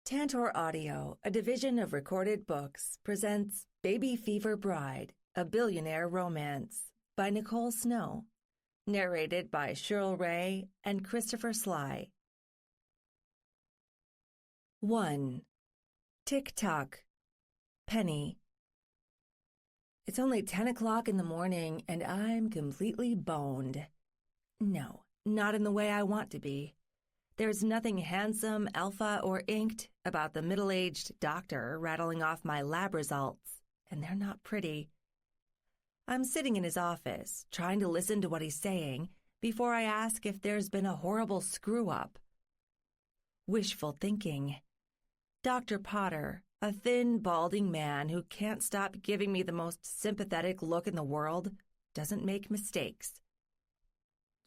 Tantor Audio, a division of Recorded Books, presents Baby Fever Bride, a Billionaire Romance by Nicole Snow, narrated by Cheryl Ray and Christopher Sly. 1. Tick-tock. Penny. It's only 10 o'clock in the morning, and I'm completely boned. No, not in the way I want to be. There's nothing handsome, alpha, or inked about the middle-aged doctor rattling off my lab results, and they're not pretty. I'm sitting in his office, trying to listen to what he's saying, before I ask if there's been a horrible screw-up. Wishful thinking. Dr. Potter, a thin, balding man who can't stop giving me the most sympathetic look in the world, doesn't make mistakes.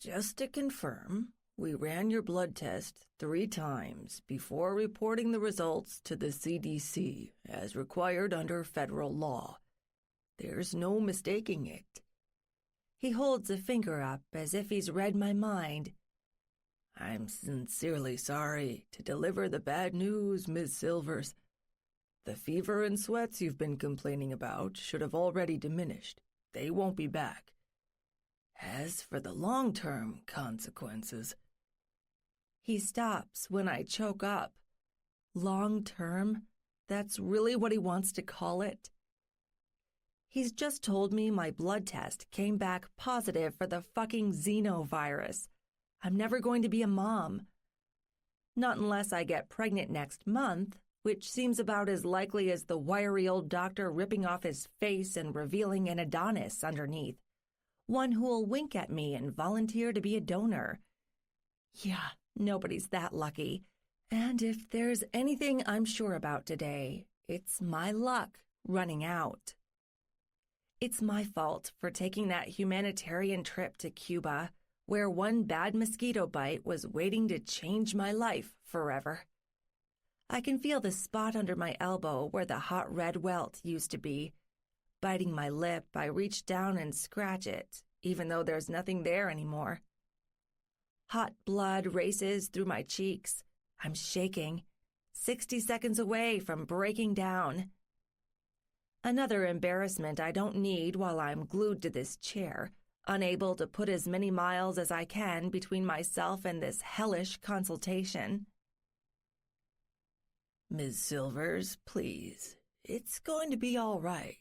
Just to confirm, we ran your blood test 3 times before reporting the results to the CDC, as required under federal law. There's no mistaking it. He holds a finger up as if he's read my mind. I'm sincerely sorry to deliver the bad news, Ms. Silvers. The fever and sweats you've been complaining about should have already diminished. They won't be back. As for the long-term consequences... He stops when I choke up. Long-term? That's really what he wants to call it? He's just told me my blood test came back positive for the fucking xenovirus. I'm never going to be a mom. Not unless I get pregnant next month, which seems about as likely as the wiry old doctor ripping off his face and revealing an Adonis underneath. One who'll wink at me and volunteer to be a donor. Yeah, nobody's that lucky. And if there's anything I'm sure about today, it's my luck running out. It's my fault for taking that humanitarian trip to Cuba, where one bad mosquito bite was waiting to change my life forever. I can feel the spot under my elbow where the hot red welt used to be. Biting my lip, I reach down and scratch it, even though there's nothing there anymore. Hot blood races through my cheeks. I'm shaking, 60 seconds away from breaking down. Another embarrassment I don't need while I'm glued to this chair, unable to put as many miles as I can between myself and this hellish consultation. Ms. Silvers, please, it's going to be all right,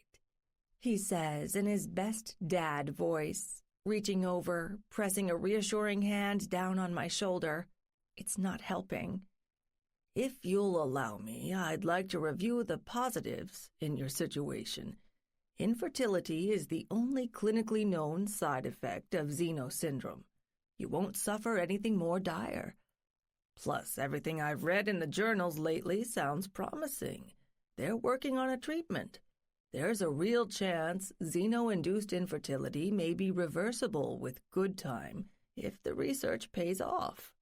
he says in his best dad voice, reaching over, pressing a reassuring hand down on my shoulder. It's not helping. If you'll allow me, I'd like to review the positives in your situation. Infertility is the only clinically known side effect of Xeno syndrome. You won't suffer anything more dire. Plus, everything I've read in the journals lately sounds promising. They're working on a treatment. There's a real chance Xeno-induced infertility may be reversible with good time if the research pays off.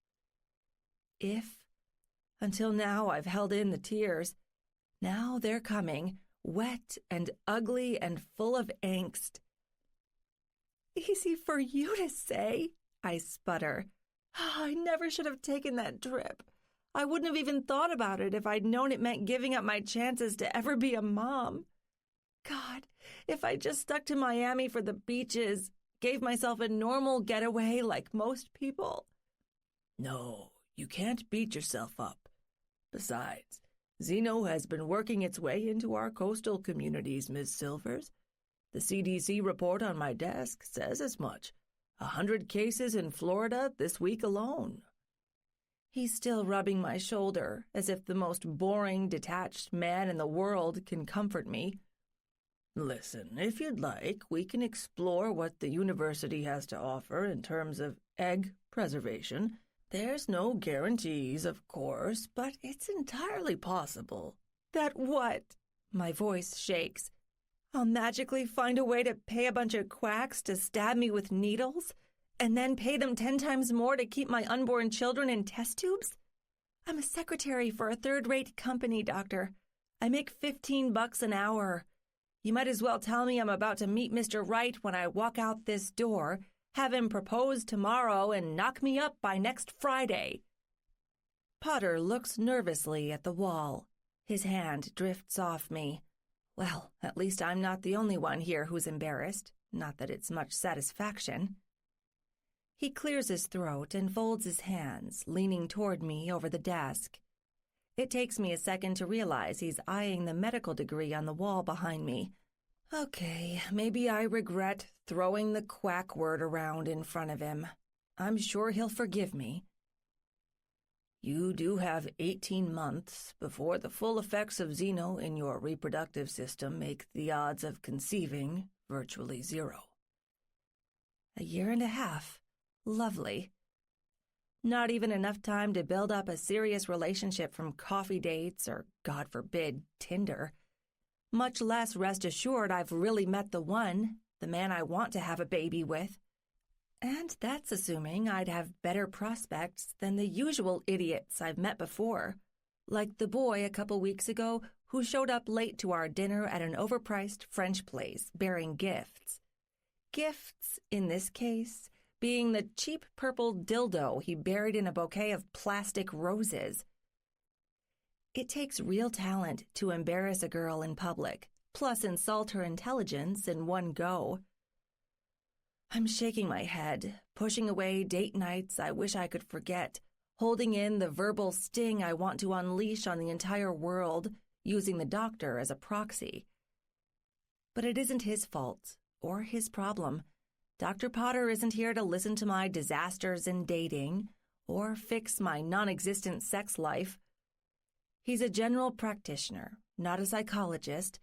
Until now I've held in the tears. Now they're coming, wet and ugly and full of angst. Easy for you to say, I sputter. I never should have taken that trip. I wouldn't have even thought about it if I'd known it meant giving up my chances to ever be a mom. God, if I just stuck to Miami for the beaches, gave myself a normal getaway like most people. No, you can't beat yourself up. Besides, Xeno has been working its way into our coastal communities, Ms. Silvers. The CDC report on my desk says as much. 100 cases in Florida this week alone. He's still rubbing my shoulder, as if the most boring, detached man in the world can comfort me. Listen, if you'd like, we can explore what the university has to offer in terms of egg preservation. There's no guarantees, of course, but it's entirely possible. That what? My voice shakes. I'll magically find a way to pay a bunch of quacks to stab me with needles, and then pay them 10 times more to keep my unborn children in test tubes? I'm a secretary for a third-rate company, doctor. I make $15 an hour. You might as well tell me I'm about to meet Mr. Right when I walk out this door, have him propose tomorrow, and knock me up by next Friday. Potter looks nervously at the wall. His hand drifts off me. Well, at least I'm not the only one here who's embarrassed. Not that it's much satisfaction. He clears his throat and folds his hands, leaning toward me over the desk. It takes me a second to realize he's eyeing the medical degree on the wall behind me. Okay, maybe I regret throwing the quack word around in front of him. I'm sure he'll forgive me. You do have 18 months before the full effects of Xeno in your reproductive system make the odds of conceiving virtually zero. A year and a half. Lovely. Not even enough time to build up a serious relationship from coffee dates or, God forbid, Tinder. Much less rest assured I've really met the one, the man I want to have a baby with. And that's assuming I'd have better prospects than the usual idiots I've met before, like the boy a couple weeks ago who showed up late to our dinner at an overpriced French place bearing gifts. Gifts, in this case, being the cheap purple dildo he buried in a bouquet of plastic roses. It takes real talent to embarrass a girl in public, plus insult her intelligence in one go. I'm shaking my head, pushing away date nights I wish I could forget, holding in the verbal sting I want to unleash on the entire world, using the doctor as a proxy. But it isn't his fault, or his problem. Dr. Potter isn't here to listen to my disasters in dating, or fix my non-existent sex life. He's a general practitioner, not a psychologist,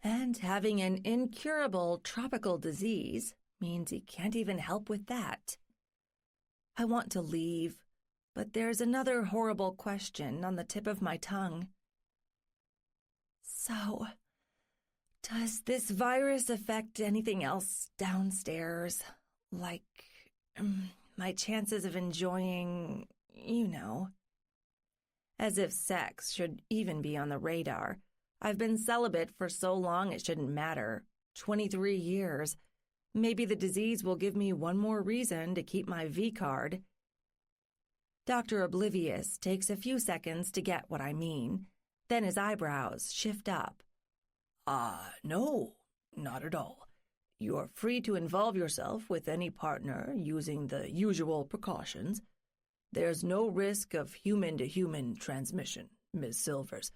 and having an incurable tropical disease means he can't even help with that. I want to leave, but there's another horrible question on the tip of my tongue. So, does this virus affect anything else downstairs? Like, my chances of enjoying, As if sex should even be on the radar. I've been celibate for so long it shouldn't matter. 23 years. Maybe the disease will give me one more reason to keep my V-card. Dr. Oblivious takes a few seconds to get what I mean. Then his eyebrows shift up. No, not at all. You're free to involve yourself with any partner using the usual precautions. There's no risk of human-to-human transmission, Ms. Silvers.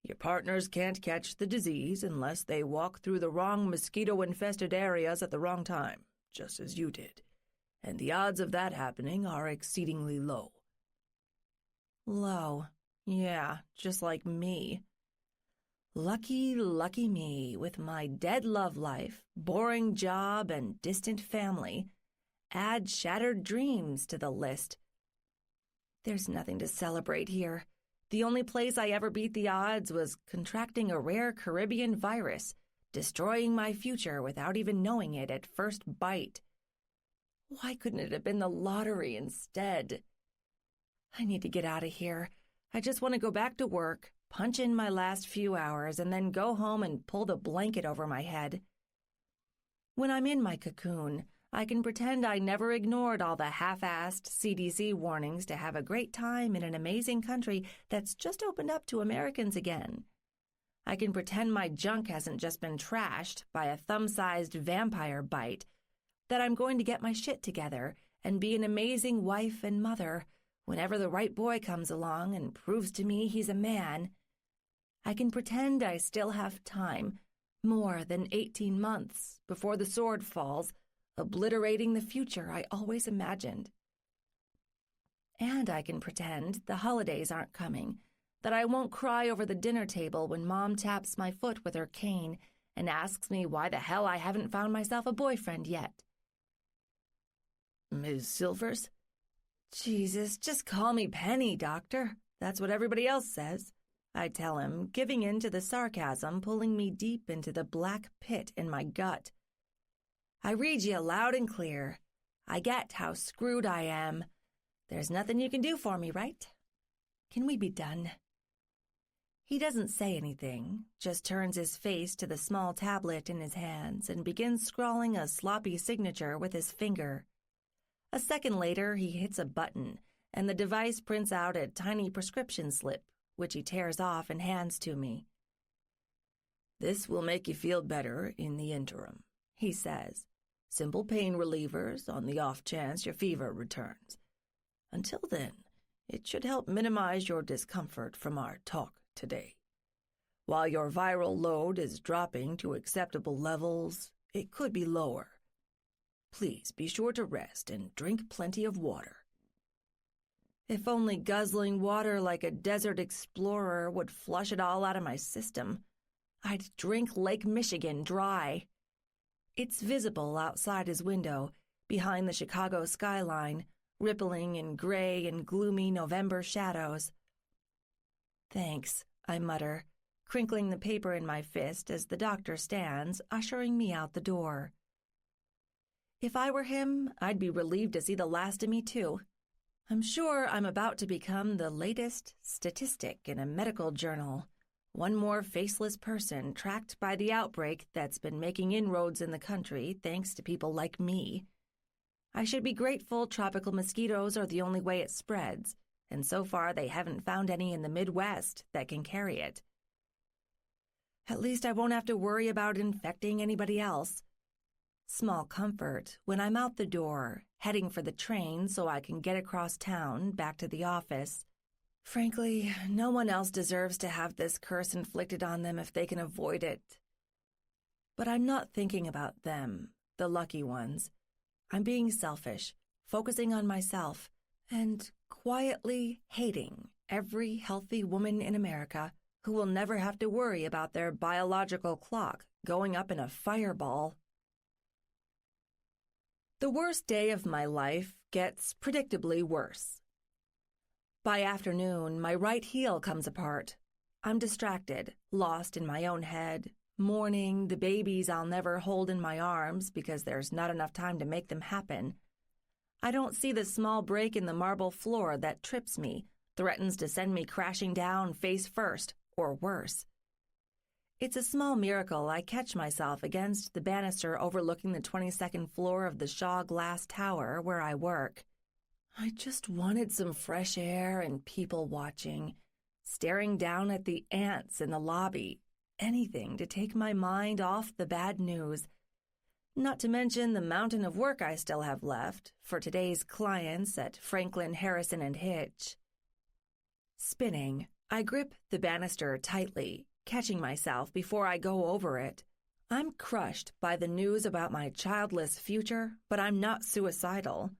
Your partners can't catch the disease unless they walk through the wrong mosquito-infested areas at the wrong time, just as you did. And the odds of that happening are exceedingly low. Low. Yeah, just like me. Lucky, lucky me, with my dead love life, boring job, and distant family. Add shattered dreams to the list. There's nothing to celebrate here. The only place I ever beat the odds was contracting a rare Caribbean virus, destroying my future without even knowing it at first bite. Why couldn't it have been the lottery instead? I need to get out of here. I just want to go back to work, punch in my last few hours, and then go home and pull the blanket over my head. When I'm in my cocoon, I can pretend I never ignored all the half-assed CDC warnings to have a great time in an amazing country that's just opened up to Americans again. I can pretend my junk hasn't just been trashed by a thumb-sized vampire bite, that I'm going to get my shit together and be an amazing wife and mother whenever the right boy comes along and proves to me he's a man. I can pretend I still have time, more than 18 months, before the sword falls, obliterating the future I always imagined. And I can pretend the holidays aren't coming, that I won't cry over the dinner table when Mom taps my foot with her cane and asks me why the hell I haven't found myself a boyfriend yet. Ms. Silvers? Jesus, just call me Penny, Doctor. That's what everybody else says, I tell him, giving in to the sarcasm pulling me deep into the black pit in my gut. I read you loud and clear. I get how screwed I am. There's nothing you can do for me, right? Can we be done? He doesn't say anything, just turns his face to the small tablet in his hands and begins scrawling a sloppy signature with his finger. A second later, he hits a button, and the device prints out a tiny prescription slip, which he tears off and hands to me. "This will make you feel better in the interim," he says. "Simple pain relievers on the off chance your fever returns. Until then, it should help minimize your discomfort from our talk today. While your viral load is dropping to acceptable levels, it could be lower. Please be sure to rest and drink plenty of water." If only guzzling water like a desert explorer would flush it all out of my system, I'd drink Lake Michigan dry. It's visible outside his window, behind the Chicago skyline, rippling in gray and gloomy November shadows. "Thanks," I mutter, crinkling the paper in my fist as the doctor stands, ushering me out the door. If I were him, I'd be relieved to see the last of me, too. I'm sure I'm about to become the latest statistic in a medical journal, one more faceless person tracked by the outbreak that's been making inroads in the country thanks to people like me. I should be grateful tropical mosquitoes are the only way it spreads, and so far they haven't found any in the Midwest that can carry it. At least I won't have to worry about infecting anybody else. Small comfort when I'm out the door, heading for the train so I can get across town back to the office. Frankly, no one else deserves to have this curse inflicted on them if they can avoid it. But I'm not thinking about them, the lucky ones. I'm being selfish, focusing on myself, and quietly hating every healthy woman in America who will never have to worry about their biological clock going up in a fireball. The worst day of my life gets predictably worse. By afternoon, my right heel comes apart. I'm distracted, lost in my own head, mourning the babies I'll never hold in my arms because there's not enough time to make them happen. I don't see the small break in the marble floor that trips me, threatens to send me crashing down face first, or worse. It's a small miracle I catch myself against the banister overlooking the 22nd floor of the Shaw Glass Tower where I work. I just wanted some fresh air and people watching, staring down at the ants in the lobby, anything to take my mind off the bad news. Not to mention the mountain of work I still have left for today's clients at Franklin, Harrison, and Hitch. Spinning, I grip the banister tightly, catching myself before I go over it. I'm crushed by the news about my childless future, but I'm not suicidal.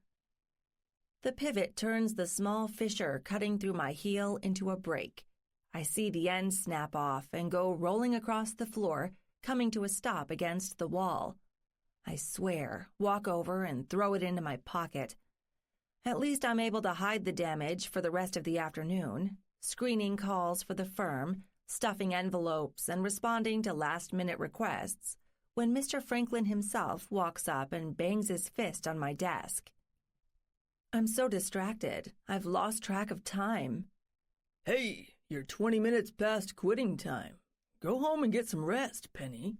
The pivot turns the small fissure cutting through my heel into a break. I see the end snap off and go rolling across the floor, coming to a stop against the wall. I swear, walk over and throw it into my pocket. At least I'm able to hide the damage for the rest of the afternoon, screening calls for the firm, stuffing envelopes, and responding to last-minute requests, when Mr. Franklin himself walks up and bangs his fist on my desk. I'm so distracted, I've lost track of time. "Hey, you're 20 minutes past quitting time. Go home and get some rest, Penny."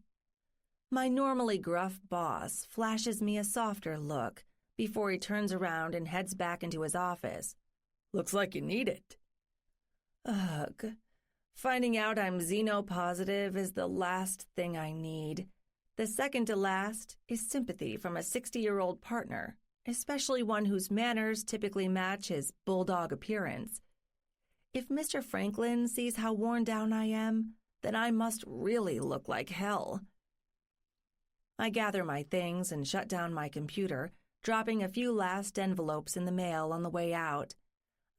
My normally gruff boss flashes me a softer look before he turns around and heads back into his office. "Looks like you need it." Ugh. Finding out I'm xenopositive is the last thing I need. The second to last is sympathy from a 60-year-old partner, especially one whose manners typically match his bulldog appearance. If Mr. Franklin sees how worn down I am, then I must really look like hell. I gather my things and shut down my computer, dropping a few last envelopes in the mail on the way out.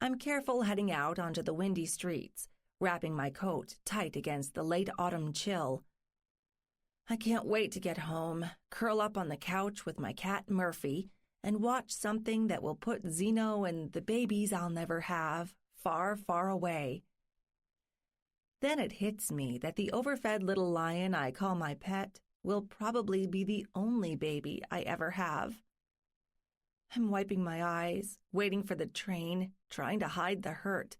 I'm careful heading out onto the windy streets, wrapping my coat tight against the late autumn chill. I can't wait to get home, curl up on the couch with my cat Murphy, and watch something that will put Zeno and the babies I'll never have far, far away. Then it hits me that the overfed little lion I call my pet will probably be the only baby I ever have. I'm wiping my eyes, waiting for the train, trying to hide the hurt.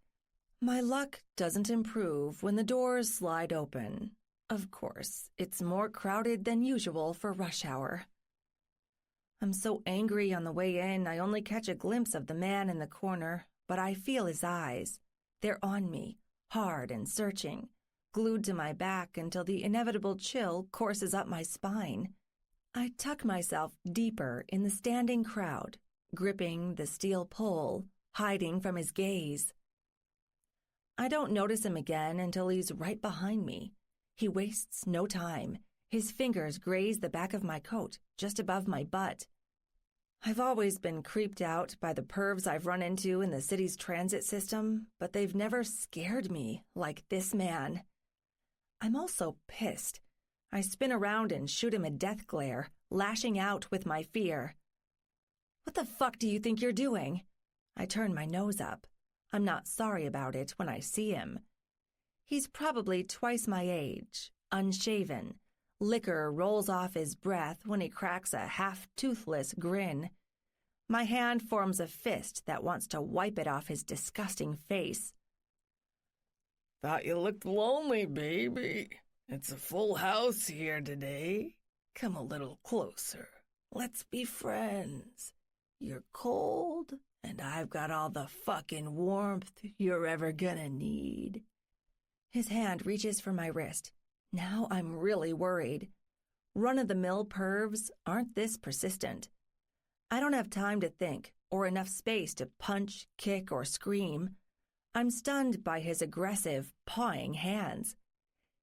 My luck doesn't improve when the doors slide open. Of course, it's more crowded than usual for rush hour. I'm so angry on the way in I only catch a glimpse of the man in the corner, but I feel his eyes. They're on me, hard and searching, glued to my back until the inevitable chill courses up my spine. I tuck myself deeper in the standing crowd, gripping the steel pole, hiding from his gaze. I don't notice him again until he's right behind me. He wastes no time. His fingers graze the back of my coat, just above my butt. I've always been creeped out by the pervs I've run into in the city's transit system, but they've never scared me like this man. I'm also pissed. I spin around and shoot him a death glare, lashing out with my fear. What the fuck do you think you're doing? I turn my nose up. I'm not sorry about it when I see him. He's probably twice my age, unshaven. Liquor rolls off his breath when he cracks a half-toothless grin. My hand forms a fist that wants to wipe it off his disgusting face. Thought you looked lonely, baby. It's a full house here today. Come a little closer. Let's be friends. You're cold, and I've got all the fucking warmth you're ever gonna need. His hand reaches for my wrist. Now I'm really worried. Run-of-the-mill pervs aren't this persistent. I don't have time to think or enough space to punch, kick, or scream. I'm stunned by his aggressive, pawing hands.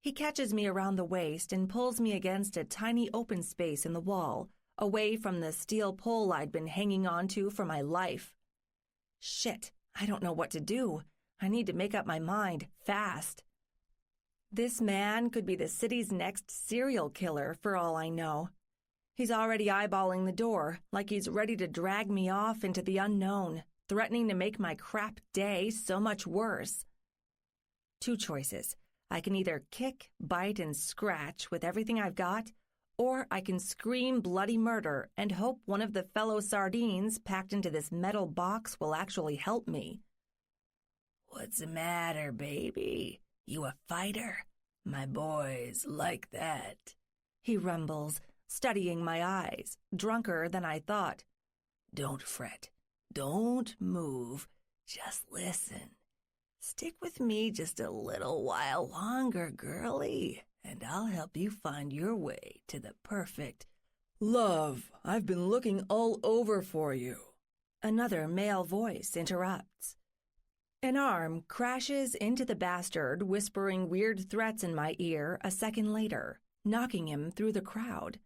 He catches me around the waist and pulls me against a tiny open space in the wall, away from the steel pole I'd been hanging onto for my life. Shit, I don't know what to do. I need to make up my mind, fast. This man could be the city's next serial killer for all I know. He's already eyeballing the door, like he's ready to drag me off into the unknown, threatening to make my crap day so much worse. Two choices. I can either kick, bite, and scratch with everything I've got, or I can scream bloody murder and hope one of the fellow sardines packed into this metal box will actually help me. What's the matter, baby? You a fighter? My boys like that. He rumbles, studying my eyes, drunker than I thought. Don't fret. Don't move. Just listen. Stick with me just a little while longer, girlie, and I'll help you find your way to the perfect... Love, I've been looking all over for you. Another male voice interrupts. An arm crashes into the bastard, whispering weird threats in my ear a second later, knocking him through the crowd.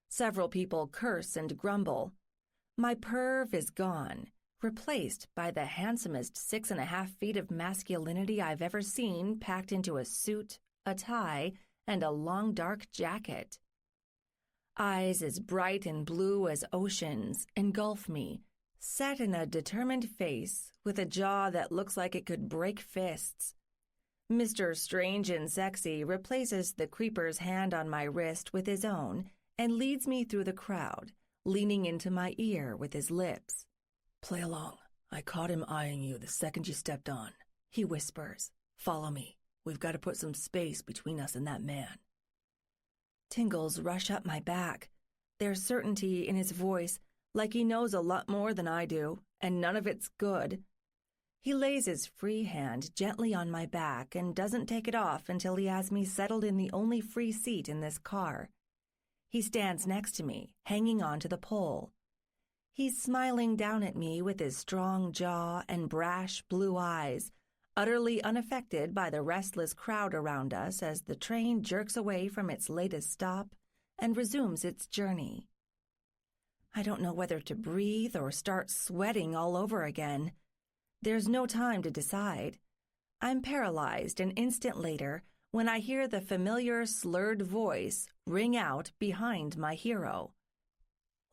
Several people curse and grumble. My perv is gone, replaced by the handsomest 6.5 feet of masculinity I've ever seen packed into a suit, a tie, and a long dark jacket. Eyes as bright and blue as oceans engulf me, set in a determined face with a jaw that looks like it could break fists. Mr. Strange and Sexy replaces the creeper's hand on my wrist with his own and leads me through the crowd, leaning into my ear with his lips. Play along. I caught him eyeing you the second you stepped on. He whispers, follow me. We've got to put some space between us and that man. Tingles rush up my back. There's certainty in his voice, like he knows a lot more than I do, and none of it's good. He lays his free hand gently on my back and doesn't take it off until he has me settled in the only free seat in this car. He stands next to me, hanging onto the pole. He's smiling down at me with his strong jaw and brash blue eyes, utterly unaffected by the restless crowd around us as the train jerks away from its latest stop and resumes its journey. I don't know whether to breathe or start sweating all over again. There's no time to decide. I'm paralyzed an instant later when I hear the familiar slurred voice ring out behind my hero.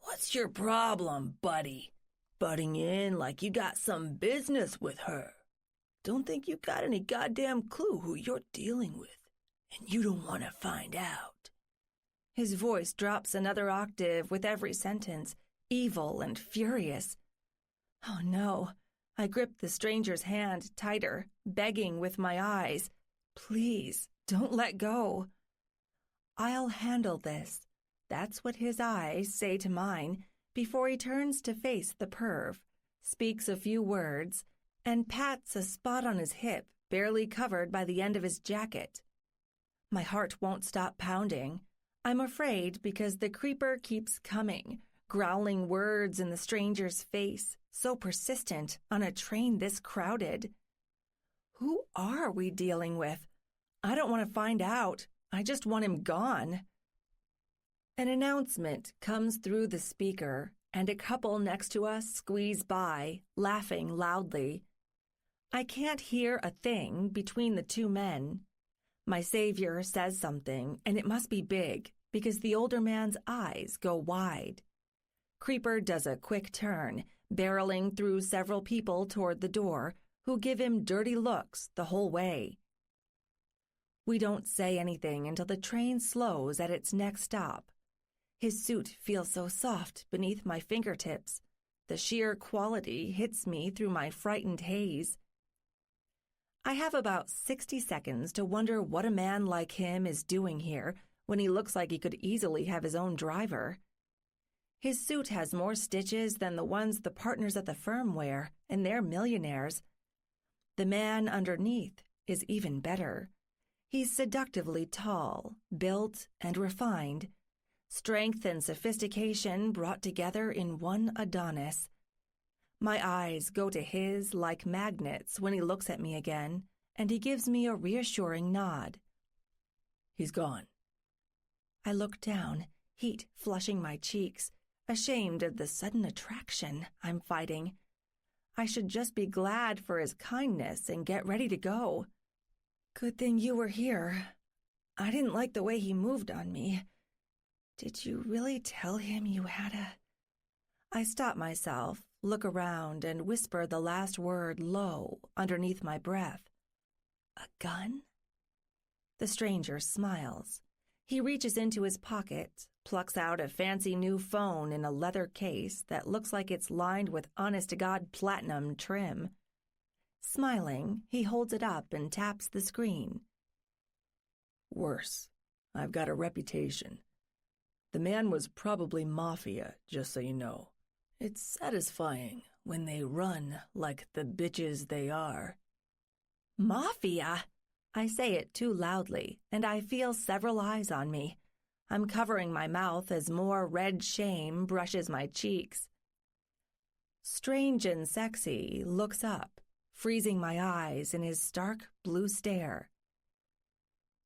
What's your problem, buddy? Butting in like you got some business with her. Don't think you got any goddamn clue who you're dealing with, and you don't want to find out. His voice drops another octave with every sentence, evil and furious. Oh no. I grip the stranger's hand tighter, begging with my eyes. Please, don't let go. I'll handle this. That's what his eyes say to mine before he turns to face the perv, speaks a few words, and pats a spot on his hip barely covered by the end of his jacket. My heart won't stop pounding. I'm afraid because the creeper keeps coming, growling words in the stranger's face, so persistent on a train this crowded. Who are we dealing with? I don't want to find out. I just want him gone. An announcement comes through the speaker, and a couple next to us squeeze by, laughing loudly. I can't hear a thing between the two men. My savior says something, and it must be big, because the older man's eyes go wide. Creeper does a quick turn, barreling through several people toward the door, who give him dirty looks the whole way. We don't say anything until the train slows at its next stop. His suit feels so soft beneath my fingertips. The sheer quality hits me through my frightened haze. I have about 60 seconds to wonder what a man like him is doing here when he looks like he could easily have his own driver. His suit has more stitches than the ones the partners at the firm wear, and they're millionaires. The man underneath is even better. He's seductively tall, built, and refined. Strength and sophistication brought together in one Adonis. My eyes go to his like magnets when he looks at me again, and he gives me a reassuring nod. He's gone. I look down, heat flushing my cheeks, ashamed of the sudden attraction I'm fighting. I should just be glad for his kindness and get ready to go. Good thing you were here. I didn't like the way he moved on me. Did you really tell him you had a... I stop myself, look around, and whisper the last word low underneath my breath. A gun? The stranger smiles. He reaches into his pocket, plucks out a fancy new phone in a leather case that looks like it's lined with honest-to-God platinum trim. Smiling, he holds it up and taps the screen. Worse. I've got a reputation. The man was probably mafia, just so you know. It's satisfying when they run like the bitches they are. Mafia? I say it too loudly, and I feel several eyes on me. I'm covering my mouth as more red shame brushes my cheeks. Strange and Sexy looks up, freezing my eyes in his stark blue stare.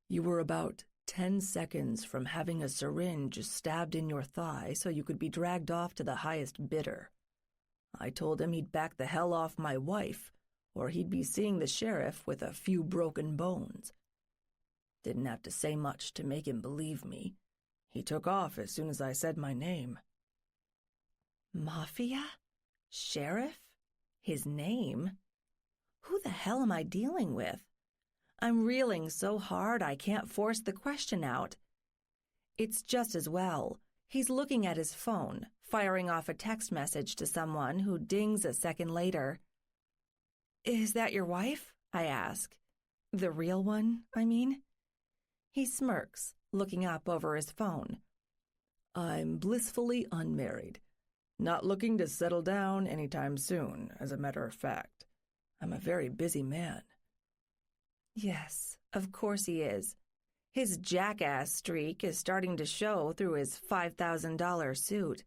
You were about 10 seconds from having a syringe stabbed in your thigh so you could be dragged off to the highest bidder. I told him he'd back the hell off my wife, or he'd be seeing the sheriff with a few broken bones. Didn't have to say much to make him believe me. He took off as soon as I said my name. Mafia? Sheriff? His name? Who the hell am I dealing with? I'm reeling so hard I can't force the question out. It's just as well. He's looking at his phone, firing off a text message to someone who dings a second later. Is that your wife? I ask. The real one, I mean? He smirks, looking up over his phone. I'm blissfully unmarried. Not looking to settle down anytime soon, as a matter of fact. I'm a very busy man. Yes, of course he is. His jackass streak is starting to show through his $5,000 suit.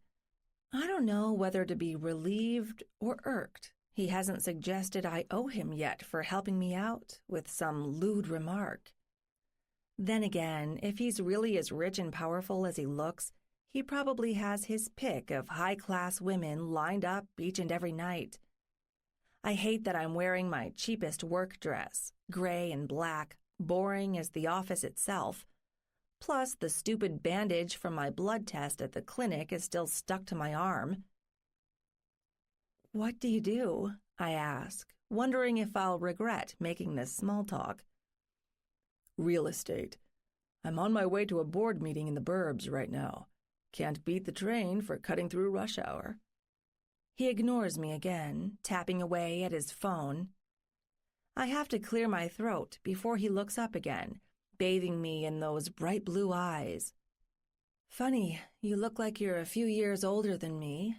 I don't know whether to be relieved or irked. He hasn't suggested I owe him yet for helping me out with some lewd remark. Then again, if he's really as rich and powerful as he looks, he probably has his pick of high-class women lined up each and every night. I hate that I'm wearing my cheapest work dress, gray and black, boring as the office itself. Plus, the stupid bandage from my blood test at the clinic is still stuck to my arm. What do you do? I ask, wondering if I'll regret making this small talk. Real estate. I'm on my way to a board meeting in the burbs right now. Can't beat the train for cutting through rush hour. He ignores me again, tapping away at his phone. I have to clear my throat before he looks up again, bathing me in those bright blue eyes. Funny, you look like you're a few years older than me,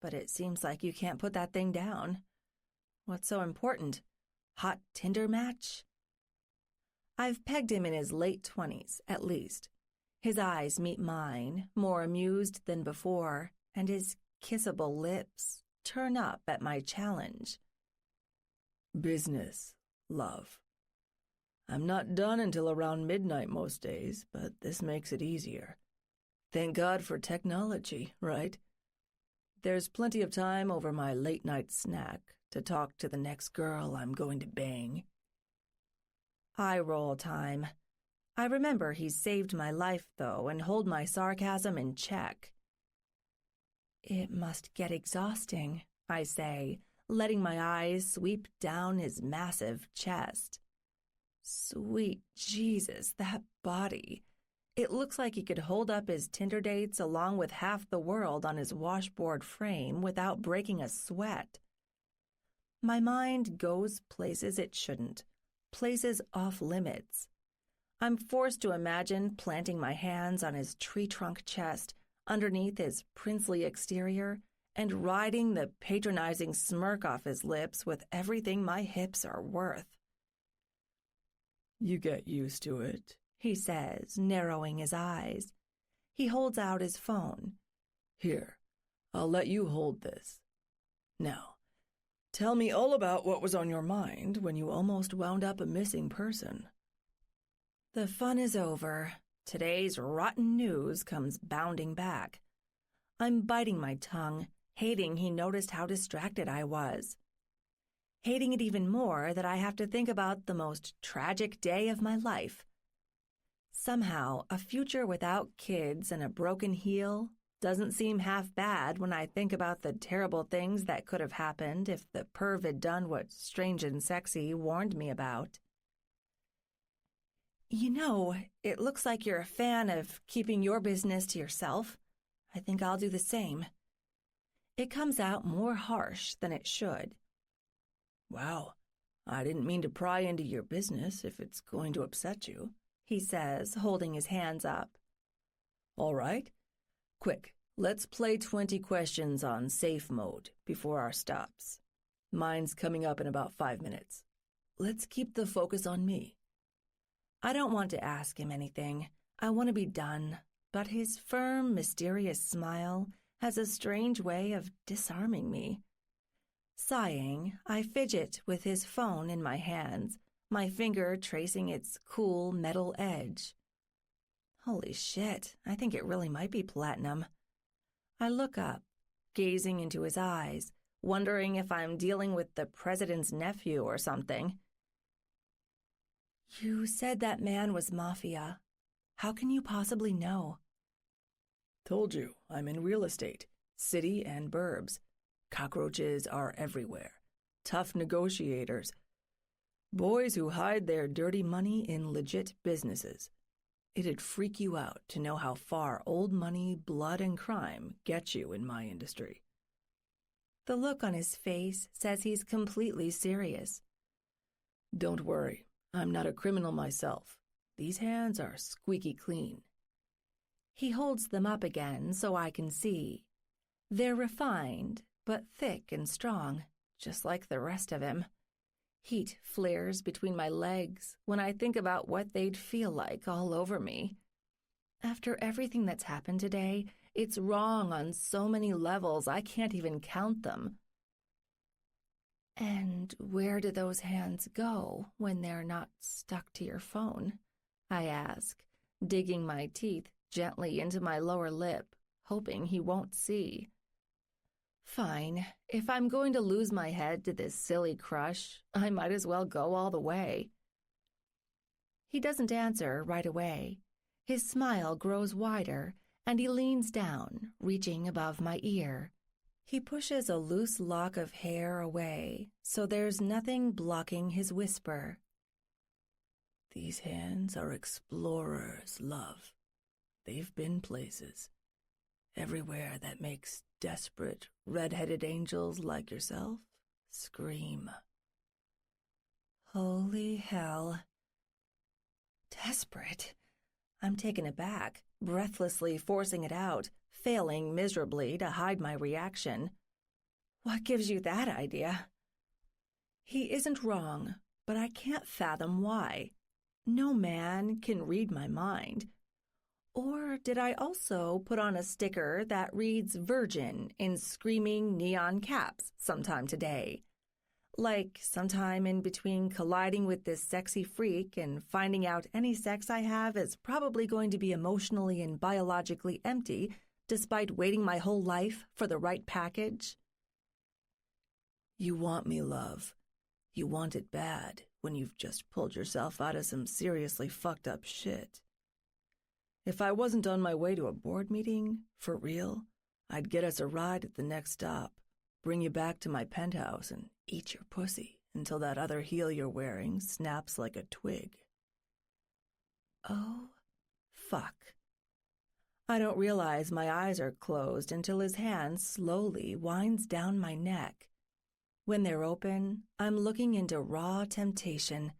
but it seems like you can't put that thing down. What's so important? Hot Tinder match? I've pegged him in his late 20s, at least. His eyes meet mine, more amused than before, and his kissable lips turn up at my challenge. Business, love. I'm not done until around midnight most days, but this makes it easier. Thank God for technology, right? There's plenty of time over my late-night snack to talk to the next girl I'm going to bang. Eye roll time. I remember he saved my life, though, and hold my sarcasm in check. It must get exhausting, I say, letting my eyes sweep down his massive chest. Sweet Jesus, that body. It looks like he could hold up his Tinder dates along with half the world on his washboard frame without breaking a sweat. My mind goes places it shouldn't, places off limits. I'm forced to imagine planting my hands on his tree-trunk chest, underneath his princely exterior, and riding the patronizing smirk off his lips with everything my hips are worth. You get used to it, he says, narrowing his eyes. He holds out his phone. Here, I'll let you hold this. Now, tell me all about what was on your mind when you almost wound up a missing person. The fun is over. Today's rotten news comes bounding back. I'm biting my tongue, hating he noticed how distracted I was. Hating it even more that I have to think about the most tragic day of my life. Somehow, a future without kids and a broken heel doesn't seem half bad when I think about the terrible things that could have happened if the perv had done what Strange and Sexy warned me about. You know, it looks like you're a fan of keeping your business to yourself. I think I'll do the same. It comes out more harsh than it should. Wow, I didn't mean to pry into your business if it's going to upset you, he says, holding his hands up. All right. Quick, let's play 20 questions on safe mode before our stops. Mine's coming up in about 5 minutes. Let's keep the focus on me. I don't want to ask him anything. I want to be done, but his firm, mysterious smile has a strange way of disarming me. Sighing, I fidget with his phone in my hands, my finger tracing its cool metal edge. Holy shit, I think it really might be platinum. I look up, gazing into his eyes, wondering if I'm dealing with the president's nephew or something. You said that man was mafia. How can you possibly know? Told you, I'm in real estate, city and burbs. Cockroaches are everywhere. Tough negotiators. Boys who hide their dirty money in legit businesses. It'd freak you out to know how far old money, blood, and crime get you in my industry. The look on his face says he's completely serious. Don't worry, I'm not a criminal myself. These hands are squeaky clean. He holds them up again so I can see. They're refined, but thick and strong, just like the rest of him. Heat flares between my legs when I think about what they'd feel like all over me. After everything that's happened today, it's wrong on so many levels I can't even count them. And where do those hands go when they're not stuck to your phone? I ask, digging my teeth gently into my lower lip, hoping he won't see. Fine, if I'm going to lose my head to this silly crush, I might as well go all the way. He doesn't answer right away. His smile grows wider, and he leans down, reaching above my ear. He pushes a loose lock of hair away, so there's nothing blocking his whisper. These hands are explorers, love. They've been places. Everywhere that makes desperate, red-headed angels like yourself scream. Holy hell. Desperate? I'm taken aback, breathlessly forcing it out, failing miserably to hide my reaction. What gives you that idea? He isn't wrong, but I can't fathom why. No man can read my mind. Or did I also put on a sticker that reads virgin in screaming neon caps sometime today? Like sometime in between colliding with this sexy freak and finding out any sex I have is probably going to be emotionally and biologically empty, despite waiting my whole life for the right package? You want me, love. You want it bad when you've just pulled yourself out of some seriously fucked up shit. If I wasn't on my way to a board meeting, for real, I'd get us a ride at the next stop, bring you back to my penthouse, and eat your pussy until that other heel you're wearing snaps like a twig. Oh, fuck. I don't realize my eyes are closed until his hand slowly winds down my neck. When they're open, I'm looking into raw temptation.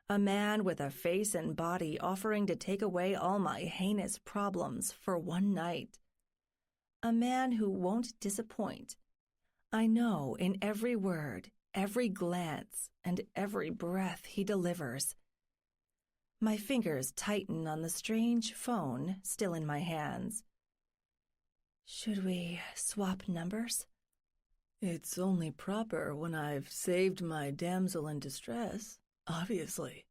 A man with a face and body offering to take away all my heinous problems for one night. A man who won't disappoint. I know in every word, every glance, and every breath he delivers. My fingers tighten on the strange phone still in my hands. Should we swap numbers? It's only proper when I've saved my damsel in distress, obviously.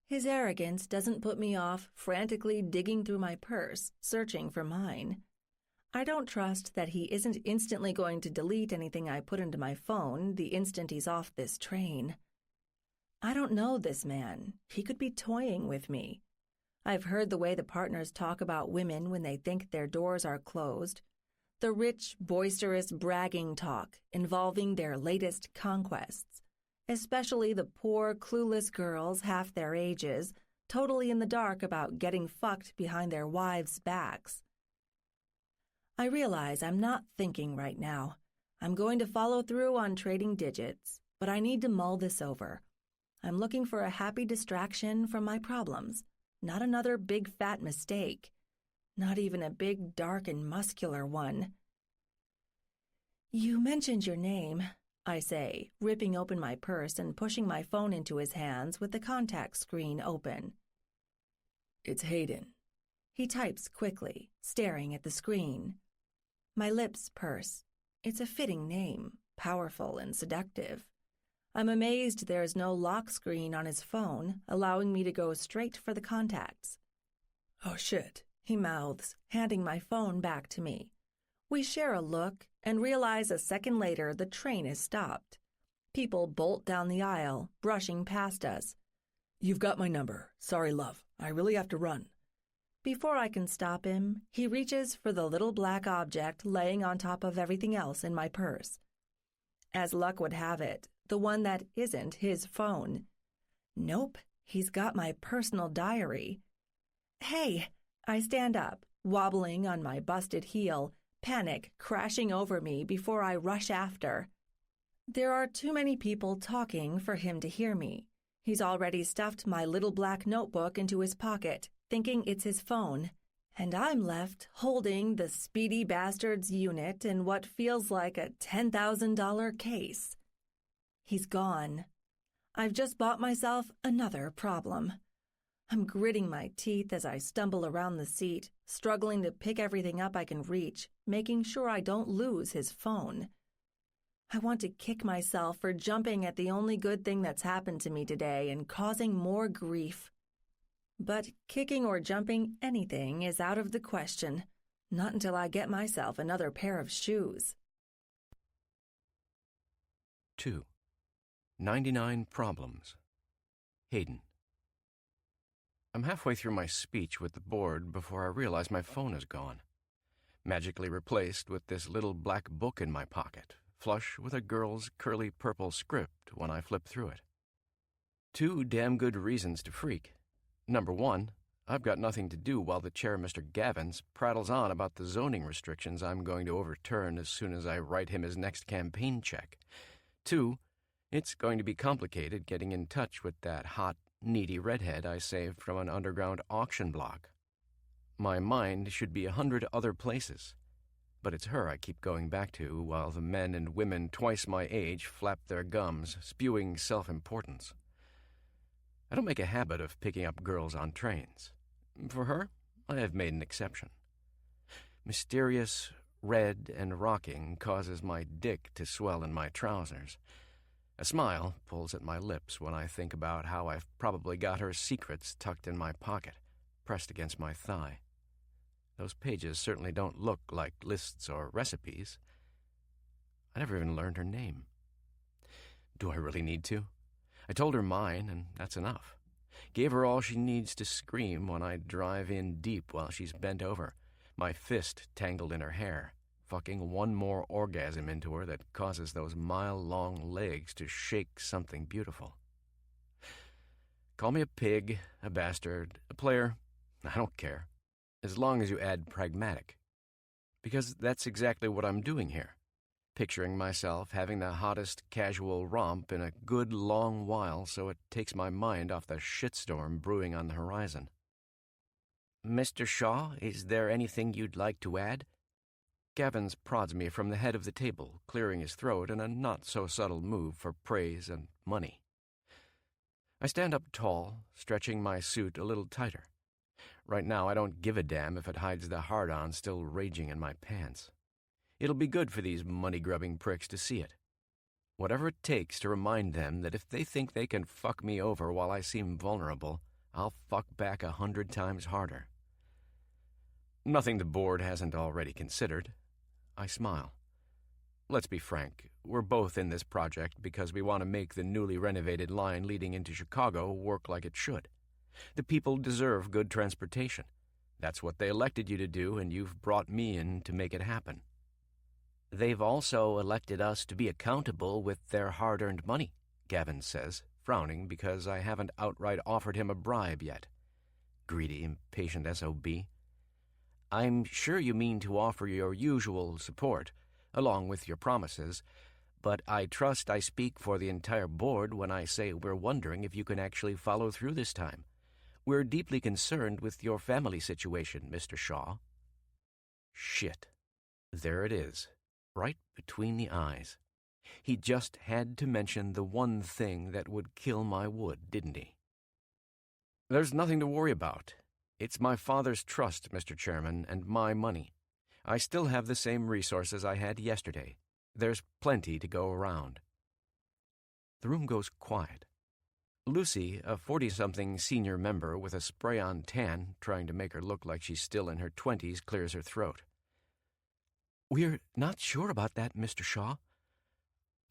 His arrogance doesn't put me off frantically digging through my purse, searching for mine. I don't trust that he isn't instantly going to delete anything I put into my phone the instant he's off this train. I don't know this man. He could be toying with me. I've heard the way the partners talk about women when they think their doors are closed. The rich, boisterous bragging talk involving their latest conquests, especially the poor, clueless girls half their ages, totally in the dark about getting fucked behind their wives' backs. I realize I'm not thinking right now. I'm going to follow through on trading digits, but I need to mull this over. I'm looking for a happy distraction from my problems, not another big fat mistake. Not even a big, dark, and muscular one. You mentioned your name, I say, ripping open my purse and pushing my phone into his hands with the contact screen open. It's Hayden. He types quickly, staring at the screen. My lips purse. It's a fitting name, powerful and seductive. I'm amazed there's no lock screen on his phone, allowing me to go straight for the contacts. Oh shit. He mouths, handing my phone back to me. We share a look and realize a second later the train is stopped. People bolt down the aisle, brushing past us. You've got my number. Sorry, love. I really have to run. Before I can stop him, he reaches for the little black object laying on top of everything else in my purse. As luck would have it, the one that isn't his phone. Nope, he's got my personal diary. Hey! I stand up, wobbling on my busted heel, panic crashing over me before I rush after. There are too many people talking for him to hear me. He's already stuffed my little black notebook into his pocket, thinking it's his phone, and I'm left holding the speedy bastard's unit in what feels like a $10,000 case. He's gone. I've just bought myself another problem. I'm gritting my teeth as I stumble around the seat, struggling to pick everything up I can reach, making sure I don't lose his phone. I want to kick myself for jumping at the only good thing that's happened to me today and causing more grief. But kicking or jumping anything is out of the question, not until I get myself another pair of shoes. 2. 99 Problems. Hayden. I'm halfway through my speech with the board before I realize my phone is gone, magically replaced with this little black book in my pocket, flush with a girl's curly purple script when I flip through it. 2 damn good reasons to freak. Number 1, I've got nothing to do while the chair, Mr. Gavins, prattles on about the zoning restrictions I'm going to overturn as soon as I write him his next campaign check. 2, it's going to be complicated getting in touch with that hot, needy redhead I saved from an underground auction block. My mind should be 100 other places. but it's her I keep going back to while the men and women twice my age flap their gums, spewing self-importance. I don't make a habit of picking up girls on trains. For her, I have made an exception. Mysterious, red, and rocking causes my dick to swell in my trousers. A smile pulls at my lips when I think about how I've probably got her secrets tucked in my pocket, pressed against my thigh. Those pages certainly don't look like lists or recipes. I never even learned her name. Do I really need to? I told her mine, and that's enough. Gave her all she needs to scream when I drive in deep while she's bent over, my fist tangled in her hair, fucking one more orgasm into her that causes those mile-long legs to shake something beautiful. Call me a pig, a bastard, a player. I don't care. As long as you add pragmatic. Because that's exactly what I'm doing here. Picturing myself having the hottest casual romp in a good long while so it takes my mind off the shitstorm brewing on the horizon. Mr. Shaw, is there anything you'd like to add? Gavins prods me from the head of the table, clearing his throat in a not-so-subtle move for praise and money. I stand up tall, stretching my suit a little tighter. Right now, I don't give a damn if it hides the hard-on still raging in my pants. It'll be good for these money-grubbing pricks to see it. Whatever it takes to remind them that if they think they can fuck me over while I seem vulnerable, I'll fuck back 100 times harder. Nothing the board hasn't already considered. I smile. Let's be frank, we're both in this project because we want to make the newly renovated line leading into Chicago work like it should. The people deserve good transportation. That's what they elected you to do, and you've brought me in to make it happen. They've also elected us to be accountable with their hard-earned money, Gavin says, frowning because I haven't outright offered him a bribe yet. Greedy, impatient SOB. I'm sure you mean to offer your usual support, along with your promises, but I trust I speak for the entire board when I say we're wondering if you can actually follow through this time. We're deeply concerned with your family situation, Mr. Shaw. Shit. There it is, right between the eyes. He just had to mention the one thing that would kill my wood, didn't he? There's nothing to worry about. It's my father's trust, Mr. Chairman, and my money. I still have the same resources I had yesterday. There's plenty to go around. The room goes quiet. Lucy, a 40-something senior member with a spray-on tan, trying to make her look like she's still in her 20s, clears her throat. We're not sure about that, Mr. Shaw.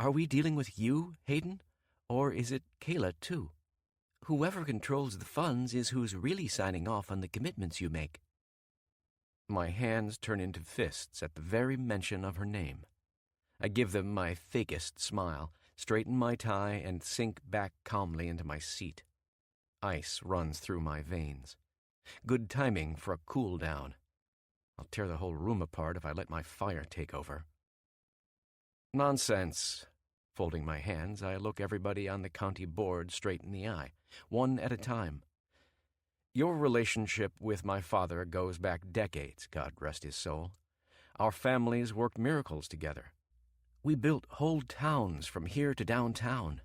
Are we dealing with you, Hayden? Or is it Kayla, too? Whoever controls the funds is who's really signing off on the commitments you make. My hands turn into fists at the very mention of her name. I give them my fakest smile, straighten my tie, and sink back calmly into my seat. Ice runs through my veins. Good timing for a cool down. I'll tear the whole room apart if I let my fire take over. Nonsense. Folding my hands, I look everybody on the county board straight in the eye, one at a time. Your relationship with my father goes back decades, God rest his soul. Our families worked miracles together. We built whole towns from here to downtown.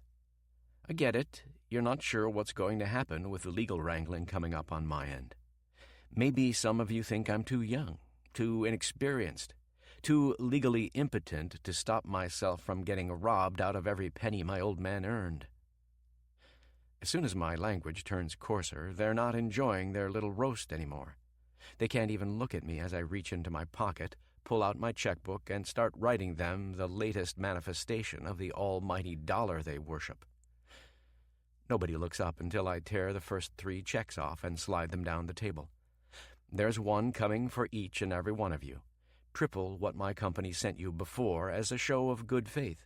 I get it. You're not sure what's going to happen with the legal wrangling coming up on my end. Maybe some of you think I'm too young, too inexperienced, too legally impotent to stop myself from getting robbed out of every penny my old man earned. As soon as my language turns coarser, they're not enjoying their little roast anymore. They can't even look at me as I reach into my pocket, pull out my checkbook, and start writing them the latest manifestation of the almighty dollar they worship. Nobody looks up until I tear the first 3 checks off and slide them down the table. There's one coming for each and every one of you. Triple what my company sent you before as a show of good faith.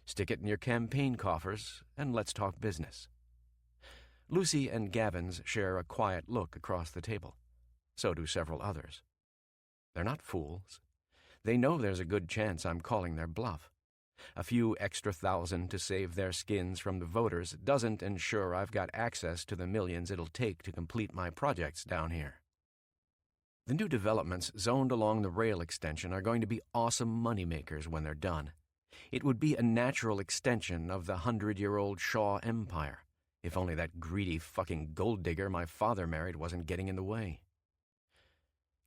Stick it in your campaign coffers, and let's talk business. Lucy and Gavins share a quiet look across the table. So do several others. They're not fools. They know there's a good chance I'm calling their bluff. A few extra thousand to save their skins from the voters doesn't ensure I've got access to the millions it'll take to complete my projects down here. The new developments zoned along the rail extension are going to be awesome moneymakers when they're done. It would be a natural extension of the 100-year-old Shaw Empire, if only that greedy fucking gold digger my father married wasn't getting in the way.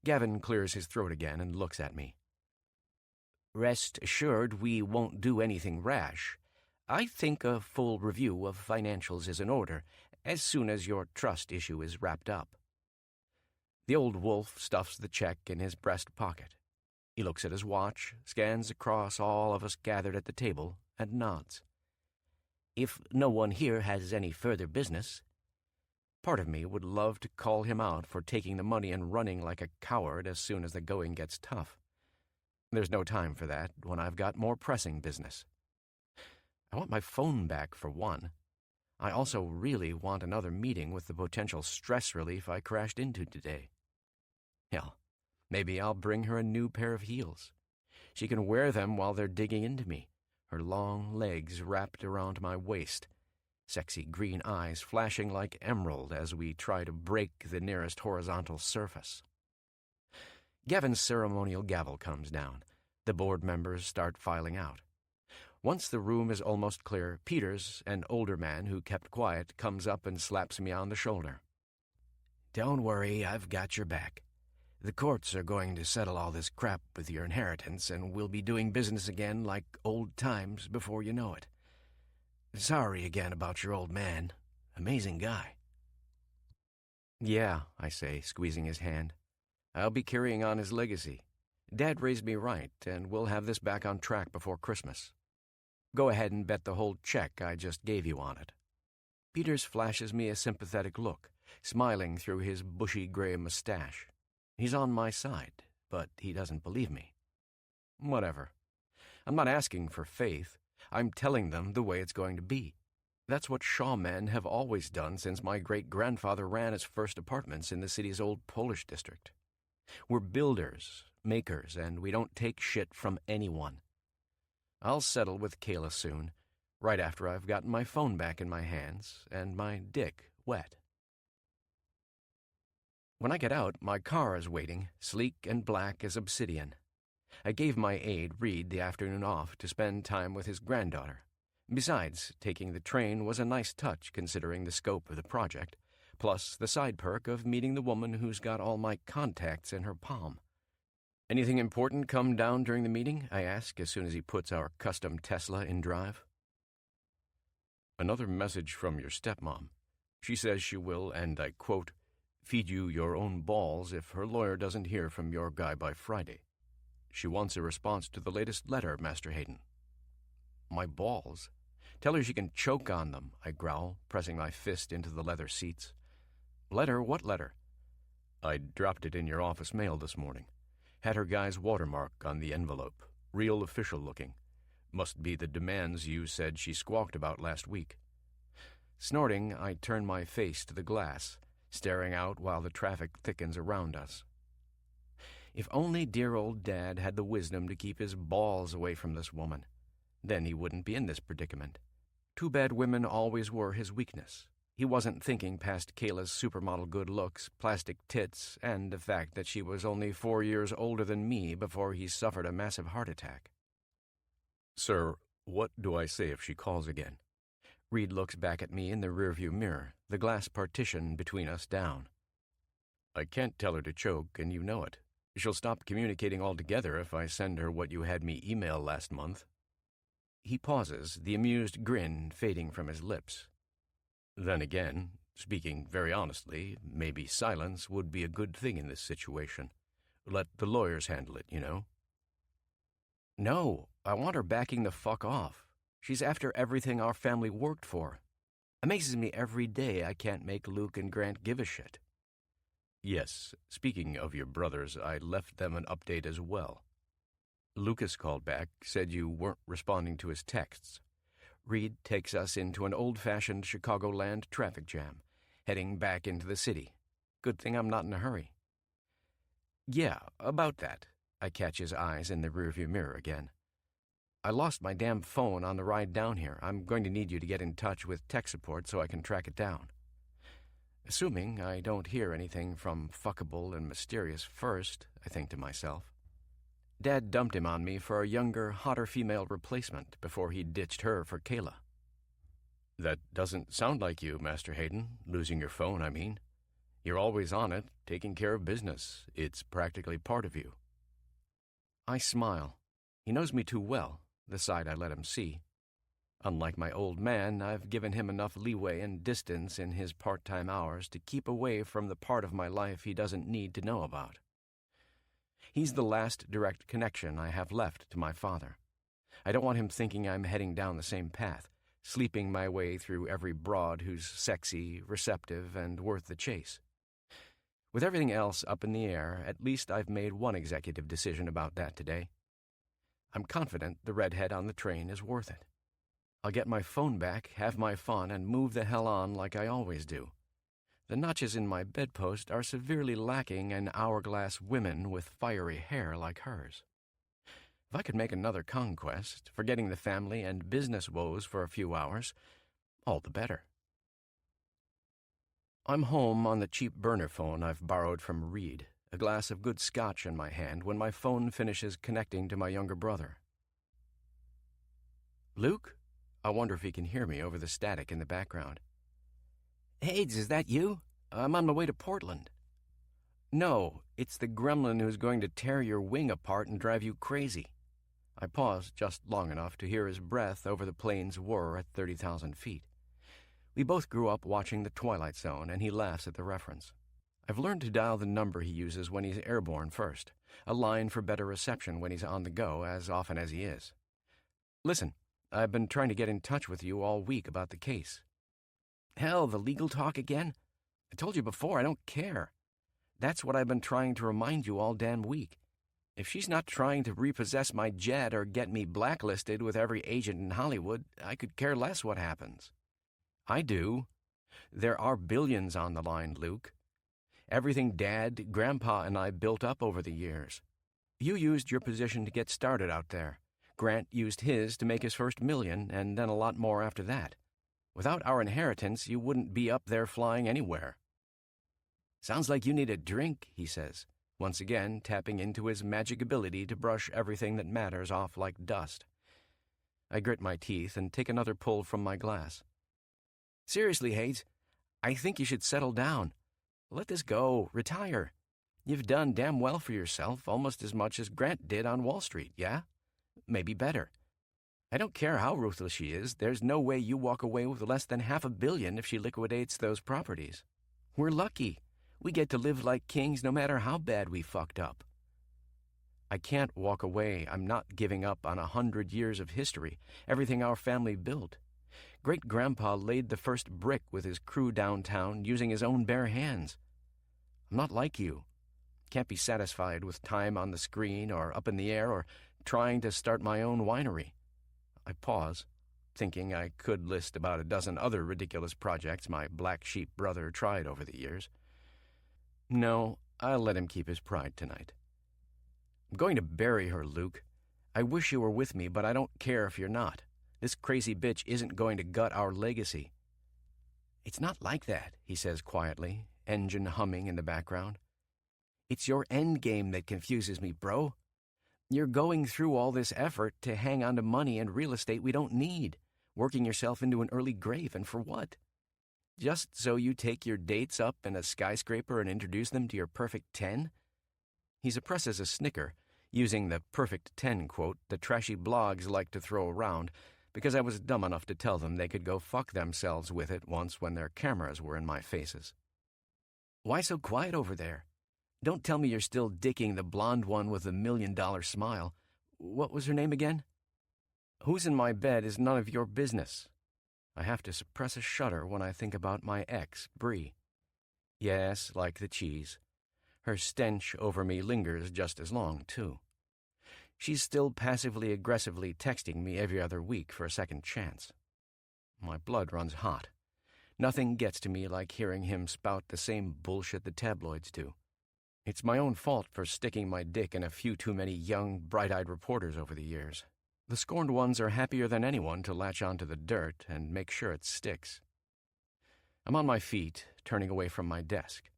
Gavin clears his throat again and looks at me. Rest assured we won't do anything rash. I think a full review of financials is in order as soon as your trust issue is wrapped up. The old wolf stuffs the check in his breast pocket. He looks at his watch, scans across all of us gathered at the table, and nods. If no one here has any further business. Part of me would love to call him out for taking the money and running like a coward as soon as the going gets tough. There's no time for that when I've got more pressing business. I want my phone back, for one. I also really want another meeting with the potential stress relief I crashed into today. Hell, maybe I'll bring her a new pair of heels. She can wear them while they're digging into me, her long legs wrapped around my waist, sexy green eyes flashing like emerald as we try to break the nearest horizontal surface. Gavin's ceremonial gavel comes down. The board members start filing out. Once the room is almost clear, Peters, an older man who kept quiet, comes up and slaps me on the shoulder. Don't worry, I've got your back. The courts are going to settle all this crap with your inheritance, and we'll be doing business again like old times before you know it. Sorry again about your old man. Amazing guy. Yeah, I say, squeezing his hand. I'll be carrying on his legacy. Dad raised me right, and we'll have this back on track before Christmas. Go ahead and bet the whole check I just gave you on it. Peters flashes me a sympathetic look, smiling through his bushy gray mustache. He's on my side, but he doesn't believe me. Whatever. I'm not asking for faith. I'm telling them the way it's going to be. That's what Shaw men have always done since my great-grandfather ran his first apartments in the city's old Polish district. We're builders, makers, and we don't take shit from anyone. I'll settle with Kayla soon, right after I've gotten my phone back in my hands and my dick wet. When I get out, my car is waiting, sleek and black as obsidian. I gave my aide, Reed, the afternoon off to spend time with his granddaughter. Besides, taking the train was a nice touch considering the scope of the project, plus the side perk of meeting the woman who's got all my contacts in her palm. Anything important come down during the meeting? I ask as soon as he puts our custom Tesla in drive. Another message from your stepmom. She says she will, and I quote, feed you your own balls if her lawyer doesn't hear from your guy by Friday. She wants a response to the latest letter, Master Hayden. My balls? Tell her she can choke on them, I growl, pressing my fist into the leather seats. Letter? What letter? I dropped it in your office mail this morning. Had her guy's watermark on the envelope. Real official looking. Must be the demands you said she squawked about last week. Snorting, I turn my face to the glass, staring out while the traffic thickens around us. If only dear old Dad had the wisdom to keep his balls away from this woman. Then he wouldn't be in this predicament. Too bad women always were his weakness. He wasn't thinking past Kayla's supermodel good looks, plastic tits, and the fact that she was only 4 years older than me before he suffered a massive heart attack. Sir, what do I say if she calls again? Reed looks back at me in the rearview mirror, the glass partition between us down. I can't tell her to choke, and you know it. She'll stop communicating altogether if I send her what you had me email last month. He pauses, the amused grin fading from his lips. Then again, speaking very honestly, maybe silence would be a good thing in this situation. Let the lawyers handle it, you know. No, I want her backing the fuck off. She's after everything our family worked for. Amazes me every day I can't make Luke and Grant give a shit. Yes, speaking of your brothers, I left them an update as well. Lucas called back, said you weren't responding to his texts. Reed takes us into an old-fashioned Chicagoland traffic jam, heading back into the city. Good thing I'm not in a hurry. Yeah, about that. I catch his eyes in the rearview mirror again. I lost my damn phone on the ride down here. I'm going to need you to get in touch with tech support so I can track it down. Assuming I don't hear anything from fuckable and mysterious first, I think to myself. Dad dumped him on me for a younger, hotter female replacement before he ditched her for Kayla. That doesn't sound like you, Master Hayden. Losing your phone, I mean. You're always on it, taking care of business. It's practically part of you. I smile. He knows me too well, the side I let him see. Unlike my old man, I've given him enough leeway and distance in his part-time hours to keep away from the part of my life he doesn't need to know about. He's the last direct connection I have left to my father. I don't want him thinking I'm heading down the same path, sleeping my way through every broad who's sexy, receptive, and worth the chase. With everything else up in the air, at least I've made one executive decision about that today. I'm confident the redhead on the train is worth it. I'll get my phone back, have my fun, and move the hell on like I always do. The notches in my bedpost are severely lacking in hourglass women with fiery hair like hers. If I could make another conquest, forgetting the family and business woes for a few hours, all the better. I'm home on the cheap burner phone I've borrowed from Reed, a glass of good scotch in my hand when my phone finishes connecting to my younger brother. Luke? I wonder if he can hear me over the static in the background. Hades, is that you? I'm on my way to Portland. No, it's the gremlin who's going to tear your wing apart and drive you crazy. I paused just long enough to hear his breath over the plane's whir at 30,000 feet. We both grew up watching The Twilight Zone, and he laughs at the reference. I've learned to dial the number he uses when he's airborne first, a line for better reception when he's on the go as often as he is. Listen, I've been trying to get in touch with you all week about the case. Hell, the legal talk again? I told you before, I don't care. That's what I've been trying to remind you all damn week. If she's not trying to repossess my jet or get me blacklisted with every agent in Hollywood, I could care less what happens. I do. There are billions on the line, Luke. Everything Dad, Grandpa, and I built up over the years. You used your position to get started out there. Grant used his to make his first $1 million, and then a lot more after that. Without our inheritance, you wouldn't be up there flying anywhere. Sounds like you need a drink, he says, once again tapping into his magic ability to brush everything that matters off like dust. I grit my teeth and take another pull from my glass. Seriously, Hades, I think you should settle down. Let this go. Retire. You've done damn well for yourself, almost as much as Grant did on Wall Street, yeah? Maybe better. I don't care how ruthless she is, there's no way you walk away with less than $500 million if she liquidates those properties. We're lucky. We get to live like kings no matter how bad we fucked up. I can't walk away. I'm not giving up on 100 years of history, everything our family built. Great-grandpa laid the first brick with his crew downtown using his own bare hands. I'm not like you. Can't be satisfied with time on the screen or up in the air or trying to start my own winery. I pause, thinking I could list about a dozen other ridiculous projects my black sheep brother tried over the years. No, I'll let him keep his pride tonight. I'm going to bury her, Luke. I wish you were with me, but I don't care if you're not. This crazy bitch isn't going to gut our legacy. It's not like that, he says quietly, engine humming in the background. It's your end game that confuses me, bro. You're going through all this effort to hang on to money and real estate we don't need, working yourself into an early grave, and for what? Just so you take your dates up in a skyscraper and introduce them to your perfect 10? He suppresses a snicker, using the perfect 10 quote the trashy blogs like to throw around, because I was dumb enough to tell them they could go fuck themselves with it once when their cameras were in my faces. Why so quiet over there? Don't tell me you're still dicking the blonde one with the $1 million smile. What was her name again? Who's in my bed is none of your business. I have to suppress a shudder when I think about my ex, Bree. Yes, like the cheese. Her stench over me lingers just as long, too. She's still passively-aggressively texting me every other week for a second chance. My blood runs hot. Nothing gets to me like hearing him spout the same bullshit the tabloids do. It's my own fault for sticking my dick in a few too many young, bright-eyed reporters over the years. The scorned ones are happier than anyone to latch onto the dirt and make sure it sticks. I'm on my feet, turning away from my desk.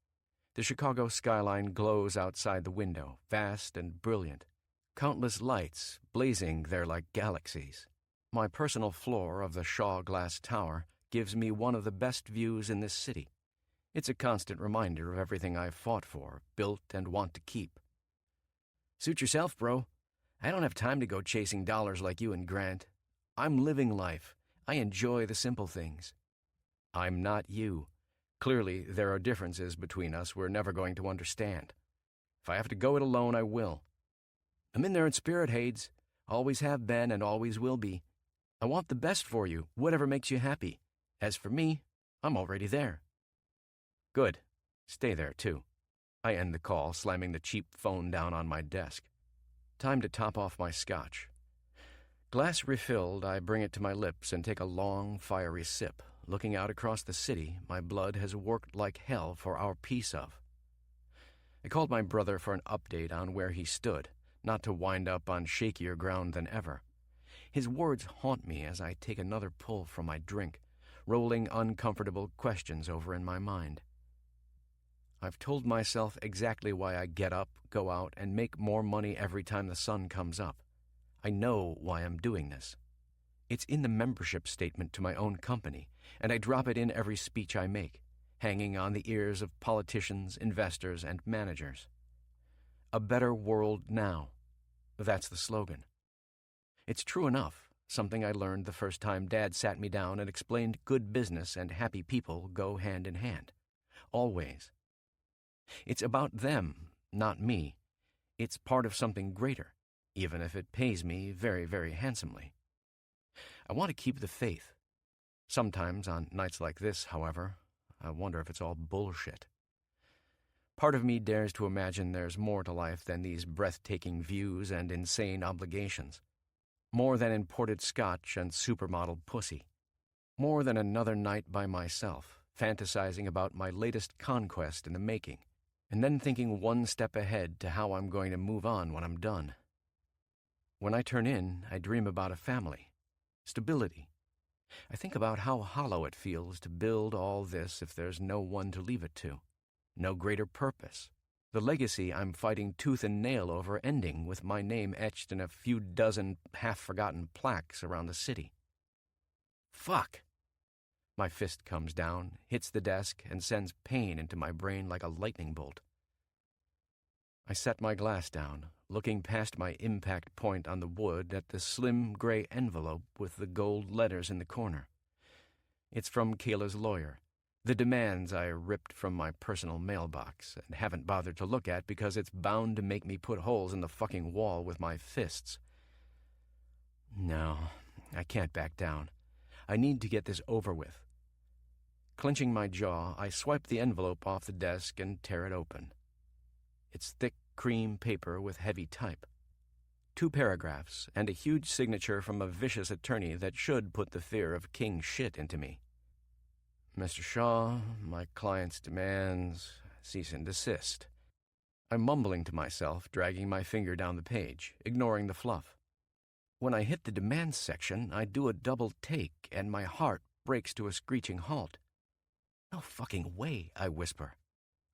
The Chicago skyline glows outside the window, vast and brilliant. Countless lights blazing there like galaxies. My personal floor of the Shaw Glass Tower gives me one of the best views in this city. It's a constant reminder of everything I've fought for, built, and want to keep. Suit yourself, bro. I don't have time to go chasing dollars like you and Grant. I'm living life. I enjoy the simple things. I'm not you. Clearly, there are differences between us we're never going to understand. If I have to go it alone, I will. I'm in there in spirit, Hades. Always have been and always will be. I want the best for you, whatever makes you happy. As for me, I'm already there. Good. Stay there, too. I end the call, slamming the cheap phone down on my desk. Time to top off my scotch. Glass refilled, I bring it to my lips and take a long, fiery sip. Looking out across the city, my blood has worked like hell for our peace of. I called my brother for an update on where he stood, not to wind up on shakier ground than ever. His words haunt me as I take another pull from my drink, rolling uncomfortable questions over in my mind. I've told myself exactly why I get up, go out, and make more money every time the sun comes up. I know why I'm doing this. It's in the membership statement to my own company, and I drop it in every speech I make, hanging on the ears of politicians, investors, and managers. A better world now. That's the slogan. It's true enough, something I learned the first time Dad sat me down and explained good business and happy people go hand in hand. Always. It's about them, not me. It's part of something greater, even if it pays me very, very handsomely. I want to keep the faith. Sometimes, on nights like this, however, I wonder if it's all bullshit. Part of me dares to imagine there's more to life than these breathtaking views and insane obligations. More than imported scotch and supermodel pussy. More than another night by myself, fantasizing about my latest conquest in the making, and then thinking one step ahead to how I'm going to move on when I'm done. When I turn in, I dream about a family. Stability. I think about how hollow it feels to build all this if there's no one to leave it to. No greater purpose. The legacy I'm fighting tooth and nail over ending with my name etched in a few dozen half-forgotten plaques around the city. Fuck! My fist comes down, hits the desk, and sends pain into my brain like a lightning bolt. I set my glass down, looking past my impact point on the wood at the slim gray envelope with the gold letters in the corner. It's from Kayla's lawyer. The demands I ripped from my personal mailbox and haven't bothered to look at because it's bound to make me put holes in the fucking wall with my fists. No, I can't back down. I need to get this over with. Clenching my jaw, I swipe the envelope off the desk and tear it open. It's thick cream paper with heavy type. 2 paragraphs and a huge signature from a vicious attorney that should put the fear of king shit into me. Mr. Shaw, my client's demands, cease and desist. I'm mumbling to myself, dragging my finger down the page, ignoring the fluff. When I hit the demands section, I do a double take and my heart breaks to a screeching halt. No fucking way, I whisper.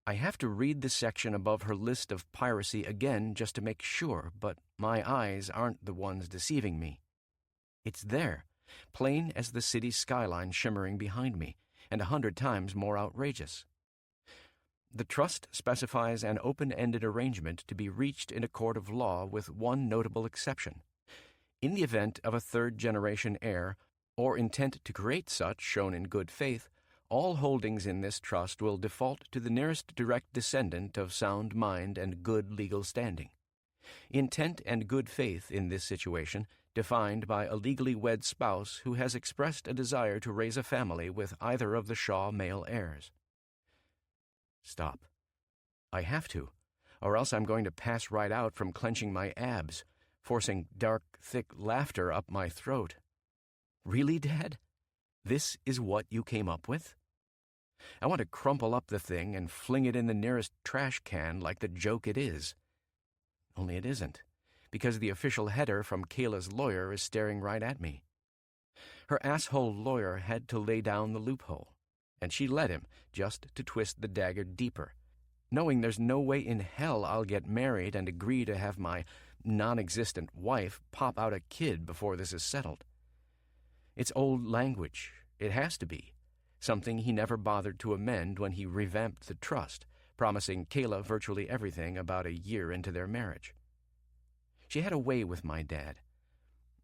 I have to read the section above her list of piracy again just to make sure, but my eyes aren't the ones deceiving me. It's there, plain as the city skyline shimmering behind me, and 100 times more outrageous. The trust specifies an open-ended arrangement to be reached in a court of law with one notable exception. In the event of a third-generation heir, or intent to create such shown in good faith, all holdings in this trust will default to the nearest direct descendant of sound mind and good legal standing. Intent and good faith in this situation defined by a legally wed spouse who has expressed a desire to raise a family with either of the Shaw male heirs. Stop. I have to, or else I'm going to pass right out from clenching my abs, forcing dark, thick laughter up my throat. Really, Dad? This is what you came up with? I want to crumple up the thing and fling it in the nearest trash can like the joke it is. Only it isn't, because the official header from Kayla's lawyer is staring right at me. Her asshole lawyer had to lay down the loophole, and she let him, just to twist the dagger deeper, knowing there's no way in hell I'll get married and agree to have my non-existent wife pop out a kid before this is settled. It's old language. It has to be. Something he never bothered to amend when he revamped the trust, promising Kayla virtually everything about a year into their marriage. She had a way with my dad.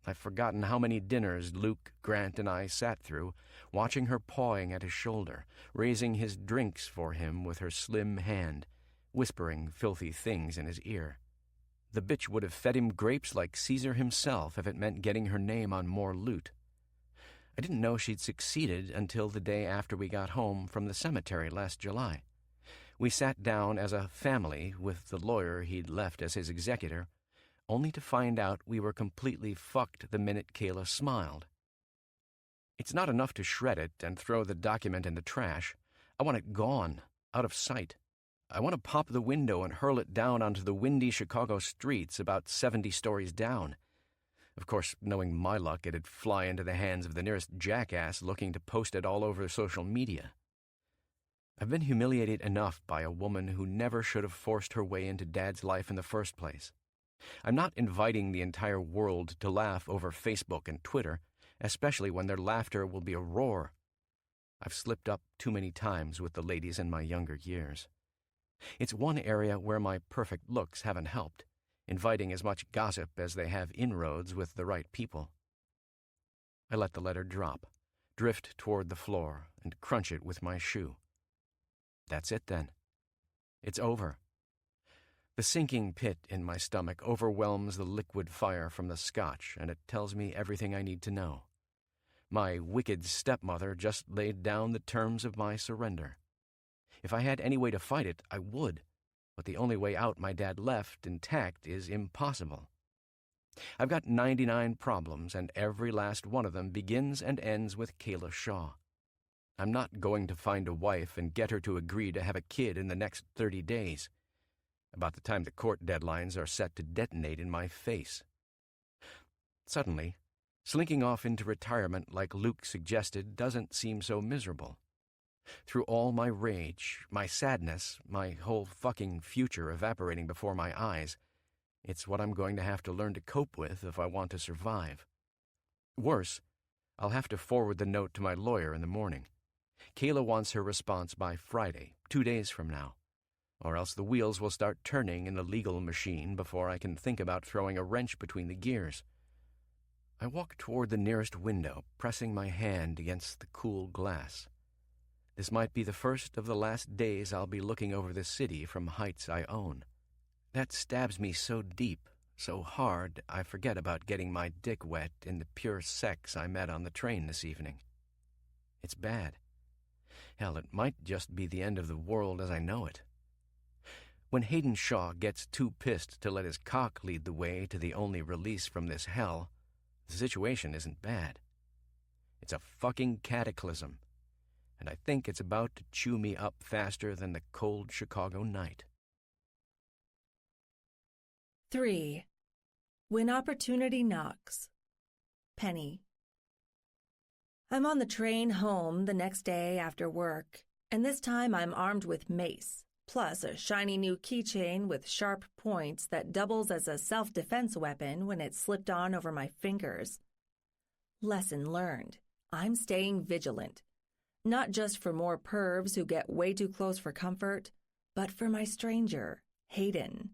I've forgotten how many dinners Luke, Grant, and I sat through, watching her pawing at his shoulder, raising his drinks for him with her slim hand, whispering filthy things in his ear. The bitch would have fed him grapes like Caesar himself if it meant getting her name on more loot. I didn't know she'd succeeded until the day after we got home from the cemetery last July. We sat down as a family with the lawyer he'd left as his executor, only to find out we were completely fucked the minute Kayla smiled. It's not enough to shred it and throw the document in the trash. I want it gone, out of sight. I want to pop the window and hurl it down onto the windy Chicago streets about 70 stories down. Of course, knowing my luck, it'd fly into the hands of the nearest jackass looking to post it all over social media. I've been humiliated enough by a woman who never should have forced her way into Dad's life in the first place. I'm not inviting the entire world to laugh over Facebook and Twitter, especially when their laughter will be a roar. I've slipped up too many times with the ladies in my younger years. It's one area where my perfect looks haven't helped, inviting as much gossip as they have inroads with the right people. I let the letter drop, drift toward the floor, and crunch it with my shoe. That's it then. It's over. The sinking pit in my stomach overwhelms the liquid fire from the scotch, and it tells me everything I need to know. My wicked stepmother just laid down the terms of my surrender. If I had any way to fight it, I would, but the only way out my dad left intact is impossible. I've got 99 problems, and every last one of them begins and ends with Kayla Shaw. I'm not going to find a wife and get her to agree to have a kid in the next 30 days. About the time the court deadlines are set to detonate in my face. Suddenly, slinking off into retirement like Luke suggested doesn't seem so miserable. Through all my rage, my sadness, my whole fucking future evaporating before my eyes, it's what I'm going to have to learn to cope with if I want to survive. Worse, I'll have to forward the note to my lawyer in the morning. Kayla wants her response by Friday, 2 days from now, or else the wheels will start turning in the legal machine before I can think about throwing a wrench between the gears. I walk toward the nearest window, pressing my hand against the cool glass. This might be the first of the last days I'll be looking over the city from heights I own. That stabs me so deep, so hard, I forget about getting my dick wet in the pure sex I met on the train this evening. It's bad. Hell, it might just be the end of the world as I know it. When Hayden Shaw gets too pissed to let his cock lead the way to the only release from this hell, the situation isn't bad. It's a fucking cataclysm, and I think it's about to chew me up faster than the cold Chicago night. 3. When opportunity knocks. Penny. I'm on the train home the next day after work, and this time I'm armed with mace, plus a shiny new keychain with sharp points that doubles as a self-defense weapon when it's slipped on over my fingers. Lesson learned. I'm staying vigilant. Not just for more pervs who get way too close for comfort, but for my stranger, Hayden.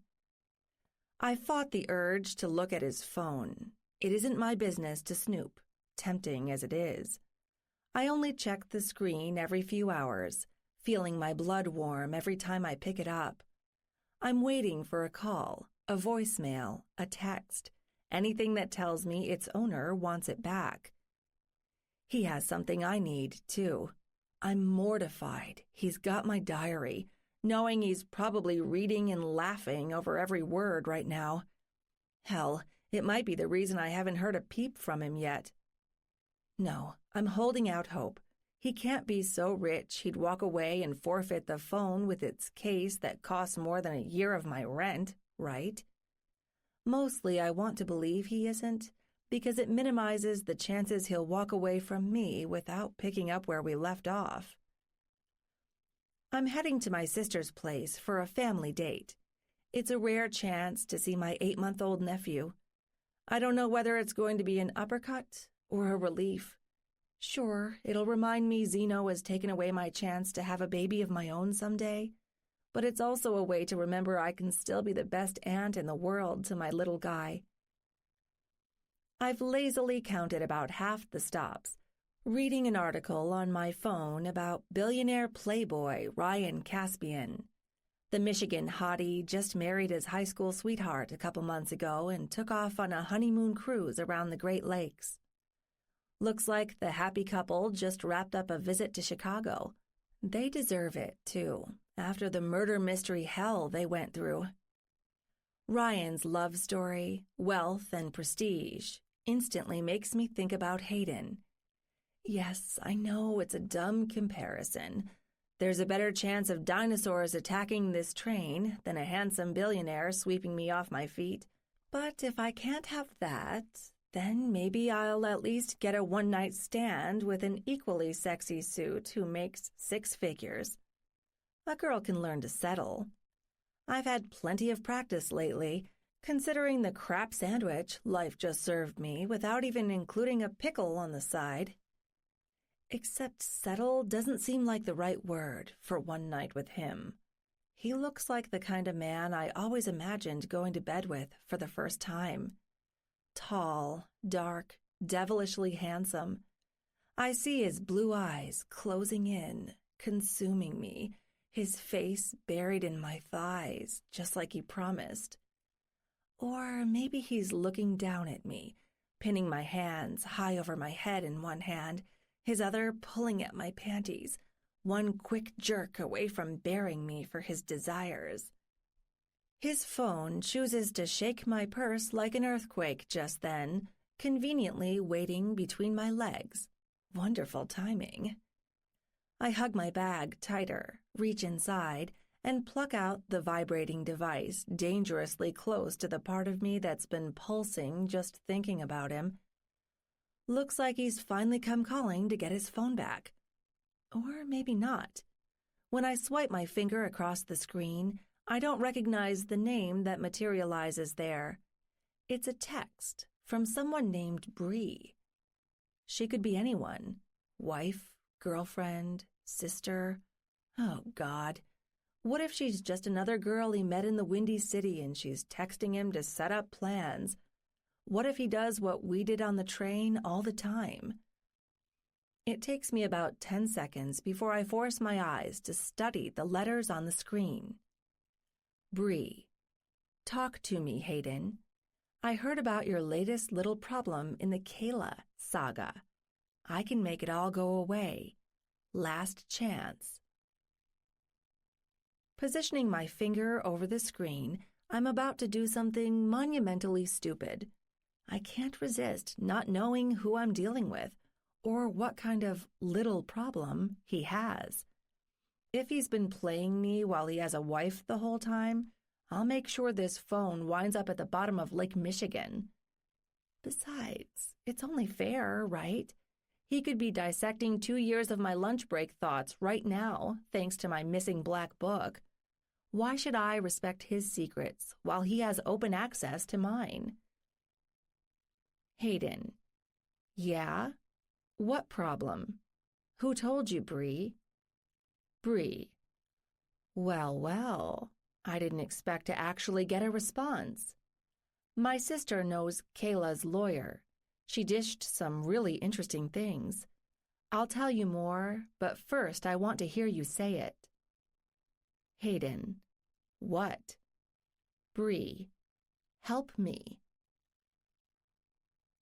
I fought the urge to look at his phone. It isn't my business to snoop, tempting as it is. I only check the screen every few hours, feeling my blood warm every time I pick it up. I'm waiting for a call, a voicemail, a text, anything that tells me its owner wants it back. He has something I need, too. I'm mortified. He's got my diary, knowing he's probably reading and laughing over every word right now. Hell, it might be the reason I haven't heard a peep from him yet. No, I'm holding out hope. He can't be so rich he'd walk away and forfeit the phone with its case that costs more than a year of my rent, right? Mostly I want to believe he isn't, because it minimizes the chances he'll walk away from me without picking up where we left off. I'm heading to my sister's place for a family date. It's a rare chance to see my 8-month-old nephew. I don't know whether it's going to be an uppercut or a relief. Sure, it'll remind me Zeno has taken away my chance to have a baby of my own someday, but it's also a way to remember I can still be the best aunt in the world to my little guy. I've lazily counted about half the stops, reading an article on my phone about billionaire playboy Ryan Caspian. The Michigan hottie just married his high school sweetheart a couple months ago and took off on a honeymoon cruise around the Great Lakes. Looks like the happy couple just wrapped up a visit to Chicago. They deserve it, too, after the murder mystery hell they went through. Ryan's love story, wealth, and prestige instantly makes me think about Hayden. Yes, I know it's a dumb comparison. There's a better chance of dinosaurs attacking this train than a handsome billionaire sweeping me off my feet. But if I can't have that, then maybe I'll at least get a one-night stand with an equally sexy suit who makes 6 figures. A girl can learn to settle. I've had plenty of practice lately, considering the crap sandwich life just served me without even including a pickle on the side. Except settle doesn't seem like the right word for one night with him. He looks like the kind of man I always imagined going to bed with for the first time. Tall, dark, devilishly handsome. I see his blue eyes closing in, consuming me, his face buried in my thighs, just like he promised. Or maybe he's looking down at me, pinning my hands high over my head in one hand, his other pulling at my panties, one quick jerk away from bearing me for his desires. His phone chooses to shake my purse like an earthquake just then, conveniently waiting between my legs. Wonderful timing. I hug my bag tighter, reach inside, and pluck out the vibrating device dangerously close to the part of me that's been pulsing just thinking about him. Looks like he's finally come calling to get his phone back. Or maybe not. When I swipe my finger across the screen, I don't recognize the name that materializes there. It's a text from someone named Bree. She could be anyone. Wife, girlfriend, sister. Oh, God. What if she's just another girl he met in the Windy City and she's texting him to set up plans? What if he does what we did on the train all the time? It takes me about 10 seconds before I force my eyes to study the letters on the screen. Bree. Talk to me, Hayden. I heard about your latest little problem in the Kayla saga. I can make it all go away. Last chance. Positioning my finger over the screen, I'm about to do something monumentally stupid. I can't resist not knowing who I'm dealing with or what kind of little problem he has. If he's been playing me while he has a wife the whole time, I'll make sure this phone winds up at the bottom of Lake Michigan. Besides, it's only fair, right? He could be dissecting 2 years of my lunch break thoughts right now, thanks to my missing black book. Why should I respect his secrets while he has open access to mine? Hayden. Yeah? What problem? Who told you, Bree? Bree. Well, I didn't expect to actually get a response. My sister knows Kayla's lawyer. She dished some really interesting things. I'll tell you more, but first I want to hear you say it. Hayden. What? Bree. Help me.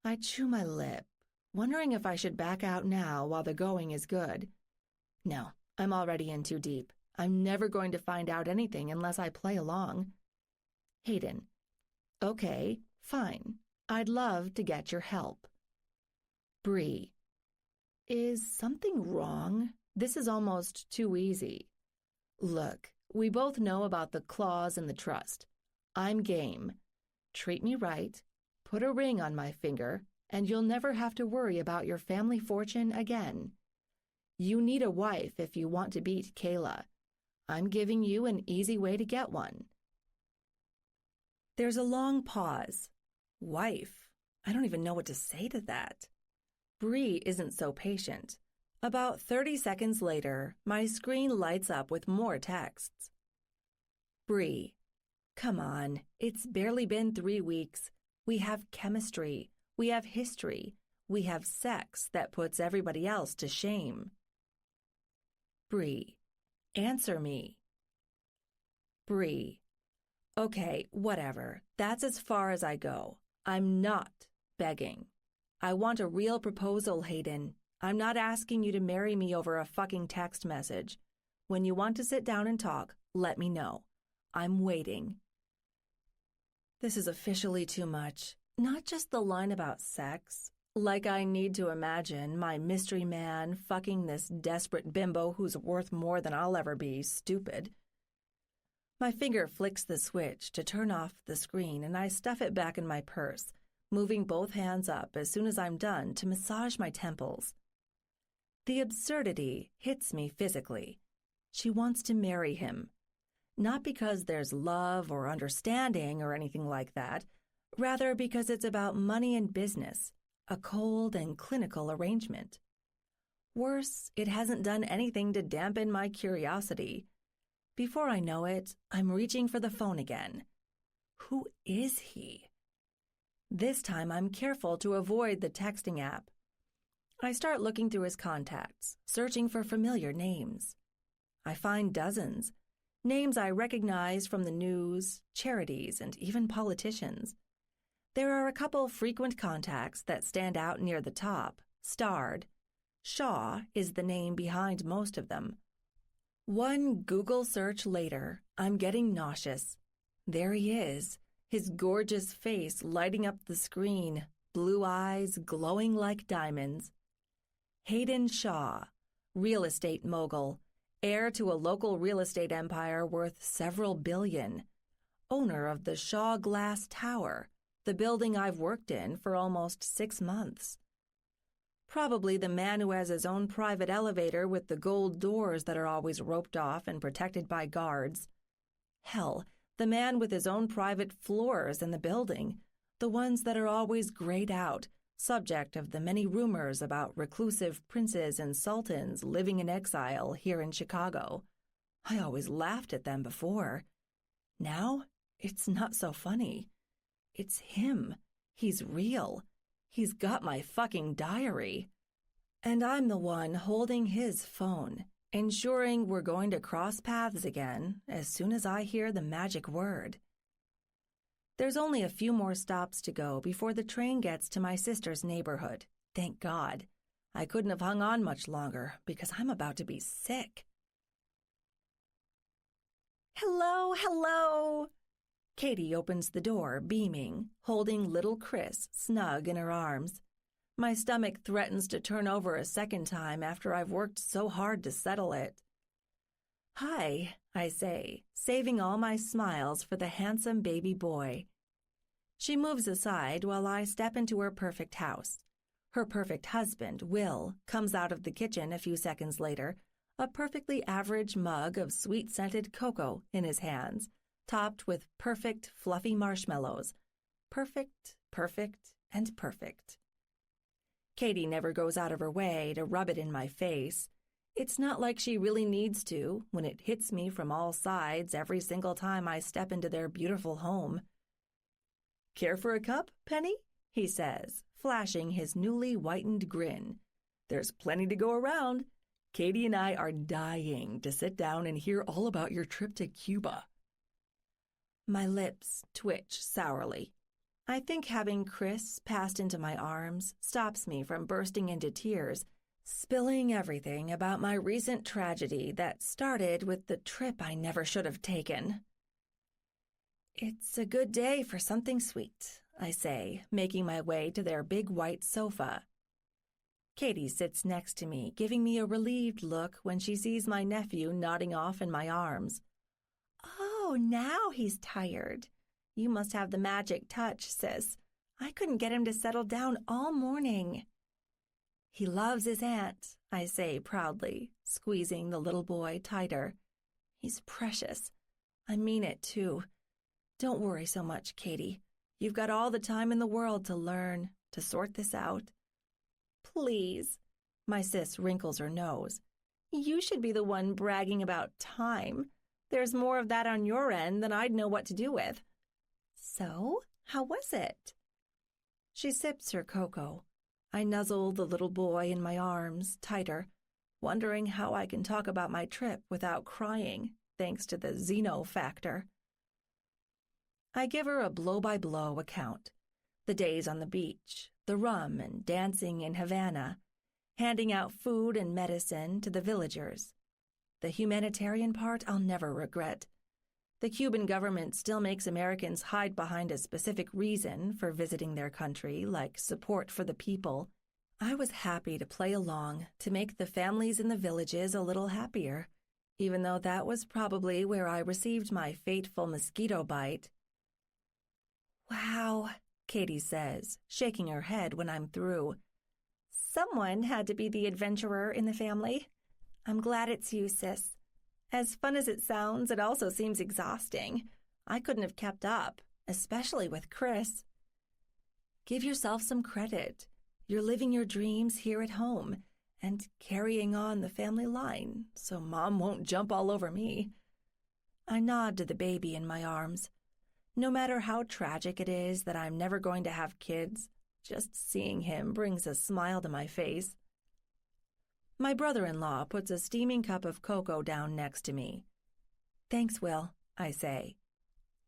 I chew my lip, wondering if I should back out now while the going is good. No, I'm already in too deep. I'm never going to find out anything unless I play along. Hayden. Okay, fine. I'd love to get your help. Bree. Is something wrong? This is almost too easy. Look, we both know about the clause in the trust. I'm game. Treat me right, put a ring on my finger, and you'll never have to worry about your family fortune again. You need a wife if you want to beat Kayla. I'm giving you an easy way to get one. There's a long pause. Wife. I don't even know what to say to that. Bree isn't so patient. About 30 seconds later, my screen lights up with more texts. Bree. Come on, it's barely been 3 weeks. We have chemistry. We have history. We have sex that puts everybody else to shame. Bree. Answer me. Bree. Okay, whatever. That's as far as I go. I'm not begging. I want a real proposal, Hayden. I'm not asking you to marry me over a fucking text message. When you want to sit down and talk, let me know. I'm waiting. This is officially too much. Not just the line about sex. Like I need to imagine my mystery man fucking this desperate bimbo who's worth more than I'll ever be stupid. My finger flicks the switch to turn off the screen and I stuff it back in my purse, moving both hands up as soon as I'm done to massage my temples. The absurdity hits me physically. She wants to marry him. Not because there's love or understanding or anything like that, rather because it's about money and business, a cold and clinical arrangement. Worse, it hasn't done anything to dampen my curiosity. Before I know it, I'm reaching for the phone again. Who is he? This time I'm careful to avoid the texting app. I start looking through his contacts, searching for familiar names. I find dozens. Names I recognize from the news, charities, and even politicians. There are a couple frequent contacts that stand out near the top, starred. Shaw is the name behind most of them. One Google search later, I'm getting nauseous. There he is, his gorgeous face lighting up the screen, blue eyes glowing like diamonds. Hayden Shaw, real estate mogul, heir to a local real estate empire worth several billion, owner of the Shaw Glass Tower, the building I've worked in for almost 6 months. Probably the man who has his own private elevator with the gold doors that are always roped off and protected by guards. Hell, the man with his own private floors in the building, the ones that are always grayed out, subject of the many rumors about reclusive princes and sultans living in exile here in Chicago. I always laughed at them before. Now, it's not so funny. It's him. He's real. He's got my fucking diary. And I'm the one holding his phone, ensuring we're going to cross paths again as soon as I hear the magic word. There's only a few more stops to go before the train gets to my sister's neighborhood. Thank God. I couldn't have hung on much longer because I'm about to be sick. Hello, hello. Katie opens the door, beaming, holding little Chris snug in her arms. My stomach threatens to turn over a second time after I've worked so hard to settle it. Hi, I say, saving all my smiles for the handsome baby boy. She moves aside while I step into her perfect house. Her perfect husband, Will, comes out of the kitchen a few seconds later, a perfectly average mug of sweet-scented cocoa in his hands, topped with perfect, fluffy marshmallows. Perfect, perfect, and perfect. Katie never goes out of her way to rub it in my face. It's not like she really needs to when it hits me from all sides every single time I step into their beautiful home. Care for a cup, Penny? He says, flashing his newly whitened grin. There's plenty to go around. Katie and I are dying to sit down and hear all about your trip to Cuba. My lips twitch sourly. I think having Chris passed into my arms stops me from bursting into tears, spilling everything about my recent tragedy that started with the trip I never should have taken. It's a good day for something sweet, I say, making my way to their big white sofa. Katie sits next to me, giving me a relieved look when she sees my nephew nodding off in my arms. Oh, now he's tired. You must have the magic touch, sis. I couldn't get him to settle down all morning. He loves his aunt, I say proudly, squeezing the little boy tighter. He's precious. I mean it, too. Don't worry so much, Katie. You've got all the time in the world to learn, to sort this out. Please. My sis wrinkles her nose. You should be the one bragging about time. There's more of that on your end than I'd know what to do with. So, how was it? She sips her cocoa. I nuzzle the little boy in my arms tighter, wondering how I can talk about my trip without crying, thanks to the Xeno factor. I give her a blow-by-blow account. The days on the beach, the rum and dancing in Havana, handing out food and medicine to the villagers. The humanitarian part I'll never regret. The Cuban government still makes Americans hide behind a specific reason for visiting their country, like support for the people. I was happy to play along to make the families in the villages a little happier, even though that was probably where I received my fateful mosquito bite. Wow, Katie says, shaking her head when I'm through. Someone had to be the adventurer in the family. I'm glad it's you, sis. As fun as it sounds, it also seems exhausting. I couldn't have kept up, especially with Chris. Give yourself some credit. You're living your dreams here at home and carrying on the family line so Mom won't jump all over me. I nod to the baby in my arms. No matter how tragic it is that I'm never going to have kids, just seeing him brings a smile to my face. My brother-in-law puts a steaming cup of cocoa down next to me. Thanks, Will, I say.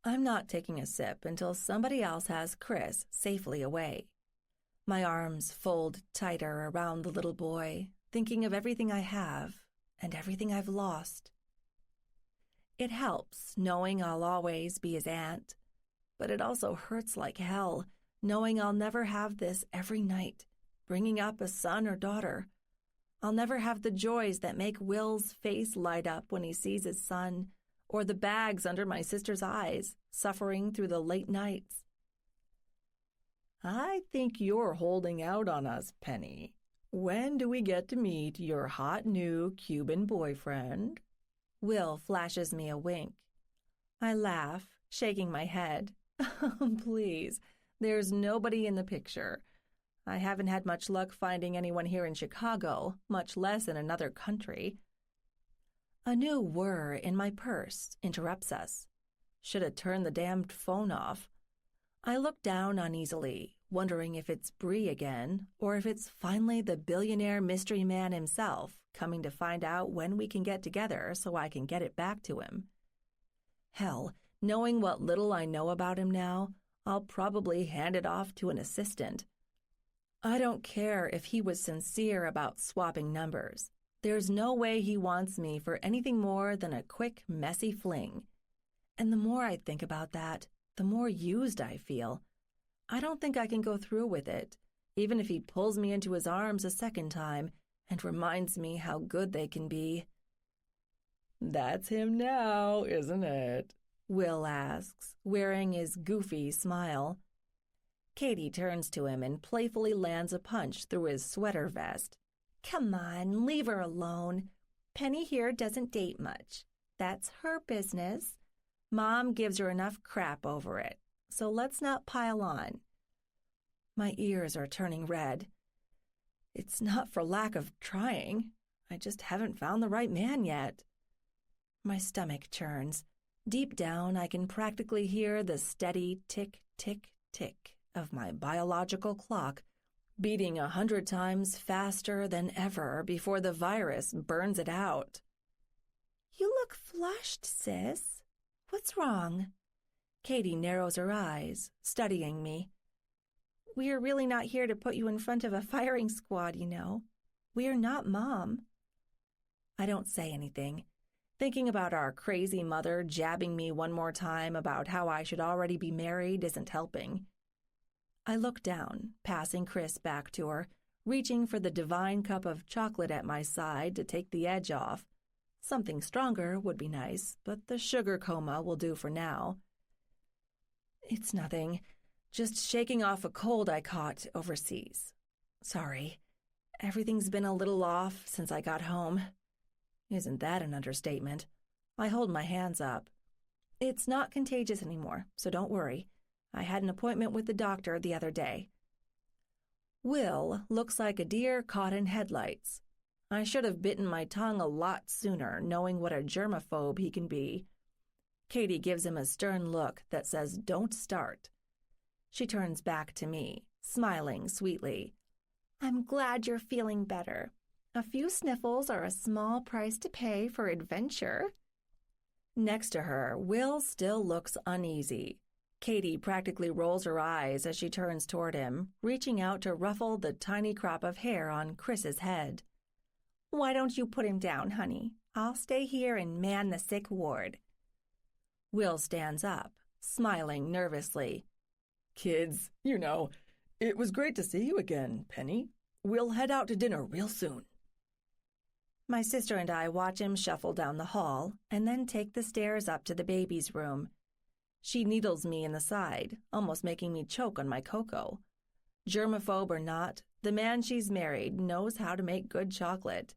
I'm not taking a sip until somebody else has Chris safely away. My arms fold tighter around the little boy, thinking of everything I have and everything I've lost. It helps knowing I'll always be his aunt, but it also hurts like hell knowing I'll never have this every night, bringing up a son or daughter. I'll never have the joys that make Will's face light up when he sees his son, or the bags under my sister's eyes, suffering through the late nights. I think you're holding out on us, Penny. When do we get to meet your hot new Cuban boyfriend? Will flashes me a wink. I laugh, shaking my head. Please, there's nobody in the picture. I haven't had much luck finding anyone here in Chicago, much less in another country. A new whir in my purse interrupts us. Should have turned the damned phone off. I look down uneasily, wondering if it's Bree again, or if it's finally the billionaire mystery man himself coming to find out when we can get together so I can get it back to him. Hell, knowing what little I know about him now, I'll probably hand it off to an assistant. I don't care if he was sincere about swapping numbers. There's no way he wants me for anything more than a quick, messy fling. And the more I think about that, the more used I feel. I don't think I can go through with it, even if he pulls me into his arms a second time and reminds me how good they can be. That's him now, isn't it? Will asks, wearing his goofy smile. Katie turns to him and playfully lands a punch through his sweater vest. Come on, leave her alone. Penny here doesn't date much. That's her business. Mom gives her enough crap over it, so let's not pile on. My ears are turning red. It's not for lack of trying. I just haven't found the right man yet. My stomach churns. Deep down, I can practically hear the steady tick, tick, tick of my biological clock, beating 100 times faster than ever before the virus burns it out. You look flushed, sis. What's wrong? Katie narrows her eyes, studying me. We're really not here to put you in front of a firing squad, you know. We're not Mom. I don't say anything. Thinking about our crazy mother jabbing me one more time about how I should already be married isn't helping. I look down, passing Chris back to her, reaching for the divine cup of chocolate at my side to take the edge off. Something stronger would be nice, but the sugar coma will do for now. It's nothing, just shaking off a cold I caught overseas. Sorry, everything's been a little off since I got home. Isn't that an understatement? I hold my hands up. It's not contagious anymore, so don't worry. I had an appointment with the doctor the other day. Will looks like a deer caught in headlights. I should have bitten my tongue a lot sooner, knowing what a germaphobe he can be. Katie gives him a stern look that says, "Don't start." She turns back to me, smiling sweetly. "I'm glad you're feeling better. A few sniffles are a small price to pay for adventure." Next to her, Will still looks uneasy. Katie practically rolls her eyes as she turns toward him, reaching out to ruffle the tiny crop of hair on Chris's head. "Why don't you put him down, honey? I'll stay here and man the sick ward." Will stands up, smiling nervously. "Kids, it was great to see you again, Penny. We'll head out to dinner real soon." My sister and I watch him shuffle down the hall and then take the stairs up to the baby's room. She needles me in the side, almost making me choke on my cocoa. Germaphobe or not, the man she's married knows how to make good chocolate.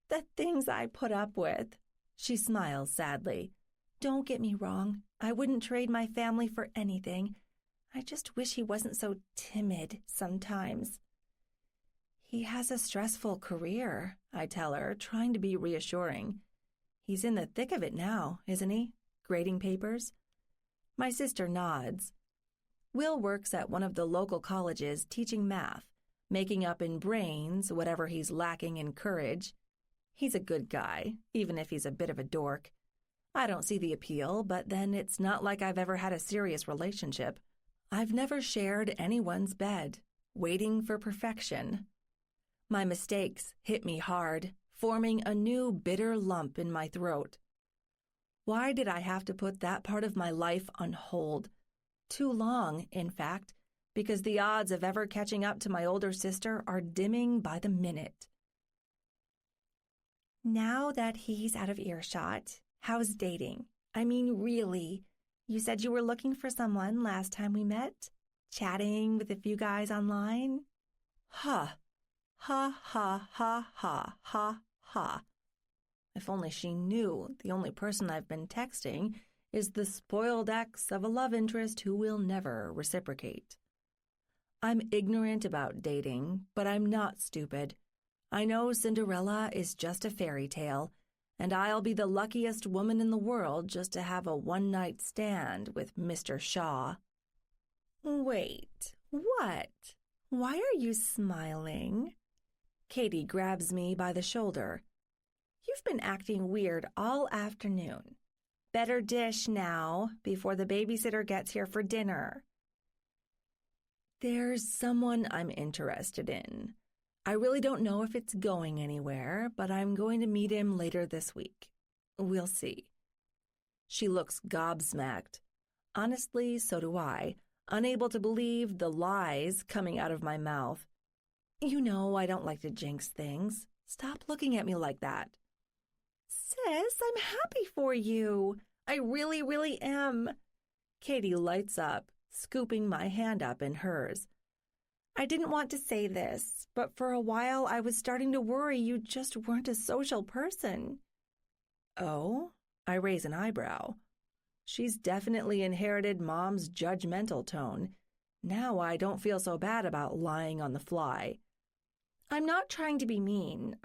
"The things I put up with." She smiles sadly. "Don't get me wrong. I wouldn't trade my family for anything. I just wish he wasn't so timid sometimes." "He has a stressful career," I tell her, trying to be reassuring. "He's in the thick of it now, isn't he? Grading papers?" My sister nods. Will works at one of the local colleges teaching math, making up in brains whatever he's lacking in courage. He's a good guy, even if he's a bit of a dork. I don't see the appeal, but then it's not like I've ever had a serious relationship. I've never shared anyone's bed, waiting for perfection. My mistakes hit me hard, forming a new bitter lump in my throat. Why did I have to put that part of my life on hold? Too long, in fact, because the odds of ever catching up to my older sister are dimming by the minute. "Now that he's out of earshot, how's dating? I mean, really. You said you were looking for someone last time we met? Chatting with a few guys online?" Ha, ha, ha, ha, ha, ha, ha. If only she knew the only person I've been texting is the spoiled ex of a love interest who will never reciprocate. I'm ignorant about dating, but I'm not stupid. I know Cinderella is just a fairy tale, and I'll be the luckiest woman in the world just to have a one-night stand with Mr. Shaw. "Wait, what? Why are you smiling?" Katie grabs me by the shoulder. "You've been acting weird all afternoon. Better dish now, before the babysitter gets here for dinner." "There's someone I'm interested in. I really don't know if it's going anywhere, but I'm going to meet him later this week. We'll see." She looks gobsmacked. Honestly, so do I, unable to believe the lies coming out of my mouth. You know I don't like to jinx things. Stop looking at me like that. "Sis, I'm happy for you. I really, really am." Katie lights up, scooping my hand up in hers. "I didn't want to say this, but for a while I was starting to worry you just weren't a social person." "Oh?" I raise an eyebrow. She's definitely inherited Mom's judgmental tone. Now I don't feel so bad about lying on the fly. "I'm not trying to be mean.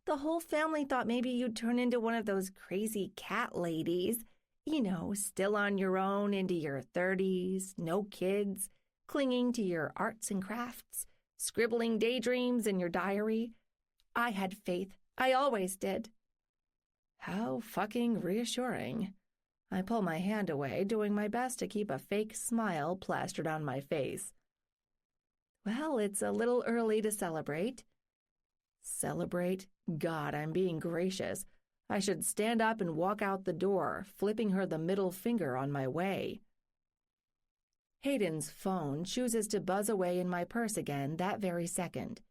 The whole family thought maybe you'd turn into one of those crazy cat ladies. Still on your own into your 30s, no kids, clinging to your arts and crafts, scribbling daydreams in your diary. I had faith. I always did." How fucking reassuring. I pull my hand away, doing my best to keep a fake smile plastered on my face. "Well, it's a little early to celebrate." Celebrate? God, I'm being gracious. I should stand up and walk out the door, flipping her the middle finger on my way. Hayden's phone chooses to buzz away in my purse again that very second.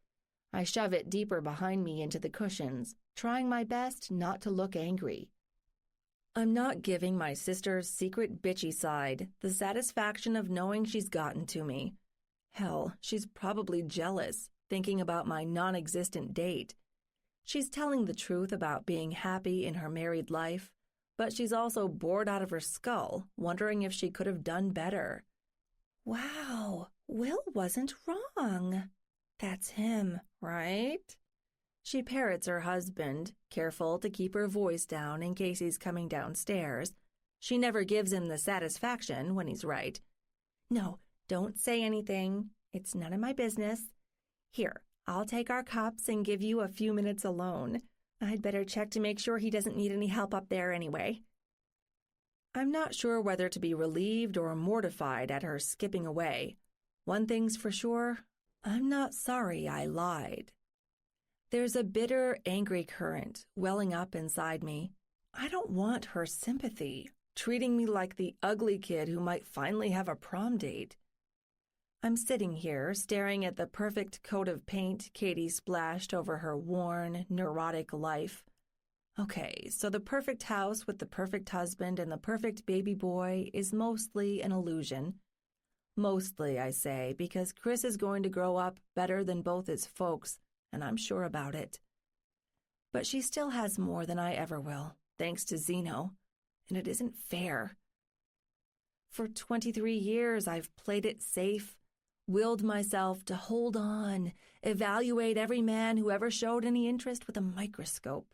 I shove it deeper behind me into the cushions, trying my best not to look angry. I'm not giving my sister's secret bitchy side the satisfaction of knowing she's gotten to me. Hell, she's probably jealous, thinking about my non-existent date. She's telling the truth about being happy in her married life, but she's also bored out of her skull, wondering if she could have done better. Wow, Will wasn't wrong. That's him, right? She parrots her husband, careful to keep her voice down in case he's coming downstairs. She never gives him the satisfaction when he's right. No, don't say anything. It's none of my business. Here, I'll take our cups and give you a few minutes alone. I'd better check to make sure he doesn't need any help up there anyway. I'm not sure whether to be relieved or mortified at her skipping away. One thing's for sure, I'm not sorry I lied. There's a bitter, angry current welling up inside me. I don't want her sympathy, treating me like the ugly kid who might finally have a prom date. I'm sitting here, staring at the perfect coat of paint Katie splashed over her worn, neurotic life. Okay, so the perfect house with the perfect husband and the perfect baby boy is mostly an illusion. Mostly, I say, because Chris is going to grow up better than both his folks, and I'm sure about it. But she still has more than I ever will, thanks to Zeno, and it isn't fair. For 23 years, I've played it safe, willed myself to hold on, evaluate every man who ever showed any interest with a microscope,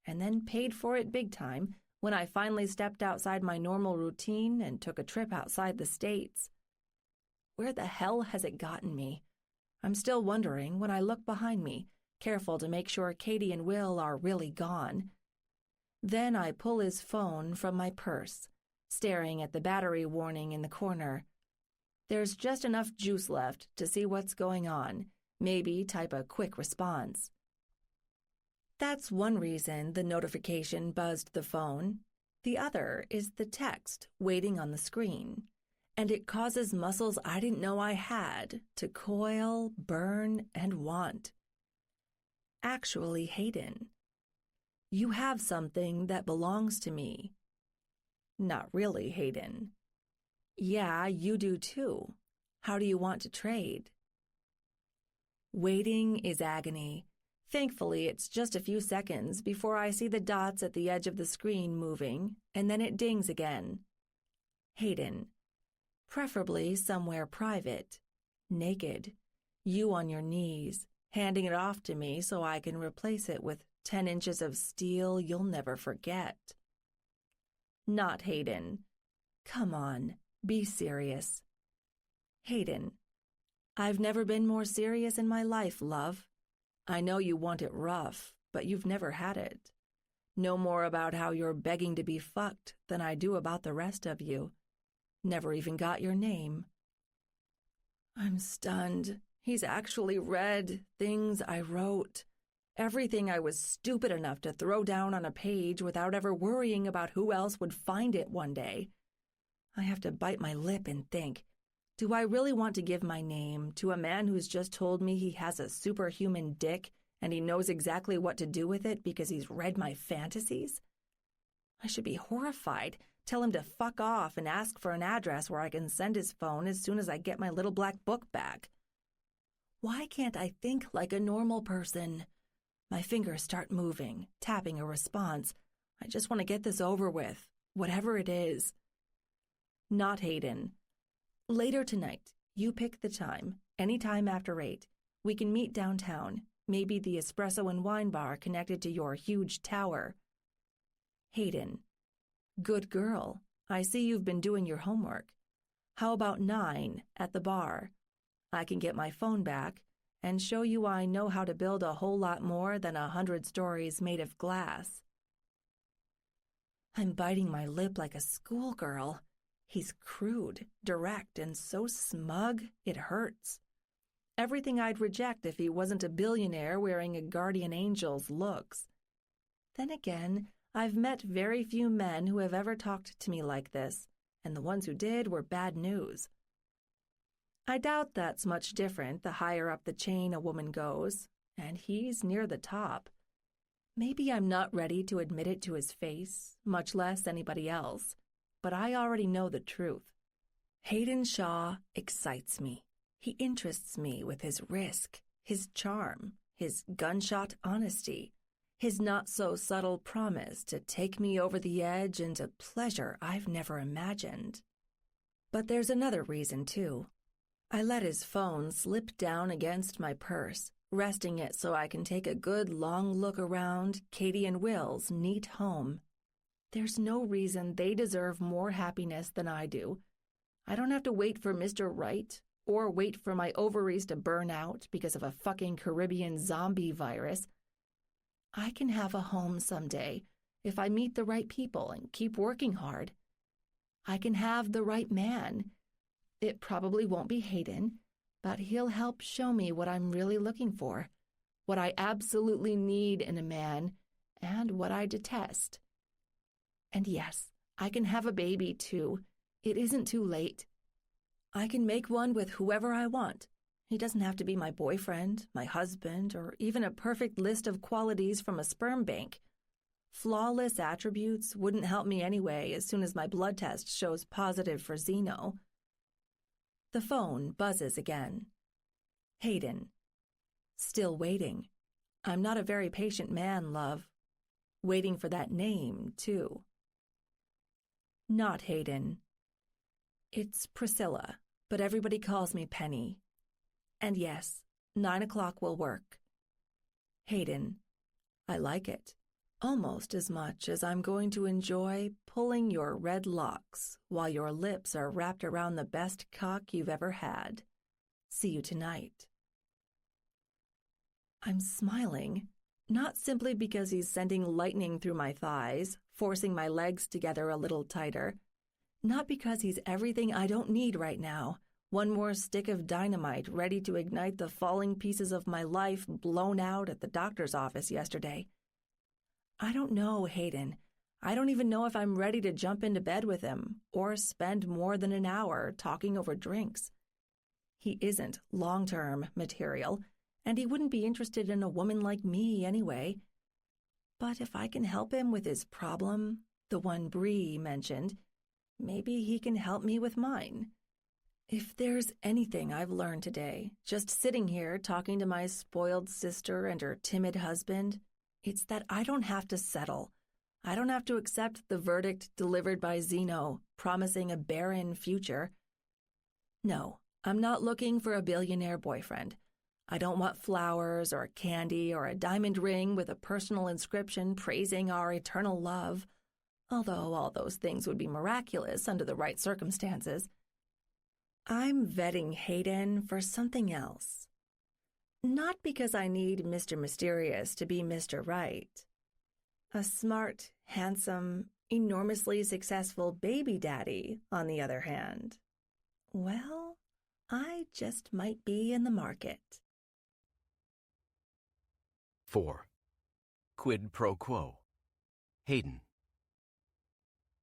and then paid for it big time when I finally stepped outside my normal routine and took a trip outside the States. Where the hell has it gotten me? I'm still wondering when I look behind me, careful to make sure Katie and Will are really gone. Then I pull his phone from my purse, staring at the battery warning in the corner. There's just enough juice left to see what's going on, maybe type a quick response. That's one reason the notification buzzed the phone. The other is the text waiting on the screen, and it causes muscles I didn't know I had to coil, burn, and want. Actually, Hayden, you have something that belongs to me. Not really, Hayden. Yeah, you do too. How do you want to trade? Waiting is agony. Thankfully, it's just a few seconds before I see the dots at the edge of the screen moving, and then it dings again. Hayden, preferably somewhere private, naked, you on your knees, handing it off to me so I can replace it with 10 inches of steel you'll never forget. Not Hayden. Come on, be serious. Hayden, I've never been more serious in my life, love. I know you want it rough, but you've never had it. No more about how you're begging to be fucked than I do about the rest of you. Never even got your name. I'm stunned. He's actually read things I wrote. Everything I was stupid enough to throw down on a page without ever worrying about who else would find it one day. I have to bite my lip and think, do I really want to give my name to a man who's just told me he has a superhuman dick and he knows exactly what to do with it because he's read my fantasies? I should be horrified, tell him to fuck off and ask for an address where I can send his phone as soon as I get my little black book back. Why can't I think like a normal person? My fingers start moving, tapping a response. I just want to get this over with, whatever it is. Not Hayden. Later tonight, you pick the time, any time after 8. We can meet downtown, maybe the espresso and wine bar connected to your huge tower. Hayden. Good girl. I see you've been doing your homework. How about 9 at the bar? I can get my phone back and show you I know how to build a whole lot more than 100 stories made of glass. I'm biting my lip like a schoolgirl. He's crude, direct, and so smug it hurts. Everything I'd reject if he wasn't a billionaire wearing a guardian angel's looks. Then again, I've met very few men who have ever talked to me like this, and the ones who did were bad news. I doubt that's much different the higher up the chain a woman goes, and he's near the top. Maybe I'm not ready to admit it to his face, much less anybody else, but I already know the truth. Hayden Shaw excites me. He interests me with his risk, his charm, his gunshot honesty, His not-so-subtle promise to take me over the edge into pleasure I've never imagined. But there's another reason, too. I let his phone slip down against my purse, resting it so I can take a good long look around Katie and Will's neat home. There's no reason they deserve more happiness than I do. I don't have to wait for Mr. Right or wait for my ovaries to burn out because of a fucking Caribbean zombie virus. I can have a home someday if I meet the right people and keep working hard. I can have the right man. It probably won't be Hayden, but he'll help show me what I'm really looking for, what I absolutely need in a man, and what I detest. And yes, I can have a baby too. It isn't too late. I can make one with whoever I want. He doesn't have to be my boyfriend, my husband, or even a perfect list of qualities from a sperm bank. Flawless attributes wouldn't help me anyway as soon as my blood test shows positive for Xeno. The phone buzzes again. Hayden. Still waiting. I'm not a very patient man, love. Waiting for that name, too. Not Hayden. It's Priscilla, but everybody calls me Penny. And yes, 9 o'clock will work. Hayden. I like it. Almost as much as I'm going to enjoy pulling your red locks while your lips are wrapped around the best cock you've ever had. See you tonight. I'm smiling, not simply because he's sending lightning through my thighs, forcing my legs together a little tighter, not because he's everything I don't need right now, one more stick of dynamite ready to ignite the falling pieces of my life blown out at the doctor's office yesterday. I don't know, Hayden. I don't even know if I'm ready to jump into bed with him or spend more than an hour talking over drinks. He isn't long-term material, and he wouldn't be interested in a woman like me anyway. But if I can help him with his problem, the one Bree mentioned, maybe he can help me with mine. If there's anything I've learned today, just sitting here talking to my spoiled sister and her timid husband, it's that I don't have to settle. I don't have to accept the verdict delivered by Xeno, promising a barren future. No, I'm not looking for a billionaire boyfriend. I don't want flowers or candy or a diamond ring with a personal inscription praising our eternal love, although all those things would be miraculous under the right circumstances. I'm vetting Hayden for something else. Not because I need Mr. Mysterious to be Mr. Right. A smart, handsome, enormously successful baby daddy, on the other hand. Well, I just might be in the market. 4. Quid pro quo. Hayden.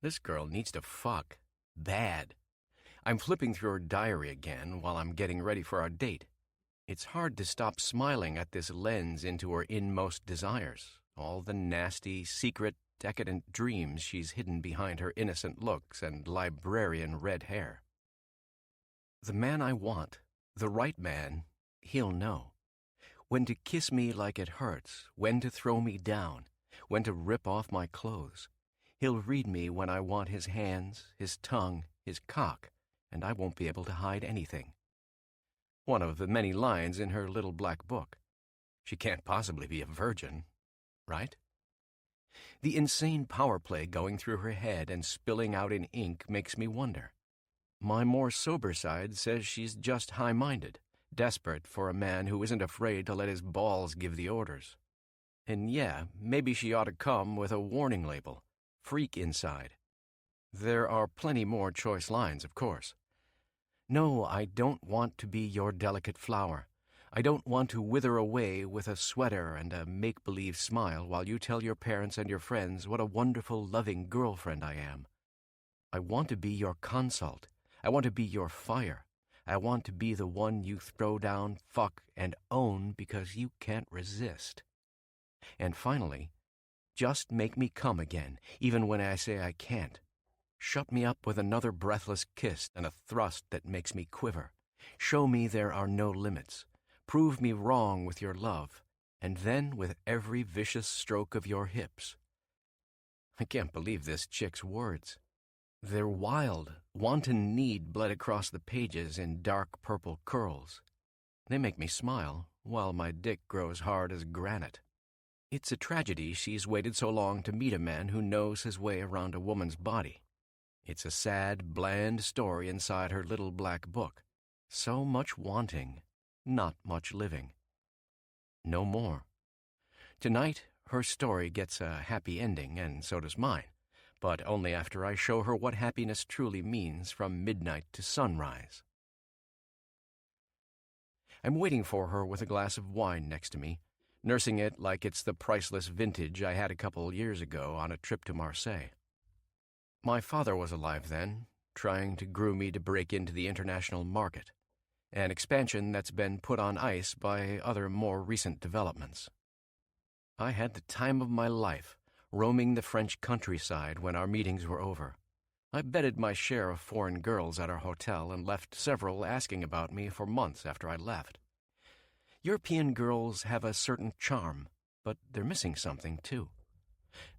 This girl needs to fuck. Bad. I'm flipping through her diary again while I'm getting ready for our date. It's hard to stop smiling at this lens into her inmost desires, all the nasty, secret, decadent dreams she's hidden behind her innocent looks and librarian red hair. The man I want, the right man, he'll know. When to kiss me like it hurts, when to throw me down, when to rip off my clothes. He'll read me when I want his hands, his tongue, his cock, and I won't be able to hide anything. One of the many lines in her little black book. She can't possibly be a virgin, right? The insane power play going through her head and spilling out in ink makes me wonder. My more sober side says she's just high-minded, desperate for a man who isn't afraid to let his balls give the orders. And yeah, maybe she ought to come with a warning label, freak inside. There are plenty more choice lines, of course. No, I don't want to be your delicate flower. I don't want to wither away with a sweater and a make-believe smile while you tell your parents and your friends what a wonderful, loving girlfriend I am. I want to be your consult. I want to be your fire. I want to be the one you throw down, fuck, and own because you can't resist. And finally, just make me come again, even when I say I can't. Shut me up with another breathless kiss and a thrust that makes me quiver. Show me there are no limits. Prove me wrong with your love, and then with every vicious stroke of your hips. I can't believe this chick's words. Their wild, wanton need bled across the pages in dark purple curls. They make me smile, while my dick grows hard as granite. It's a tragedy she's waited so long to meet a man who knows his way around a woman's body. It's a sad, bland story inside her little black book. So much wanting, not much living. No more. Tonight, her story gets a happy ending, and so does mine, but only after I show her what happiness truly means from midnight to sunrise. I'm waiting for her with a glass of wine next to me, nursing it like it's the priceless vintage I had a couple years ago on a trip to Marseille. My father was alive then, trying to groom me to break into the international market, an expansion that's been put on ice by other more recent developments. I had the time of my life, roaming the French countryside when our meetings were over. I bedded my share of foreign girls at our hotel and left several asking about me for months after I left. European girls have a certain charm, but they're missing something, too.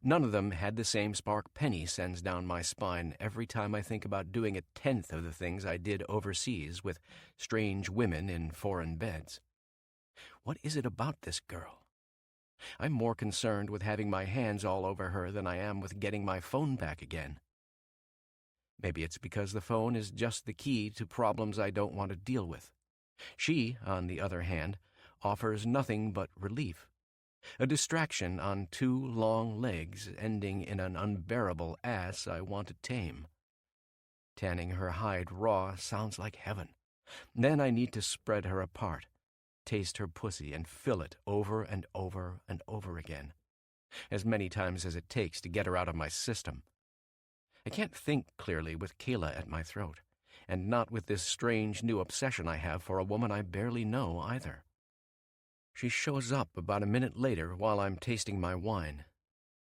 None of them had the same spark Penny sends down my spine every time I think about doing 1/10 of the things I did overseas with strange women in foreign beds. What is it about this girl? I'm more concerned with having my hands all over her than I am with getting my phone back again. Maybe it's because the phone is just the key to problems I don't want to deal with. She, on the other hand, offers nothing but relief. A distraction on 2 long legs ending in an unbearable ass I want to tame. Tanning her hide raw sounds like heaven. Then I need to spread her apart, taste her pussy, and fill it over and over and over again, as many times as it takes to get her out of my system. I can't think clearly with Kayla at my throat, and not with this strange new obsession I have for a woman I barely know either. She shows up about a minute later while I'm tasting my wine.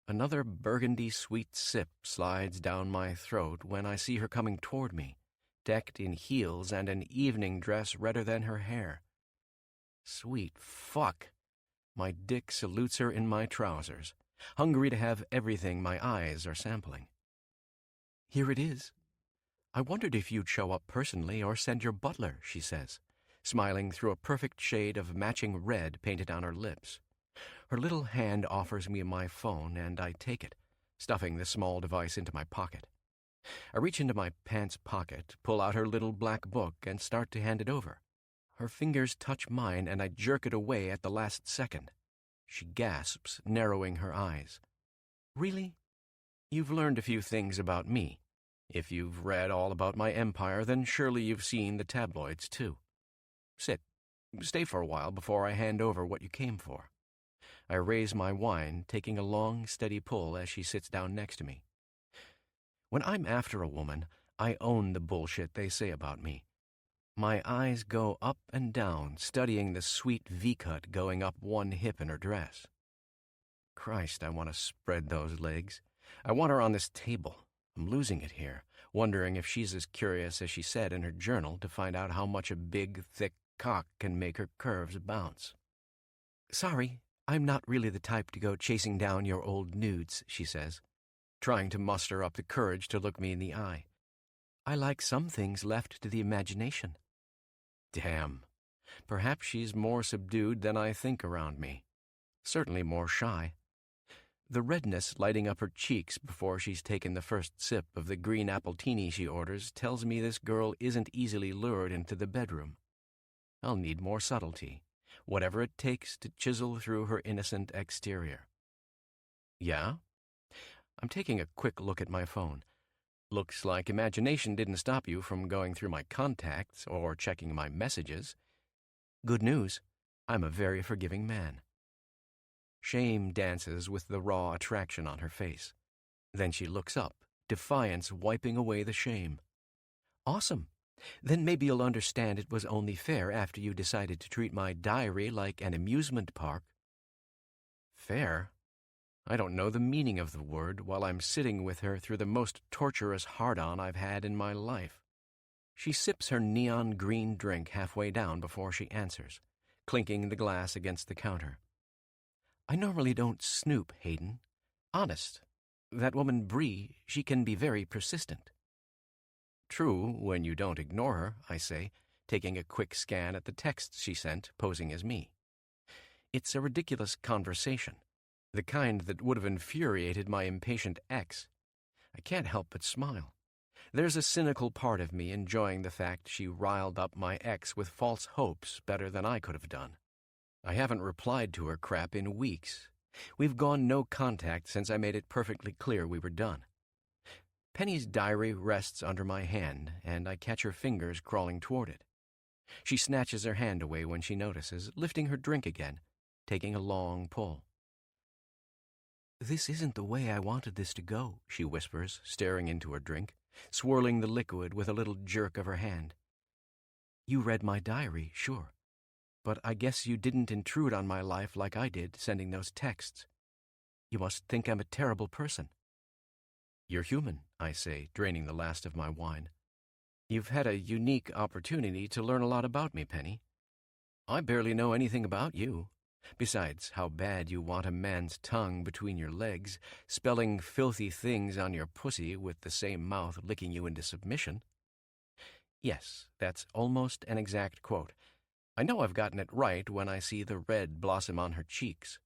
Another burgundy sweet sip slides down my throat when I see her coming toward me, decked in heels and an evening dress redder than her hair. Sweet fuck! My dick salutes her in my trousers, hungry to have everything my eyes are sampling. Here it is. I wondered if you'd show up personally or send your butler, she says, smiling through a perfect shade of matching red painted on her lips. Her little hand offers me my phone, and I take it, stuffing the small device into my pocket. I reach into my pants pocket, pull out her little black book, and start to hand it over. Her fingers touch mine, and I jerk it away at the last second. She gasps, narrowing her eyes. Really? You've learned a few things about me. If you've read all about my empire, then surely you've seen the tabloids, too. Sit. Stay for a while before I hand over what you came for. I raise my wine, taking a long, steady pull as she sits down next to me. When I'm after a woman, I own the bullshit they say about me. My eyes go up and down, studying the sweet V-cut going up one hip in her dress. Christ, I want to spread those legs. I want her on this table. I'm losing it here, wondering if she's as curious as she said in her journal to find out how much a big, thick cock can make her curves bounce. Sorry, I'm not really the type to go chasing down your old nudes, she says, trying to muster up the courage to look me in the eye. I like some things left to the imagination. Damn. Perhaps she's more subdued than I think around me. Certainly more shy. The redness lighting up her cheeks before she's taken the first sip of the green appletini she orders tells me this girl isn't easily lured into the bedroom. I'll need more subtlety, whatever it takes to chisel through her innocent exterior. Yeah? I'm taking a quick look at my phone. Looks like imagination didn't stop you from going through my contacts or checking my messages. Good news, I'm a very forgiving man. Shame dances with the raw attraction on her face. Then she looks up, defiance wiping away the shame. Awesome. Then maybe you'll understand it was only fair after you decided to treat my diary like an amusement park. Fair? I don't know the meaning of the word while I'm sitting with her through the most torturous hard-on I've had in my life. She sips her neon green drink halfway down before she answers, clinking the glass against the counter. I normally don't snoop, Hayden. Honest. That woman Bree, she can be very persistent. True, when you don't ignore her, I say, taking a quick scan at the texts she sent, posing as me. It's a ridiculous conversation, the kind that would have infuriated my impatient ex. I can't help but smile. There's a cynical part of me enjoying the fact she riled up my ex with false hopes better than I could have done. I haven't replied to her crap in weeks. We've gone no contact since I made it perfectly clear we were done. Penny's diary rests under my hand, and I catch her fingers crawling toward it. She snatches her hand away when she notices, lifting her drink again, taking a long pull. "This isn't the way I wanted this to go," she whispers, staring into her drink, swirling the liquid with a little jerk of her hand. "You read my diary, sure. But I guess you didn't intrude on my life like I did, sending those texts. You must think I'm a terrible person." "You're human," I say, draining the last of my wine. "You've had a unique opportunity to learn a lot about me, Penny. I barely know anything about you. Besides, how bad you want a man's tongue between your legs, spelling filthy things on your pussy with the same mouth licking you into submission." Yes, that's almost an exact quote. I know I've gotten it right when I see the red blossom on her cheeks.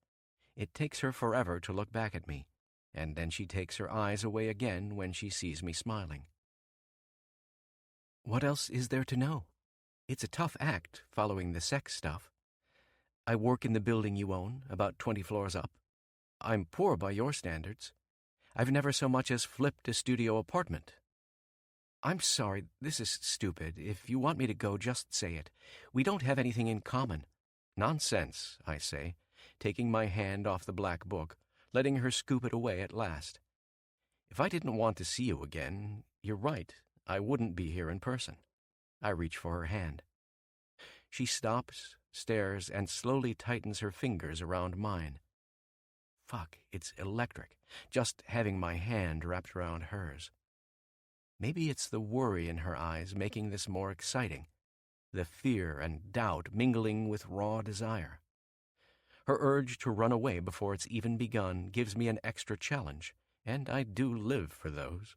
It takes her forever to look back at me, and then she takes her eyes away again when she sees me smiling. What else is there to know? It's a tough act, following the sex stuff. I work in the building you own, about 20 floors up. I'm poor by your standards. I've never so much as flipped a studio apartment. I'm sorry, this is stupid. If you want me to go, just say it. We don't have anything in common. Nonsense, I say, taking my hand off the black book, letting her scoop it away at last. If I didn't want to see you again, you're right, I wouldn't be here in person. I reach for her hand. She stops, stares, and slowly tightens her fingers around mine. Fuck, it's electric, just having my hand wrapped around hers. Maybe it's the worry in her eyes making this more exciting, the fear and doubt mingling with raw desire. Her urge to run away before it's even begun gives me an extra challenge, and I do live for those.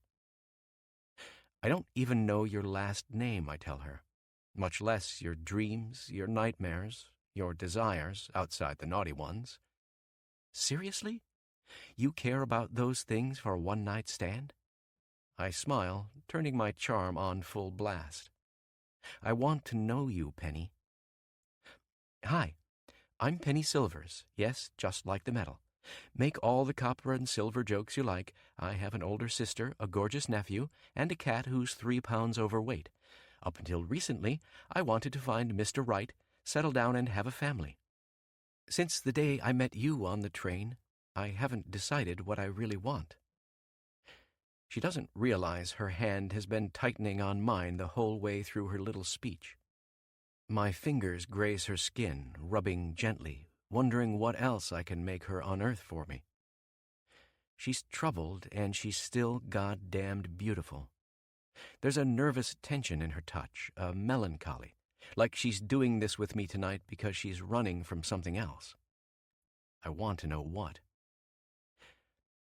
I don't even know your last name, I tell her, much less your dreams, your nightmares, your desires outside the naughty ones. Seriously? You care about those things for a one-night stand? I smile, turning my charm on full blast. I want to know you, Penny. Hi, I'm Penny Silvers. Yes, just like the metal. Make all the copper and silver jokes you like. I have an older sister, a gorgeous nephew, and a cat who's 3 pounds overweight. Up until recently, I wanted to find Mr. Right, settle down and have a family. Since the day I met you on the train, I haven't decided what I really want. She doesn't realize her hand has been tightening on mine the whole way through her little speech. My fingers graze her skin, rubbing gently, wondering what else I can make her unearth for me. She's troubled, and she's still goddamned beautiful. There's a nervous tension in her touch, a melancholy, like she's doing this with me tonight because she's running from something else. I want to know what.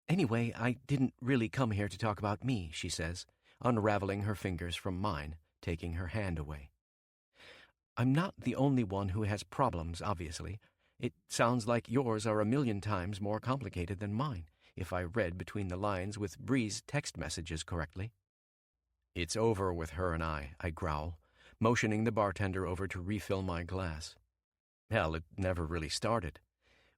Anyway, I didn't really come here to talk about me, she says, unraveling her fingers from mine, taking her hand away. I'm not the only one who has problems, obviously. It sounds like yours are 1,000,000 times more complicated than mine, if I read between the lines with Bree's text messages correctly. It's over with her and I growl, motioning the bartender over to refill my glass. Hell, it never really started.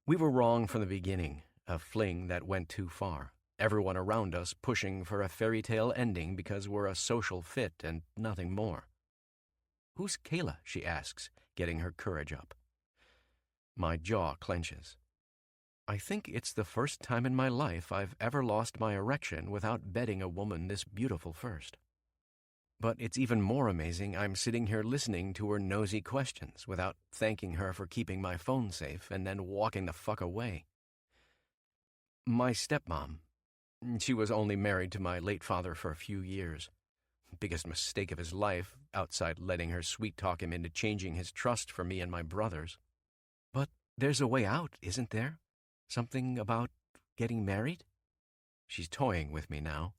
We were wrong from the beginning. A fling that went too far. Everyone around us pushing for a fairy tale ending because we're a social fit and nothing more. Who's Kayla? She asks, getting her courage up. My jaw clenches. I think it's the first time in my life I've ever lost my erection without betting a woman this beautiful first. But it's even more amazing I'm sitting here listening to her nosy questions without thanking her for keeping my phone safe and then walking the fuck away. My stepmom. She was only married to my late father for a few years. Biggest mistake of his life, outside letting her sweet-talk him into changing his trust for me and my brothers. But there's a way out, isn't there? Something about getting married? She's toying with me now.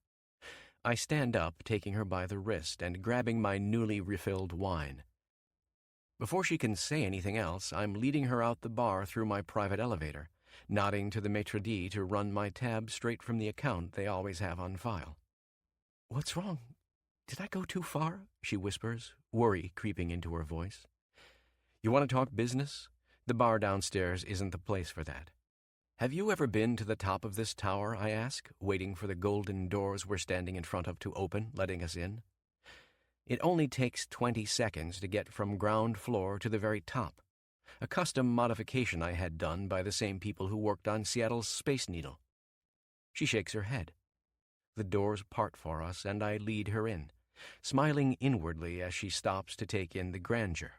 I stand up, taking her by the wrist and grabbing my newly refilled wine. Before she can say anything else, I'm leading her out the bar through my private elevator, nodding to the maitre d' to run my tab straight from the account they always have on file. "What's wrong? Did I go too far?" she whispers, worry creeping into her voice. "You want to talk business? The bar downstairs isn't the place for that." "Have you ever been to the top of this tower?" I ask, waiting for the golden doors we're standing in front of to open, letting us in. It only takes 20 seconds to get from ground floor to the very top, a custom modification I had done by the same people who worked on Seattle's Space Needle. She shakes her head. The doors part for us, and I lead her in, smiling inwardly as she stops to take in the grandeur.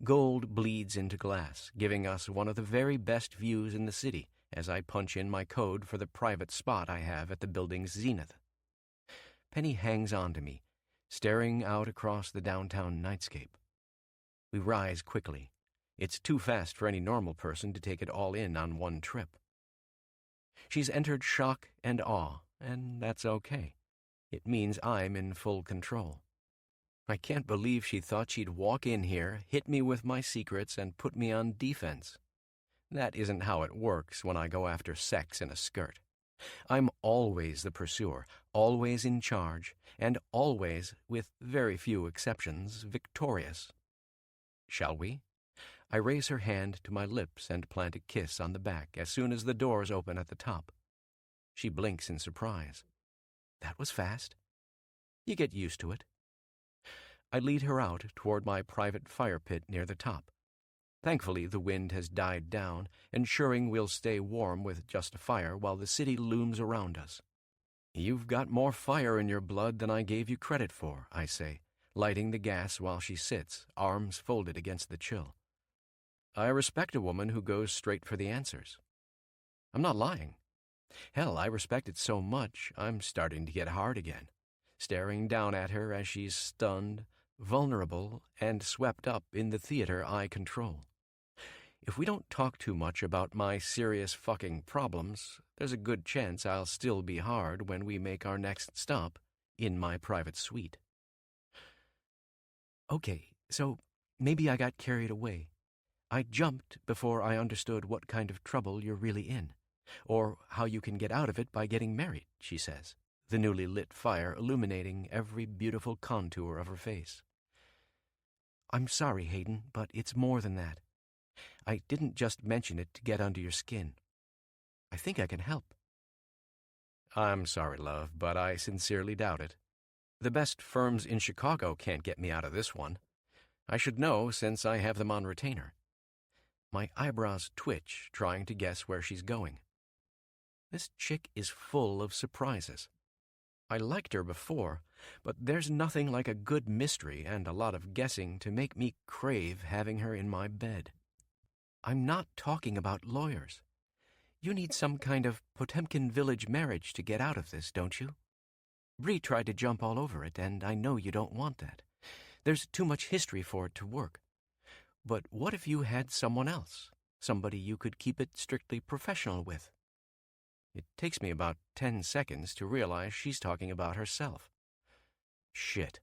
Gold bleeds into glass, giving us one of the very best views in the city as I punch in my code for the private spot I have at the building's zenith. Penny hangs on to me, staring out across the downtown nightscape. We rise quickly. It's too fast for any normal person to take it all in on one trip. She's entered shock and awe, and that's okay. It means I'm in full control. I can't believe she thought she'd walk in here, hit me with my secrets, and put me on defense. That isn't how it works when I go after sex in a skirt. I'm always the pursuer, always in charge, and always, with very few exceptions, victorious. Shall we? I raise her hand to my lips and plant a kiss on the back as soon as the doors open at the top. She blinks in surprise. That was fast. You get used to it. I lead her out toward my private fire pit near the top. Thankfully, the wind has died down, ensuring we'll stay warm with just a fire while the city looms around us. "You've got more fire in your blood than I gave you credit for," I say, lighting the gas while she sits, arms folded against the chill. I respect a woman who goes straight for the answers. I'm not lying. Hell, I respect it so much, I'm starting to get hard again, staring down at her as she's stunned, vulnerable, and swept up in the theater I control. If we don't talk too much about my serious fucking problems, there's a good chance I'll still be hard when we make our next stop in my private suite. Okay, so maybe I got carried away. I jumped before I understood what kind of trouble you're really in, or how you can get out of it by getting married, she says, the newly lit fire illuminating every beautiful contour of her face. I'm sorry, Hayden, but it's more than that. I didn't just mention it to get under your skin. I think I can help. I'm sorry, love, but I sincerely doubt it. The best firms in Chicago can't get me out of this one. I should know since I have them on retainer. My eyebrows twitch, trying to guess where she's going. This chick is full of surprises. I liked her before, but there's nothing like a good mystery and a lot of guessing to make me crave having her in my bed. I'm not talking about lawyers. You need some kind of Potemkin Village marriage to get out of this, don't you? Bree tried to jump all over it, and I know you don't want that. There's too much history for it to work. But what if you had someone else, somebody you could keep it strictly professional with? It takes me about 10 seconds to realize she's talking about herself. Shit.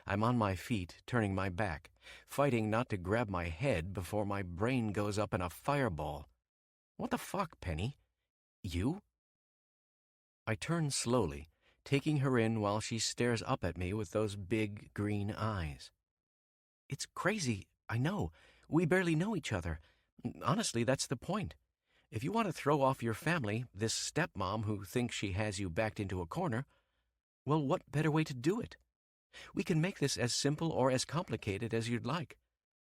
I'm on my feet, turning my back, fighting not to grab my head before my brain goes up in a fireball. What the fuck, Penny? You? I turn slowly, taking her in while she stares up at me with those big green eyes. It's crazy, I know. We barely know each other. Honestly, that's the point. If you want to throw off your family, this stepmom who thinks she has you backed into a corner, well, what better way to do it? We can make this as simple or as complicated as you'd like.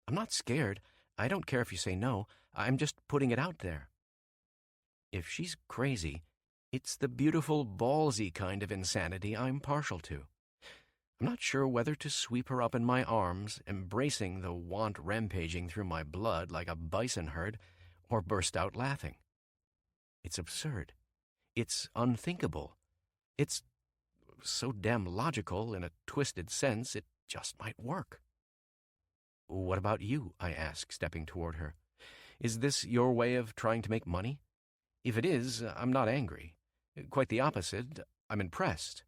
I'm not scared. I don't care if you say no. I'm just putting it out there. If she's crazy, it's the beautiful, ballsy kind of insanity I'm partial to. I'm not sure whether to sweep her up in my arms, embracing the want rampaging through my blood like a bison herd, or burst out laughing. It's absurd. It's unthinkable. It's so damn logical in a twisted sense it just might work. What about you? I ask, stepping toward her. Is this your way of trying to make money? If it is, I'm not angry. Quite the opposite, I'm impressed.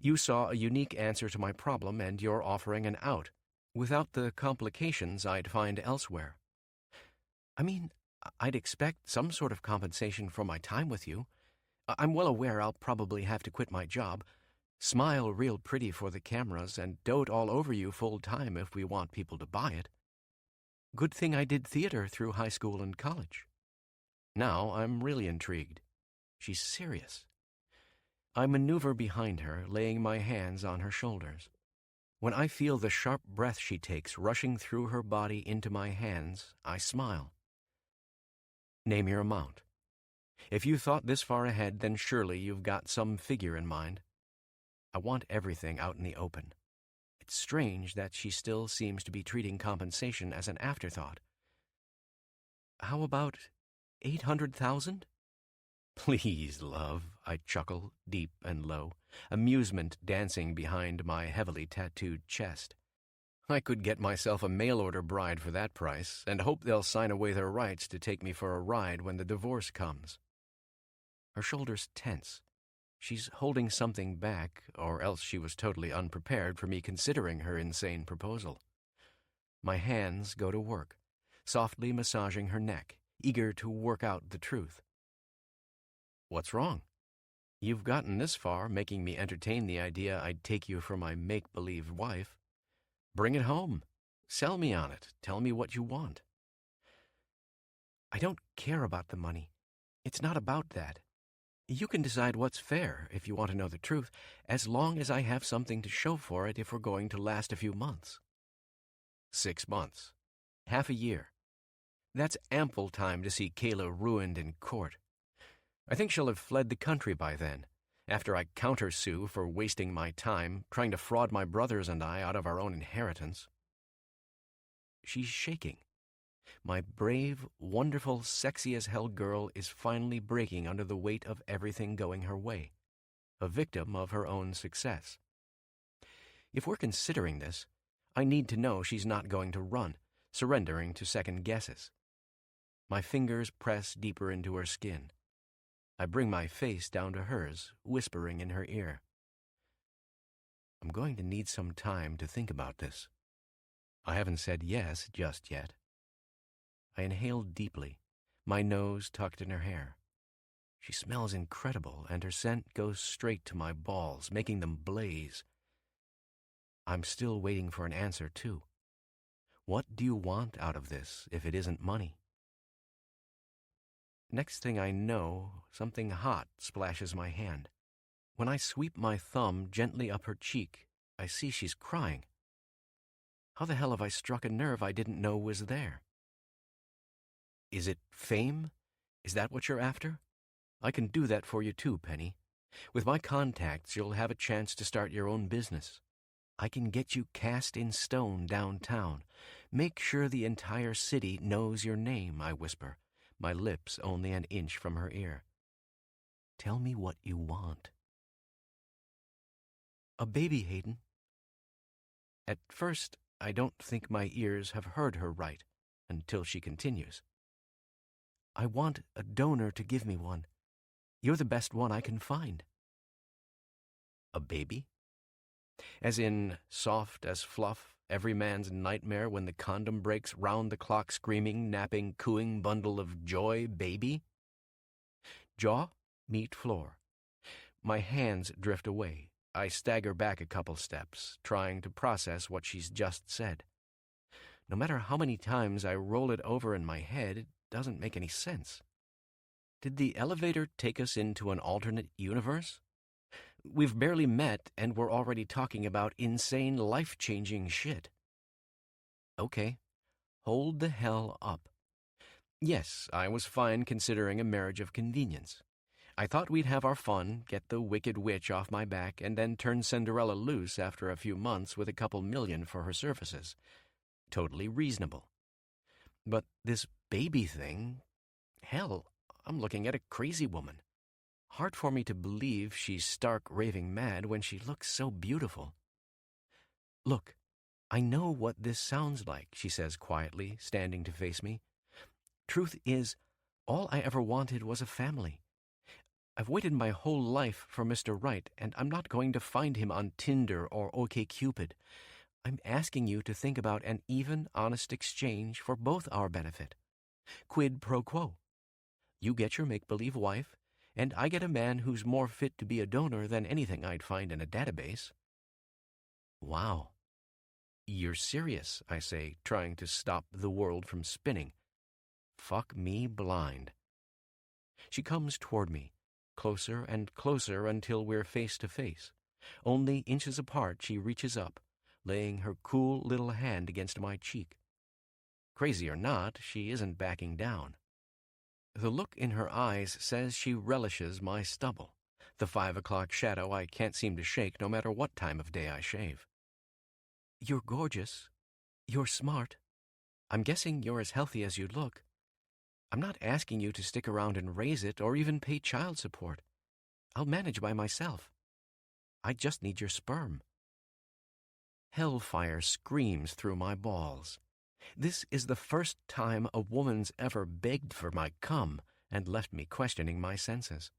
You saw a unique answer to my problem, and you're offering an out, without the complications I'd find elsewhere. I mean, I'd expect some sort of compensation for my time with you. I'm well aware I'll probably have to quit my job, smile real pretty for the cameras, and dote all over you full time if we want people to buy it. Good thing I did theater through high school and college. Now I'm really intrigued. She's serious. I maneuver behind her, laying my hands on her shoulders. When I feel the sharp breath she takes rushing through her body into my hands, I smile. Name your amount. If you thought this far ahead, then surely you've got some figure in mind. I want everything out in the open. It's strange that she still seems to be treating compensation as an afterthought. How about 800,000? Please, love, I chuckle, deep and low, amusement dancing behind my heavily tattooed chest. I could get myself a mail-order bride for that price, and hope they'll sign away their rights to take me for a ride when the divorce comes. Her shoulders tense. She's holding something back, or else she was totally unprepared for me considering her insane proposal. My hands go to work, softly massaging her neck, eager to work out the truth. What's wrong? You've gotten this far, making me entertain the idea I'd take you for my make-believe wife. Bring it home. Sell me on it. Tell me what you want. I don't care about the money. It's not about that. You can decide what's fair, if you want to know the truth, as long as I have something to show for it if we're going to last a few months. 6 months. Half a year. That's ample time to see Kayla ruined in court. I think she'll have fled the country by then, after I countersue for wasting my time trying to fraud my brothers and I out of our own inheritance. She's shaking. My brave, wonderful, sexy-as-hell girl is finally breaking under the weight of everything going her way, a victim of her own success. If we're considering this, I need to know she's not going to run, surrendering to second guesses. My fingers press deeper into her skin. I bring my face down to hers, whispering in her ear. I'm going to need some time to think about this. I haven't said yes just yet. I inhale deeply, my nose tucked in her hair. She smells incredible, and her scent goes straight to my balls, making them blaze. I'm still waiting for an answer, too. What do you want out of this if it isn't money? Next thing I know, something hot splashes my hand. When I sweep my thumb gently up her cheek, I see she's crying. How the hell have I struck a nerve I didn't know was there? Is it fame? Is that what you're after? I can do that for you too, Penny. With my contacts, you'll have a chance to start your own business. I can get you cast in stone downtown. Make sure the entire city knows your name, I whisper, my lips only an inch from her ear. Tell me what you want. A baby, Hayden. At first, I don't think my ears have heard her right, until she continues. I want a donor to give me one. You're the best one I can find. A baby? As in, soft as fluff, every man's nightmare when the condom breaks, round-the-clock screaming, napping, cooing bundle of joy baby? Jaw meet floor. My hands drift away. I stagger back a couple steps, trying to process what she's just said. No matter how many times I roll it over in my head, it doesn't make any sense. Did the elevator take us into an alternate universe? We've barely met, and we're already talking about insane, life-changing shit. Okay, hold the hell up. Yes, I was fine considering a marriage of convenience. I thought we'd have our fun, get the wicked witch off my back, and then turn Cinderella loose after a few months with a couple million for her services. Totally reasonable. But this baby thing, hell, I'm looking at a crazy woman. Hard for me to believe she's stark raving mad when she looks so beautiful. Look, I know what this sounds like, she says quietly, standing to face me. Truth is, All I ever wanted was a family. I've waited my whole life for Mr. Right, and I'm not going to find him on Tinder or OkCupid. I'm asking you to think about an even, honest exchange for both our benefit. Quid pro quo. You get your make-believe wife, and I get a man who's more fit to be a donor than anything I'd find in a database. Wow. You're serious, I say, trying to stop the world from spinning. Fuck me blind. She comes toward me, closer and closer until we're face to face. Only inches apart, she reaches up, laying her cool little hand against my cheek. Crazy or not, she isn't backing down. The look in her eyes says she relishes my stubble, the 5 o'clock shadow I can't seem to shake no matter what time of day I shave. You're gorgeous. You're smart. I'm guessing you're as healthy as you look. I'm not asking you to stick around and raise it or even pay child support. I'll manage by myself. I just need your sperm. Hellfire screams through my balls. This is the first time a woman's ever begged for my cum and left me questioning my senses.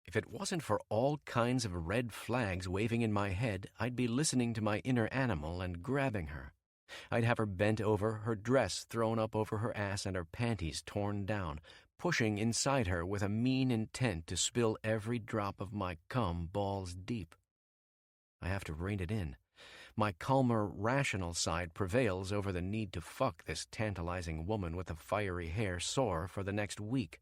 If it wasn't for all kinds of red flags waving in my head, I'd be listening to my inner animal and grabbing her. I'd have her bent over, her dress thrown up over her ass and her panties torn down, pushing inside her with a mean intent to spill every drop of my cum balls deep. I have to rein it in. My calmer, rational side prevails over the need to fuck this tantalizing woman with the fiery hair sore for the next week.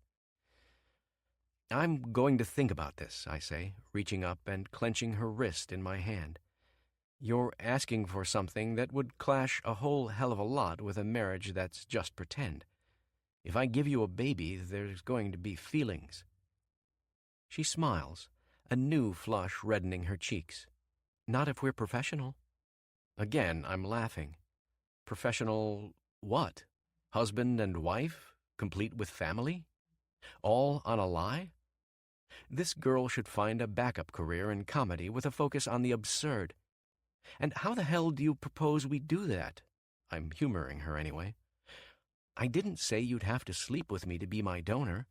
I'm going to think about this, I say, reaching up and clenching her wrist in my hand. You're asking for something that would clash a whole hell of a lot with a marriage that's just pretend. If I give you a baby, there's going to be feelings. She smiles, a new flush reddening her cheeks. Not if we're professional. Again, I'm laughing. Professional what? Husband and wife? Complete with family? All on a lie? This girl should find a backup career in comedy with a focus on the absurd. And how the hell do you propose we do that? I'm humoring her anyway. I didn't say you'd have to sleep with me to be my donor.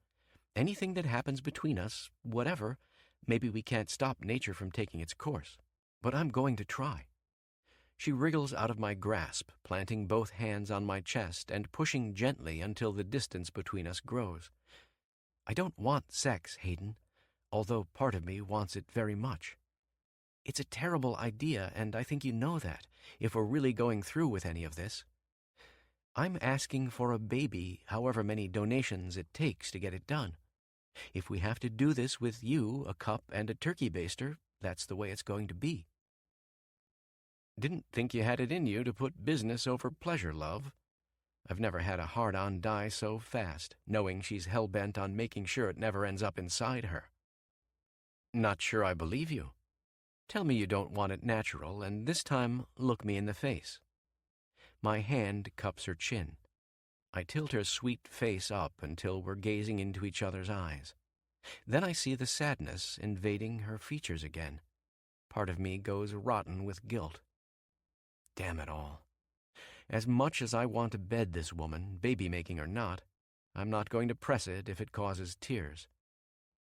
Anything that happens between us, whatever, maybe we can't stop nature from taking its course. But I'm going to try. She wriggles out of my grasp, planting both hands on my chest and pushing gently until the distance between us grows. I don't want sex, Hayden, although part of me wants it very much. It's a terrible idea, and I think you know that, if we're really going through with any of this. I'm asking for a baby, however many donations it takes to get it done. If we have to do this with you, a cup, and a turkey baster, that's the way it's going to be. Didn't think you had it in you to put business over pleasure, love. I've never had a hard-on die so fast, knowing she's hell-bent on making sure it never ends up inside her. Not sure I believe you. Tell me you don't want it natural, and this time look me in the face. My hand cups her chin. I tilt her sweet face up until we're gazing into each other's eyes. Then I see the sadness invading her features again. Part of me goes rotten with guilt. Damn it all. As much as I want to bed this woman, baby-making or not, I'm not going to press it if it causes tears.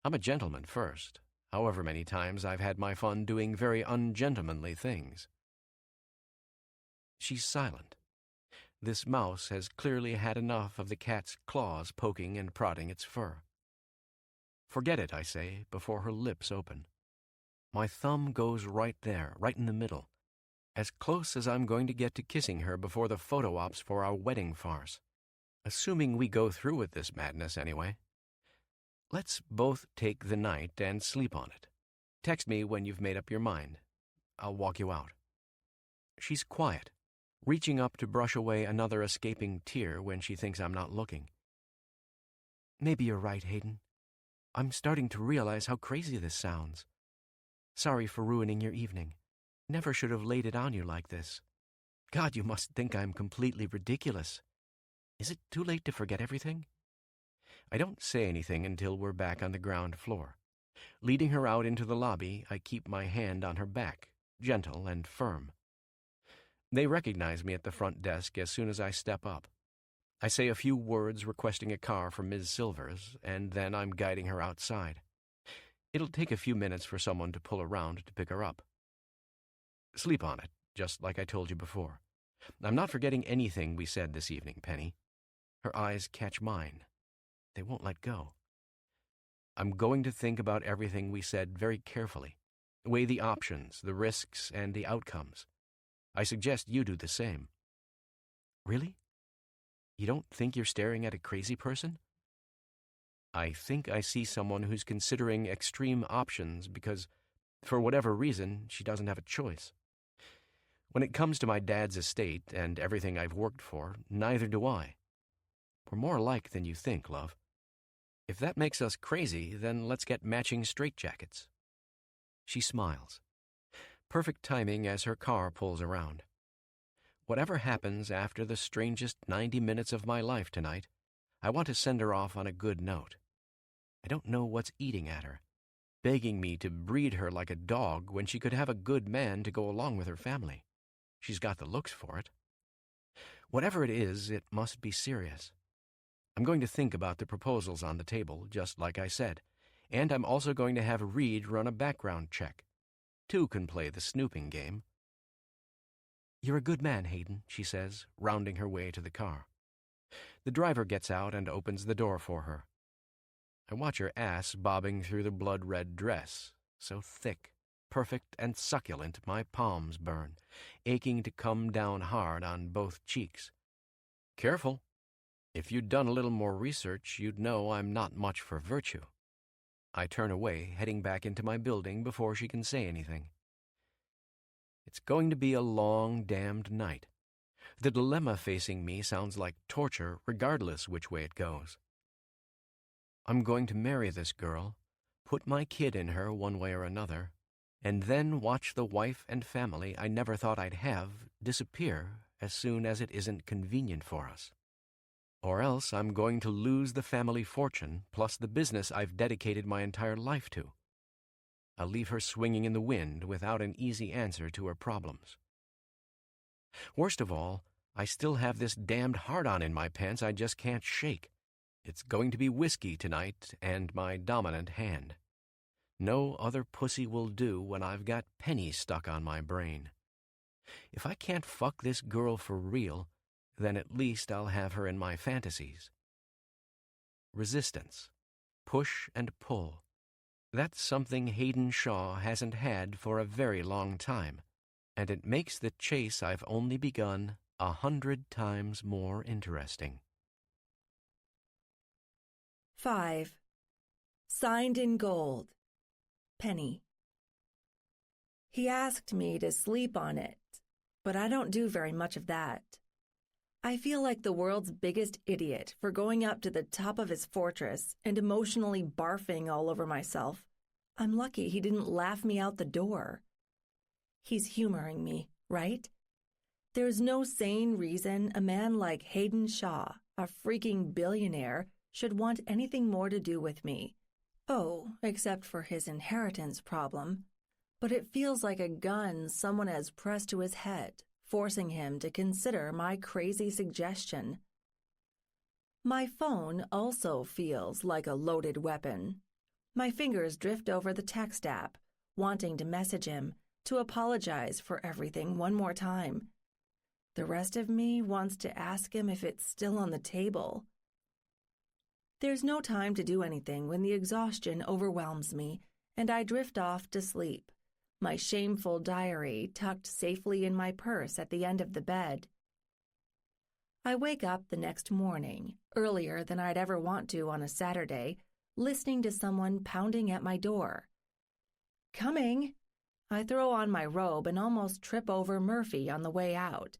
I'm a gentleman first, however many times I've had my fun doing very ungentlemanly things. She's silent. This mouse has clearly had enough of the cat's claws poking and prodding its fur. Forget it, I say, before her lips open. My thumb goes right there, right in the middle, as close as I'm going to get to kissing her before the photo ops for our wedding farce. Assuming we go through with this madness anyway. Let's both take the night and sleep on it. Text me when you've made up your mind. I'll walk you out. She's quiet, reaching up to brush away another escaping tear when she thinks I'm not looking. Maybe you're right, Hayden. I'm starting to realize how crazy this sounds. Sorry for ruining your evening. Never should have laid it on you like this. God, you must think I'm completely ridiculous. Is it too late to forget everything? I don't say anything until we're back on the ground floor. Leading her out into the lobby, I keep my hand on her back, gentle and firm. They recognize me at the front desk as soon as I step up. I say a few words requesting a car for Ms. Silvers, and then I'm guiding her outside. It'll take a few minutes for someone to pull around to pick her up. Sleep on it, just like I told you before. I'm not forgetting anything we said this evening, Penny. Her eyes catch mine. They won't let go. I'm going to think about everything we said very carefully. Weigh the options, the risks, and the outcomes. I suggest you do the same. Really? You don't think you're staring at a crazy person? I think I see someone who's considering extreme options because, for whatever reason, she doesn't have a choice. When it comes to my dad's estate and everything I've worked for, neither do I. We're more alike than you think, love. If that makes us crazy, then let's get matching straitjackets. She smiles. Perfect timing as her car pulls around. Whatever happens after the strangest 90 minutes of my life tonight, I want to send her off on a good note. I don't know what's eating at her, begging me to breed her like a dog when she could have a good man to go along with her family. She's got the looks for it. Whatever it is, it must be serious. I'm going to think about the proposals on the table, just like I said, and I'm also going to have Reed run a background check. Two can play the snooping game. You're a good man, Hayden, she says, rounding her way to the car. The driver gets out and opens the door for her. I watch her ass bobbing through the blood-red dress, so thick, perfect, and succulent my palms burn, aching to come down hard on both cheeks. Careful. If you'd done a little more research, you'd know I'm not much for virtue. I turn away, heading back into my building before she can say anything. It's going to be a long, damned night. The dilemma facing me sounds like torture, regardless which way it goes. I'm going to marry this girl, put my kid in her one way or another, and then watch the wife and family I never thought I'd have disappear as soon as it isn't convenient for us. Or else I'm going to lose the family fortune plus the business I've dedicated my entire life to. I'll leave her swinging in the wind without an easy answer to her problems. Worst of all, I still have this damned hard-on in my pants I just can't shake. It's going to be whiskey tonight and my dominant hand. No other pussy will do when I've got Penny stuck on my brain. If I can't fuck this girl for real, then at least I'll have her in my fantasies. Resistance. Push and pull. That's something Hayden Shaw hasn't had for a very long time, and it makes the chase I've only begun 100 times more interesting. 5. Signed in gold. Penny. He asked me to sleep on it, but I don't do very much of that. I feel like the world's biggest idiot for going up to the top of his fortress and emotionally barfing all over myself. I'm lucky he didn't laugh me out the door. He's humoring me, right? There's no sane reason a man like Hayden Shaw, a freaking billionaire, should want anything more to do with me. Oh, except for his inheritance problem. But it feels like a gun someone has pressed to his head, forcing him to consider my crazy suggestion. My phone also feels like a loaded weapon. My fingers drift over the text app, wanting to message him, to apologize for everything one more time. The rest of me wants to ask him if it's still on the table. There's no time to do anything when the exhaustion overwhelms me, and I drift off to sleep, my shameful diary tucked safely in my purse at the end of the bed. I wake up the next morning, earlier than I'd ever want to on a Saturday, listening to someone pounding at my door. Coming! I throw on my robe and almost trip over Murphy on the way out.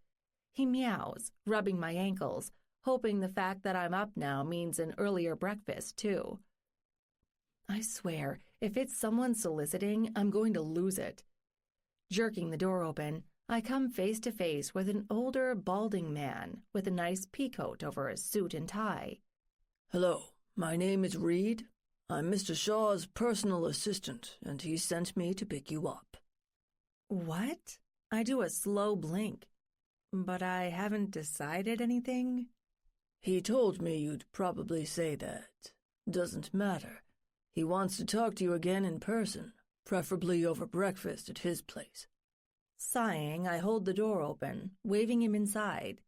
He meows, rubbing my ankles, hoping the fact that I'm up now means an earlier breakfast, too. I swear, if it's someone soliciting, I'm going to lose it. Jerking the door open, I come face to face with an older, balding man with a nice peacoat over his suit and tie. Hello, my name is Reed. I'm Mr. Shaw's personal assistant, and he sent me to pick you up. What? I do a slow blink. But I haven't decided anything. He told me you'd probably say that. Doesn't matter. He wants to talk to you again in person, preferably over breakfast at his place. Sighing, I hold the door open, waving him inside.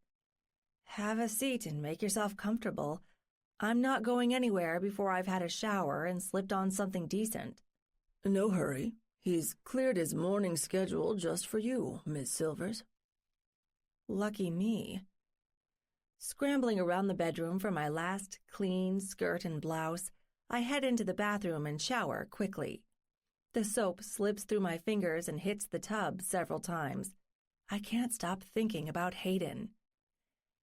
Have a seat and make yourself comfortable. I'm not going anywhere before I've had a shower and slipped on something decent. No hurry. He's cleared his morning schedule just for you, Miss Silvers. Lucky me. Scrambling around the bedroom for my last clean skirt and blouse, I head into the bathroom and shower quickly. The soap slips through my fingers and hits the tub several times. I can't stop thinking about Hayden.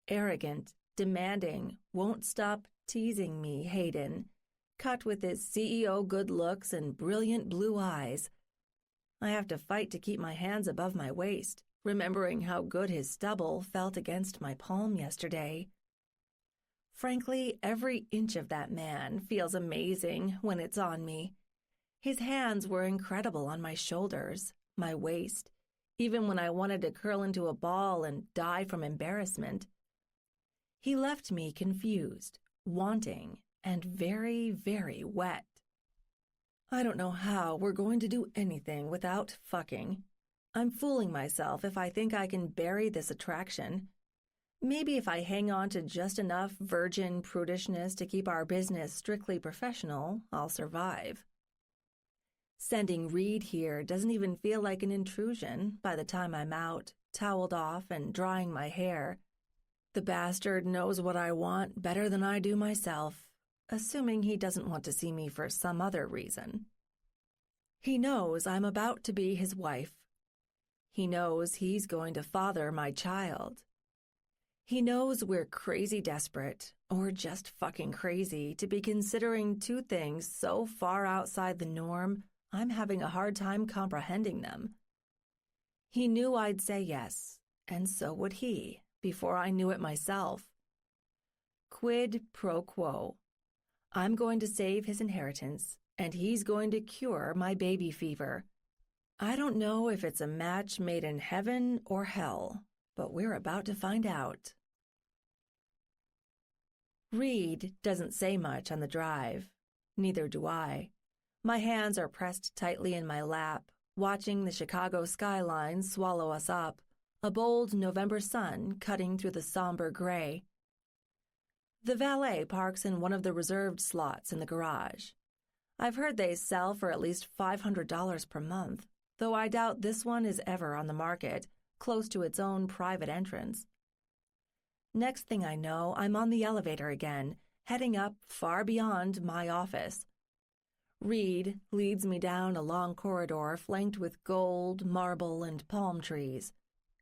Arrogant, demanding, won't stop teasing me, Hayden, cut with his CEO good looks and brilliant blue eyes. I have to fight to keep my hands above my waist, remembering how good his stubble felt against my palm yesterday. Frankly, every inch of that man feels amazing when it's on me. His hands were incredible on my shoulders, my waist, even when I wanted to curl into a ball and die from embarrassment. He left me confused, wanting, and very, very wet. I don't know how we're going to do anything without fucking. I'm fooling myself if I think I can bury this attraction. Maybe if I hang on to just enough virgin prudishness to keep our business strictly professional, I'll survive. Sending Reed here doesn't even feel like an intrusion by the time I'm out, toweled off and drying my hair. The bastard knows what I want better than I do myself, assuming he doesn't want to see me for some other reason. He knows I'm about to be his wife. He knows he's going to father my child. He knows we're crazy desperate, or just fucking crazy, to be considering two things so far outside the norm, I'm having a hard time comprehending them. He knew I'd say yes, and so would he, before I knew it myself. Quid pro quo. I'm going to save his inheritance, and he's going to cure my baby fever. I don't know if it's a match made in heaven or hell, but we're about to find out. Reed doesn't say much on the drive. Neither do I. My hands are pressed tightly in my lap, watching the Chicago skyline swallow us up, a bold November sun cutting through the somber gray. The valet parks in one of the reserved slots in the garage. I've heard they sell for at least $500 per month, though I doubt this one is ever on the market, close to its own private entrance. Next thing I know, I'm on the elevator again, heading up far beyond my office. Reed leads me down a long corridor flanked with gold, marble, and palm trees.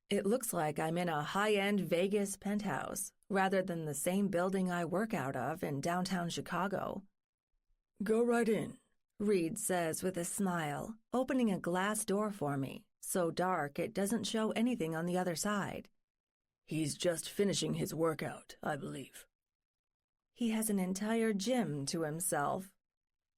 It looks like I'm in a high-end Vegas penthouse, rather than the same building I work out of in downtown Chicago. Go right in, Reed says with a smile, opening a glass door for me, so dark it doesn't show anything on the other side. He's just finishing his workout, I believe. He has an entire gym to himself.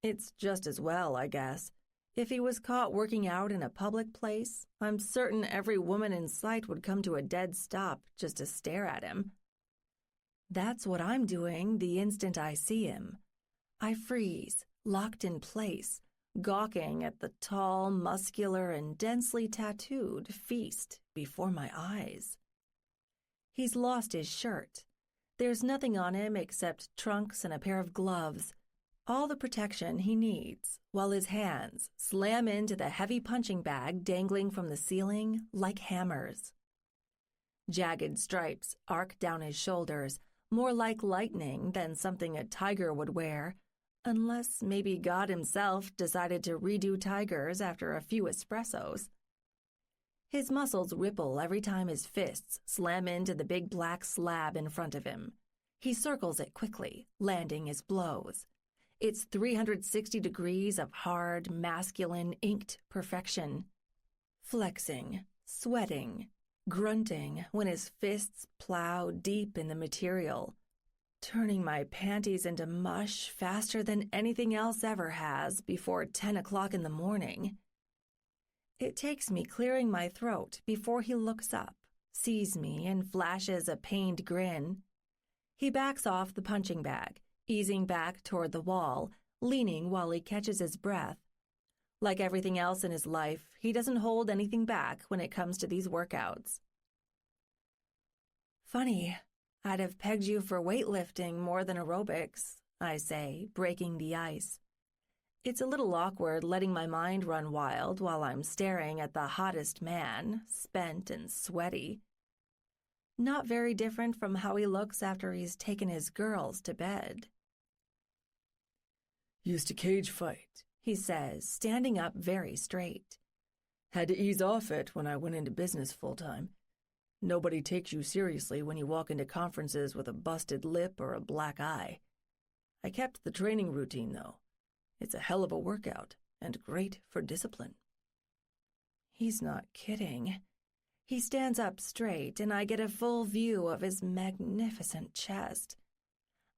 It's just as well, I guess. If he was caught working out in a public place, I'm certain every woman in sight would come to a dead stop just to stare at him. That's what I'm doing the instant I see him. I freeze, locked in place, gawking at the tall, muscular, and densely tattooed feast before my eyes. He's lost his shirt. There's nothing on him except trunks and a pair of gloves, all the protection he needs, while his hands slam into the heavy punching bag dangling from the ceiling like hammers. Jagged stripes arc down his shoulders, more like lightning than something a tiger would wear, unless maybe God himself decided to redo tigers after a few espressos. His muscles ripple every time his fists slam into the big black slab in front of him. He circles it quickly, landing his blows. It's 360 degrees of hard, masculine, inked perfection. Flexing, sweating, grunting when his fists plow deep in the material, turning my panties into mush faster than anything else ever has before 10 o'clock in the morning. It takes me clearing my throat before he looks up, sees me, and flashes a pained grin. He backs off the punching bag, easing back toward the wall, leaning while he catches his breath. Like everything else in his life, he doesn't hold anything back when it comes to these workouts. Funny, I'd have pegged you for weightlifting more than aerobics, I say, breaking the ice. It's a little awkward letting my mind run wild while I'm staring at the hottest man, spent and sweaty. Not very different from how he looks after he's taken his girls to bed. Used to cage fight, he says, standing up very straight. Had to ease off it when I went into business full-time. Nobody takes you seriously when you walk into conferences with a busted lip or a black eye. I kept the training routine, though. It's a hell of a workout, and great for discipline. He's not kidding. He stands up straight, and I get a full view of his magnificent chest.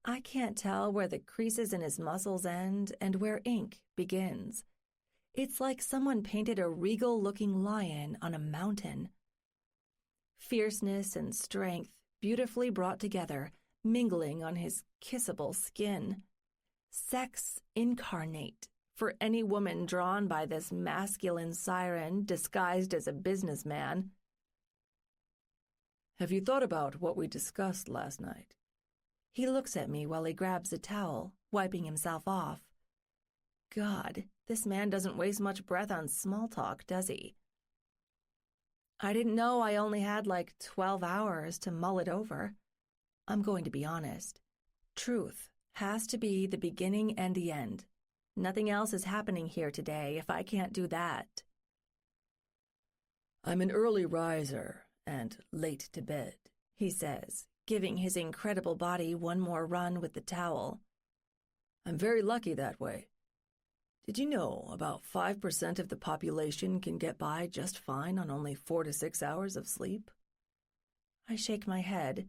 I can't tell where the creases in his muscles end and where ink begins. It's like someone painted a regal-looking lion on a mountain. Fierceness and strength beautifully brought together, mingling on his kissable skin. Sex incarnate for any woman drawn by this masculine siren disguised as a businessman. Have you thought about what we discussed last night? He looks at me while he grabs a towel, wiping himself off. God, this man doesn't waste much breath on small talk, does he? I didn't know I only had like 12 hours to mull it over. I'm going to be honest. Truth has to be the beginning and the end. Nothing else is happening here today if I can't do that. I'm an early riser and late to bed, he says, giving his incredible body one more run with the towel. I'm very lucky that way. Did you know about 5% of the population can get by just fine on only 4 to 6 hours of sleep? I shake my head.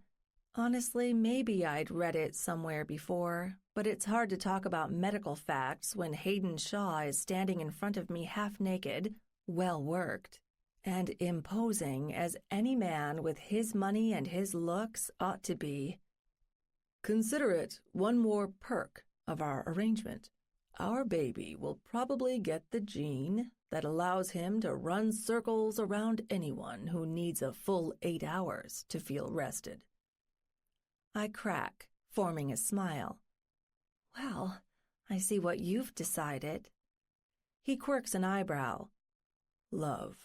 Honestly, maybe I'd read it somewhere before, but it's hard to talk about medical facts when Hayden Shaw is standing in front of me half naked, well-worked, and imposing as any man with his money and his looks ought to be. Consider it one more perk of our arrangement. Our baby will probably get the gene that allows him to run circles around anyone who needs a full 8 hours to feel rested. I crack, forming a smile. Well, I see what you've decided. He quirks an eyebrow. Love,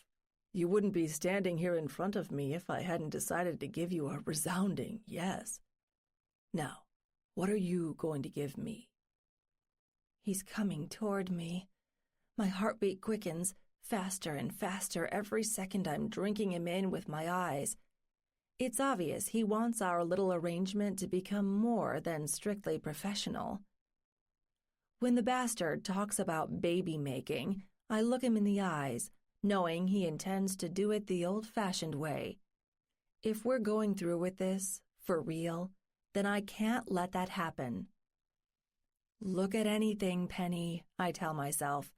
you wouldn't be standing here in front of me if I hadn't decided to give you a resounding yes. Now, what are you going to give me? He's coming toward me. My heartbeat quickens, faster and faster every second I'm drinking him in with my eyes. It's obvious he wants our little arrangement to become more than strictly professional. When the bastard talks about baby making, I look him in the eyes, knowing he intends to do it the old-fashioned way. If we're going through with this, for real, then I can't let that happen. Look at anything, Penny, I tell myself.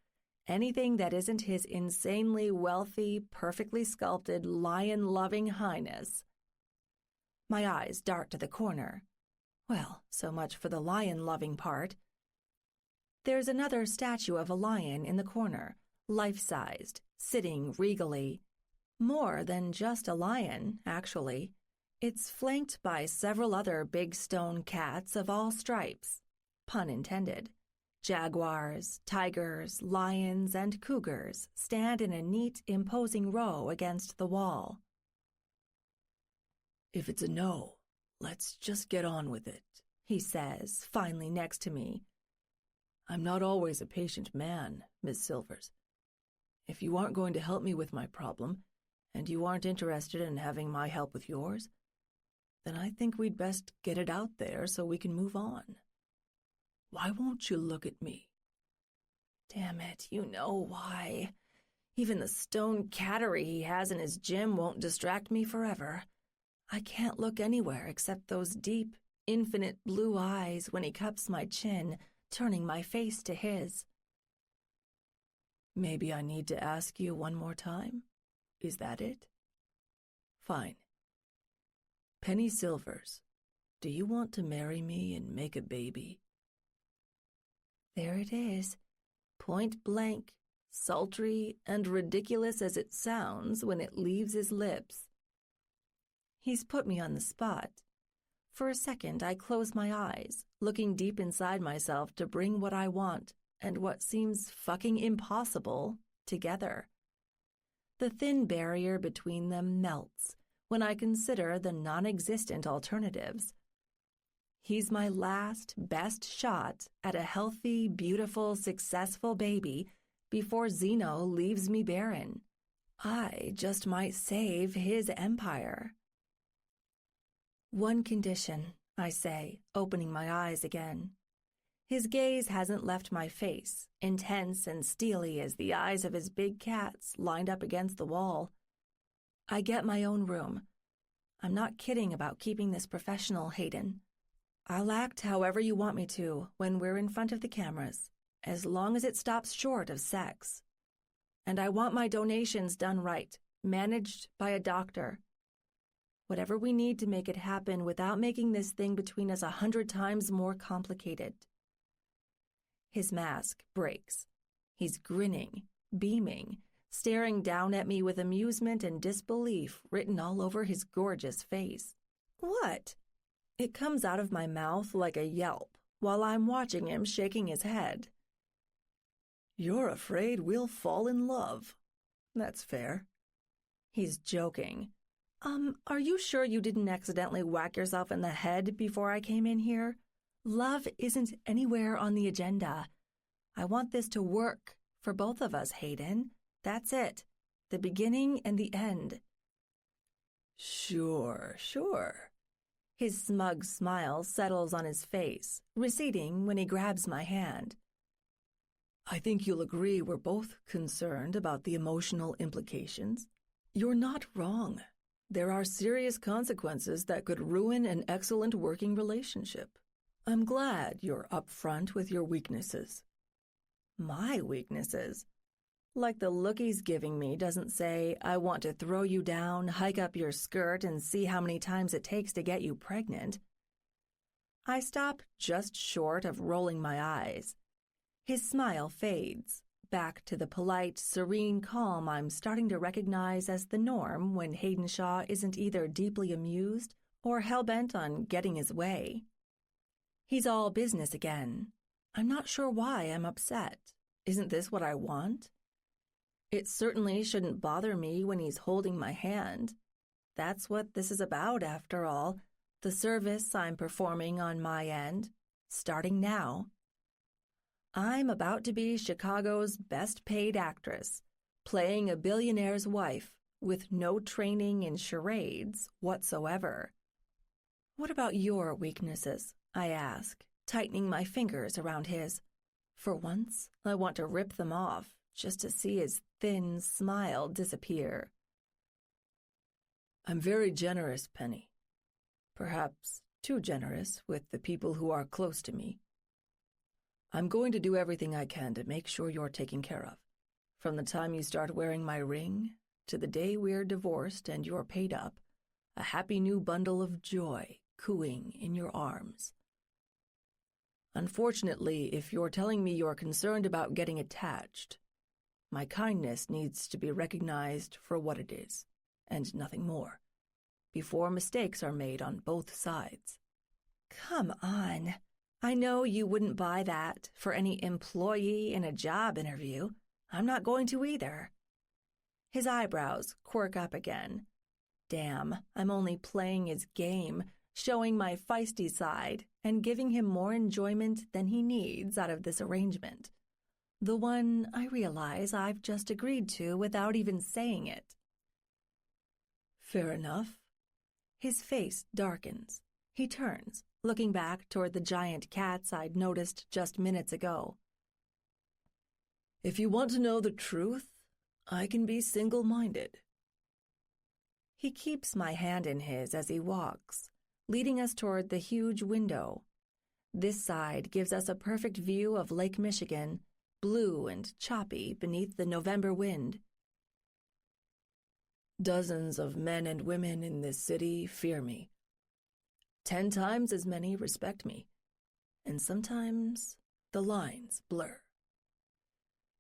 Anything that isn't his insanely wealthy, perfectly sculpted, lion-loving highness. My eyes dart to the corner. Well, so much for the lion-loving part. There's another statue of a lion in the corner, life-sized, sitting regally. More than just a lion, actually. It's flanked by several other big stone cats of all stripes. Pun intended. Jaguars, tigers, lions, and cougars stand in a neat, imposing row against the wall. If it's a no, let's just get on with it, he says, finally next to me. I'm not always a patient man, Miss Silvers. If you aren't going to help me with my problem, and you aren't interested in having my help with yours, then I think we'd best get it out there so we can move on. Why won't you look at me? Damn it, you know why. Even the stone cattery he has in his gym won't distract me forever. I can't look anywhere except those deep, infinite blue eyes when he cups my chin, turning my face to his. Maybe I need to ask you one more time? Is that it? Fine. Penny Silvers, Do you want to marry me and make a baby? There it is, point blank, sultry and ridiculous as it sounds when it leaves his lips. He's put me on the spot. For a second, I close my eyes, looking deep inside myself to bring what I want and what seems fucking impossible together. The thin barrier between them melts when I consider the non-existent alternatives. He's my last, best shot at a healthy, beautiful, successful baby before Zeno leaves me barren. I just might save his empire. One condition, I say, opening my eyes again. His gaze hasn't left my face, intense and steely as the eyes of his big cats lined up against the wall. I get my own room. I'm not kidding about keeping this professional, Hayden. I'll act however you want me to when we're in front of the cameras, as long as it stops short of sex. And I want my donations done right, managed by a doctor. Whatever we need to make it happen without making this thing between us 100 times more complicated. His mask breaks. He's grinning, beaming, staring down at me with amusement and disbelief written all over his gorgeous face. What? It comes out of my mouth like a yelp while I'm watching him shaking his head. You're afraid we'll fall in love. That's fair. He's joking. Are you sure you didn't accidentally whack yourself in the head before I came in here? Love isn't anywhere on the agenda. I want this to work for both of us, Hayden. That's it. The beginning and the end. Sure. His smug smile settles on his face, receding when he grabs my hand. I think you'll agree we're both concerned about the emotional implications. You're not wrong. There are serious consequences that could ruin an excellent working relationship. I'm glad you're upfront with your weaknesses. My weaknesses? Like the look he's giving me doesn't say, I want to throw you down, hike up your skirt, and see how many times it takes to get you pregnant. I stop just short of rolling my eyes. His smile fades, back to the polite, serene calm I'm starting to recognize as the norm when Hayden Shaw isn't either deeply amused or hell-bent on getting his way. He's all business again. I'm not sure why I'm upset. Isn't this what I want? It certainly shouldn't bother me when he's holding my hand. That's what this is about, after all, the service I'm performing on my end, starting now. I'm about to be Chicago's best-paid actress, playing a billionaire's wife with no training in charades whatsoever. What about your weaknesses? I ask, tightening my fingers around his. For once, I want to rip them off, just to see his thin smile disappear. I'm very generous, Penny. Perhaps too generous with the people who are close to me. I'm going to do everything I can to make sure you're taken care of, from the time you start wearing my ring to the day we're divorced and you're paid up, a happy new bundle of joy cooing in your arms. Unfortunately, if you're telling me you're concerned about getting attached, my kindness needs to be recognized for what it is, and nothing more, before mistakes are made on both sides. Come on. I know you wouldn't buy that for any employee in a job interview. I'm not going to either. His eyebrows quirk up again. Damn, I'm only playing his game, showing my feisty side and giving him more enjoyment than he needs out of this arrangement. The one I realize I've just agreed to without even saying it. Fair enough. His face darkens. He turns, looking back toward the giant cats I'd noticed just minutes ago. If you want to know the truth, I can be single-minded. He keeps my hand in his as he walks, leading us toward the huge window. This side gives us a perfect view of Lake Michigan, blue and choppy beneath the November wind. Dozens of men and women in this city fear me. 10 times as many respect me. And sometimes the lines blur.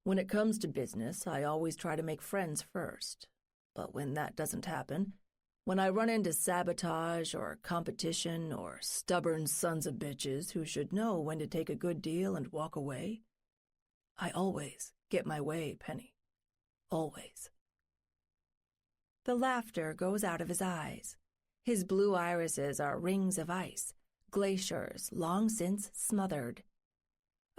When it comes to business, I always try to make friends first. But when that doesn't happen, when I run into sabotage or competition or stubborn sons of bitches who should know when to take a good deal and walk away, I always get my way, Penny. Always. The laughter goes out of his eyes. His blue irises are rings of ice, glaciers long since smothered.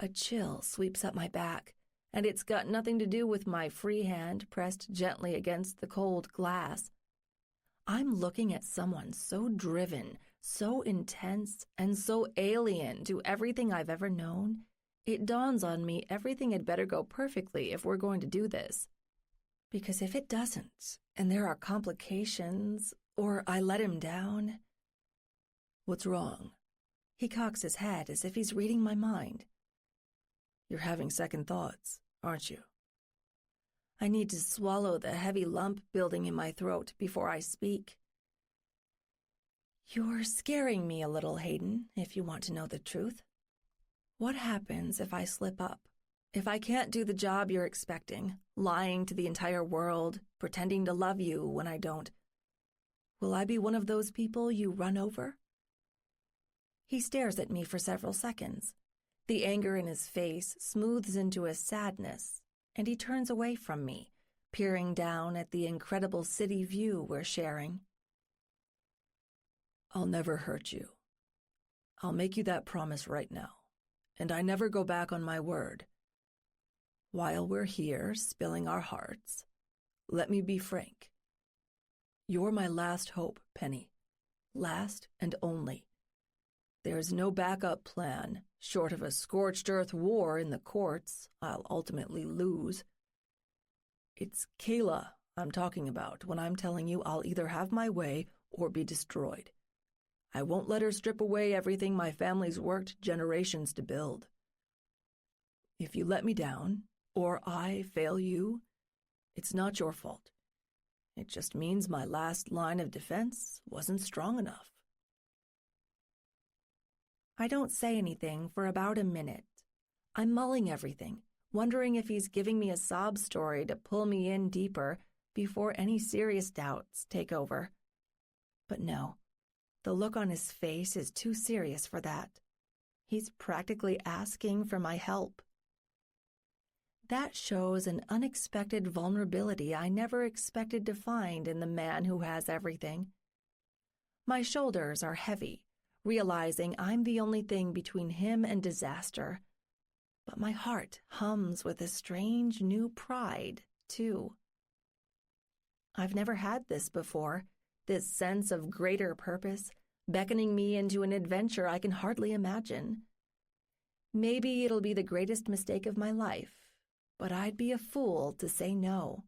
A chill sweeps up my back, and it's got nothing to do with my free hand pressed gently against the cold glass. I'm looking at someone so driven, so intense, and so alien to everything I've ever known, it dawns on me everything had better go perfectly if we're going to do this. Because if it doesn't, and there are complications, or I let him down... What's wrong? He cocks his head as if he's reading my mind. You're having second thoughts, aren't you? I need to swallow the heavy lump building in my throat before I speak. You're scaring me a little, Hayden, if you want to know the truth. What happens if I slip up? If I can't do the job you're expecting, lying to the entire world, pretending to love you when I don't? Will I be one of those people you run over? He stares at me for several seconds. The anger in his face smooths into a sadness, and he turns away from me, peering down at the incredible city view we're sharing. I'll never hurt you. I'll make you that promise right now, and I never go back on my word. While we're here spilling our hearts, let me be frank. You're my last hope, Penny. Last and only. There's no backup plan, short of a scorched earth war in the courts I'll ultimately lose. It's Kayla I'm talking about when I'm telling you I'll either have my way or be destroyed. I won't let her strip away everything my family's worked generations to build. If you let me down, or I fail you, it's not your fault. It just means my last line of defense wasn't strong enough. I don't say anything for about a minute. I'm mulling everything, wondering if he's giving me a sob story to pull me in deeper before any serious doubts take over. But no, the look on his face is too serious for that. He's practically asking for my help. That shows an unexpected vulnerability I never expected to find in the man who has everything. My shoulders are heavy, realizing I'm the only thing between him and disaster. But my heart hums with a strange new pride, too. I've never had this before, this sense of greater purpose, beckoning me into an adventure I can hardly imagine. Maybe it'll be the greatest mistake of my life, but I'd be a fool to say no.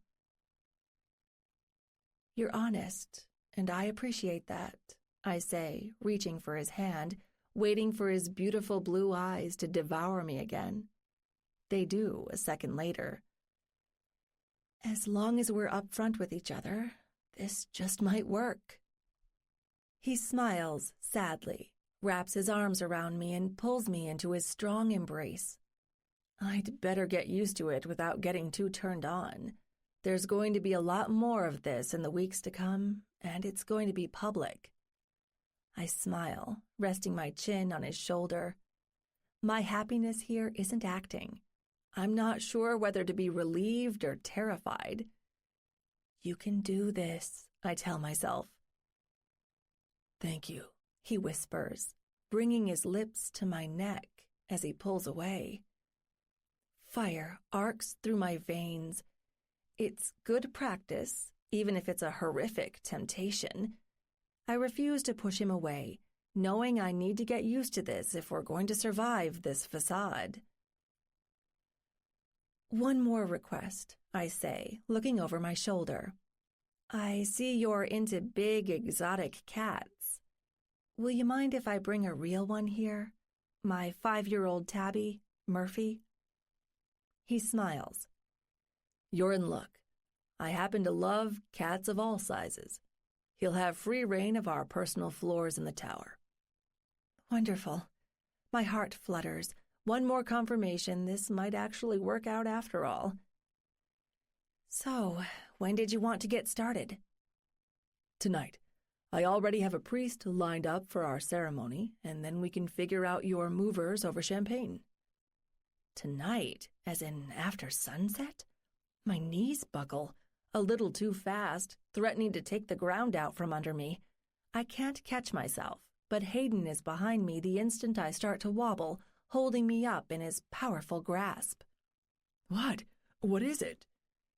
You're honest, and I appreciate that, I say, reaching for his hand, waiting for his beautiful blue eyes to devour me again. They do a second later. As long as we're upfront with each other, this just might work. He smiles sadly, wraps his arms around me, and pulls me into his strong embrace. I'd better get used to it without getting too turned on. There's going to be a lot more of this in the weeks to come, and it's going to be public. I smile, resting my chin on his shoulder. My happiness here isn't acting. I'm not sure whether to be relieved or terrified. You can do this, I tell myself. Thank you, he whispers, bringing his lips to my neck as he pulls away. Fire arcs through my veins. It's good practice, even if it's a horrific temptation. I refuse to push him away, knowing I need to get used to this if we're going to survive this facade. One more request, I say, looking over my shoulder. I see you're into big, exotic cats. Will you mind if I bring a real one here? My 5-year-old tabby, Murphy? He smiles. You're in luck. I happen to love cats of all sizes. He'll have free reign of our personal floors in the tower. Wonderful. My heart flutters. One more confirmation this might actually work out after all. So, when did you want to get started? Tonight. I already have a priest lined up for our ceremony, and then we can figure out your movers over champagne. Tonight, as in after sunset? My knees buckle, a little too fast, threatening to take the ground out from under me. I can't catch myself, but Hayden is behind me the instant I start to wobble, holding me up in his powerful grasp. What? What is it?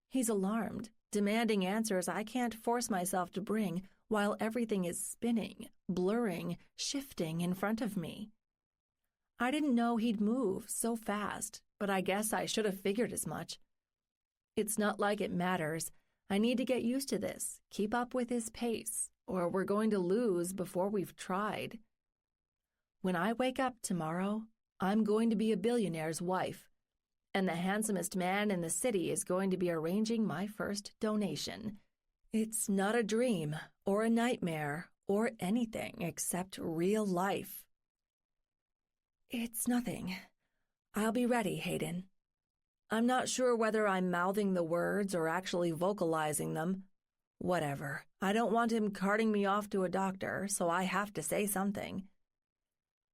He's alarmed, demanding answers I can't force myself to bring while everything is spinning, blurring, shifting in front of me. I didn't know he'd move so fast, but I guess I should have figured as much. It's not like it matters. I need to get used to this, keep up with his pace, or we're going to lose before we've tried. When I wake up tomorrow, I'm going to be a billionaire's wife, and the handsomest man in the city is going to be arranging my first donation. It's not a dream, or a nightmare, or anything except real life. It's nothing. I'll be ready, Hayden. I'm not sure whether I'm mouthing the words or actually vocalizing them. Whatever. I don't want him carting me off to a doctor, so I have to say something.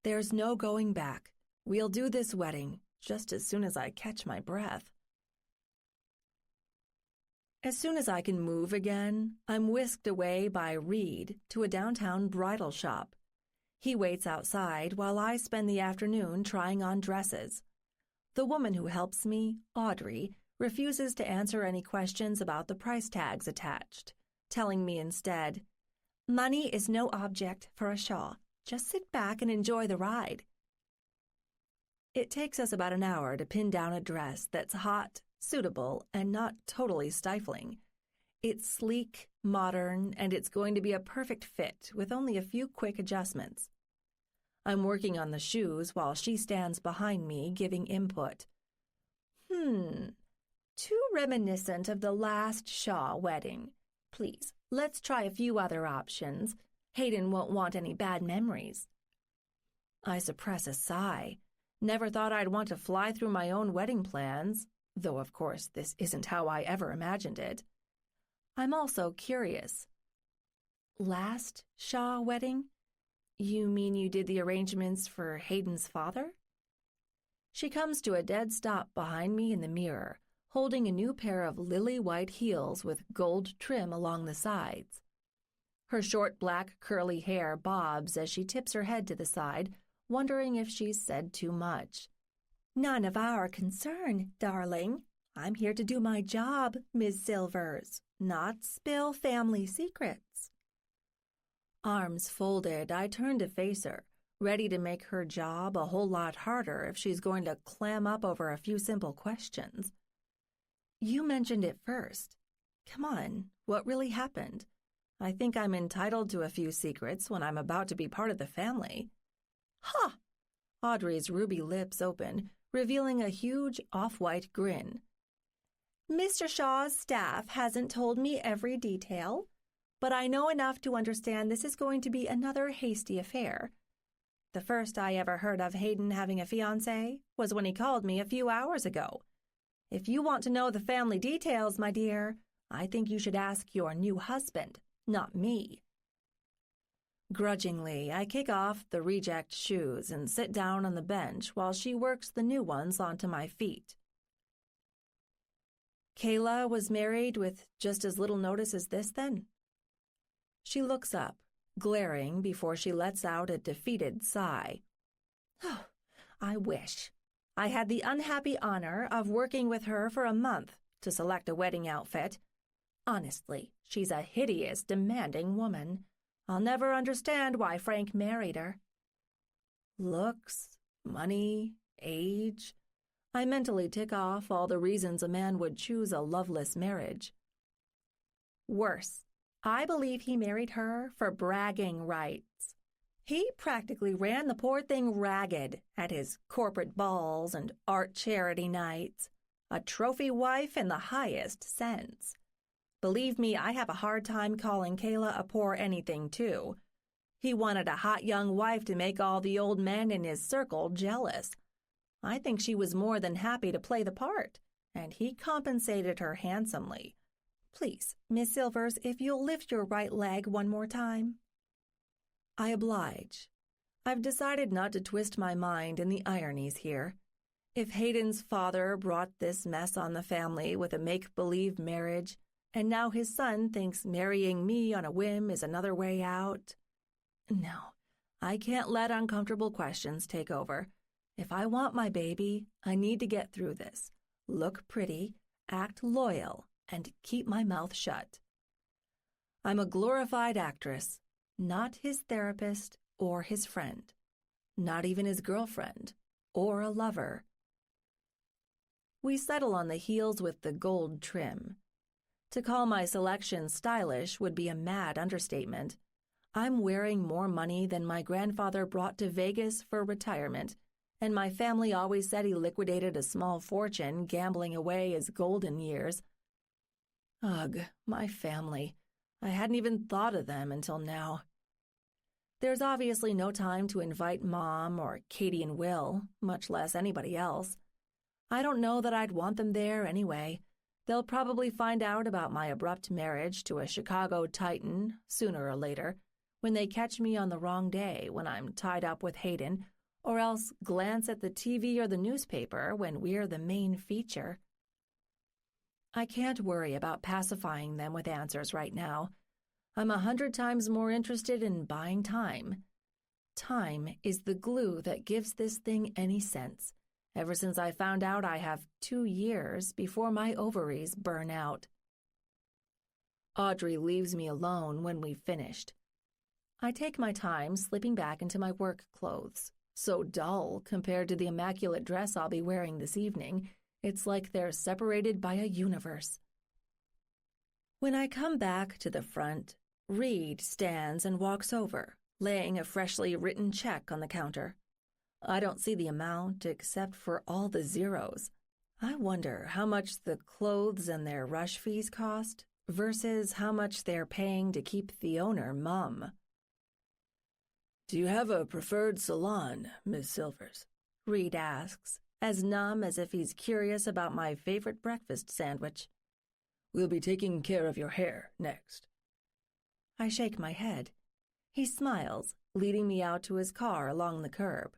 There's no going back. We'll do this wedding just as soon as I catch my breath. As soon as I can move again, I'm whisked away by Reed to a downtown bridal shop. He waits outside while I spend the afternoon trying on dresses. The woman who helps me, Audrey, refuses to answer any questions about the price tags attached, telling me instead, "Money is no object for a Shaw. Just sit back and enjoy the ride." It takes us about an hour to pin down a dress that's hot, suitable, and not totally stifling. It's sleek, modern, and it's going to be a perfect fit with only a few quick adjustments. I'm working on the shoes while she stands behind me giving input. Too reminiscent of the last Shaw wedding. Please, let's try a few other options. Hayden won't want any bad memories. I suppress a sigh. Never thought I'd want to fly through my own wedding plans, though of course this isn't how I ever imagined it. I'm also curious. Last Shaw wedding? You mean you did the arrangements for Hayden's father? She comes to a dead stop behind me in the mirror, holding a new pair of lily-white heels with gold trim along the sides. Her short black curly hair bobs as she tips her head to the side, wondering if she's said too much. None of our concern, darling. I'm here to do my job, Ms. Silvers, not spill family secrets. Arms folded, I turn to face her, ready to make her job a whole lot harder if she's going to clam up over a few simple questions. You mentioned it first. Come on, what really happened? I think I'm entitled to a few secrets when I'm about to be part of the family. Ha! Audrey's ruby lips open, revealing a huge off-white grin. Mr. Shaw's staff hasn't told me every detail, but I know enough to understand this is going to be another hasty affair. The first I ever heard of Hayden having a fiancé was when he called me a few hours ago. If you want to know the family details, my dear, I think you should ask your new husband, not me. Grudgingly, I kick off the reject shoes and sit down on the bench while she works the new ones onto my feet. Kayla was married with just as little notice as this, then? She looks up, glaring before she lets out a defeated sigh. Oh, I wish. I had the unhappy honor of working with her for a month to select a wedding outfit. Honestly, she's a hideous, demanding woman. I'll never understand why Frank married her. Looks, money, age. I mentally tick off all the reasons a man would choose a loveless marriage. Worse, I believe he married her for bragging rights. He practically ran the poor thing ragged at his corporate balls and art charity nights. A trophy wife in the highest sense. Believe me, I have a hard time calling Kayla a poor anything, too. He wanted a hot young wife to make all the old men in his circle jealous. I think she was more than happy to play the part, and he compensated her handsomely. Please, Miss Silvers, if you'll lift your right leg one more time. I oblige. I've decided not to twist my mind in the ironies here. If Hayden's father brought this mess on the family with a make-believe marriage, and now his son thinks marrying me on a whim is another way out. No, I can't let uncomfortable questions take over. If I want my baby, I need to get through this, look pretty, act loyal, and keep my mouth shut. I'm a glorified actress, not his therapist or his friend, not even his girlfriend or a lover. We settle on the heels with the gold trim. To call my selection stylish would be a mad understatement. I'm wearing more money than my grandfather brought to Vegas for retirement, and my family always said he liquidated a small fortune gambling away his golden years. Ugh, my family. I hadn't even thought of them until now. There's obviously no time to invite Mom or Katie and Will, much less anybody else. I don't know that I'd want them there anyway. They'll probably find out about my abrupt marriage to a Chicago Titan sooner or later, when they catch me on the wrong day when I'm tied up with Hayden, or else glance at the TV or the newspaper when we're the main feature. I can't worry about pacifying them with answers right now. I'm 100 times more interested in buying time. Time is the glue that gives this thing any sense, ever since I found out I have 2 years before my ovaries burn out. Audrey leaves me alone when we've finished. I take my time slipping back into my work clothes, so dull compared to the immaculate dress I'll be wearing this evening. It's like they're separated by a universe. When I come back to the front, Reed stands and walks over, laying a freshly written check on the counter. I don't see the amount except for all the zeros. I wonder how much the clothes and their rush fees cost versus how much they're paying to keep the owner mum. Do you have a preferred salon, Miss Silvers? Reed asks, as numb as if he's curious about my favorite breakfast sandwich. We'll be taking care of your hair next. I shake my head. He smiles, leading me out to his car along the curb.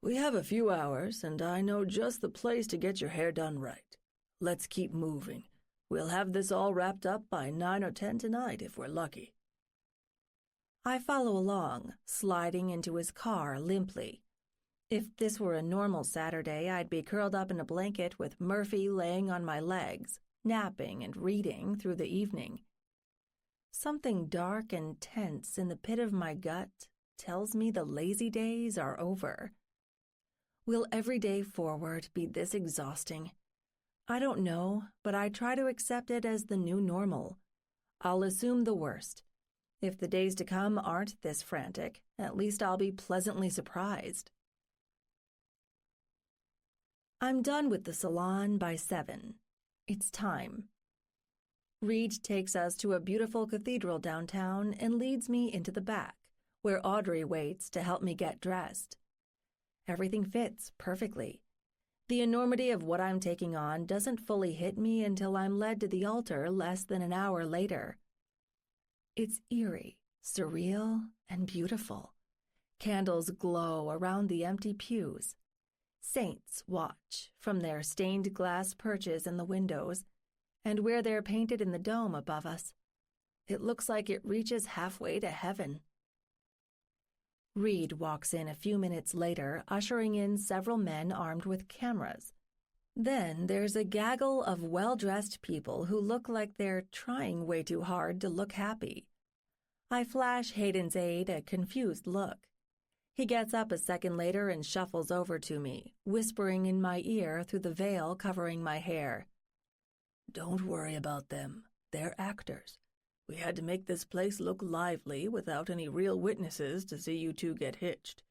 We have a few hours, and I know just the place to get your hair done right. Let's keep moving. We'll have this all wrapped up by 9 or 10 tonight if we're lucky. I follow along, sliding into his car limply. If this were a normal Saturday, I'd be curled up in a blanket with Murphy laying on my legs, napping and reading through the evening. Something dark and tense in the pit of my gut tells me the lazy days are over. Will every day forward be this exhausting? I don't know, but I try to accept it as the new normal. I'll assume the worst. If the days to come aren't this frantic, at least I'll be pleasantly surprised. I'm done with the salon by 7. It's time. Reed takes us to a beautiful cathedral downtown and leads me into the back, where Audrey waits to help me get dressed. Everything fits perfectly. The enormity of what I'm taking on doesn't fully hit me until I'm led to the altar less than an hour later. It's eerie, surreal, and beautiful. Candles glow around the empty pews. Saints watch from their stained glass perches in the windows, and where they're painted in the dome above us. It looks like it reaches halfway to heaven. Reed walks in a few minutes later, ushering in several men armed with cameras. Then there's a gaggle of well-dressed people who look like they're trying way too hard to look happy. I flash Hayden's aide a confused look. He gets up a second later and shuffles over to me, whispering in my ear through the veil covering my hair. Don't worry about them. They're actors. We had to make this place look lively without any real witnesses to see you two get hitched.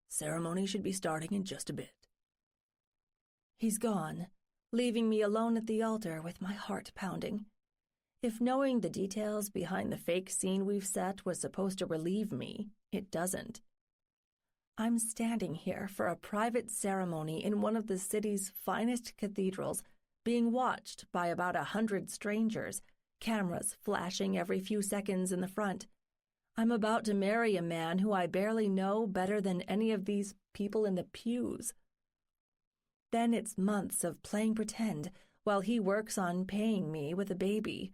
Ceremony should be starting in just a bit. He's gone, leaving me alone at the altar with my heart pounding. If knowing the details behind the fake scene we've set was supposed to relieve me, it doesn't. I'm standing here for a private ceremony in one of the city's finest cathedrals, being watched by about 100 strangers, cameras flashing every few seconds in the front. I'm about to marry a man who I barely know better than any of these people in the pews. Then it's months of playing pretend while he works on paying me with a baby.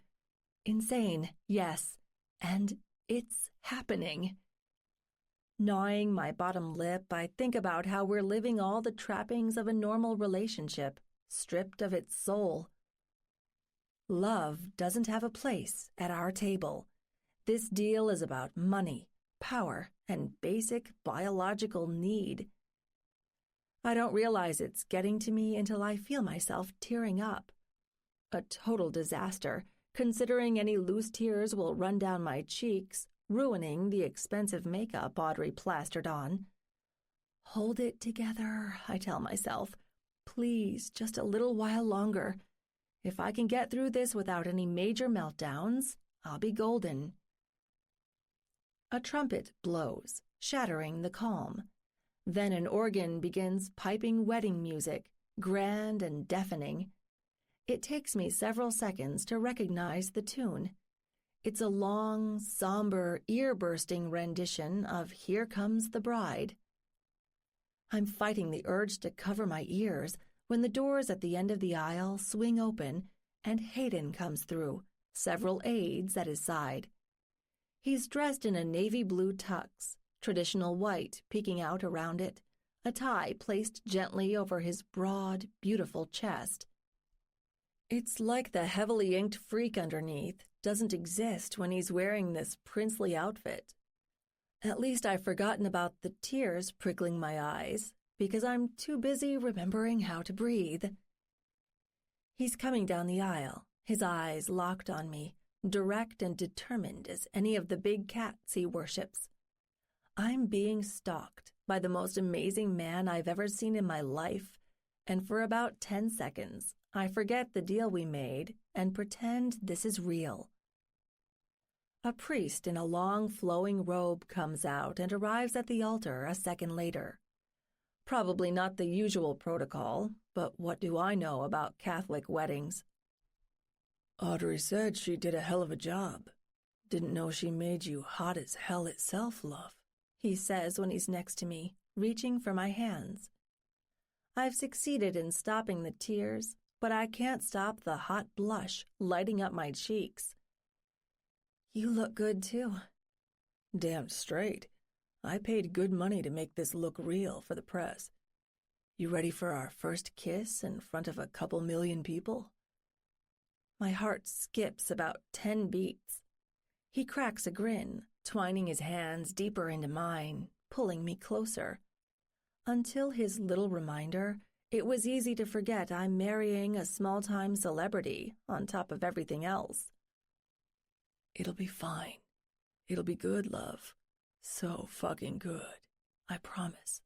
Insane, yes, and it's happening. Gnawing my bottom lip, I think about how we're living all the trappings of a normal relationship, stripped of its soul. Love doesn't have a place at our table. This deal is about money, power, and basic biological need. I don't realize it's getting to me until I feel myself tearing up. A total disaster, considering any loose tears will run down my cheeks, ruining the expensive makeup Audrey plastered on. Hold it together, I tell myself. Please, just a little while longer. If I can get through this without any major meltdowns, I'll be golden. A trumpet blows, shattering the calm. Then an organ begins piping wedding music, grand and deafening. It takes me several seconds to recognize the tune. It's a long, somber, ear-bursting rendition of Here Comes the Bride. I'm fighting the urge to cover my ears when the doors at the end of the aisle swing open and Hayden comes through, several aides at his side. He's dressed in a navy blue tux, traditional white peeking out around it, a tie placed gently over his broad, beautiful chest. It's like the heavily inked freak underneath doesn't exist when he's wearing this princely outfit. At least I've forgotten about the tears prickling my eyes, because I'm too busy remembering how to breathe. He's coming down the aisle, his eyes locked on me, direct and determined as any of the big cats he worships. I'm being stalked by the most amazing man I've ever seen in my life, and for about 10 seconds, I forget the deal we made and pretend this is real. A priest in a long, flowing robe comes out and arrives at the altar a second later. Probably not the usual protocol, but what do I know about Catholic weddings? Audrey said she did a hell of a job. Didn't know she made you hot as hell itself, love, he says when he's next to me, reaching for my hands. I've succeeded in stopping the tears, but I can't stop the hot blush lighting up my cheeks. You look good, too. Damn straight. I paid good money to make this look real for the press. You ready for our first kiss in front of a couple million people? My heart skips about 10 beats. He cracks a grin, twining his hands deeper into mine, pulling me closer. Until his little reminder, it was easy to forget I'm marrying a small-time celebrity on top of everything else. It'll be fine. It'll be good, love. So fucking good. I promise.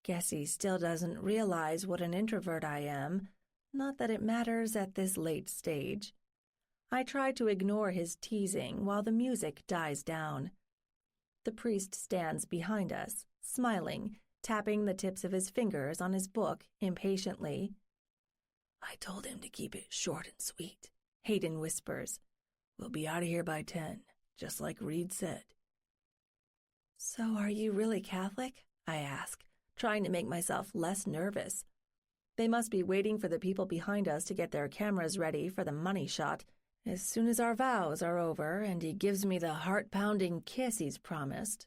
Guess he still doesn't realize what an introvert I am. Not that it matters at this late stage. I try to ignore his teasing while the music dies down. The priest stands behind us, smiling, tapping the tips of his fingers on his book impatiently. I told him to keep it short and sweet, Hayden whispers. We'll be out of here by 10, just like Reed said. So are you really Catholic? I ask, trying to make myself less nervous. They must be waiting for the people behind us to get their cameras ready for the money shot as soon as our vows are over and he gives me the heart-pounding kiss he's promised.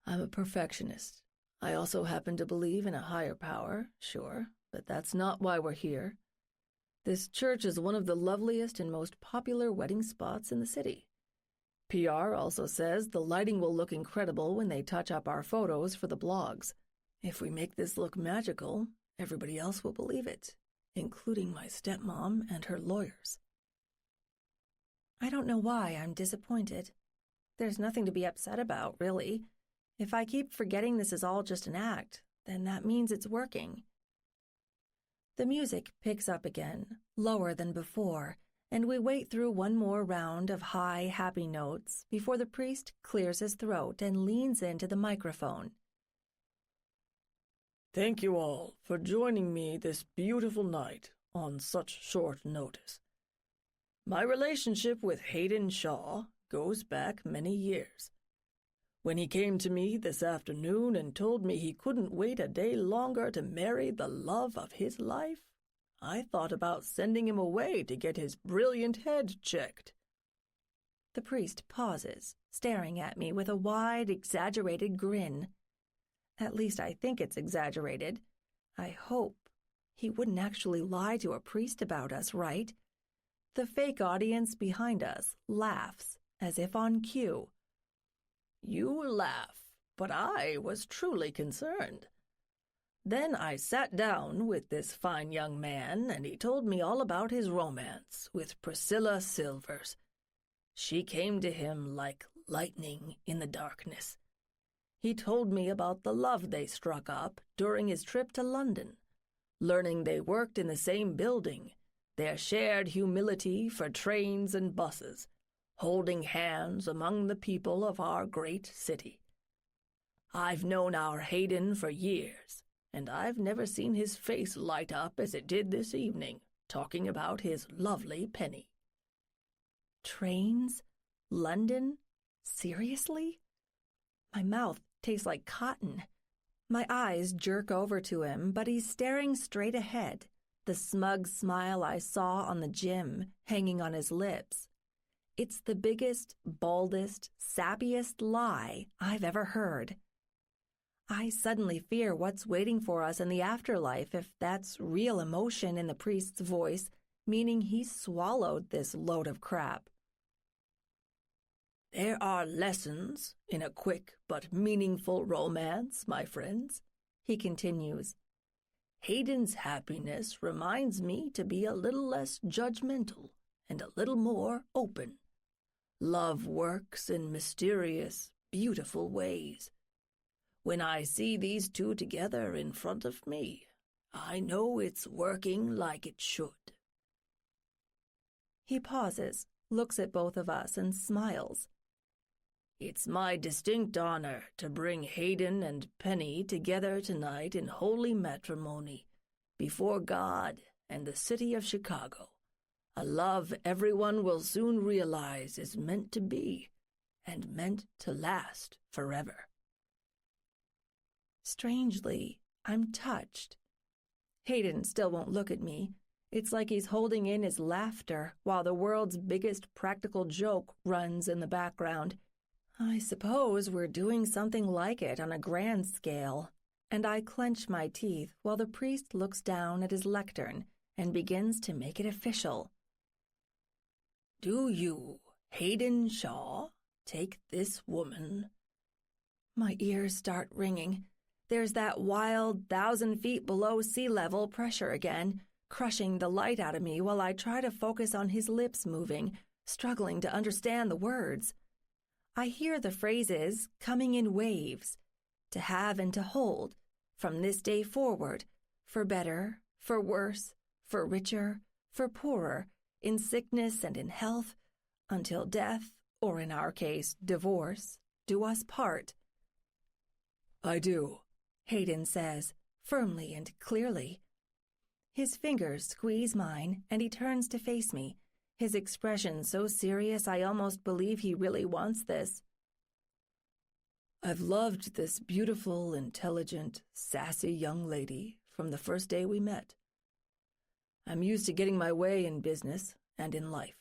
I'm a perfectionist. I also happen to believe in a higher power, sure, but that's not why we're here. This church is one of the loveliest and most popular wedding spots in the city. PR also says the lighting will look incredible when they touch up our photos for the blogs. If we make this look magical, everybody else will believe it, including my stepmom and her lawyers. I don't know why I'm disappointed. There's nothing to be upset about, really. If I keep forgetting this is all just an act, then that means it's working. The music picks up again, lower than before, and we wait through one more round of high, happy notes before the priest clears his throat and leans into the microphone. Thank you all for joining me this beautiful night on such short notice. My relationship with Hayden Shaw goes back many years. When he came to me this afternoon and told me he couldn't wait a day longer to marry the love of his life, I thought about sending him away to get his brilliant head checked. The priest pauses, staring at me with a wide, exaggerated grin. At least I think it's exaggerated. I hope. He wouldn't actually lie to a priest about us, right? The fake audience behind us laughs, as if on cue. You laugh, but I was truly concerned. Then I sat down with this fine young man, and he told me all about his romance with Priscilla Silvers. She came to him like lightning in the darkness. He told me about the love they struck up during his trip to London, learning they worked in the same building, their shared humility for trains and buses, holding hands among the people of our great city. I've known our Hayden for years, and I've never seen his face light up as it did this evening, talking about his lovely Penny. Trains? London? Seriously? My mouth tastes like cotton. My eyes jerk over to him, but he's staring straight ahead, the smug smile I saw on the gym hanging on his lips. It's the biggest, baldest, sappiest lie I've ever heard. I suddenly fear what's waiting for us in the afterlife if that's real emotion in the priest's voice, meaning he's swallowed this load of crap. There are lessons in a quick but meaningful romance, my friends, he continues. Hayden's happiness reminds me to be a little less judgmental and a little more open. Love works in mysterious, beautiful ways. When I see these two together in front of me, I know it's working like it should. He pauses, looks at both of us, and smiles. It's my distinct honor to bring Hayden and Penny together tonight in holy matrimony, before God and the city of Chicago. A love everyone will soon realize is meant to be, and meant to last forever. Strangely, I'm touched. Hayden still won't look at me. It's like he's holding in his laughter while the world's biggest practical joke runs in the background. I suppose we're doing something like it on a grand scale, and I clench my teeth while the priest looks down at his lectern and begins to make it official. Do you, Hayden Shaw, take this woman? My ears start ringing. There's that wild 1,000 feet below sea level pressure again, crushing the light out of me while I try to focus on his lips moving, struggling to understand the words. I hear the phrases coming in waves, to have and to hold, from this day forward, for better, for worse, for richer, for poorer, in sickness and in health, until death, or in our case, divorce, do us part. I do, Hayden says, firmly and clearly. His fingers squeeze mine, and he turns to face me, his expression so serious I almost believe he really wants this. I've loved this beautiful, intelligent, sassy young lady from the first day we met. I'm used to getting my way in business and in life.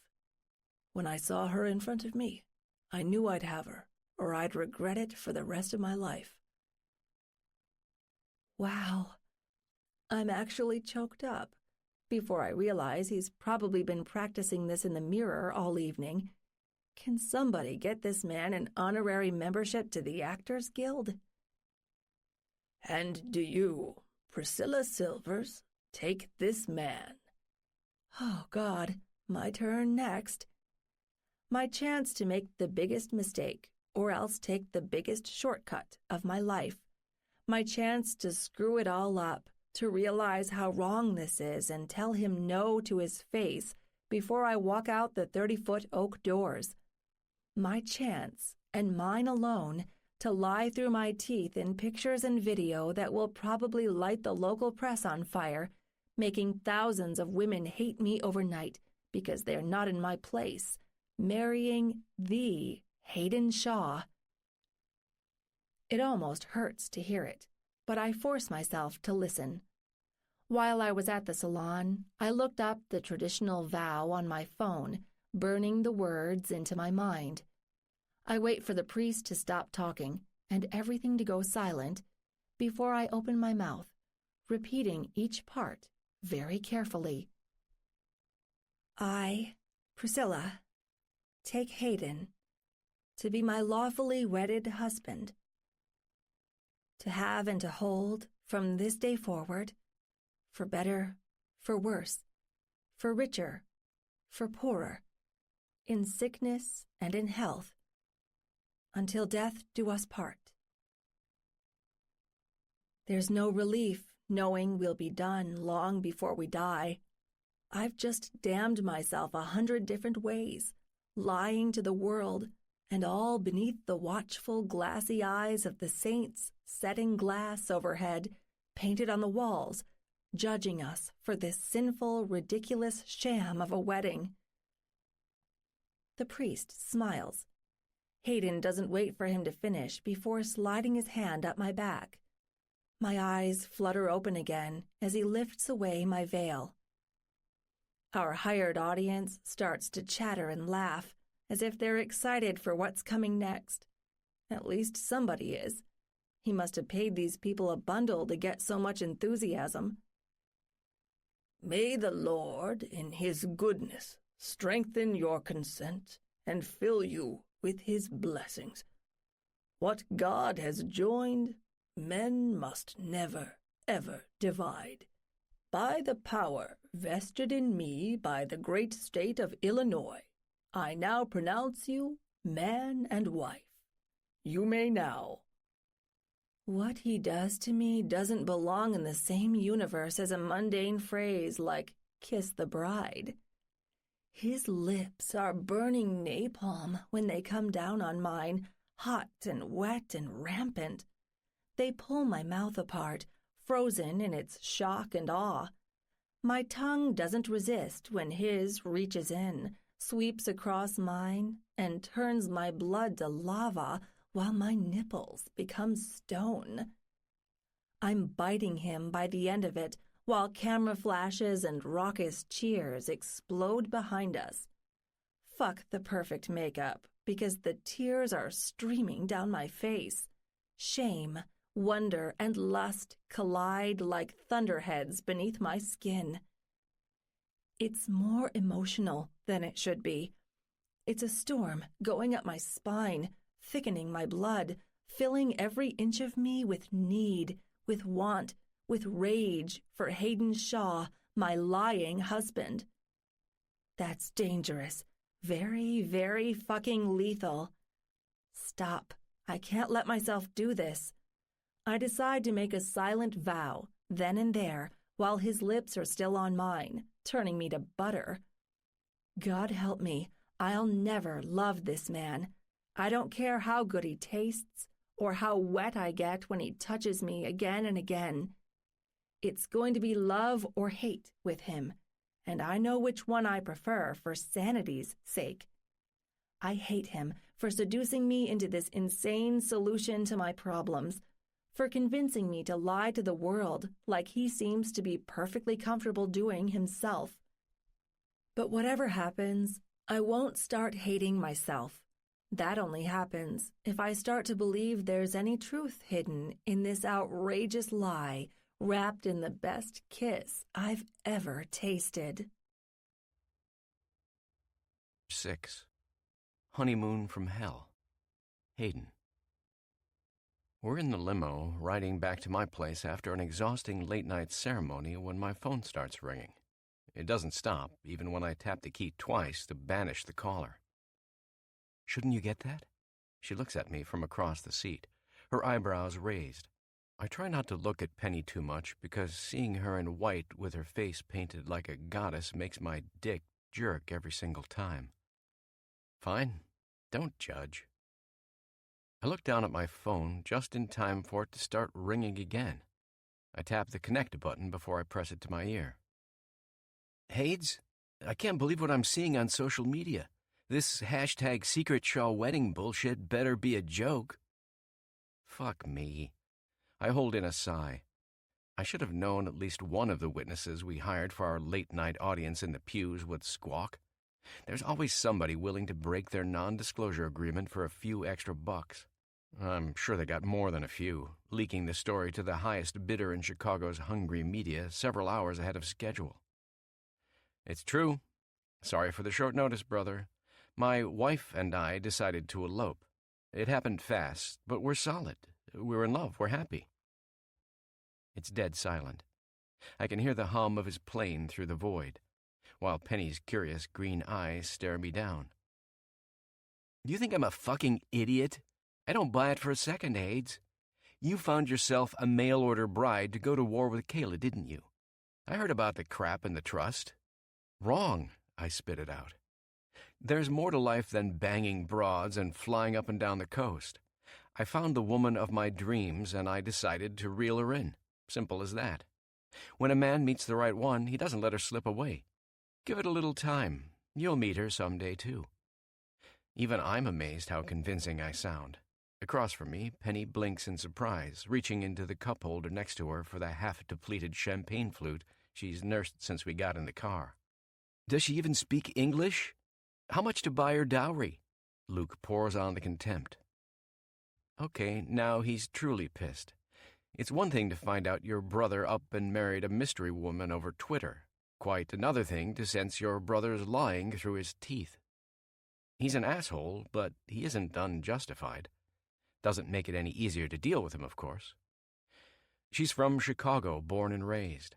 When I saw her in front of me, I knew I'd have her, or I'd regret it for the rest of my life. Wow. I'm actually choked up. Before I realize he's probably been practicing this in the mirror all evening. Can somebody get this man an honorary membership to the Actors Guild? And do you, Priscilla Silvers, take this man? Oh, God, my turn next. My chance to make the biggest mistake, or else take the biggest shortcut of my life. My chance to screw it all up, to realize how wrong this is and tell him no to his face, before I walk out the 30-foot oak doors. My chance, and mine alone, to lie through my teeth in pictures and video that will probably light the local press on fire, making thousands of women hate me overnight because they're not in my place, marrying the Hayden Shaw. It almost hurts to hear it, but I force myself to listen. While I was at the salon, I looked up the traditional vow on my phone, burning the words into my mind. I wait for the priest to stop talking and everything to go silent before I open my mouth, repeating each part very carefully. I, Priscilla, take Hayden to be my lawfully wedded husband, to have and to hold from this day forward, for better, for worse, for richer, for poorer, in sickness and in health, until death do us part. There's no relief knowing we'll be done long before we die. I've just damned myself 100 different ways, lying to the world, and all beneath the watchful, glassy eyes of the saints setting glass overhead, painted on the walls, judging us for this sinful, ridiculous sham of a wedding. The priest smiles. Hayden doesn't wait for him to finish before sliding his hand up my back. My eyes flutter open again as he lifts away my veil. Our hired audience starts to chatter and laugh, as if they're excited for what's coming next. At least somebody is. He must have paid these people a bundle to get so much enthusiasm. May the Lord, in his goodness, strengthen your consent and fill you with his blessings. What God has joined, men must never, ever divide. By the power vested in me by the great state of Illinois, I now pronounce you man and wife. You may now. What he does to me doesn't belong in the same universe as a mundane phrase like kiss the bride. His lips are burning napalm when they come down on mine, hot and wet and rampant. They pull my mouth apart, frozen in its shock and awe. My tongue doesn't resist when his reaches in, sweeps across mine, and turns my blood to lava while my nipples become stone. I'm biting him by the end of it, while camera flashes and raucous cheers explode behind us. Fuck the perfect makeup, because the tears are streaming down my face. Shame, wonder, and lust collide like thunderheads beneath my skin. It's more emotional than it should be. It's a storm going up my spine, thickening my blood, filling every inch of me with need, with want, with rage for Hayden Shaw, my lying husband. That's dangerous. Very, very fucking lethal. Stop. I can't let myself do this. I decide to make a silent vow, then and there, while his lips are still on mine, turning me to butter. God help me, I'll never love this man. I don't care how good he tastes, or how wet I get when he touches me again and again. It's going to be love or hate with him, and I know which one I prefer for sanity's sake. I hate him for seducing me into this insane solution to my problems, for convincing me to lie to the world like he seems to be perfectly comfortable doing himself. But whatever happens, I won't start hating myself. That only happens if I start to believe there's any truth hidden in this outrageous lie wrapped in the best kiss I've ever tasted. 6. Honeymoon from Hell. Hayden. We're in the limo, riding back to my place after an exhausting late-night ceremony when my phone starts ringing. It doesn't stop, even when I tap the key twice to banish the caller. "Shouldn't you get that?" She looks at me from across the seat, her eyebrows raised. I try not to look at Penny too much because seeing her in white with her face painted like a goddess makes my dick jerk every single time. Fine, don't judge. I looked down at my phone just in time for it to start ringing again. I tapped the connect button before I press it to my ear. Hades, I can't believe what I'm seeing on social media. This hashtag Secret Shaw wedding bullshit better be a joke. Fuck me. I hold in a sigh. I should have known at least one of the witnesses we hired for our late-night audience in the pews would squawk. There's always somebody willing to break their non-disclosure agreement for a few extra bucks. I'm sure they got more than a few, leaking the story to the highest bidder in Chicago's hungry media several hours ahead of schedule. It's true. Sorry for the short notice, brother. My wife and I decided to elope. It happened fast, but we're solid. We're in love. We're happy. It's dead silent. I can hear the hum of his plane through the void, while Penny's curious green eyes stare me down. Do you think I'm a fucking idiot? I don't buy it for a second, Hades. You found yourself a mail-order bride to go to war with Kayla, didn't you? I heard about the crap in the trust. Wrong, I spit it out. There's more to life than banging broads and flying up and down the coast. I found the woman of my dreams, and I decided to reel her in. Simple as that. When a man meets the right one, he doesn't let her slip away. Give it a little time. You'll meet her someday, too. Even I'm amazed how convincing I sound. Across from me, Penny blinks in surprise, reaching into the cup holder next to her for the half-depleted champagne flute she's nursed since we got in the car. Does she even speak English? How much to buy her dowry? Luke pours on the contempt. Okay, now he's truly pissed. It's one thing to find out your brother up and married a mystery woman over Twitter. Quite another thing to sense your brother's lying through his teeth. He's an asshole, but he isn't unjustified. Doesn't make it any easier to deal with him, of course. She's from Chicago, born and raised.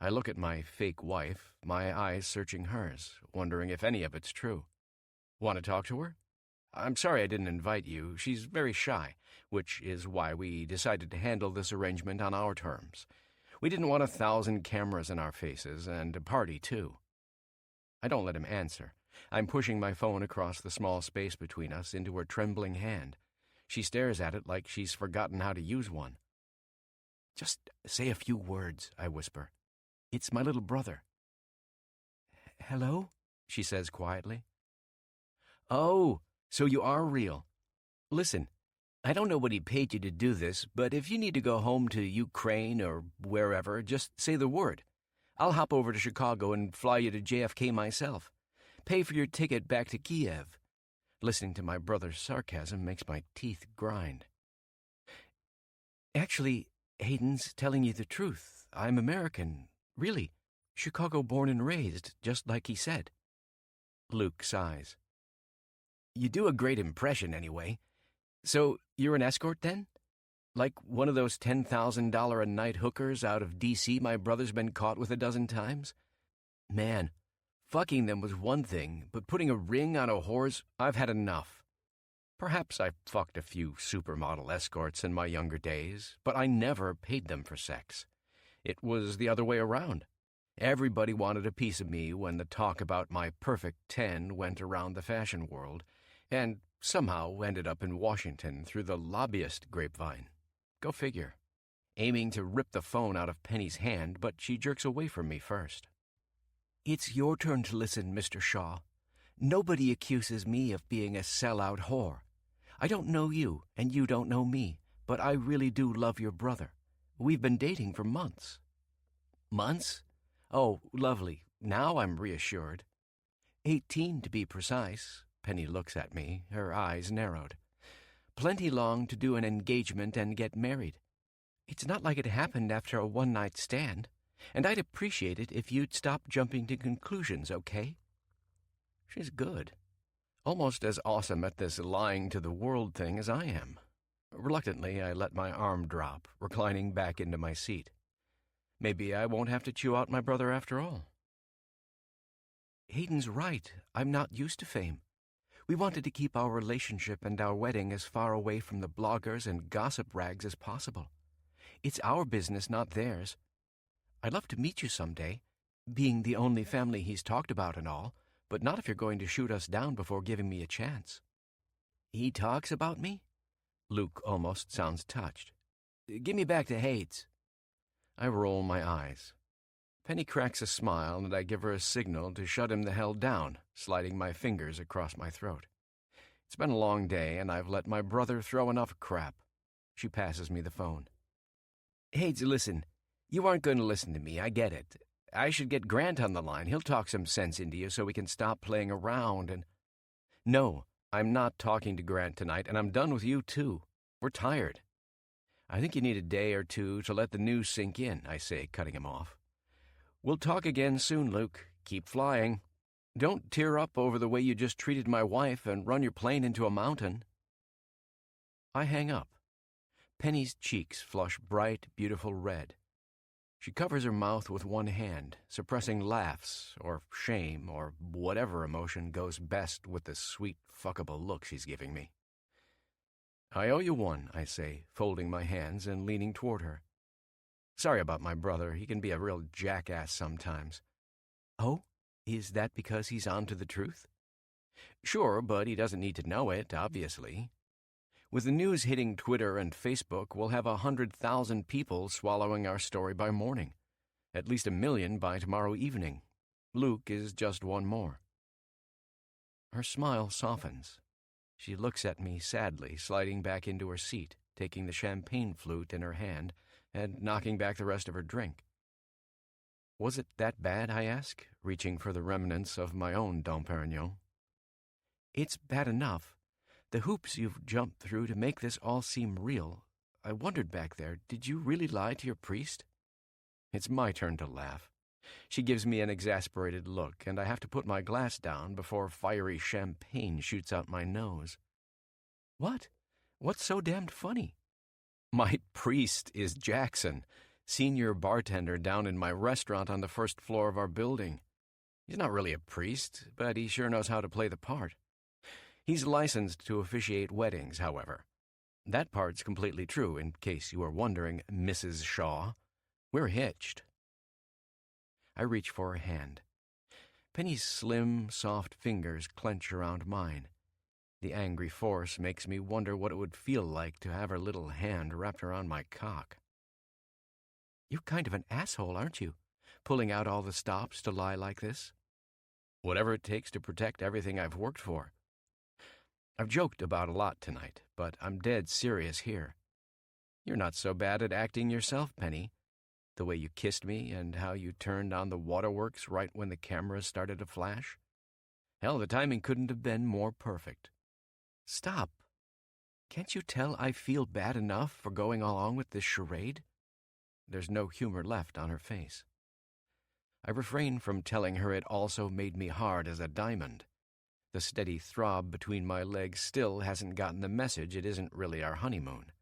I look at my fake wife, my eyes searching hers, wondering if any of it's true. Want to talk to her? I'm sorry I didn't invite you. She's very shy, which is why we decided to handle this arrangement on our terms. We didn't want 1,000 cameras in our faces, and a party, too. I don't let him answer. I'm pushing my phone across the small space between us into her trembling hand. She stares at it like she's forgotten how to use one. Just say a few words, I whisper. It's my little brother. Hello? She says quietly. Oh, so you are real. Listen, I don't know what he paid you to do this, but if you need to go home to Ukraine or wherever, just say the word. I'll hop over to Chicago and fly you to JFK myself. Pay for your ticket back to Kiev. Listening to my brother's sarcasm makes my teeth grind. Actually, Hayden's telling you the truth. I'm American. Really. Chicago born and raised, just like he said. Luke sighs. You do a great impression, anyway. So, you're an escort, then? Like one of those $10,000 a night hookers out of D.C. my brother's been caught with a dozen times? Man, fucking them was one thing, but putting a ring on a whore's, I've had enough. Perhaps I fucked a few supermodel escorts in my younger days, but I never paid them for sex. It was the other way around. Everybody wanted a piece of me when the talk about my perfect 10 went around the fashion world, and somehow ended up in Washington through the lobbyist grapevine. Go figure. Aiming to rip the phone out of Penny's hand, but she jerks away from me first. It's your turn to listen, Mr. Shaw. Nobody accuses me of being a sellout whore. I don't know you, and you don't know me, but I really do love your brother. We've been dating for months. Months? Oh, lovely. Now I'm reassured. 18 to be precise. Penny looks at me, her eyes narrowed. Plenty long to do an engagement and get married. It's not like it happened after a one-night stand, and I'd appreciate it if you'd stop jumping to conclusions, okay? She's good. Almost as awesome at this lying to the world thing as I am. Reluctantly, I let my arm drop, reclining back into my seat. Maybe I won't have to chew out my brother after all. Hayden's right. I'm not used to fame. We wanted to keep our relationship and our wedding as far away from the bloggers and gossip rags as possible. It's our business, not theirs. I'd love to meet you someday, being the only family he's talked about and all, but not if you're going to shoot us down before giving me a chance." "He talks about me?" Luke almost sounds touched. "Give me back to Hades." I roll my eyes. Penny cracks a smile, and I give her a signal to shut him the hell down, sliding my fingers across my throat. It's been a long day, and I've let my brother throw enough crap. She passes me the phone. "Hades, listen. You aren't going to listen to me, I get it. I should get Grant on the line. He'll talk some sense into you so we can stop playing around and—" "No, I'm not talking to Grant tonight, and I'm done with you, too. We're tired." "I think you need a day or two to let the news sink in," I say, cutting him off. "We'll talk again soon, Luke. Keep flying. Don't tear up over the way you just treated my wife and run your plane into a mountain." I hang up. Penny's cheeks flush bright, beautiful red. She covers her mouth with one hand, suppressing laughs or shame or whatever emotion goes best with the sweet, fuckable look she's giving me. "I owe you one," I say, folding my hands and leaning toward her. "Sorry about my brother. He can be a real jackass sometimes." "Oh? Is that because he's on to the truth?" "Sure, but he doesn't need to know it, obviously. With the news hitting Twitter and Facebook, we'll have 100,000 people swallowing our story by morning. At least 1 million by tomorrow evening. Luke is just one more." Her smile softens. She looks at me sadly, sliding back into her seat, taking the champagne flute in her hand and knocking back the rest of her drink. "Was it that bad?" I ask, reaching for the remnants of my own Dom Perignon. "It's bad enough. The hoops you've jumped through to make this all seem real. I wondered back there, did you really lie to your priest?" It's my turn to laugh. She gives me an exasperated look, and I have to put my glass down before fiery champagne shoots out my nose. "What? What's so damned funny?" "My priest is Jackson, senior bartender down in my restaurant on the first floor of our building. He's not really a priest, but he sure knows how to play the part. He's licensed to officiate weddings, however. That part's completely true, in case you are wondering, Mrs. Shaw. We're hitched." I reach for her hand. Penny's slim, soft fingers clench around mine. The angry force makes me wonder what it would feel like to have her little hand wrapped around my cock. "You're kind of an asshole, aren't you? Pulling out all the stops to lie like this?" "Whatever it takes to protect everything I've worked for. I've joked about a lot tonight, but I'm dead serious here. You're not so bad at acting yourself, Penny. The way you kissed me and how you turned on the waterworks right when the cameras started to flash. Hell, the timing couldn't have been more perfect." "Stop. Can't you tell I feel bad enough for going along with this charade?" There's no humor left on her face. I refrain from telling her it also made me hard as a diamond. The steady throb between my legs still hasn't gotten the message it isn't really our honeymoon.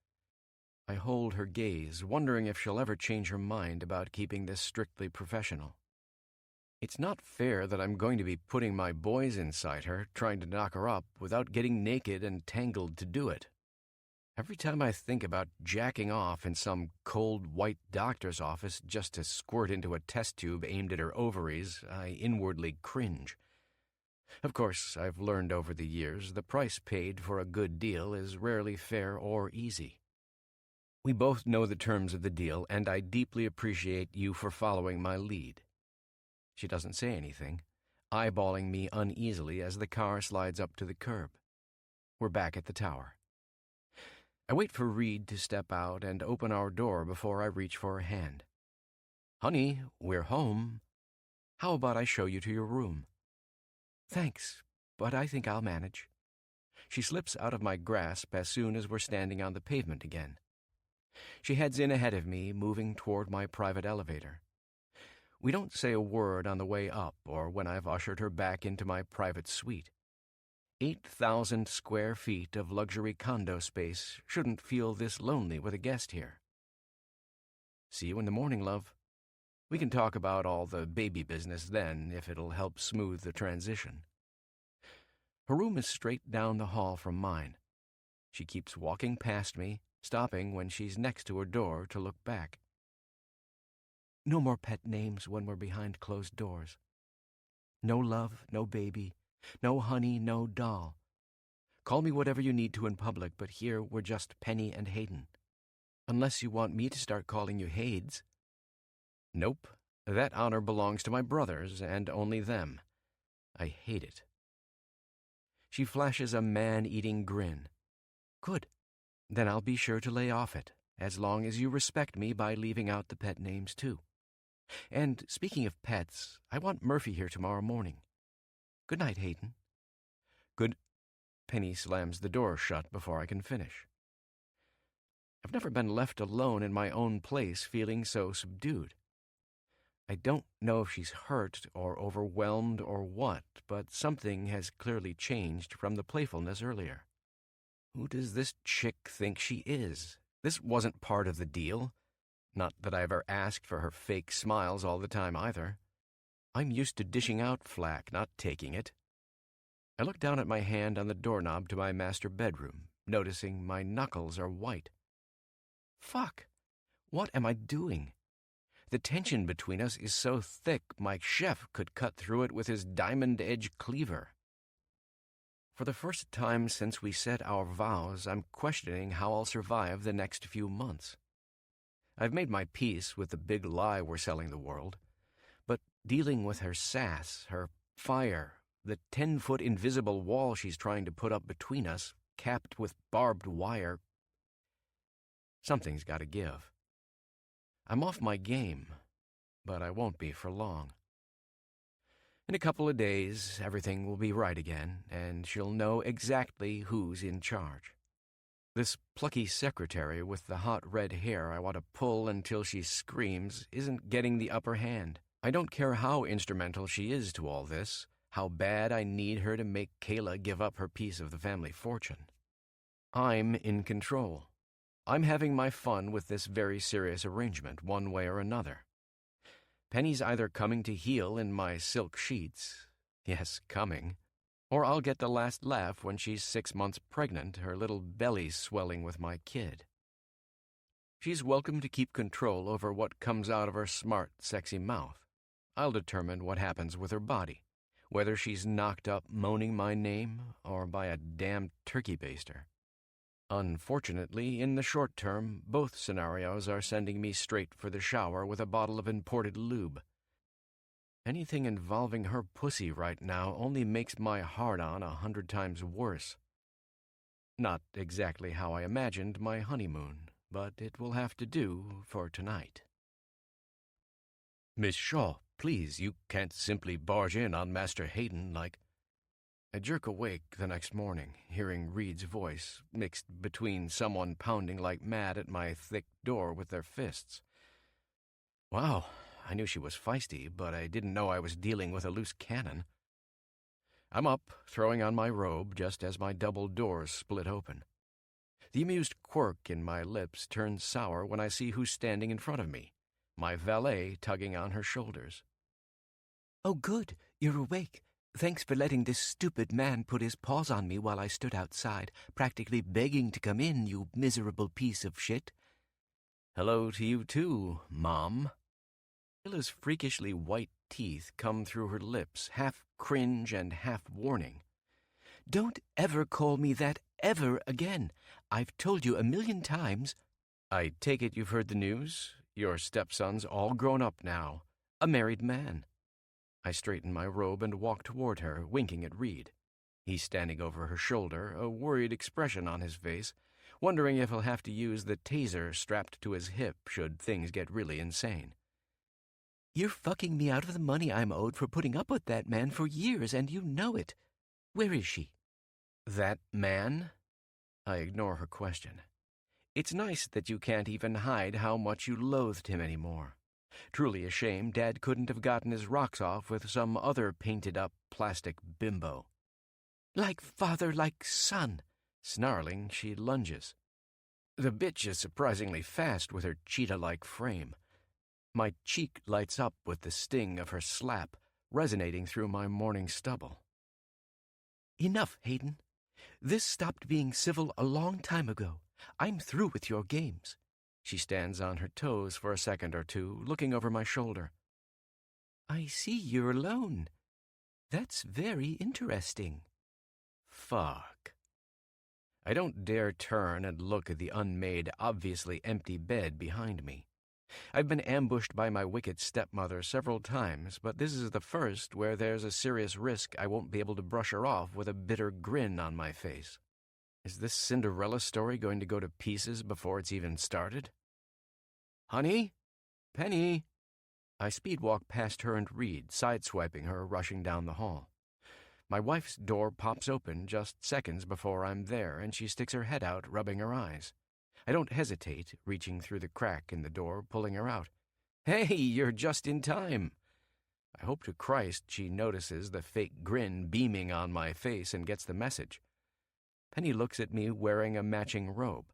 I hold her gaze, wondering if she'll ever change her mind about keeping this strictly professional. It's not fair that I'm going to be putting my boys inside her, trying to knock her up, without getting naked and tangled to do it. Every time I think about jacking off in some cold, white doctor's office just to squirt into a test tube aimed at her ovaries, I inwardly cringe. Of course, I've learned over the years the price paid for a good deal is rarely fair or easy. We both know the terms of the deal, and I deeply appreciate you for following my lead. She doesn't say anything, eyeballing me uneasily as the car slides up to the curb. We're back at the tower. I wait for Reed to step out and open our door before I reach for her hand. "Honey, we're home. How about I show you to your room?" "Thanks, but I think I'll manage." She slips out of my grasp as soon as we're standing on the pavement again. She heads in ahead of me, moving toward my private elevator. We don't say a word on the way up or when I've ushered her back into my private suite. 8,000 square feet of luxury condo space shouldn't feel this lonely with a guest here. "See you in the morning, love. We can talk about all the baby business then, if it'll help smooth the transition." Her room is straight down the hall from mine. She keeps walking past me, stopping when she's next to her door to look back. "No more pet names when we're behind closed doors." No love, no baby, no honey, no doll. Call me whatever you need to in public, but here we're just Penny and Hayden. Unless you want me to start calling you Hades. Nope, that honor belongs to my brothers and only them. I hate it. She flashes a man-eating grin. Good. Then I'll be sure to lay off it, as long as you respect me by leaving out the pet names too. And speaking of pets, I want Murphy here tomorrow morning. Good night, Hayden. Good. Penny slams the door shut before I can finish. I've never been left alone in my own place feeling so subdued. I don't know if she's hurt or overwhelmed or what, but something has clearly changed from the playfulness earlier. Who does this chick think she is? This wasn't part of the deal. Not that I ever asked for her fake smiles all the time either. I'm used to dishing out flack, not taking it. I look down at my hand on the doorknob to my master bedroom, noticing my knuckles are white. Fuck! What am I doing? The tension between us is so thick my chef could cut through it with his diamond-edge cleaver. For the first time since we said our vows, I'm questioning how I'll survive the next few months. I've made my peace with the big lie we're selling the world, but dealing with her sass, her fire, the 10-foot invisible wall she's trying to put up between us, capped with barbed wire, something's got to give. I'm off my game, but I won't be for long. In a couple of days, everything will be right again, and she'll know exactly who's in charge. This plucky secretary with the hot red hair I want to pull until she screams isn't getting the upper hand. I don't care how instrumental she is to all this, how bad I need her to make Kayla give up her piece of the family fortune. I'm in control. I'm having my fun with this very serious arrangement, one way or another. Penny's either coming to heel in my silk sheets, yes, coming, or I'll get the last laugh when she's 6 months pregnant, her little belly swelling with my kid. She's welcome to keep control over what comes out of her smart, sexy mouth. I'll determine what happens with her body, whether she's knocked up moaning my name or by a damn turkey baster. Unfortunately, in the short term, both scenarios are sending me straight for the shower with a bottle of imported lube. Anything involving her pussy right now only makes my hard-on 100 times worse. Not exactly how I imagined my honeymoon, but it will have to do for tonight. Miss Shaw, please, you can't simply barge in on Master Hayden like... I jerk awake the next morning, hearing Reed's voice, mixed between someone pounding like mad at my thick door with their fists. Wow, I knew she was feisty, but I didn't know I was dealing with a loose cannon. I'm up, throwing on my robe just as my double doors split open. The amused quirk in my lips turns sour when I see who's standing in front of me, my valet tugging on her shoulders. Oh, good, you're awake. Thanks for letting this stupid man put his paws on me while I stood outside, practically begging to come in, you miserable piece of shit. Hello to you too, Mom. Hilla's freakishly white teeth come through her lips, half cringe and half warning. Don't ever call me that ever again. I've told you 1,000,000 times. I take it you've heard the news? Your stepson's all grown up now, a married man. I straighten my robe and walk toward her, winking at Reed. He's standing over her shoulder, a worried expression on his face, wondering if he'll have to use the taser strapped to his hip should things get really insane. You're fucking me out of the money I'm owed for putting up with that man for years, and you know it. Where is she? That man? I ignore her question. It's nice that you can't even hide how much you loathed him anymore. Truly a shame Dad couldn't have gotten his rocks off with some other painted-up plastic bimbo. Like father, like son. Snarling, she lunges. The bitch is surprisingly fast with her cheetah-like frame. My cheek lights up with the sting of her slap, resonating through my morning stubble. Enough, Hayden. This stopped being civil a long time ago. I'm through with your games. She stands on her toes for a second or two, looking over my shoulder. I see you're alone. That's very interesting. Fuck. I don't dare turn and look at the unmade, obviously empty bed behind me. I've been ambushed by my wicked stepmother several times, but this is the first where there's a serious risk I won't be able to brush her off with a bitter grin on my face. Is this Cinderella story going to go to pieces before it's even started? Honey? Penny? I speedwalk past her and Reed, sideswiping her, rushing down the hall. My wife's door pops open just seconds before I'm there, and she sticks her head out, rubbing her eyes. I don't hesitate, reaching through the crack in the door, pulling her out. Hey, you're just in time. I hope to Christ she notices the fake grin beaming on my face and gets the message. Penny looks at me wearing a matching robe.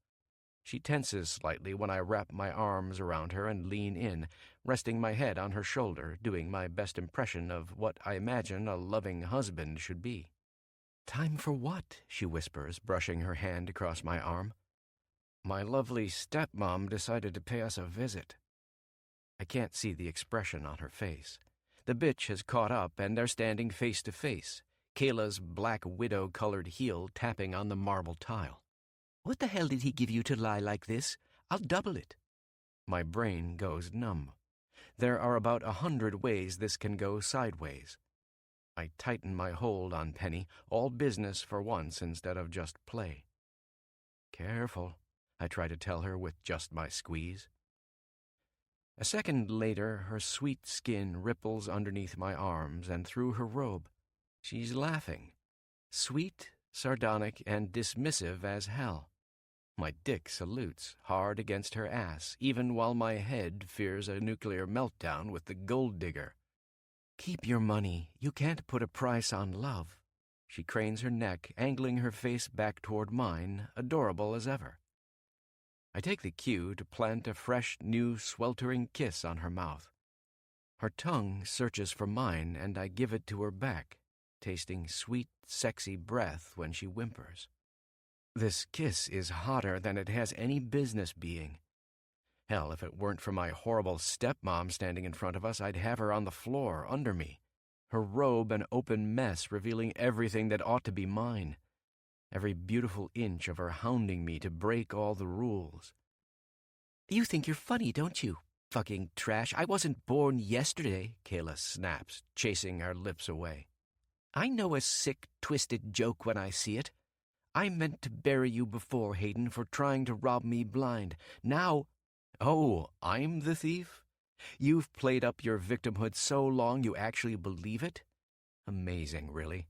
She tenses slightly when I wrap my arms around her and lean in, resting my head on her shoulder, doing my best impression of what I imagine a loving husband should be. Time for what? She whispers, brushing her hand across my arm. My lovely stepmom decided to pay us a visit. I can't see the expression on her face. The bitch has caught up, and they're standing face to face, Kayla's black widow-colored heel tapping on the marble tile. What the hell did he give you to lie like this? I'll double it. My brain goes numb. There are about 100 ways this can go sideways. I tighten my hold on Penny, all business for once instead of just play. Careful, I try to tell her with just my squeeze. A second later, her sweet skin ripples underneath my arms and through her robe. She's laughing. Sweet, sardonic, and dismissive as hell. My dick salutes, hard against her ass, even while my head fears a nuclear meltdown with the gold digger. Keep your money. You can't put a price on love. She cranes her neck, angling her face back toward mine, adorable as ever. I take the cue to plant a fresh, new, sweltering kiss on her mouth. Her tongue searches for mine, and I give it to her back, tasting sweet, sexy breath when she whimpers. This kiss is hotter than it has any business being. Hell, if it weren't for my horrible stepmom standing in front of us, I'd have her on the floor under me, her robe an open mess revealing everything that ought to be mine, every beautiful inch of her hounding me to break all the rules. You think you're funny, don't you? Fucking trash. I wasn't born yesterday, Kayla snaps, chasing our lips away. I know a sick, twisted joke when I see it. I meant to bury you before, Hayden, for trying to rob me blind. Now... Oh, I'm the thief? You've played up your victimhood so long you actually believe it? Amazing, really.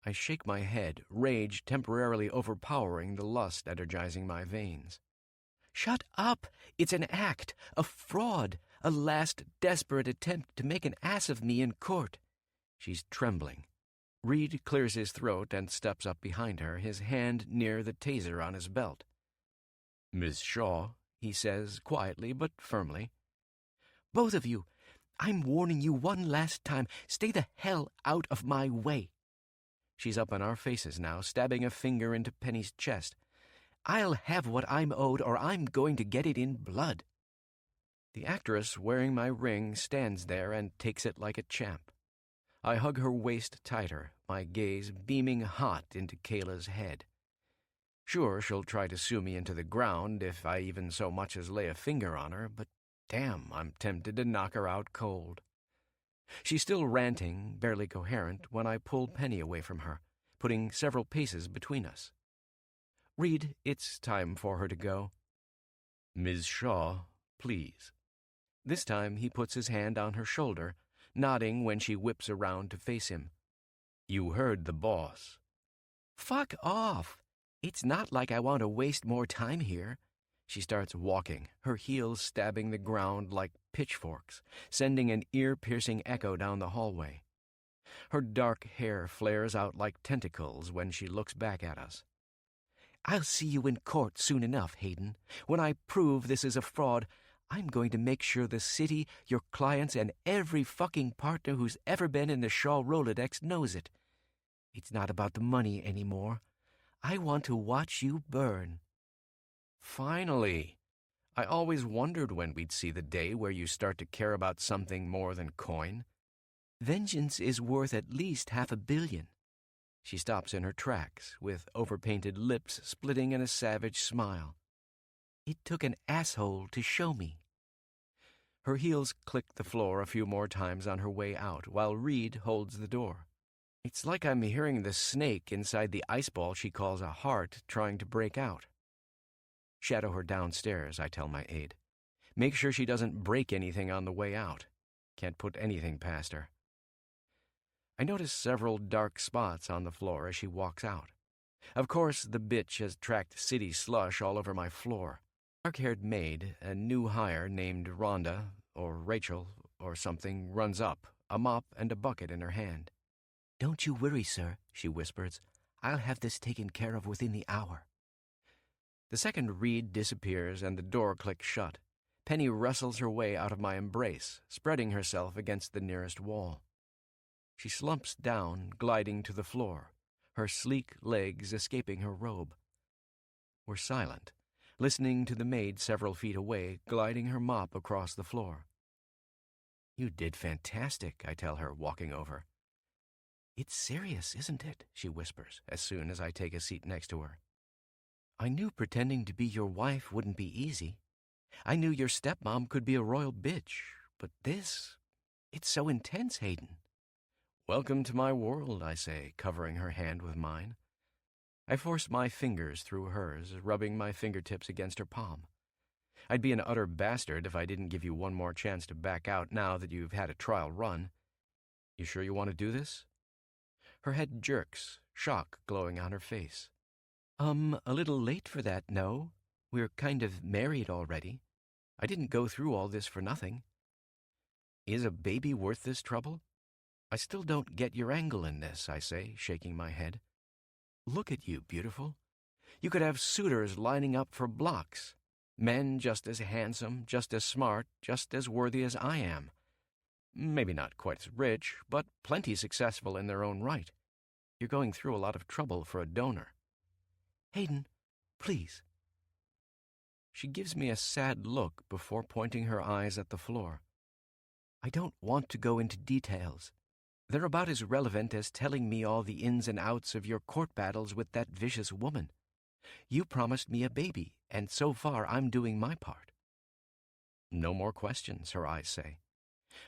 I shake my head, rage temporarily overpowering the lust energizing my veins. Shut up! It's an act, a fraud, a last desperate attempt to make an ass of me in court. She's trembling. Reed clears his throat and steps up behind her, his hand near the taser on his belt. Miss Shaw, he says quietly but firmly. Both of you, I'm warning you one last time, stay the hell out of my way. She's up in our faces now, stabbing a finger into Penny's chest. I'll have what I'm owed, or I'm going to get it in blood. The actress wearing my ring stands there and takes it like a champ. I hug her waist tighter, my gaze beaming hot into Kayla's head. Sure, she'll try to sue me into the ground if I even so much as lay a finger on her, but damn, I'm tempted to knock her out cold. She's still ranting, barely coherent, when I pull Penny away from her, putting several paces between us. Reed, it's time for her to go. Ms. Shaw, please. This time he puts his hand on her shoulder, nodding when she whips around to face him. You heard the boss. Fuck off! It's not like I want to waste more time here. She starts walking, her heels stabbing the ground like pitchforks, sending an ear-piercing echo down the hallway. Her dark hair flares out like tentacles when she looks back at us. I'll see you in court soon enough, Hayden. When I prove this is a fraud, I'm going to make sure the city, your clients, and every fucking partner who's ever been in the Shaw Rolodex knows it. It's not about the money anymore. I want to watch you burn. Finally. I always wondered when we'd see the day where you start to care about something more than coin. Vengeance is worth at least $500 million. She stops in her tracks, with overpainted lips splitting in a savage smile. It took an asshole to show me. Her heels click the floor a few more times on her way out, while Reed holds the door. It's like I'm hearing the snake inside the ice ball she calls a heart trying to break out. Shadow her downstairs, I tell my aide. Make sure she doesn't break anything on the way out. Can't put anything past her. I notice several dark spots on the floor as she walks out. Of course, the bitch has tracked city slush all over my floor. Dark-haired maid, a new hire named Rhonda, or Rachel, or something, runs up, a mop and a bucket in her hand. "Don't you worry, sir," she whispers. "I'll have this taken care of within the hour." The second Reed disappears and the door clicks shut, Penny wrestles her way out of my embrace, spreading herself against the nearest wall. She slumps down, gliding to the floor, her sleek legs escaping her robe. We're silent, listening to the maid several feet away, gliding her mop across the floor. "You did fantastic," I tell her, walking over. "It's serious, isn't it?" she whispers, as soon as I take a seat next to her. "I knew pretending to be your wife wouldn't be easy. I knew your stepmom could be a royal bitch, but this, it's so intense, Hayden." "Welcome to my world," I say, covering her hand with mine. I force my fingers through hers, rubbing my fingertips against her palm. I'd be an utter bastard if I didn't give you one more chance to back out now that you've had a trial run. You sure you want to do this? Her head jerks, shock glowing on her face. A little late for that, no? We're kind of married already. I didn't go through all this for nothing." "Is a baby worth this trouble?" "I still don't get your angle in this," I say, shaking my head. "Look at you, beautiful. You could have suitors lining up for blocks. Men just as handsome, just as smart, just as worthy as I am. Maybe not quite as rich, but plenty successful in their own right. You're going through a lot of trouble for a donor." "Hayden, please." She gives me a sad look before pointing her eyes at the floor. "I don't want to go into details. They're about as relevant as telling me all the ins and outs of your court battles with that vicious woman. You promised me a baby, and so far I'm doing my part." "No more questions," her eyes say.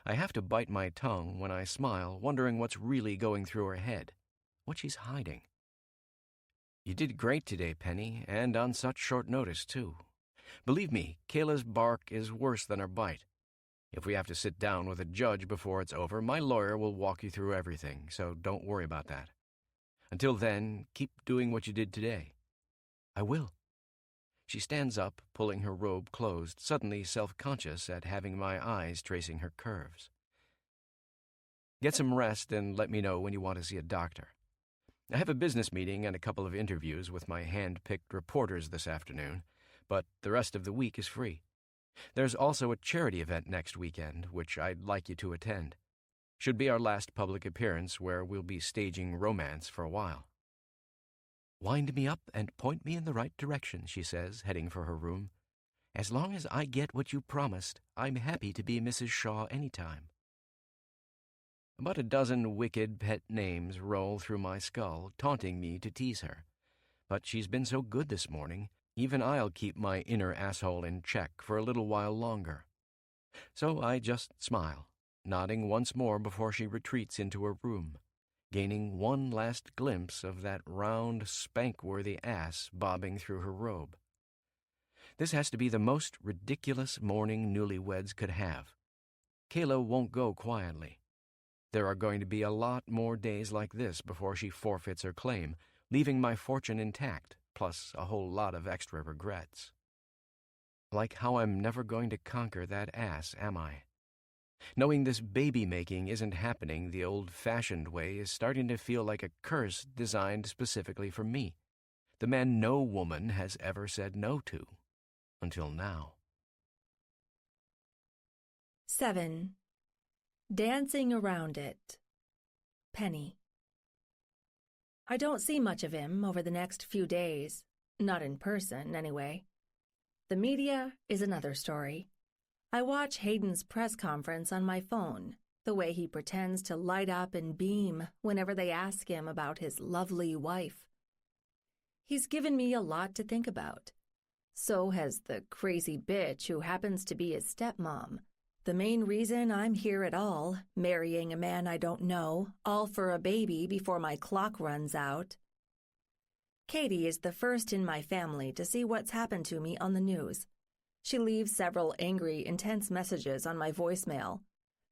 I have to bite my tongue when I smile, wondering what's really going through her head, what she's hiding. "You did great today, Penny, and on such short notice, too. Believe me, Kayla's bark is worse than her bite. If we have to sit down with a judge before it's over, my lawyer will walk you through everything, so don't worry about that. Until then, keep doing what you did today." "I will." She stands up, pulling her robe closed, suddenly self-conscious at having my eyes tracing her curves. "Get some rest and let me know when you want to see a doctor. I have a business meeting and a couple of interviews with my hand-picked reporters this afternoon, but the rest of the week is free. There's also a charity event next weekend, which I'd like you to attend. Should be our last public appearance where we'll be staging romance for a while." "Wind me up and point me in the right direction," she says, heading for her room. "As long as I get what you promised, I'm happy to be Mrs. Shaw any time." About a dozen wicked pet names roll through my skull, taunting me to tease her. But she's been so good this morning, even I'll keep my inner asshole in check for a little while longer. So I just smile, nodding once more before she retreats into her room, gaining one last glimpse of that round, spank-worthy ass bobbing through her robe. This has to be the most ridiculous morning newlyweds could have. Kayla won't go quietly. There are going to be a lot more days like this before she forfeits her claim, leaving my fortune intact, plus a whole lot of extra regrets. Like how I'm never going to conquer that ass, am I? Knowing this baby-making isn't happening the old-fashioned way is starting to feel like a curse designed specifically for me, the man no woman has ever said no to, until now. 7. Dancing around it. Penny. I don't see much of him over the next few days, not in person, anyway. The media is another story. I watch Hayden's press conference on my phone, the way he pretends to light up and beam whenever they ask him about his lovely wife. He's given me a lot to think about. So has the crazy bitch who happens to be his stepmom. The main reason I'm here at all, marrying a man I don't know, all for a baby before my clock runs out. Katie is the first in my family to see what's happened to me on the news. She leaves several angry, intense messages on my voicemail.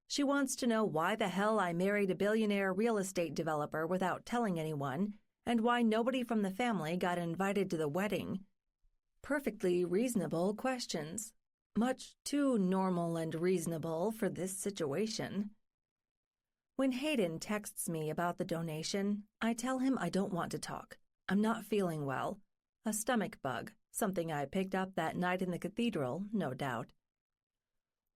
She wants to know why the hell I married a billionaire real estate developer without telling anyone, and why nobody from the family got invited to the wedding. Perfectly reasonable questions. Much too normal and reasonable for this situation. When Hayden texts me about the donation, I tell him I don't want to talk. I'm not feeling well. A stomach bug, something I picked up that night in the cathedral, no doubt.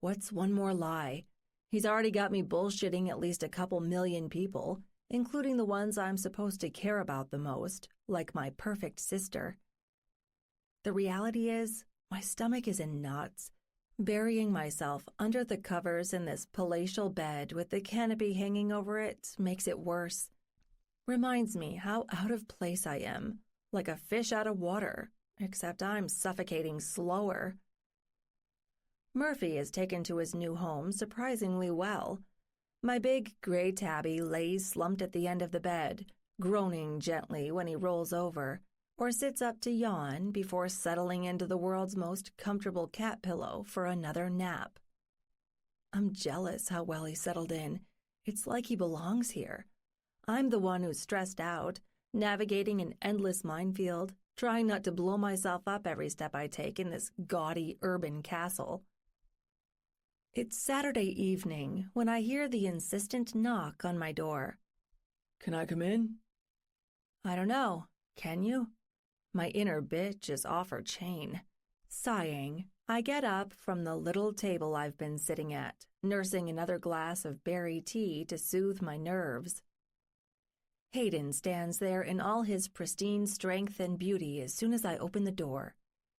What's one more lie? He's already got me bullshitting at least a couple million people, including the ones I'm supposed to care about the most, like my perfect sister. The reality is, my stomach is in knots. Burying myself under the covers in this palatial bed with the canopy hanging over it makes it worse. Reminds me how out of place I am, like a fish out of water, except I'm suffocating slower. Murphy is taken to his new home surprisingly well. My big gray tabby lays slumped at the end of the bed, groaning gently when he rolls over, or sits up to yawn before settling into the world's most comfortable cat pillow for another nap. I'm jealous how well he settled in. It's like he belongs here. I'm the one who's stressed out, navigating an endless minefield, trying not to blow myself up every step I take in this gaudy urban castle. It's Saturday evening when I hear the insistent knock on my door. Can I come in? I don't know. Can you? My inner bitch is off her chain. Sighing, I get up from the little table I've been sitting at, nursing another glass of berry tea to soothe my nerves. Hayden stands there in all his pristine strength and beauty as soon as I open the door.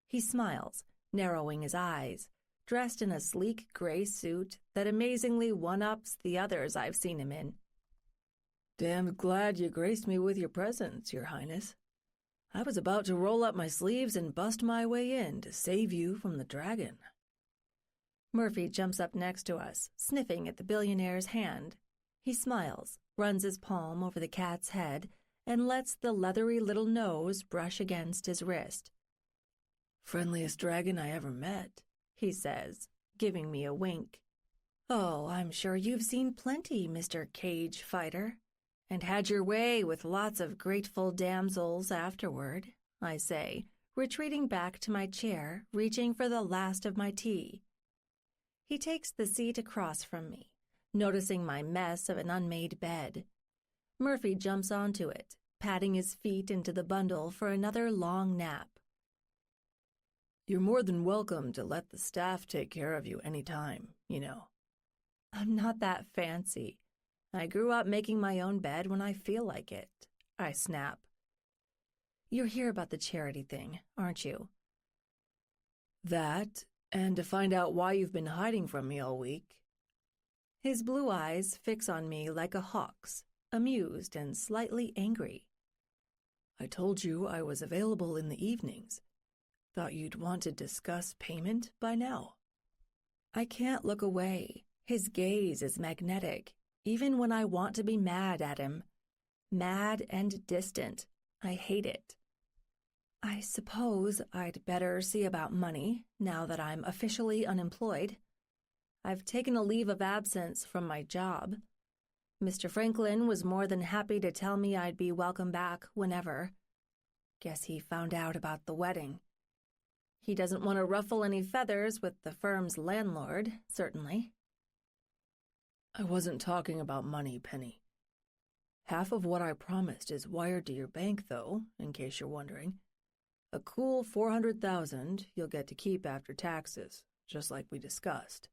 He smiles, narrowing his eyes, dressed in a sleek gray suit that amazingly one-ups the others I've seen him in. Damned glad you graced me with your presence, Your Highness. I was about to roll up my sleeves and bust my way in to save you from the dragon. Murphy jumps up next to us, sniffing at the billionaire's hand. He smiles, runs his palm over the cat's head, and lets the leathery little nose brush against his wrist. Friendliest dragon I ever met, he says, giving me a wink. Oh, I'm sure you've seen plenty, Mr. Cage Fighter. And had your way with lots of grateful damsels afterward, I say, retreating back to my chair, reaching for the last of my tea. He takes the seat across from me, noticing my mess of an unmade bed. Murphy jumps onto it, patting his feet into the bundle for another long nap. You're more than welcome to let the staff take care of you any time, you know. I'm not that fancy. I grew up making my own bed when I feel like it, I snap. You're here about the charity thing, aren't you? That, and to find out why you've been hiding from me all week. His blue eyes fix on me like a hawk's, amused and slightly angry. I told you I was available in the evenings. Thought you'd want to discuss payment by now. I can't look away. His gaze is magnetic. Even when I want to be mad at him. Mad and distant. I hate it. I suppose I'd better see about money, now that I'm officially unemployed. I've taken a leave of absence from my job. Mr. Franklin was more than happy to tell me I'd be welcome back whenever. Guess he found out about the wedding. He doesn't want to ruffle any feathers with the firm's landlord, certainly. I wasn't talking about money, Penny. Half of what I promised is wired to your bank, though, in case you're wondering. A cool $400,000 you'll get to keep after taxes, just like we discussed.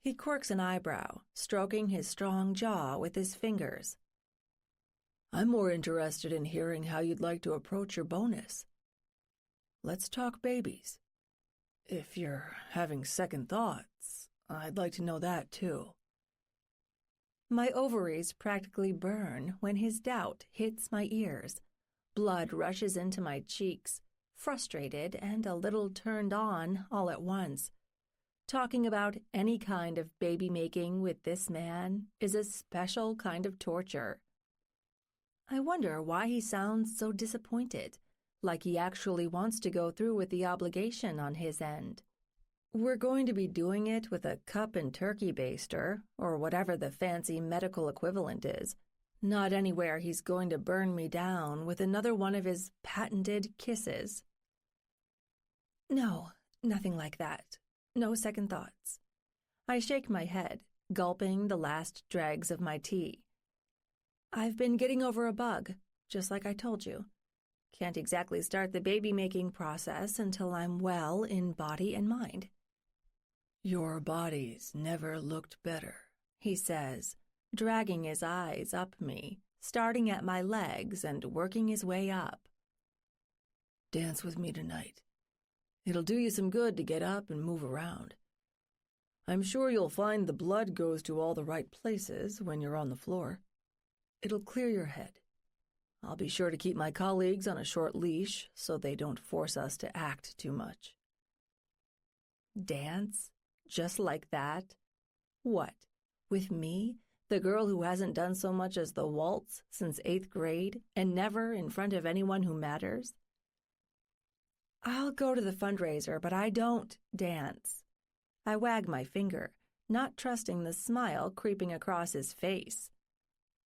He quirks an eyebrow, stroking his strong jaw with his fingers. I'm more interested in hearing how you'd like to approach your bonus. Let's talk babies. If you're having second thoughts, I'd like to know that, too. My ovaries practically burn when his doubt hits my ears. Blood rushes into my cheeks, frustrated and a little turned on all at once. Talking about any kind of baby-making with this man is a special kind of torture. I wonder why he sounds so disappointed, like he actually wants to go through with the obligation on his end. We're going to be doing it with a cup and turkey baster, or whatever the fancy medical equivalent is. Not anywhere he's going to burn me down with another one of his patented kisses. No, nothing like that. No second thoughts. I shake my head, gulping the last dregs of my tea. I've been getting over a bug, just like I told you. Can't exactly start the baby-making process until I'm well in body and mind. Your body's never looked better, he says, dragging his eyes up me, starting at my legs and working his way up. Dance with me tonight. It'll do you some good to get up and move around. I'm sure you'll find the blood goes to all the right places when you're on the floor. It'll clear your head. I'll be sure to keep my colleagues on a short leash so they don't force us to act too much. Dance? Just like that? What, with me, the girl who hasn't done so much as the waltz since 8th grade and never in front of anyone who matters? I'll go to the fundraiser, but I don't dance. I wag my finger, not trusting the smile creeping across his face.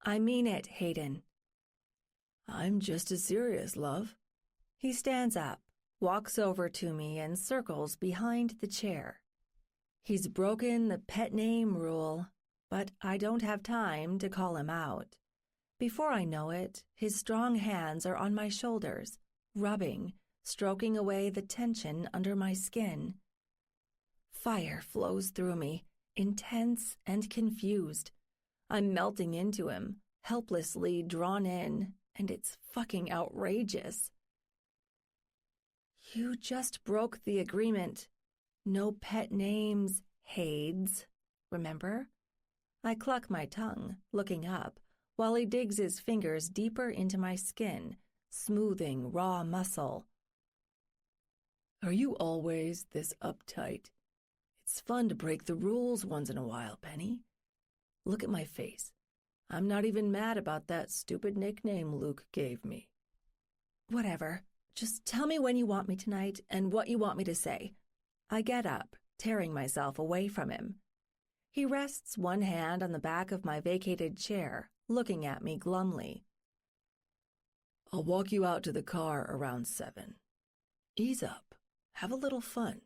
I mean it, Hayden. I'm just as serious, love. He stands up, walks over to me, and circles behind the chair. He's broken the pet name rule, but I don't have time to call him out. Before I know it, his strong hands are on my shoulders, rubbing, stroking away the tension under my skin. Fire flows through me, intense and confused. I'm melting into him, helplessly drawn in, and it's fucking outrageous. You just broke the agreement. No pet names, Hades, remember? I cluck my tongue, looking up, while he digs his fingers deeper into my skin, smoothing raw muscle. Are you always this uptight? It's fun to break the rules once in a while, Penny. Look at my face. I'm not even mad about that stupid nickname Luke gave me. Whatever. Just tell me when you want me tonight and what you want me to say. I get up, tearing myself away from him. He rests one hand on the back of my vacated chair, looking at me glumly. I'll walk you out to the car around 7. Ease up. Have a little fun.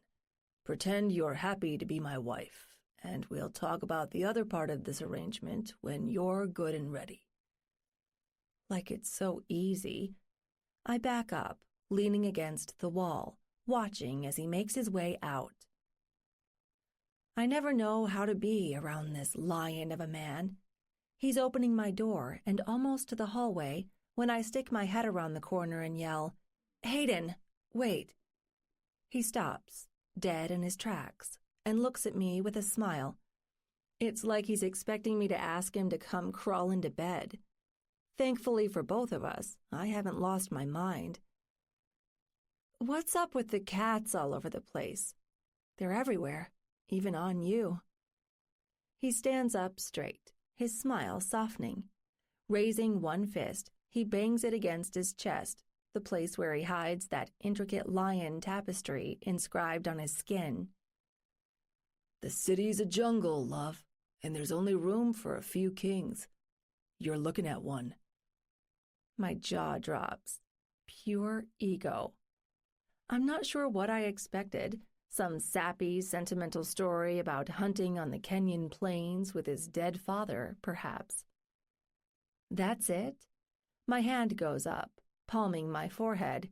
Pretend you're happy to be my wife, and we'll talk about the other part of this arrangement when you're good and ready. Like it's so easy. I back up, leaning against the wall, watching as he makes his way out. I never know how to be around this lion of a man. He's opening my door and almost to the hallway when I stick my head around the corner and yell, "Hayden, wait." He stops, dead in his tracks, and looks at me with a smile. It's like he's expecting me to ask him to come crawl into bed. Thankfully for both of us, I haven't lost my mind. What's up with the cats all over the place? They're everywhere, even on you. He stands up straight, his smile softening. Raising one fist, he bangs it against his chest, the place where he hides that intricate lion tapestry inscribed on his skin. The city's a jungle, love, and there's only room for a few kings. You're looking at one. My jaw drops. Pure ego. I'm not sure what I expected. Some sappy, sentimental story about hunting on the Kenyan plains with his dead father, perhaps. That's it? My hand goes up, palming my forehead.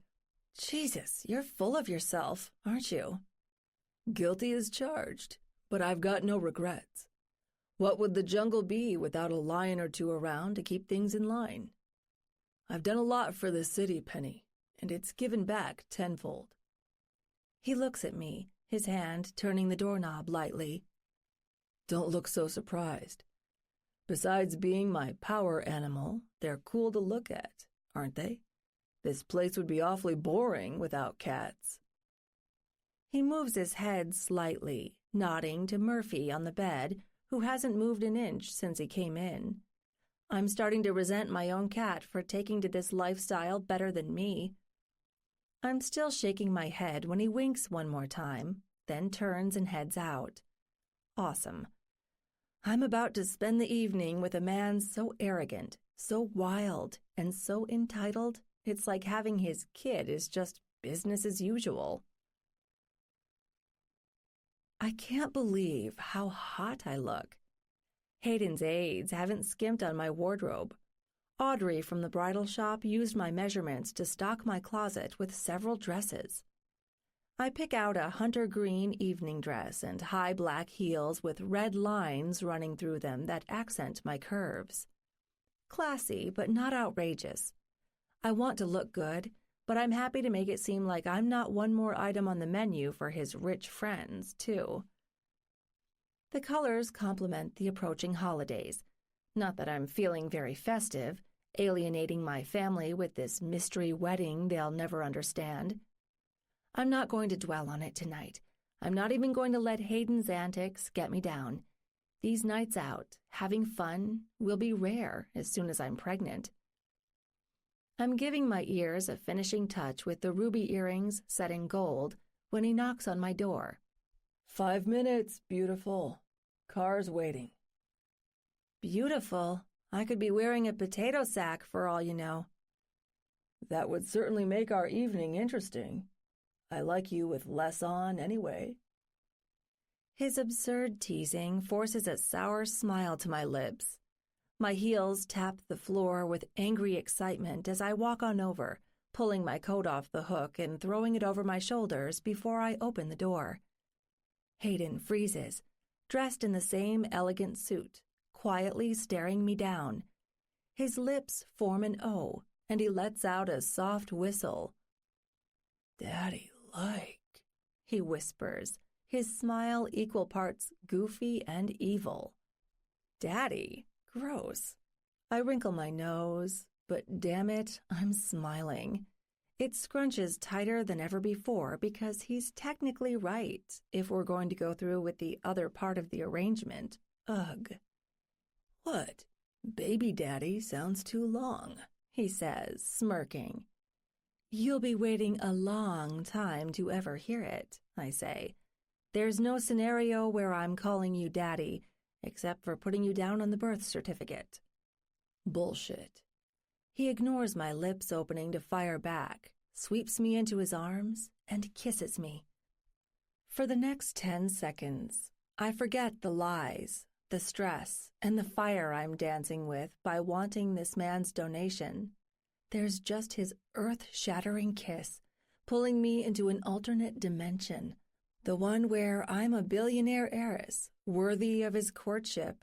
Jesus, you're full of yourself, aren't you? Guilty as charged, but I've got no regrets. What would the jungle be without a lion or two around to keep things in line? I've done a lot for the city, Penny, and it's given back tenfold. He looks at me, his hand turning the doorknob lightly. Don't look so surprised. Besides being my power animal, they're cool to look at, aren't they? This place would be awfully boring without cats. He moves his head slightly, nodding to Murphy on the bed, who hasn't moved an inch since he came in. I'm starting to resent my own cat for taking to this lifestyle better than me. I'm still shaking my head when he winks one more time, then turns and heads out. Awesome. I'm about to spend the evening with a man so arrogant, so wild, and so entitled, it's like having his kid is just business as usual. I can't believe how hot I look. Hayden's aides haven't skimped on my wardrobe. Audrey from the bridal shop used my measurements to stock my closet with several dresses. I pick out a hunter green evening dress and high black heels with red lines running through them that accent my curves. Classy, but not outrageous. I want to look good, but I'm happy to make it seem like I'm not one more item on the menu for his rich friends, too. The colors complement the approaching holidays. Not that I'm feeling very festive, alienating my family with this mystery wedding they'll never understand. I'm not going to dwell on it tonight. I'm not even going to let Hayden's antics get me down. These nights out, having fun, will be rare as soon as I'm pregnant. I'm giving my ears a finishing touch with the ruby earrings set in gold when he knocks on my door. 5 minutes, beautiful. Car's waiting. Beautiful. I could be wearing a potato sack for all you know. That would certainly make our evening interesting. I like you with less on anyway. His absurd teasing forces a sour smile to my lips. My heels tap the floor with angry excitement as I walk on over, pulling my coat off the hook and throwing it over my shoulders before I open the door. Hayden freezes, dressed in the same elegant suit, quietly staring me down. His lips form an O, and he lets out a soft whistle. Daddy-like, he whispers, his smile equal parts goofy and evil. Daddy? Gross. I wrinkle my nose, but damn it, I'm smiling. It scrunches tighter than ever before because he's technically right if we're going to go through with the other part of the arrangement. Ugh. What? Baby daddy sounds too long, he says, smirking. You'll be waiting a long time to ever hear it, I say. There's no scenario where I'm calling you daddy, except for putting you down on the birth certificate. Bullshit. He ignores my lips opening to fire back, sweeps me into his arms, and kisses me. For the next 10 seconds, I forget the lies, the stress, and the fire I'm dancing with by wanting this man's donation. There's just his earth-shattering kiss, pulling me into an alternate dimension, the one where I'm a billionaire heiress, worthy of his courtship,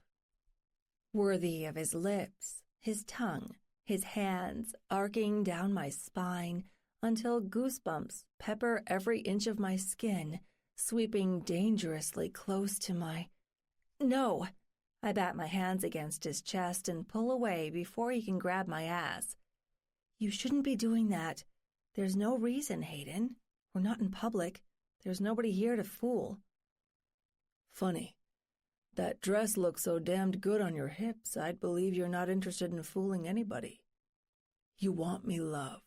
worthy of his lips, his tongue, his hands arcing down my spine until goosebumps pepper every inch of my skin, sweeping dangerously close to my... No! I bat my hands against his chest and pull away before he can grab my ass. You shouldn't be doing that. There's no reason, Hayden. We're not in public. There's nobody here to fool. Funny. That dress looks so damned good on your hips, I'd believe you're not interested in fooling anybody. You want me, love.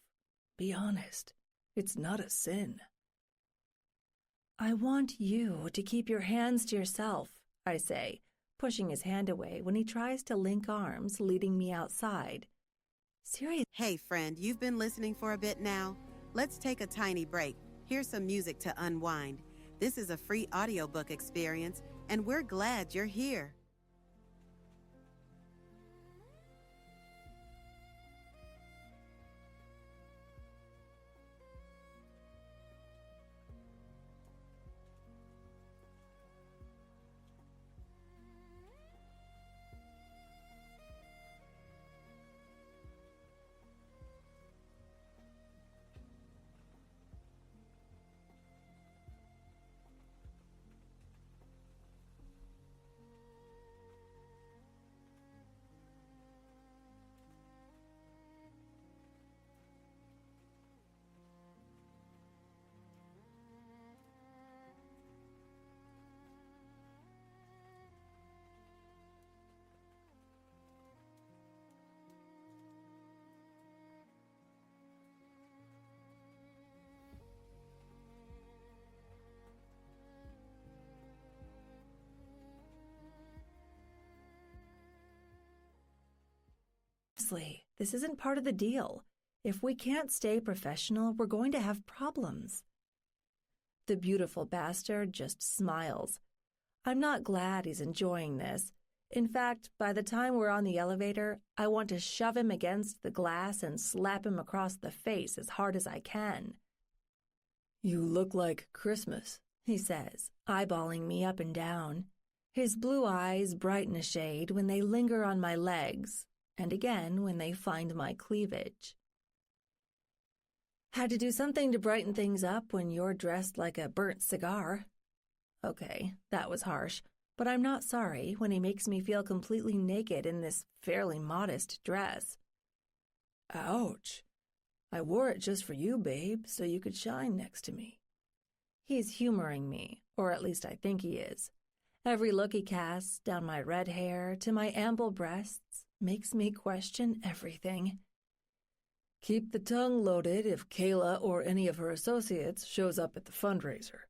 Be honest. It's not a sin. I want you to keep your hands to yourself, I say, pushing his hand away when he tries to link arms, leading me outside. Seriously. Hey, friend, you've been listening for a bit now? Let's take a tiny break. Here's some music to unwind. This is a free audiobook experience, and we're glad you're here. Seriously, this isn't part of the deal. If we can't stay professional, we're going to have problems. The beautiful bastard just smiles. I'm not glad he's enjoying this. In fact, by the time we're on the elevator, I want to shove him against the glass and slap him across the face as hard as I can. You look like Christmas, he says, eyeballing me up and down. His blue eyes brighten a shade when they linger on my legs, and again when they find my cleavage. Had to do something to brighten things up when you're dressed like a burnt cigar. Okay, that was harsh, but I'm not sorry when he makes me feel completely naked in this fairly modest dress. Ouch. I wore it just for you, babe, so you could shine next to me. He's humoring me, or at least I think he is. Every look he casts down my red hair to my ample breasts makes me question everything. Keep the tongue loaded if Kayla or any of her associates shows up at the fundraiser.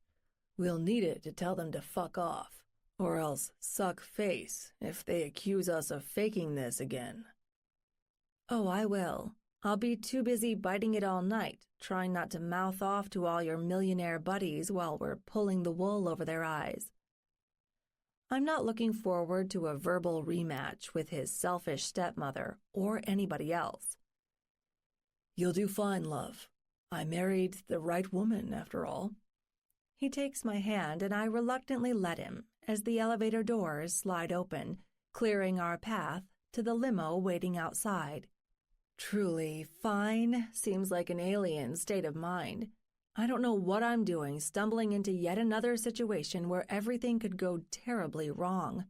We'll need it to tell them to fuck off, or else suck face if they accuse us of faking this again. Oh, I will. I'll be too busy biting it all night, trying not to mouth off to all your millionaire buddies while we're pulling the wool over their eyes. I'm not looking forward to a verbal rematch with his selfish stepmother or anybody else. You'll do fine, love. I married the right woman, after all. He takes my hand and I reluctantly let him as the elevator doors slide open, clearing our path to the limo waiting outside. Truly, fine seems like an alien state of mind. I don't know what I'm doing, stumbling into yet another situation where everything could go terribly wrong.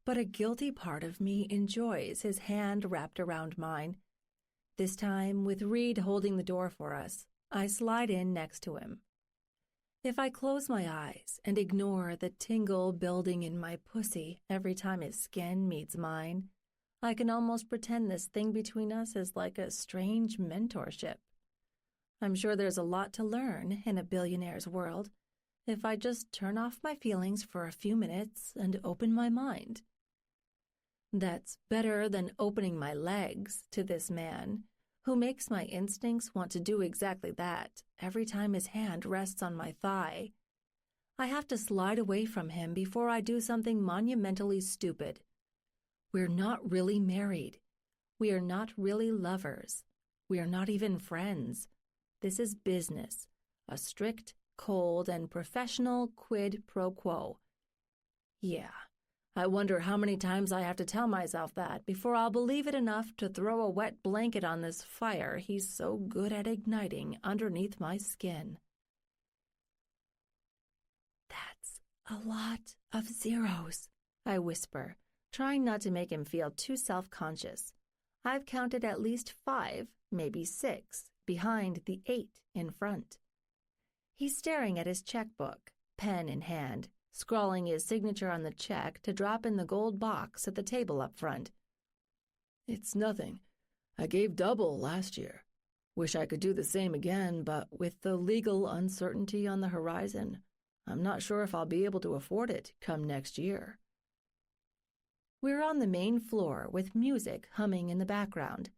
But a guilty part of me enjoys his hand wrapped around mine. This time, with Reed holding the door for us, I slide in next to him. If I close my eyes and ignore the tingle building in my pussy every time his skin meets mine, I can almost pretend this thing between us is like a strange mentorship. I'm sure there's a lot to learn in a billionaire's world if I just turn off my feelings for a few minutes and open my mind. That's better than opening my legs to this man who makes my instincts want to do exactly that every time his hand rests on my thigh. I have to slide away from him before I do something monumentally stupid. We're not really married. We are not really lovers. We are not even friends. This is business, a strict, cold, and professional quid pro quo. Yeah, I wonder how many times I have to tell myself that before I'll believe it enough to throw a wet blanket on this fire he's so good at igniting underneath my skin. That's a lot of zeros, I whisper, trying not to make him feel too self-conscious. I've counted at least 5, maybe 6, behind the 8 in front. He's staring at his checkbook, pen in hand, scrawling his signature on the check to drop in the gold box at the table up front. It's nothing. I gave double last year. Wish I could do the same again, but with the legal uncertainty on the horizon, I'm not sure if I'll be able to afford it come next year. We're on the main floor with music humming in the background.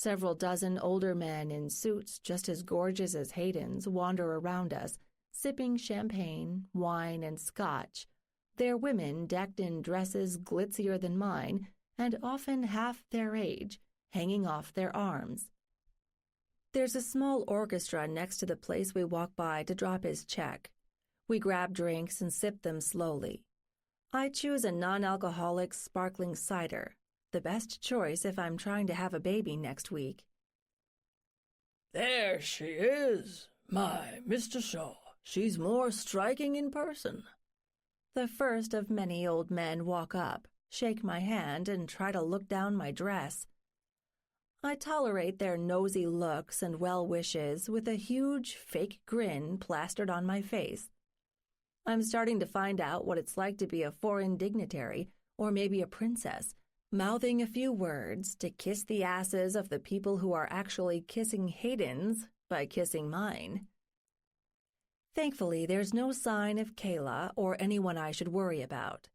Several dozen older men in suits just as gorgeous as Hayden's wander around us, sipping champagne, wine, and scotch, their women decked in dresses glitzier than mine and often half their age, hanging off their arms. There's a small orchestra next to the place we walk by to drop his check. We grab drinks and sip them slowly. I choose a non-alcoholic sparkling cider, the best choice if I'm trying to have a baby next week. There she is. My, Mr. Shaw, she's more striking in person. The first of many old men walk up, shake my hand, and try to look down my dress. I tolerate their nosy looks and well wishes with a huge fake grin plastered on my face. I'm starting to find out what it's like to be a foreign dignitary, or maybe a princess, mouthing a few words to kiss the asses of the people who are actually kissing Hayden's by kissing mine. Thankfully, there's no sign of Kayla or anyone I should worry about.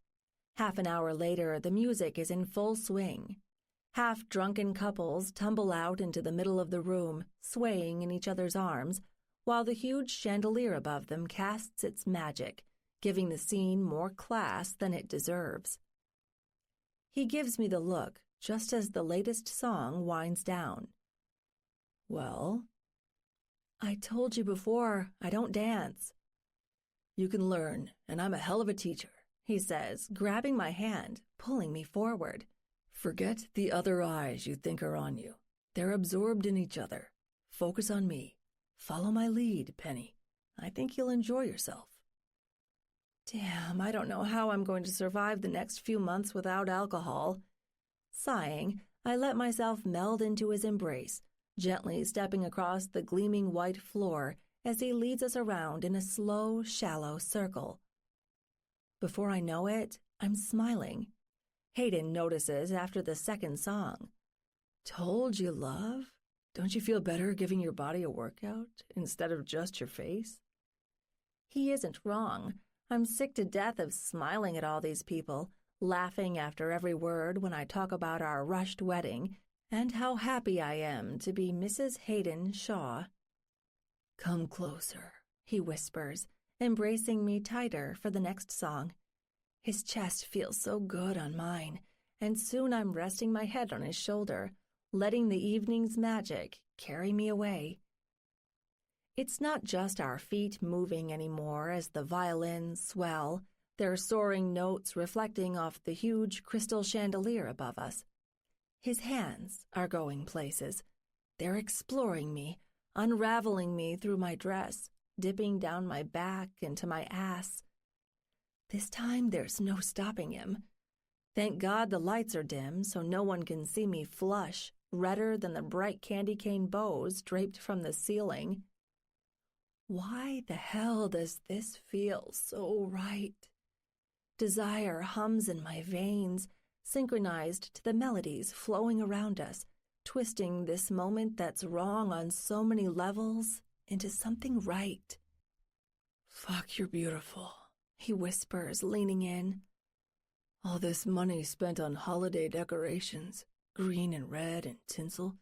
Half an hour later, the music is in full swing. Half-drunken couples tumble out into the middle of the room, swaying in each other's arms, while the huge chandelier above them casts its magic, giving the scene more class than it deserves. He gives me the look just as the latest song winds down. "Well?" "I told you before, I don't dance." "You can learn, and I'm a hell of a teacher," he says, grabbing my hand, pulling me forward. "Forget the other eyes you think are on you. They're absorbed in each other. Focus on me. Follow my lead, Penny. I think you'll enjoy yourself." Damn, I don't know how I'm going to survive the next few months without alcohol. Sighing, I let myself meld into his embrace, gently stepping across the gleaming white floor as he leads us around in a slow, shallow circle. Before I know it, I'm smiling. Hayden notices after the second song. "Told you, love? Don't you feel better giving your body a workout instead of just your face?" He isn't wrong. I'm sick to death of smiling at all these people, laughing after every word when I talk about our rushed wedding and how happy I am to be Mrs. Hayden Shaw. "Come closer," he whispers, embracing me tighter for the next song. His chest feels so good on mine, and soon I'm resting my head on his shoulder, letting the evening's magic carry me away. It's not just our feet moving anymore as the violins swell, their soaring notes reflecting off the huge crystal chandelier above us. His hands are going places. They're exploring me, unraveling me through my dress, dipping down my back into my ass. This time there's no stopping him. Thank God the lights are dim so no one can see me flush, redder than the bright candy cane bows draped from the ceiling. Why the hell does this feel so right? Desire hums in my veins, synchronized to the melodies flowing around us, twisting this moment that's wrong on so many levels into something right. "Fuck, you're beautiful," he whispers, leaning in. "All this money spent on holiday decorations, green and red and tinsel,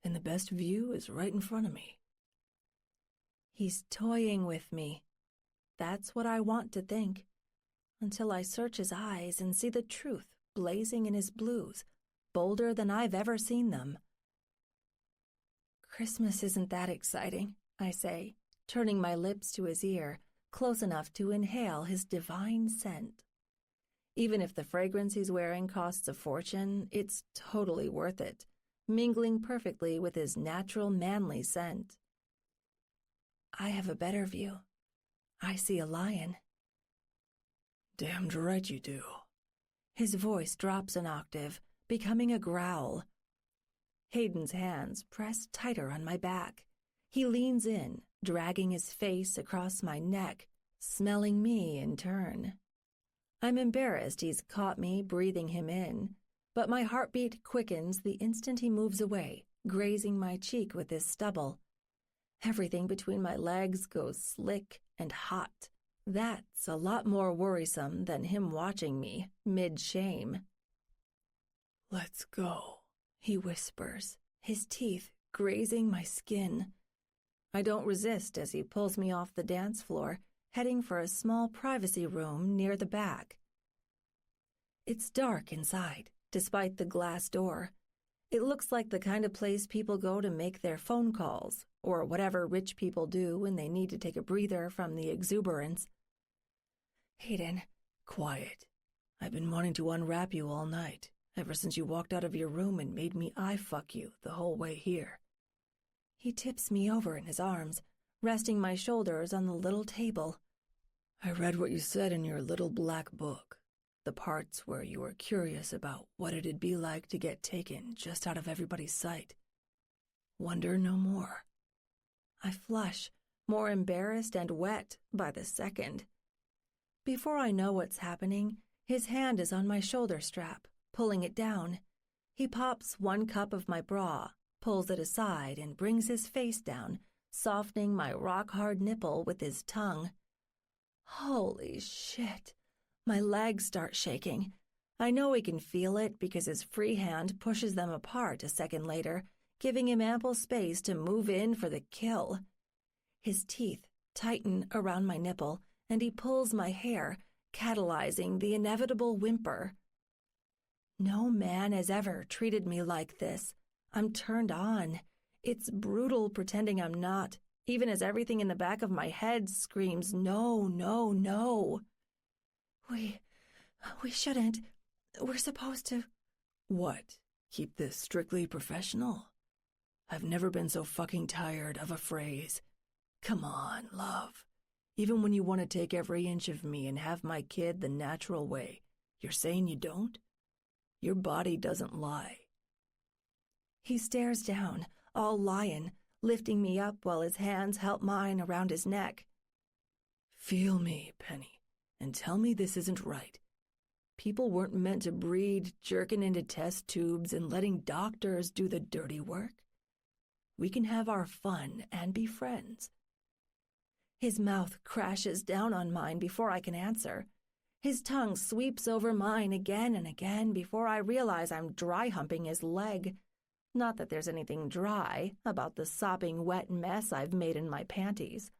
and the best view is right in front of me." He's toying with me. That's what I want to think, until I search his eyes and see the truth blazing in his blues, bolder than I've ever seen them. "Christmas isn't that exciting," I say, turning my lips to his ear, close enough to inhale his divine scent. Even if the fragrance he's wearing costs a fortune, it's totally worth it, mingling perfectly with his natural manly scent. I have a better view. I see a lion. "Damned right you do." His voice drops an octave, becoming a growl. Hayden's hands press tighter on my back. He leans in, dragging his face across my neck, smelling me in turn. I'm embarrassed he's caught me breathing him in, but my heartbeat quickens the instant he moves away, grazing my cheek with his stubble. Everything between my legs goes slick and hot. That's a lot more worrisome than him watching me, mid-shame. "Let's go," he whispers, his teeth grazing my skin. I don't resist as he pulls me off the dance floor, heading for a small privacy room near the back. It's dark inside, despite the glass door. It looks like the kind of place people go to make their phone calls, or whatever rich people do when they need to take a breather from the exuberance. "Hayden." "Quiet. I've been wanting to unwrap you all night, ever since you walked out of your room and made me eye-fuck you the whole way here." He tips me over in his arms, resting my shoulders on the little table. "I read what you said in your little black book. The parts where you were curious about what it'd be like to get taken just out of everybody's sight. Wonder no more." I flush, more embarrassed and wet by the second. Before I know what's happening, his hand is on my shoulder strap, pulling it down. He pops one cup of my bra, pulls it aside, and brings his face down, softening my rock-hard nipple with his tongue. Holy shit. My legs start shaking. I know he can feel it because his free hand pushes them apart a second later, giving him ample space to move in for the kill. His teeth tighten around my nipple, and he pulls my hair, catalyzing the inevitable whimper. No man has ever treated me like this. I'm turned on. It's brutal pretending I'm not, even as everything in the back of my head screams, no, no, no. We shouldn't. We're supposed to. What? Keep this strictly professional? I've never been so fucking tired of a phrase. Come on, love. Even when you want to take every inch of me and have my kid the natural way, you're saying you don't? Your body doesn't lie. He stares down, all lion, lifting me up while his hands help mine around his neck. Feel me, Penny, and tell me this isn't right. People weren't meant to breed, jerking into test tubes and letting doctors do the dirty work. We can have our fun and be friends. His mouth crashes down on mine before I can answer. His tongue sweeps over mine again and again before I realize I'm dry humping his leg. Not that there's anything dry about the sopping wet mess I've made in my panties.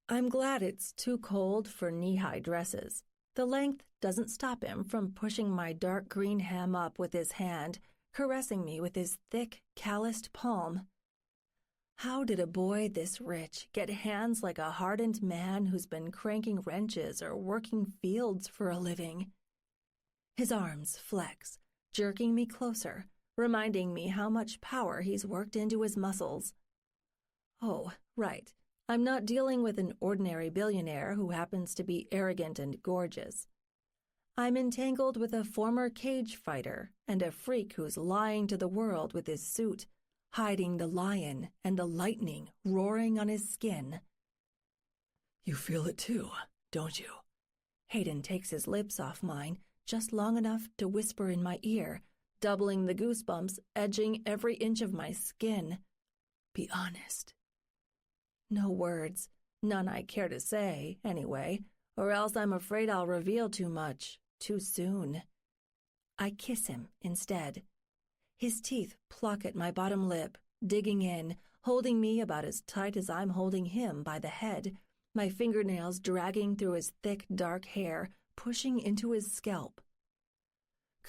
I'm glad it's too cold for knee-high dresses. The length doesn't stop him from pushing my dark green hem up with his hand, caressing me with his thick, calloused palm. How did a boy this rich get hands like a hardened man who's been cranking wrenches or working fields for a living? His arms flex, jerking me closer, reminding me how much power he's worked into his muscles. Oh, right. I'm not dealing with an ordinary billionaire who happens to be arrogant and gorgeous. I'm entangled with a former cage fighter and a freak who's lying to the world with his suit, hiding the lion and the lightning roaring on his skin. You feel it too, don't you? Hayden takes his lips off mine just long enough to whisper in my ear, doubling the goosebumps, edging every inch of my skin. Be honest. No words, none I care to say, anyway, or else I'm afraid I'll reveal too much, too soon. I kiss him instead. His teeth pluck at my bottom lip, digging in, holding me about as tight as I'm holding him by the head, my fingernails dragging through his thick, dark hair, pushing into his scalp.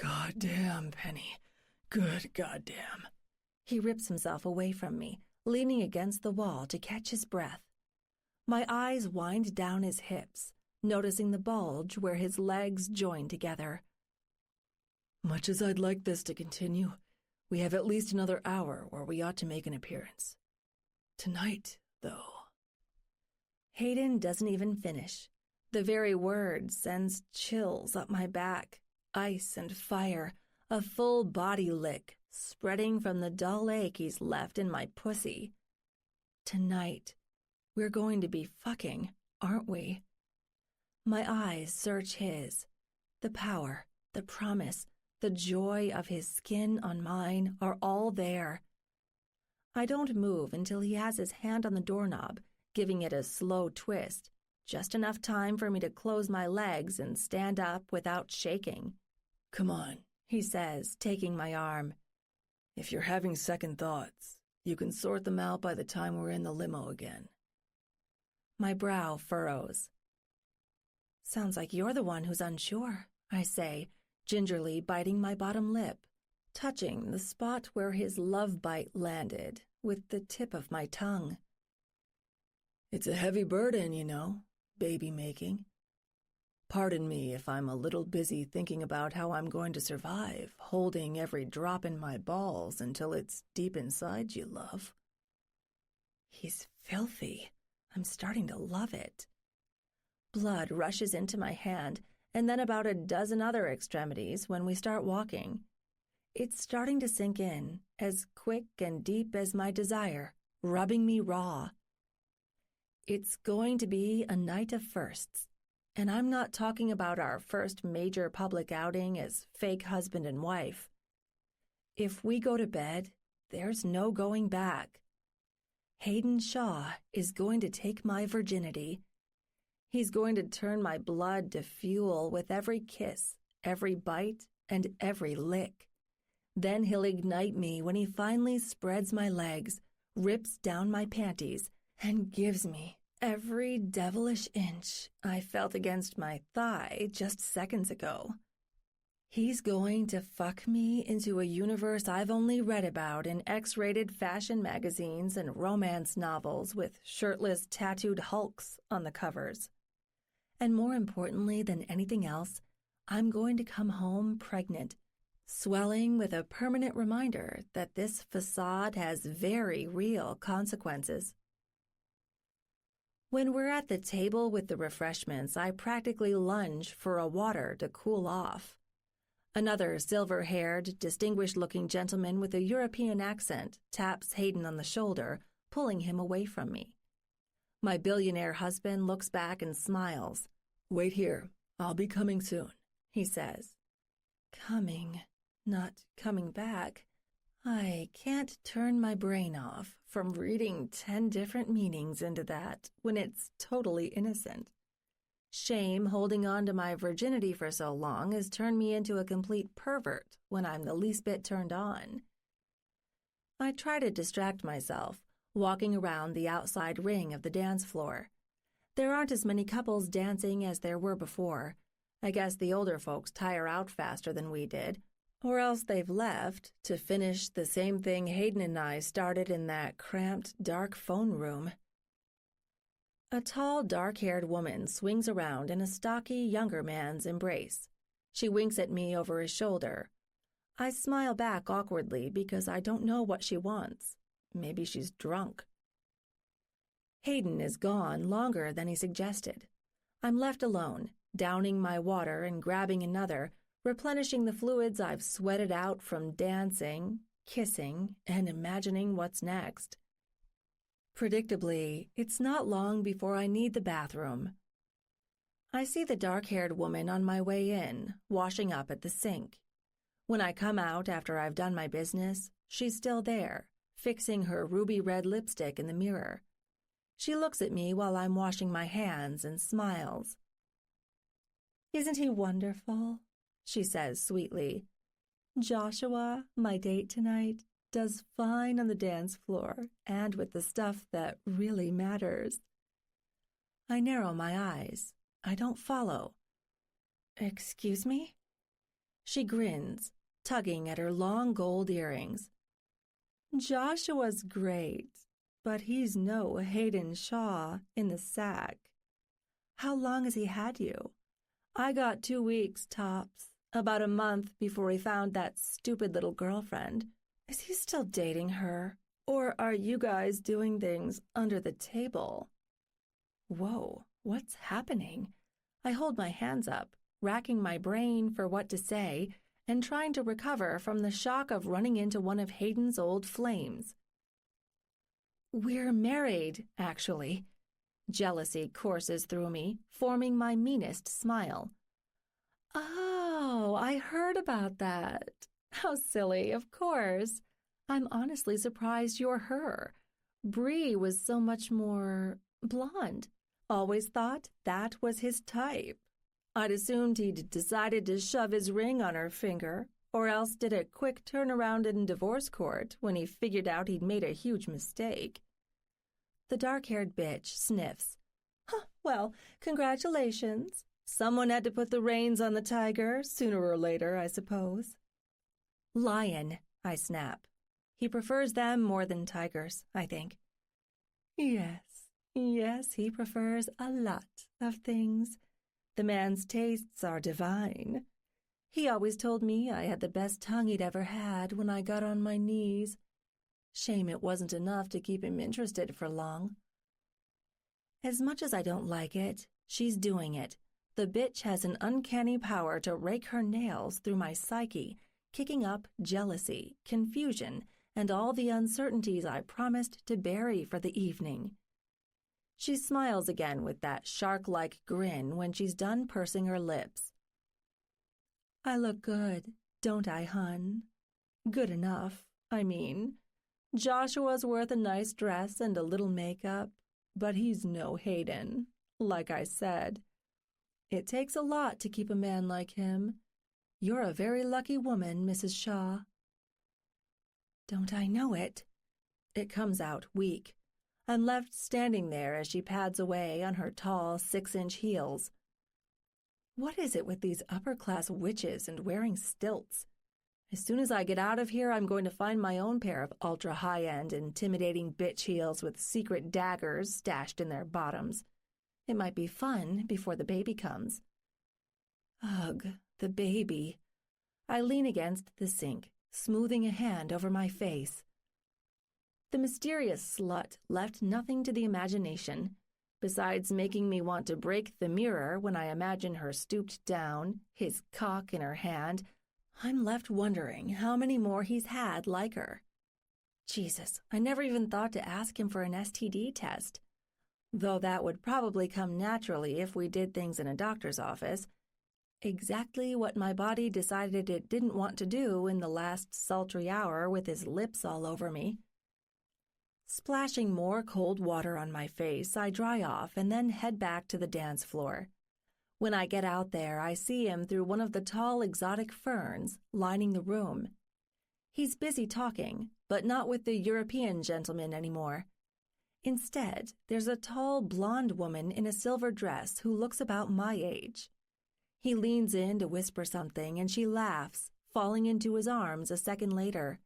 Goddamn, Penny. Good goddamn. He rips himself away from me, leaning against the wall to catch his breath. My eyes wind down his hips, noticing the bulge where his legs join together. Much as I'd like this to continue, we have at least another hour where we ought to make an appearance. Tonight, though. Hayden doesn't even finish. The very word sends chills up my back, ice and fire, a full body lick spreading from the dull ache he's left in my pussy. Tonight, we're going to be fucking, aren't we? My eyes search his. The power, the promise, the joy of his skin on mine are all there. I don't move until he has his hand on the doorknob, giving it a slow twist, just enough time for me to close my legs and stand up without shaking. Come on, he says, taking my arm. If you're having second thoughts, you can sort them out by the time we're in the limo again. My brow furrows. Sounds like you're the one who's unsure, I say, gingerly biting my bottom lip, touching the spot where his love bite landed with the tip of my tongue. It's a heavy burden, you know, baby making. Pardon me if I'm a little busy thinking about how I'm going to survive, holding every drop in my balls until it's deep inside you, love. He's filthy. I'm starting to love it. Blood rushes into my hand, and then about a dozen other extremities when we start walking. It's starting to sink in, as quick and deep as my desire, rubbing me raw. It's going to be a night of firsts. And I'm not talking about our first major public outing as fake husband and wife. If we go to bed, there's no going back. Hayden Shaw is going to take my virginity. He's going to turn my blood to fuel with every kiss, every bite and every lick. Then he'll ignite me when he finally spreads my legs, rips down my panties, and gives me every devilish inch I felt against my thigh just seconds ago. He's going to fuck me into a universe I've only read about in X-rated fashion magazines and romance novels with shirtless, tattooed hulks on the covers. And more importantly than anything else, I'm going to come home pregnant, swelling with a permanent reminder that this facade has very real consequences. When we're at the table with the refreshments, I practically lunge for a water to cool off. Another silver-haired, distinguished-looking gentleman with a European accent taps Hayden on the shoulder, pulling him away from me. My billionaire husband looks back and smiles. "Wait here. I'll be coming soon," he says. Coming, not coming back. I can't turn my brain off from reading 10 different meanings into that when it's totally innocent. Shame holding on to my virginity for so long has turned me into a complete pervert when I'm the least bit turned on. I try to distract myself, walking around the outside ring of the dance floor. There aren't as many couples dancing as there were before. I guess the older folks tire out faster than we did, or else they've left to finish the same thing Hayden and I started in that cramped, dark phone room. A tall, dark-haired woman swings around in a stocky, younger man's embrace. She winks at me over his shoulder. I smile back awkwardly because I don't know what she wants. Maybe she's drunk. Hayden is gone longer than he suggested. I'm left alone, downing my water and grabbing another, replenishing the fluids I've sweated out from dancing, kissing, and imagining what's next. Predictably, it's not long before I need the bathroom. I see the dark-haired woman on my way in, washing up at the sink. When I come out after I've done my business, she's still there, fixing her ruby-red lipstick in the mirror. She looks at me while I'm washing my hands and smiles. "Isn't he wonderful?" she says sweetly. "Joshua, my date tonight, does fine on the dance floor and with the stuff that really matters." I narrow my eyes. I don't follow. "Excuse me?" She grins, tugging at her long gold earrings. "Joshua's great, but he's no Hayden Shaw in the sack. How long has he had you?" "I got 2 weeks, tops. About a month before he found that stupid little girlfriend. Is he still dating her? Or are you guys doing things under the table?" Whoa, what's happening? I hold my hands up, racking my brain for what to say and trying to recover from the shock of running into one of Hayden's old flames. "We're married, actually." Jealousy courses through me, forming my meanest smile. "Oh, I heard about that. How silly, of course. I'm honestly surprised you're her. Bree was so much more blonde. Always thought that was his type. I'd assumed he'd decided to shove his ring on her finger, or else did a quick turnaround in divorce court when he figured out he'd made a huge mistake." The dark-haired bitch sniffs. Well, congratulations. Someone had to put the reins on the tiger, sooner or later, I suppose." "Lion," I snap. He prefers them more than tigers, I think. Yes, he prefers a lot of things. The man's tastes are divine. He always told me I had the best tongue he'd ever had when I got on my knees. Shame it wasn't enough to keep him interested for long. As much as I don't like it, she's doing it. The bitch has an uncanny power to rake her nails through my psyche, kicking up jealousy, confusion, and all the uncertainties I promised to bury for the evening. She smiles again with that shark-like grin when she's done pursing her lips. "I look good, don't I, hun? Good enough, I mean. Joshua's worth a nice dress and a little makeup, but he's no Hayden, like I said. It takes a lot to keep a man like him. You're a very lucky woman, Mrs. Shaw. Don't I know it? It comes out weak. I'm left standing there as she pads away on her tall 6-inch heels. What is it with these upper-class witches and wearing stilts? As soon as I get out of here, I'm going to find my own pair of ultra-high-end, intimidating bitch heels with secret daggers stashed in their bottoms. It might be fun before the baby comes. Ugh, the baby. I lean against the sink, smoothing a hand over my face. The mysterious slut left nothing to the imagination, besides making me want to break the mirror when I imagine her stooped down, his cock in her hand. I'm left wondering how many more he's had like her. Jesus, I never even thought to ask him for an STD test. Though that would probably come naturally if we did things in a doctor's office. Exactly what my body decided it didn't want to do in the last sultry hour with his lips all over me. Splashing more cold water on my face, I dry off and then head back to the dance floor. When I get out there, I see him through one of the tall exotic ferns lining the room. He's busy talking, but not with the European gentleman anymore. Instead, there's a tall blonde woman in a silver dress who looks about my age. He leans in to whisper something and she laughs, falling into his arms a second later.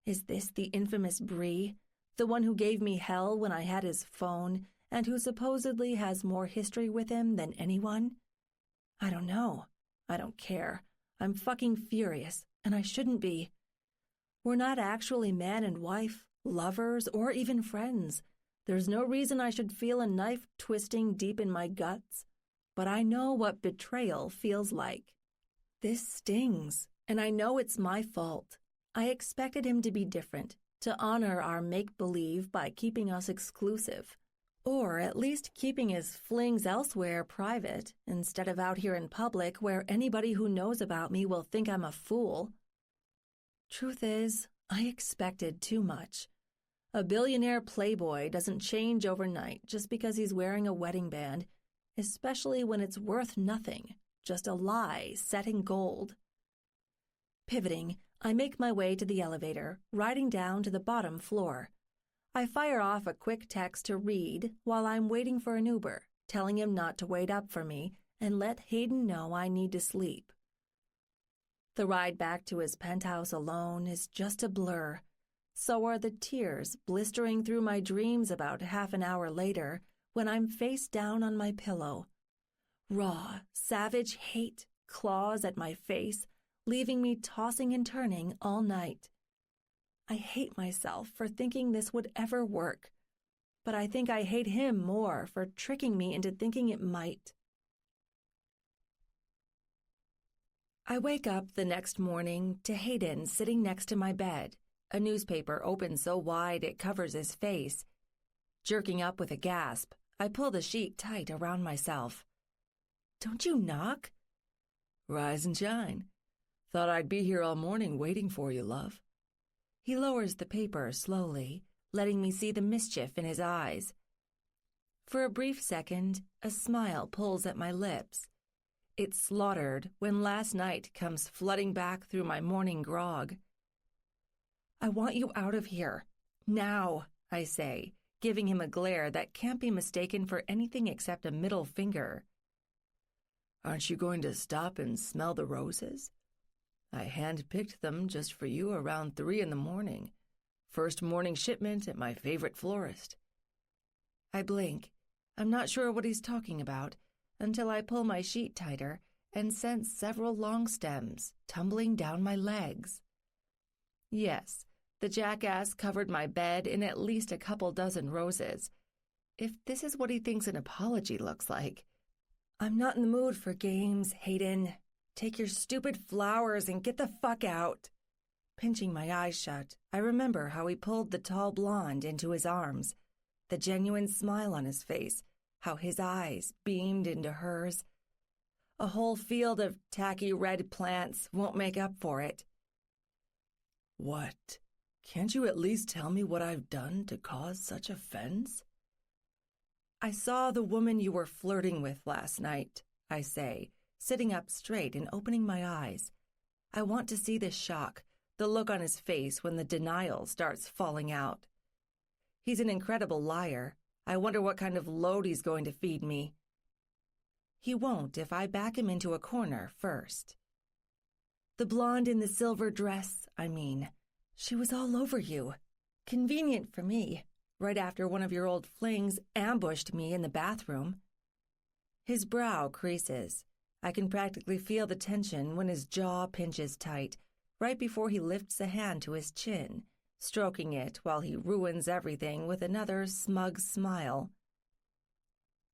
Is this the infamous Bree, the one who gave me hell when I had his phone, and who supposedly has more history with him than anyone? I don't know. I don't care. I'm fucking furious, and I shouldn't be. We're not actually man and wife, lovers, or even friends. There's no reason I should feel a knife twisting deep in my guts, but I know what betrayal feels like. This stings, and I know it's my fault. I expected him to be different, to honor our make-believe by keeping us exclusive. Or at least keeping his flings elsewhere private, instead of out here in public where anybody who knows about me will think I'm a fool. Truth is, I expected too much. A billionaire playboy doesn't change overnight just because he's wearing a wedding band, especially when it's worth nothing, just a lie set in gold. Pivoting, I make my way to the elevator, riding down to the bottom floor. I fire off a quick text to Reed while I'm waiting for an Uber, telling him not to wait up for me and let Hayden know I need to sleep. The ride back to his penthouse alone is just a blur. So are the tears blistering through my dreams about half an hour later when I'm face down on my pillow. Raw, savage hate claws at my face, leaving me tossing and turning all night. I hate myself for thinking this would ever work, but I think I hate him more for tricking me into thinking it might. I wake up the next morning to Hayden sitting next to my bed, a newspaper open so wide it covers his face. Jerking up with a gasp, I pull the sheet tight around myself. "Don't you knock?" "Rise and shine. Thought I'd be here all morning waiting for you, love." He lowers the paper slowly, letting me see the mischief in his eyes. For a brief second, a smile pulls at my lips. It's slaughtered when last night comes flooding back through my morning grog. "I want you out of here. Now," I say, giving him a glare that can't be mistaken for anything except a middle finger. "Aren't you going to stop and smell the roses? I hand-picked them just for you around 3 a.m. First morning shipment at my favorite florist." I blink. I'm not sure what he's talking about until I pull my sheet tighter and sense several long stems tumbling down my legs. Yes, the jackass covered my bed in at least a couple dozen roses. If this is what he thinks an apology looks like. I'm not in the mood for games, Hayden. Take your stupid flowers and get the fuck out. Pinching my eyes shut, I remember how he pulled the tall blonde into his arms, the genuine smile on his face, how his eyes beamed into hers. A whole field of tacky red plants won't make up for it. "What? Can't you at least tell me what I've done to cause such offense?" "I saw the woman you were flirting with last night," I say, sitting up straight and opening my eyes. I want to see the shock, the look on his face when the denial starts falling out. He's an incredible liar. I wonder what kind of load he's going to feed me. He won't if I back him into a corner first. The blonde in the silver dress, I mean. She was all over you. Convenient for me, right after one of your old flings ambushed me in the bathroom. His brow creases. I can practically feel the tension when his jaw pinches tight, right before he lifts a hand to his chin, stroking it while he ruins everything with another smug smile.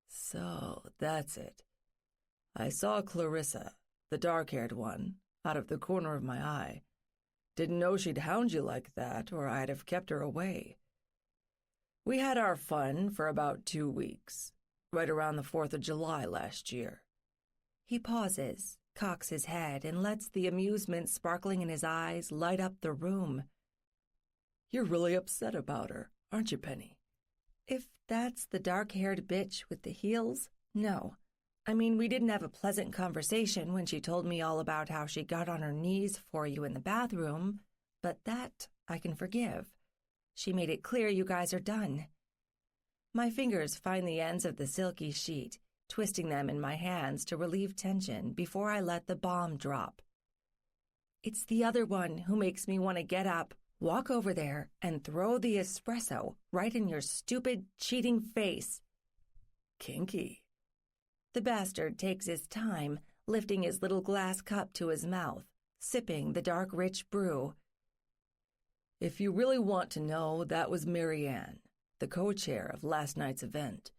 So, that's it. I saw Clarissa, the dark-haired one, out of the corner of my eye. Didn't know she'd hound you like that, or I'd have kept her away. We had our fun for about 2 weeks, right around the 4th of July last year. He pauses, cocks his head, and lets the amusement sparkling in his eyes light up the room. You're really upset about her, aren't you, Penny? If that's the dark-haired bitch with the heels, no. I mean, we didn't have a pleasant conversation when she told me all about how she got on her knees for you in the bathroom, but that I can forgive. She made it clear you guys are done. My fingers find the ends of the silky sheet, twisting them in my hands to relieve tension before I let the bomb drop. It's the other one who makes me want to get up, walk over there, and throw the espresso right in your stupid, cheating face. Kinky. The bastard takes his time, lifting his little glass cup to his mouth, sipping the dark, rich brew. If you really want to know, that was Marianne, the co-chair of last night's event.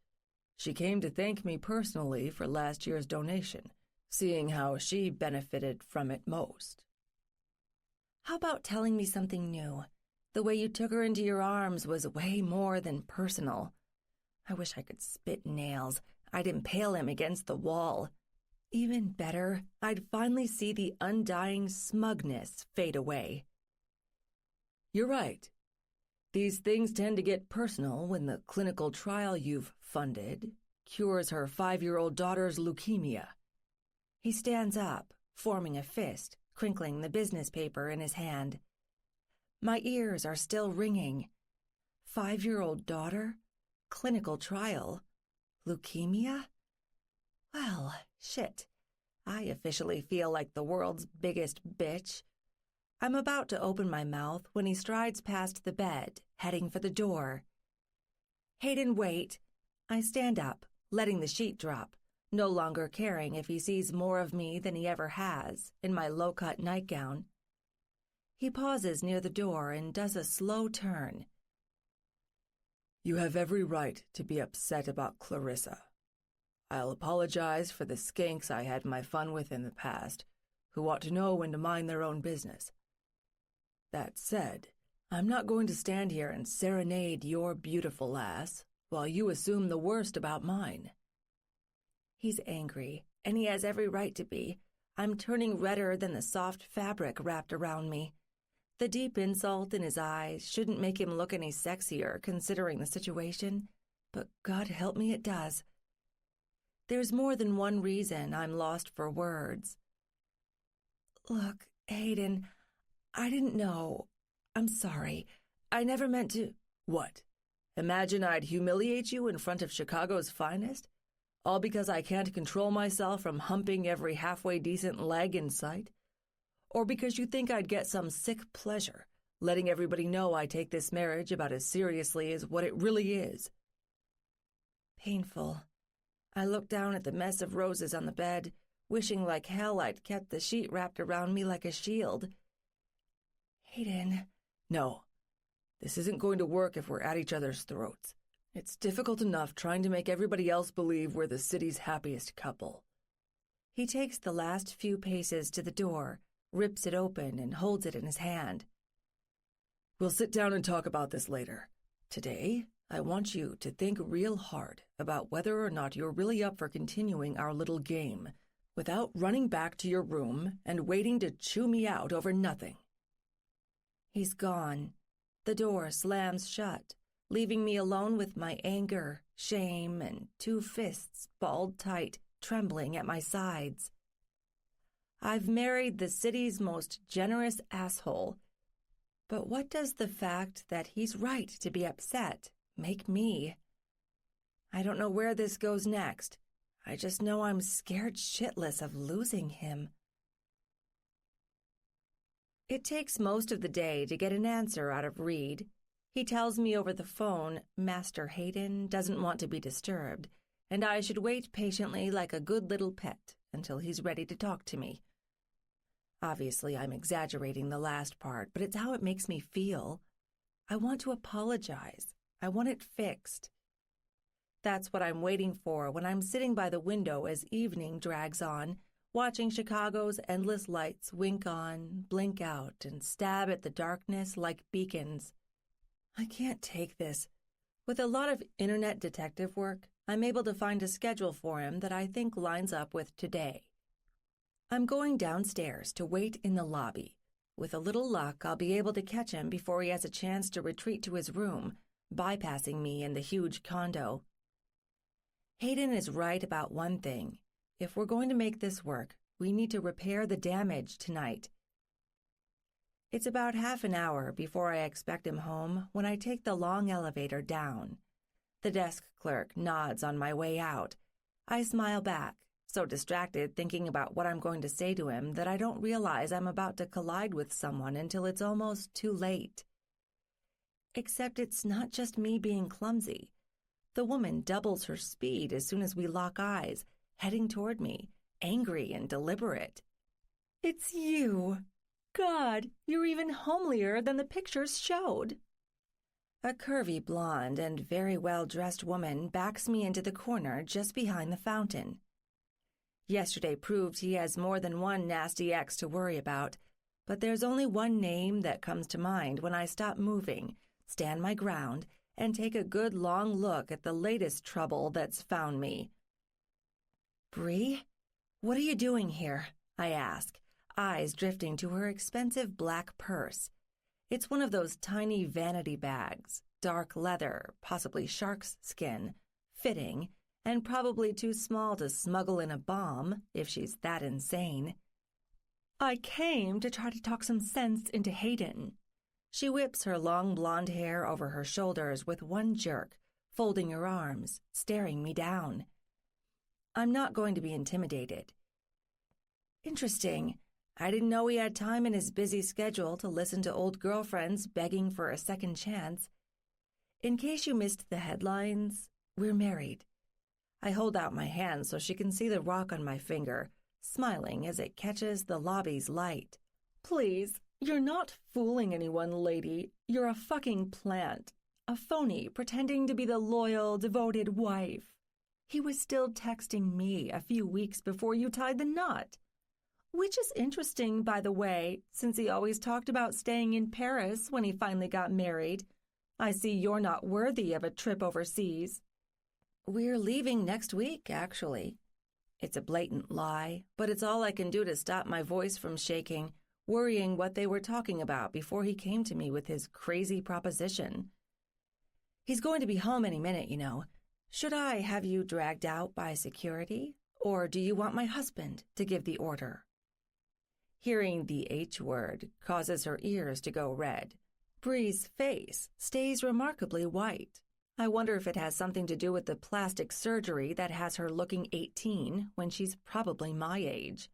She came to thank me personally for last year's donation, seeing how she benefited from it most. How about telling me something new? The way you took her into your arms was way more than personal. I wish I could spit nails. I'd impale him against the wall. Even better, I'd finally see the undying smugness fade away. You're right. These things tend to get personal when the clinical trial you've funded cures her 5-year-old daughter's leukemia. He stands up, forming a fist, crinkling the business paper in his hand. My ears are still ringing. 5-year-old daughter? Clinical trial? Leukemia? Well, shit. I officially feel like the world's biggest bitch. I'm about to open my mouth when he strides past the bed, heading for the door. Hayden, wait. I stand up, letting the sheet drop, no longer caring if he sees more of me than he ever has in my low-cut nightgown. He pauses near the door and does a slow turn. You have every right to be upset about Clarissa. I'll apologize for the skanks I had my fun with in the past, who ought to know when to mind their own business. That said, I'm not going to stand here and serenade your beautiful ass while you assume the worst about mine. He's angry, and he has every right to be. I'm turning redder than the soft fabric wrapped around me. The deep insult in his eyes shouldn't make him look any sexier considering the situation, but God help me it does. There's more than one reason I'm lost for words. Look, Hayden, I didn't know. I'm sorry. I never meant to— What? Imagine I'd humiliate you in front of Chicago's finest? All because I can't control myself from humping every halfway decent leg in sight? Or because you think I'd get some sick pleasure, letting everybody know I take this marriage about as seriously as what it really is? Painful. I look down at the mess of roses on the bed, wishing like hell I'd kept the sheet wrapped around me like a shield. Hayden. No. This isn't going to work if we're at each other's throats. It's difficult enough trying to make everybody else believe we're the city's happiest couple. He takes the last few paces to the door, rips it open, and holds it in his hand. We'll sit down and talk about this later. Today, I want you to think real hard about whether or not you're really up for continuing our little game without running back to your room and waiting to chew me out over nothing. He's gone. The door slams shut, leaving me alone with my anger, shame, and 2 fists balled tight, trembling at my sides. I've married the city's most generous asshole. But what does the fact that he's right to be upset make me? I don't know where this goes next. I just know I'm scared shitless of losing him. It takes most of the day to get an answer out of Reed. He tells me over the phone Master Hayden doesn't want to be disturbed, and I should wait patiently like a good little pet until he's ready to talk to me. Obviously, I'm exaggerating the last part, but it's how it makes me feel. I want to apologize. I want it fixed. That's what I'm waiting for when I'm sitting by the window as evening drags on, watching Chicago's endless lights wink on, blink out, and stab at the darkness like beacons. I can't take this. With a lot of internet detective work, I'm able to find a schedule for him that I think lines up with today. I'm going downstairs to wait in the lobby. With a little luck, I'll be able to catch him before he has a chance to retreat to his room, bypassing me in the huge condo. Hayden is right about one thing. If we're going to make this work, we need to repair the damage tonight. It's about half an hour before I expect him home when I take the long elevator down. The desk clerk nods on my way out. I smile back, so distracted thinking about what I'm going to say to him that I don't realize I'm about to collide with someone until it's almost too late. Except it's not just me being clumsy. The woman doubles her speed as soon as we lock eyes, heading toward me, angry and deliberate. It's you. God, you're even homelier than the pictures showed. A curvy blonde and very well-dressed woman backs me into the corner just behind the fountain. Yesterday proved he has more than one nasty ex to worry about, but there's only one name that comes to mind when I stop moving, stand my ground, and take a good long look at the latest trouble that's found me. Bree, what are you doing here? I ask, eyes drifting to her expensive black purse. It's one of those tiny vanity bags, dark leather, possibly shark's skin, fitting, and probably too small to smuggle in a bomb if she's that insane. I came to try to talk some sense into Hayden. She whips her long blonde hair over her shoulders with one jerk, folding her arms, staring me down. I'm not going to be intimidated. Interesting. I didn't know he had time in his busy schedule to listen to old girlfriends begging for a second chance. In case you missed the headlines, we're married. I hold out my hand so she can see the rock on my finger, smiling as it catches the lobby's light. Please, you're not fooling anyone, lady. You're a fucking plant. A phony pretending to be the loyal, devoted wife. He was still texting me a few weeks before you tied the knot. Which is interesting, by the way, since he always talked about staying in Paris when he finally got married. I see you're not worthy of a trip overseas. We're leaving next week, actually. It's a blatant lie, but it's all I can do to stop my voice from shaking, worrying what they were talking about before he came to me with his crazy proposition. He's going to be home any minute, you know. Should I have you dragged out by security, or do you want my husband to give the order? Hearing the H word causes her ears to go red. Bree's face stays remarkably white. I wonder if it has something to do with the plastic surgery that has her looking 18 when she's probably my age.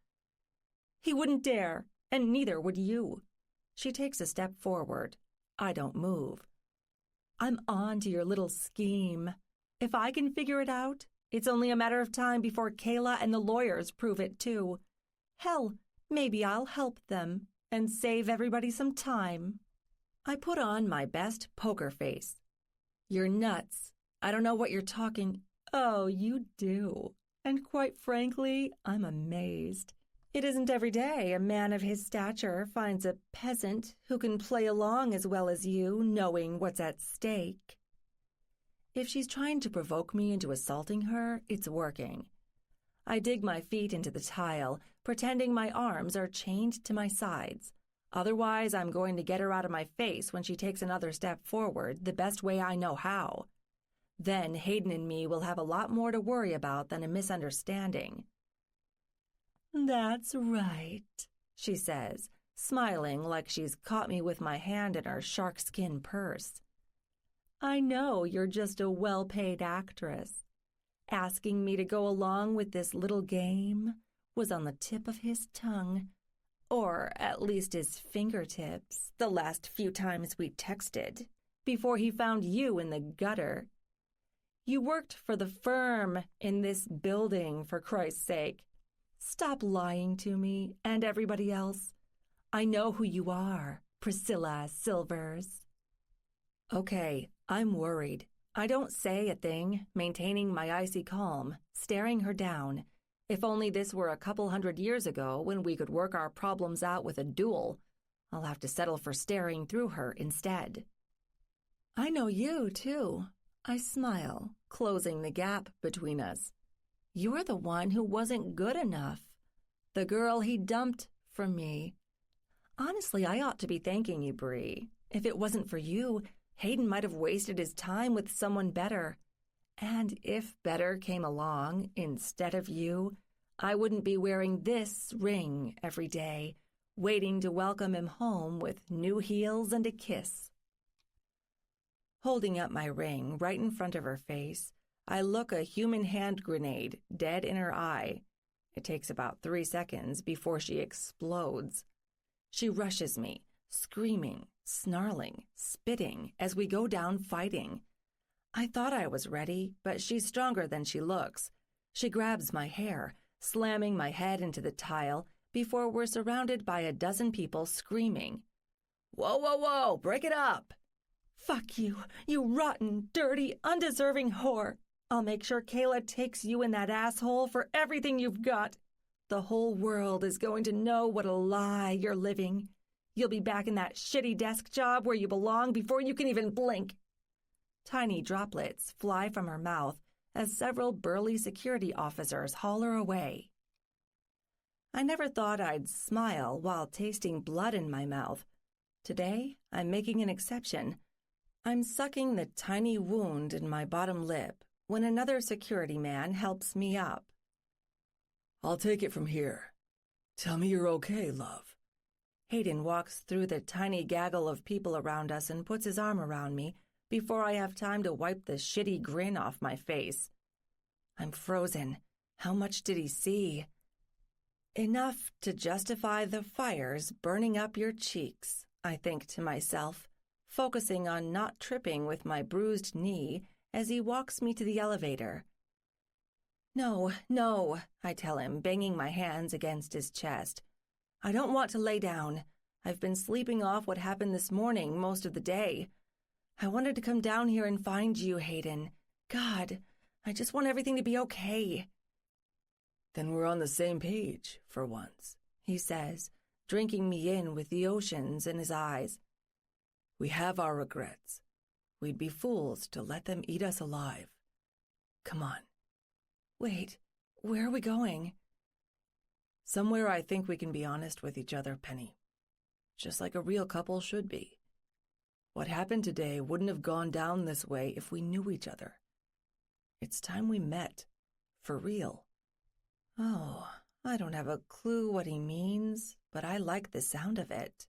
He wouldn't dare, and neither would you. She takes a step forward. I don't move. I'm on to your little scheme. If I can figure it out, it's only a matter of time before Kayla and the lawyers prove it too. Hell, maybe I'll help them and save everybody some time. I put on my best poker face. You're nuts. I don't know what you're talking. Oh, you do. And quite frankly, I'm amazed. It isn't every day a man of his stature finds a peasant who can play along as well as you, knowing what's at stake. If she's trying to provoke me into assaulting her, it's working. I dig my feet into the tile, pretending my arms are chained to my sides. Otherwise, I'm going to get her out of my face when she takes another step forward the best way I know how. Then Hayden and me will have a lot more to worry about than a misunderstanding. That's right, she says, smiling like she's caught me with my hand in her sharkskin purse. I know you're just a well-paid actress. Asking me to go along with this little game was on the tip of his tongue, or at least his fingertips, the last few times we texted, before he found you in the gutter. You worked for the firm in this building, for Christ's sake. Stop lying to me and everybody else. I know who you are, Priscilla Silvers. Okay, I'm worried. I don't say a thing, maintaining my icy calm, staring her down. If only this were a couple 100 years ago when we could work our problems out with a duel. I'll have to settle for staring through her instead. I know you, too. I smile, closing the gap between us. You're the one who wasn't good enough. The girl he dumped from me. Honestly, I ought to be thanking you, Bree. If it wasn't for you, Hayden might have wasted his time with someone better. And if better came along instead of you, I wouldn't be wearing this ring every day, waiting to welcome him home with new heels and a kiss. Holding up my ring right in front of her face, I look a human hand grenade dead in her eye. It takes about 3 seconds before she explodes. She rushes me, screaming, snarling, spitting as we go down fighting. I thought I was ready, but she's stronger than she looks. She grabs my hair, slamming my head into the tile before we're surrounded by a dozen people screaming. Whoa, whoa, whoa, break it up! Fuck you, you rotten, dirty, undeserving whore. I'll make sure Kayla takes you in that asshole for everything you've got. The whole world is going to know what a lie you're living. You'll be back in that shitty desk job where you belong before you can even blink. Tiny droplets fly from her mouth as several burly security officers haul her away. I never thought I'd smile while tasting blood in my mouth. Today, I'm making an exception. I'm sucking the tiny wound in my bottom lip when another security man helps me up. I'll take it from here. Tell me you're okay, love. Hayden walks through the tiny gaggle of people around us and puts his arm around me before I have time to wipe the shitty grin off my face. I'm frozen. How much did he see? Enough to justify the fires burning up your cheeks, I think to myself, focusing on not tripping with my bruised knee as he walks me to the elevator. No, no, I tell him, banging my hands against his chest. I don't want to lay down. I've been sleeping off what happened this morning most of the day. I wanted to come down here and find you, Hayden. God, I just want everything to be okay. Then we're on the same page, for once, he says, drinking me in with the oceans in his eyes. We have our regrets. We'd be fools to let them eat us alive. Come on. Wait, where are we going? Somewhere I think we can be honest with each other, Penny. Just like a real couple should be. What happened today wouldn't have gone down this way if we knew each other. It's time we met. For real. Oh, I don't have a clue what he means, but I like the sound of it.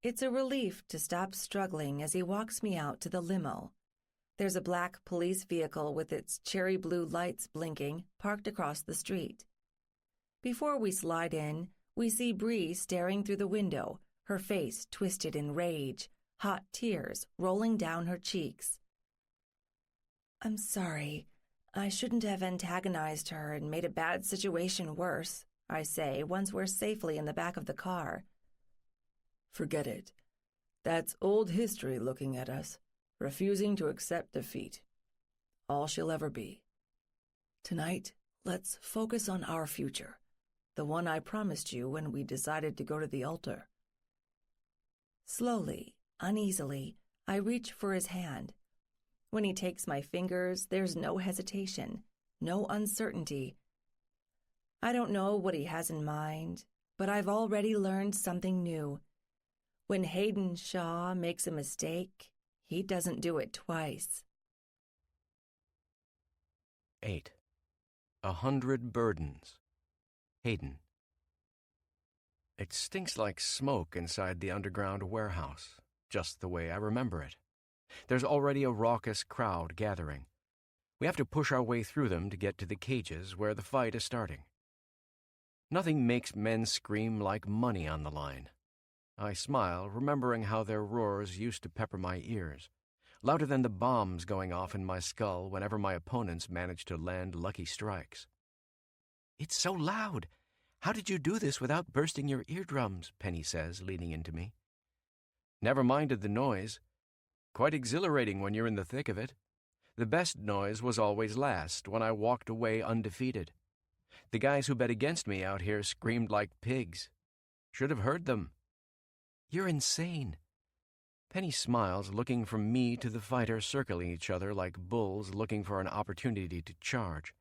It's a relief to stop struggling as he walks me out to the limo. There's a black police vehicle with its cherry blue lights blinking parked across the street. Before we slide in, we see Bree staring through the window, her face twisted in rage, hot tears rolling down her cheeks. I'm sorry. I shouldn't have antagonized her and made a bad situation worse, I say once we're safely in the back of the car. Forget it. That's old history looking at us, refusing to accept defeat. All she'll ever be. Tonight, let's focus on our future, the one I promised you when we decided to go to the altar. Slowly, uneasily, I reach for his hand. When he takes my fingers, there's no hesitation, no uncertainty. I don't know what he has in mind, but I've already learned something new. When Hayden Shaw makes a mistake, he doesn't do it twice. 8. 100 burdens. Hayden. It stinks like smoke inside the underground warehouse, just the way I remember it. There's already a raucous crowd gathering. We have to push our way through them to get to the cages where the fight is starting. Nothing makes men scream like money on the line. I smile, remembering how their roars used to pepper my ears, louder than the bombs going off in my skull whenever my opponents managed to land lucky strikes. "It's so loud. How did you do this without bursting your eardrums?" Penny says, leaning into me. "Never minded the noise. Quite exhilarating when you're in the thick of it. The best noise was always last, when I walked away undefeated. The guys who bet against me out here screamed like pigs. Should have heard them." "You're insane." Penny smiles, looking from me to the fighter circling each other like bulls looking for an opportunity to charge.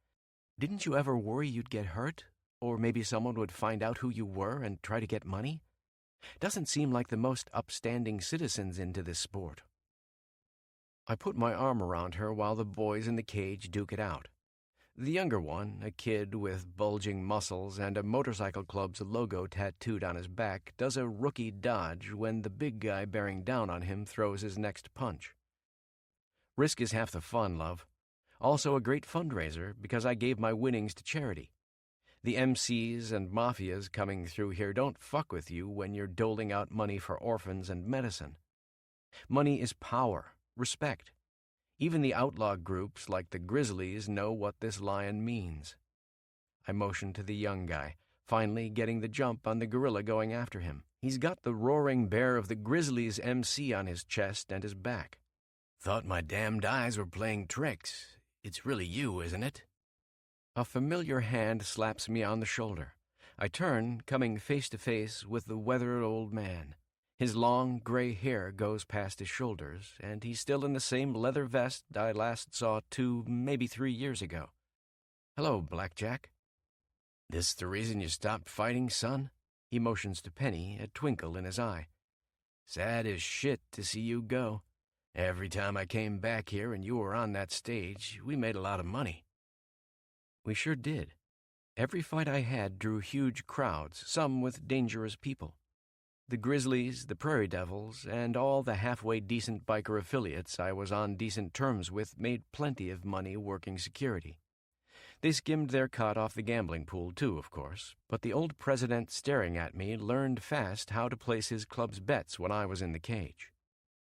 "Didn't you ever worry you'd get hurt? Or maybe someone would find out who you were and try to get money? Doesn't seem like the most upstanding citizens into this sport." I put my arm around her while the boys in the cage duke it out. The younger one, a kid with bulging muscles and a motorcycle club's logo tattooed on his back, does a rookie dodge when the big guy bearing down on him throws his next punch. Risk is half the fun, love. Also a great fundraiser because I gave my winnings to charity. The MCs and mafias coming through here don't fuck with you when you're doling out money for orphans and medicine. Money is power, respect. Even the outlaw groups like the Grizzlies know what this lion means. I motioned to the young guy, finally getting the jump on the gorilla going after him. He's got the roaring bear of the Grizzlies MC on his chest and his back. "Thought my damned eyes were playing tricks. It's really you, isn't it?" A familiar hand slaps me on the shoulder. I turn, coming face to face with the weathered old man. His long, gray hair goes past his shoulders, and he's still in the same leather vest I last saw 2, maybe 3 years ago. "Hello, Blackjack." "This the reason you stopped fighting, son?" He motions to Penny, a twinkle in his eye. "Sad as shit to see you go. Every time I came back here and you were on that stage, we made a lot of money." We sure did. Every fight I had drew huge crowds, some with dangerous people. The Grizzlies, the Prairie Devils, and all the halfway decent biker affiliates I was on decent terms with made plenty of money working security. They skimmed their cut off the gambling pool too, of course, but the old president staring at me learned fast how to place his club's bets when I was in the cage.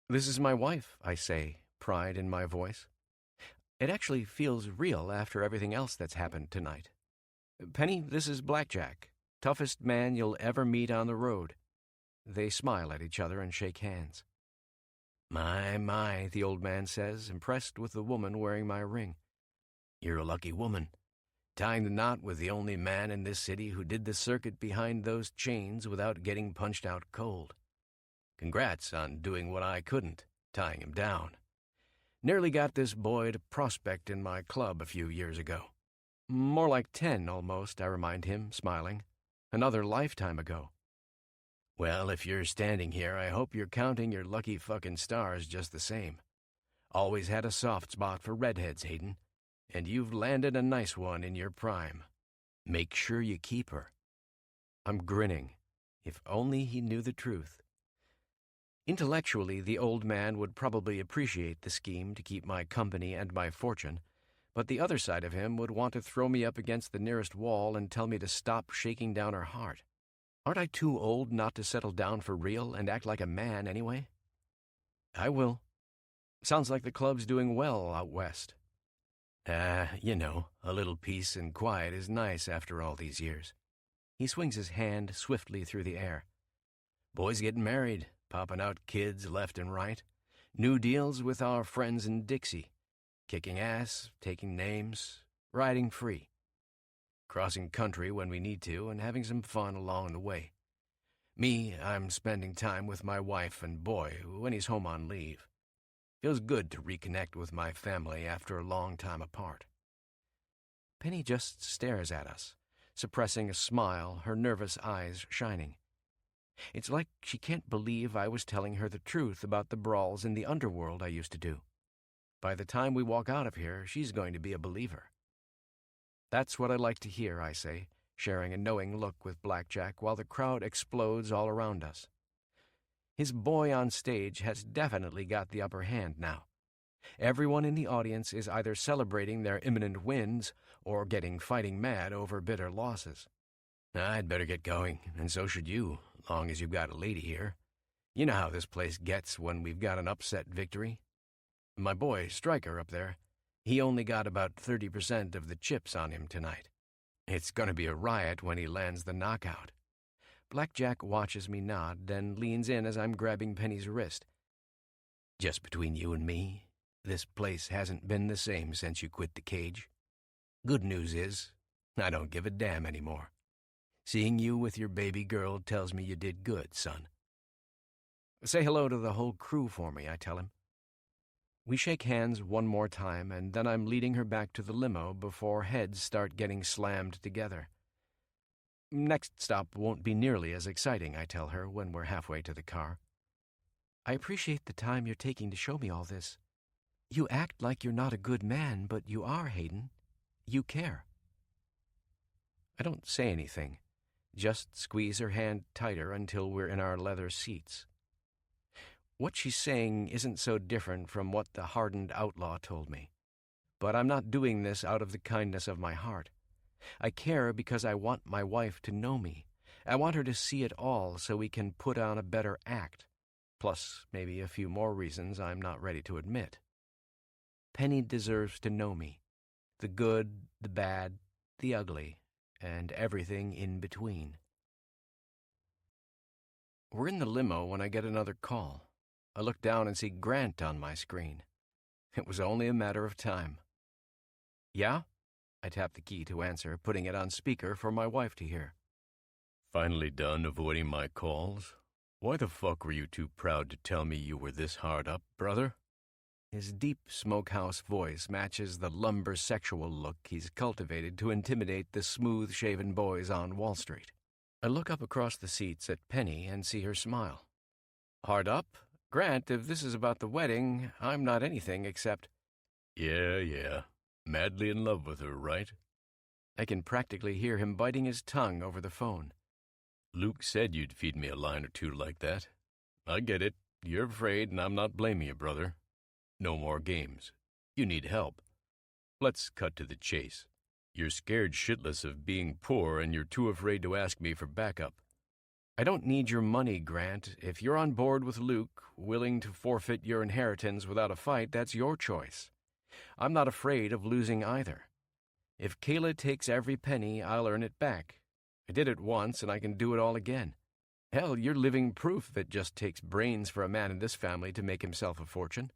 "This is my wife," I say, pride in my voice. It actually feels real after everything else that's happened tonight. "Penny, this is Blackjack, toughest man you'll ever meet on the road." They smile at each other and shake hands. My, the old man says, impressed with the woman wearing my ring. "You're a lucky woman, tying the knot with the only man in this city who did the circuit behind those chains without getting punched out cold. Congrats on doing what I couldn't, tying him down. Nearly got this boy to prospect in my club a few years ago." "More like 10, almost," I remind him, smiling. "Another lifetime ago." "Well, if you're standing here, I hope you're counting your lucky fucking stars just the same. Always had a soft spot for redheads, Hayden, and you've landed a nice one in your prime. Make sure you keep her." I'm grinning. If only he knew the truth. Intellectually, the old man would probably appreciate the scheme to keep my company and my fortune, but the other side of him would want to throw me up against the nearest wall and tell me to stop shaking down her heart. Aren't I too old not to settle down for real and act like a man anyway? "I will. Sounds like the club's doing well out west." A little peace and quiet is nice after all these years." He swings his hand swiftly through the air. "Boys getting married, popping out kids left and right. New deals with our friends in Dixie. Kicking ass, taking names, riding free. Crossing country when we need to and having some fun along the way. Me, I'm spending time with my wife and boy when he's home on leave. Feels good to reconnect with my family after a long time apart." Penny just stares at us, suppressing a smile, her nervous eyes shining. It's like she can't believe I was telling her the truth about the brawls in the underworld I used to do. By the time we walk out of here, she's going to be a believer. "That's what I like to hear," I say, sharing a knowing look with Blackjack while the crowd explodes all around us. His boy on stage has definitely got the upper hand now. Everyone in the audience is either celebrating their imminent wins or getting fighting mad over bitter losses. I'd better get going, and so should you, long as you've got a lady here. You know how this place gets when we've got an upset victory. My boy, Stryker, up there, he only got about 30% of the chips on him tonight. It's going to be a riot when he lands the knockout. Blackjack watches me nod, then leans in as I'm grabbing Penny's wrist. Just between you and me, this place hasn't been the same since you quit the cage. Good news is, I don't give a damn anymore. Seeing you with your baby girl tells me you did good, son. Say hello to the whole crew for me, I tell him. We shake hands one more time, and then I'm leading her back to the limo before heads start getting slammed together. Next stop won't be nearly as exciting, I tell her when we're halfway to the car. I appreciate the time you're taking to show me all this. You act like you're not a good man, but you are, Hayden. You care. I don't say anything, just squeeze her hand tighter until we're in our leather seats. What she's saying isn't so different from what the hardened outlaw told me. But I'm not doing this out of the kindness of my heart. I care because I want my wife to know me. I want her to see it all so we can put on a better act. Plus, maybe a few more reasons I'm not ready to admit. Penny deserves to know me. The good, the bad, the ugly, and everything in between. We're in the limo when I get another call. I look down and see Grant on my screen. It was only a matter of time. Yeah? I tap the key to answer, putting it on speaker for my wife to hear. Finally done avoiding my calls? Why the fuck were you too proud to tell me you were this hard up, brother? His deep smokehouse voice matches the lumber-sexual look he's cultivated to intimidate the smooth-shaven boys on Wall Street. I look up across the seats at Penny and see her smile. Hard up? Grant, if this is about the wedding, I'm not anything except... Yeah. Madly in love with her, right? I can practically hear him biting his tongue over the phone. Luke said you'd feed me a line or two like that. I get it. You're afraid, and I'm not blaming you, brother. No more games. You need help. Let's cut to the chase. You're scared shitless of being poor, and you're too afraid to ask me for backup. I don't need your money, Grant. If you're on board with Luke, willing to forfeit your inheritance without a fight, that's your choice. I'm not afraid of losing either. If Kayla takes every penny, I'll earn it back. I did it once, and I can do it all again. Hell, you're living proof that just takes brains for a man in this family to make himself a fortune.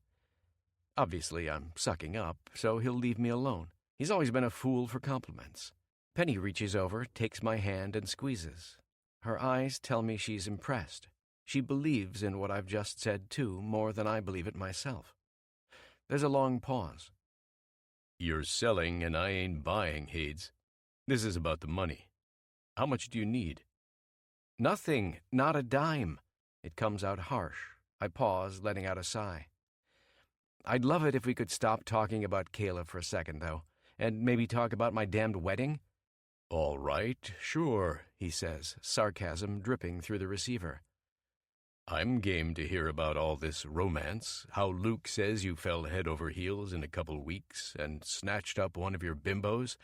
Obviously, I'm sucking up, so he'll leave me alone. He's always been a fool for compliments. Penny reaches over, takes my hand, and squeezes. Her eyes tell me she's impressed. She believes in what I've just said, too, more than I believe it myself. There's a long pause. You're selling and I ain't buying, Hades. This is about the money. How much do you need? Nothing, not a dime. It comes out harsh. I pause, letting out a sigh. I'd love it if we could stop talking about Kayla for a second, though, and maybe talk about my damned wedding. All right, sure, he says, sarcasm dripping through the receiver. I'm game to hear about all this romance, how Luke says you fell head over heels in a couple weeks and snatched up one of your bimbos,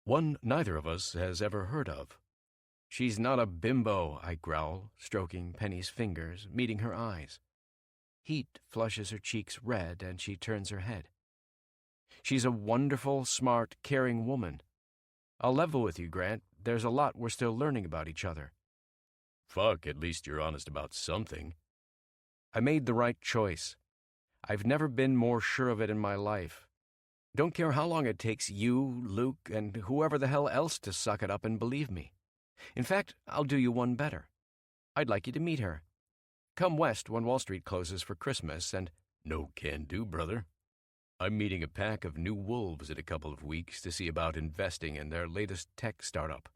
one neither of us has ever heard of. She's not a bimbo, I growl, stroking Penny's fingers, meeting her eyes. Heat flushes her cheeks red, and she turns her head. She's a wonderful, smart, caring woman. I'll level with you, Grant. There's a lot we're still learning about each other. Fuck, at least you're honest about something. I made the right choice. I've never been more sure of it in my life. Don't care how long it takes you, Luke, and whoever the hell else to suck it up and believe me. In fact, I'll do you one better. I'd like you to meet her. Come west when Wall Street closes for Christmas and... No can do, brother. I'm meeting a pack of new wolves in a couple of weeks to see about investing in their latest tech startup.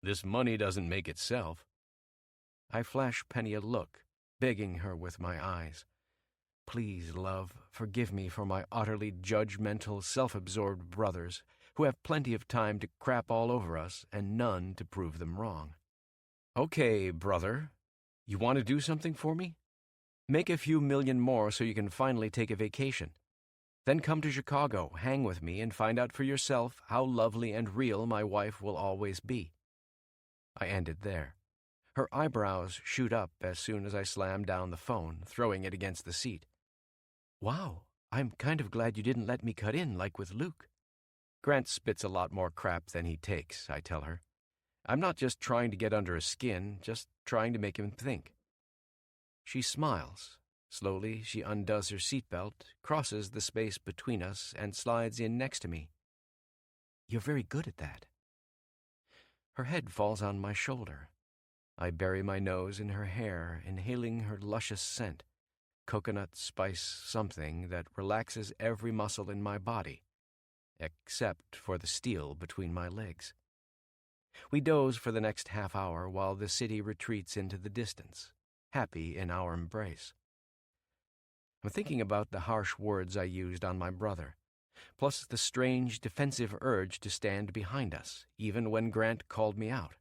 This money doesn't make itself. I flash Penny a look, begging her with my eyes. Please, love, forgive me for my utterly judgmental, self-absorbed brothers, who have plenty of time to crap all over us and none to prove them wrong. Okay, brother, you want to do something for me? Make a few million more so you can finally take a vacation. Then come to Chicago, hang with me, and find out for yourself how lovely and real my wife will always be. I ended there. Her eyebrows shoot up as soon as I slam down the phone, throwing it against the seat. Wow, I'm kind of glad you didn't let me cut in like with Luke. Grant spits a lot more crap than he takes, I tell her. I'm not just trying to get under his skin, just trying to make him think. She smiles. Slowly, she undoes her seatbelt, crosses the space between us, and slides in next to me. You're very good at that. Her head falls on my shoulder. I bury my nose in her hair, inhaling her luscious scent, coconut spice something that relaxes every muscle in my body, except for the steel between my legs. We doze for the next half hour while the city retreats into the distance, happy in our embrace. I'm thinking about the harsh words I used on my brother, plus the strange defensive urge to stand behind us, even when Grant called me out.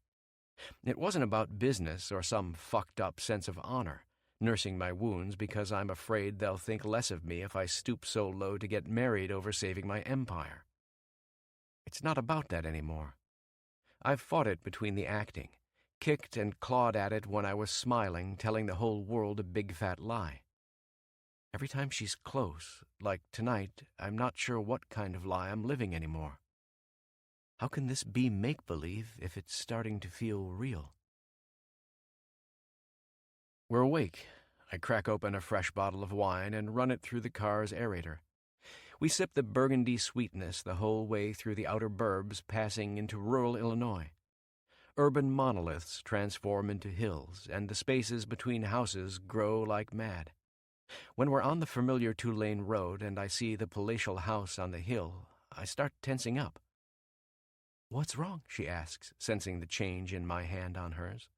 It wasn't about business or some fucked-up sense of honor, nursing my wounds because I'm afraid they'll think less of me if I stoop so low to get married over saving my empire. It's not about that anymore. I've fought it between the acting, kicked and clawed at it when I was smiling, telling the whole world a big fat lie. Every time she's close, like tonight, I'm not sure what kind of lie I'm living anymore. How can this be make-believe if it's starting to feel real? We're awake. I crack open a fresh bottle of wine and run it through the car's aerator. We sip the burgundy sweetness the whole way through the outer burbs, passing into rural Illinois. Urban monoliths transform into hills, and the spaces between houses grow like mad. When we're on the familiar two-lane road and I see the palatial house on the hill, I start tensing up. What's wrong? She asks, sensing the change in my hand on hers.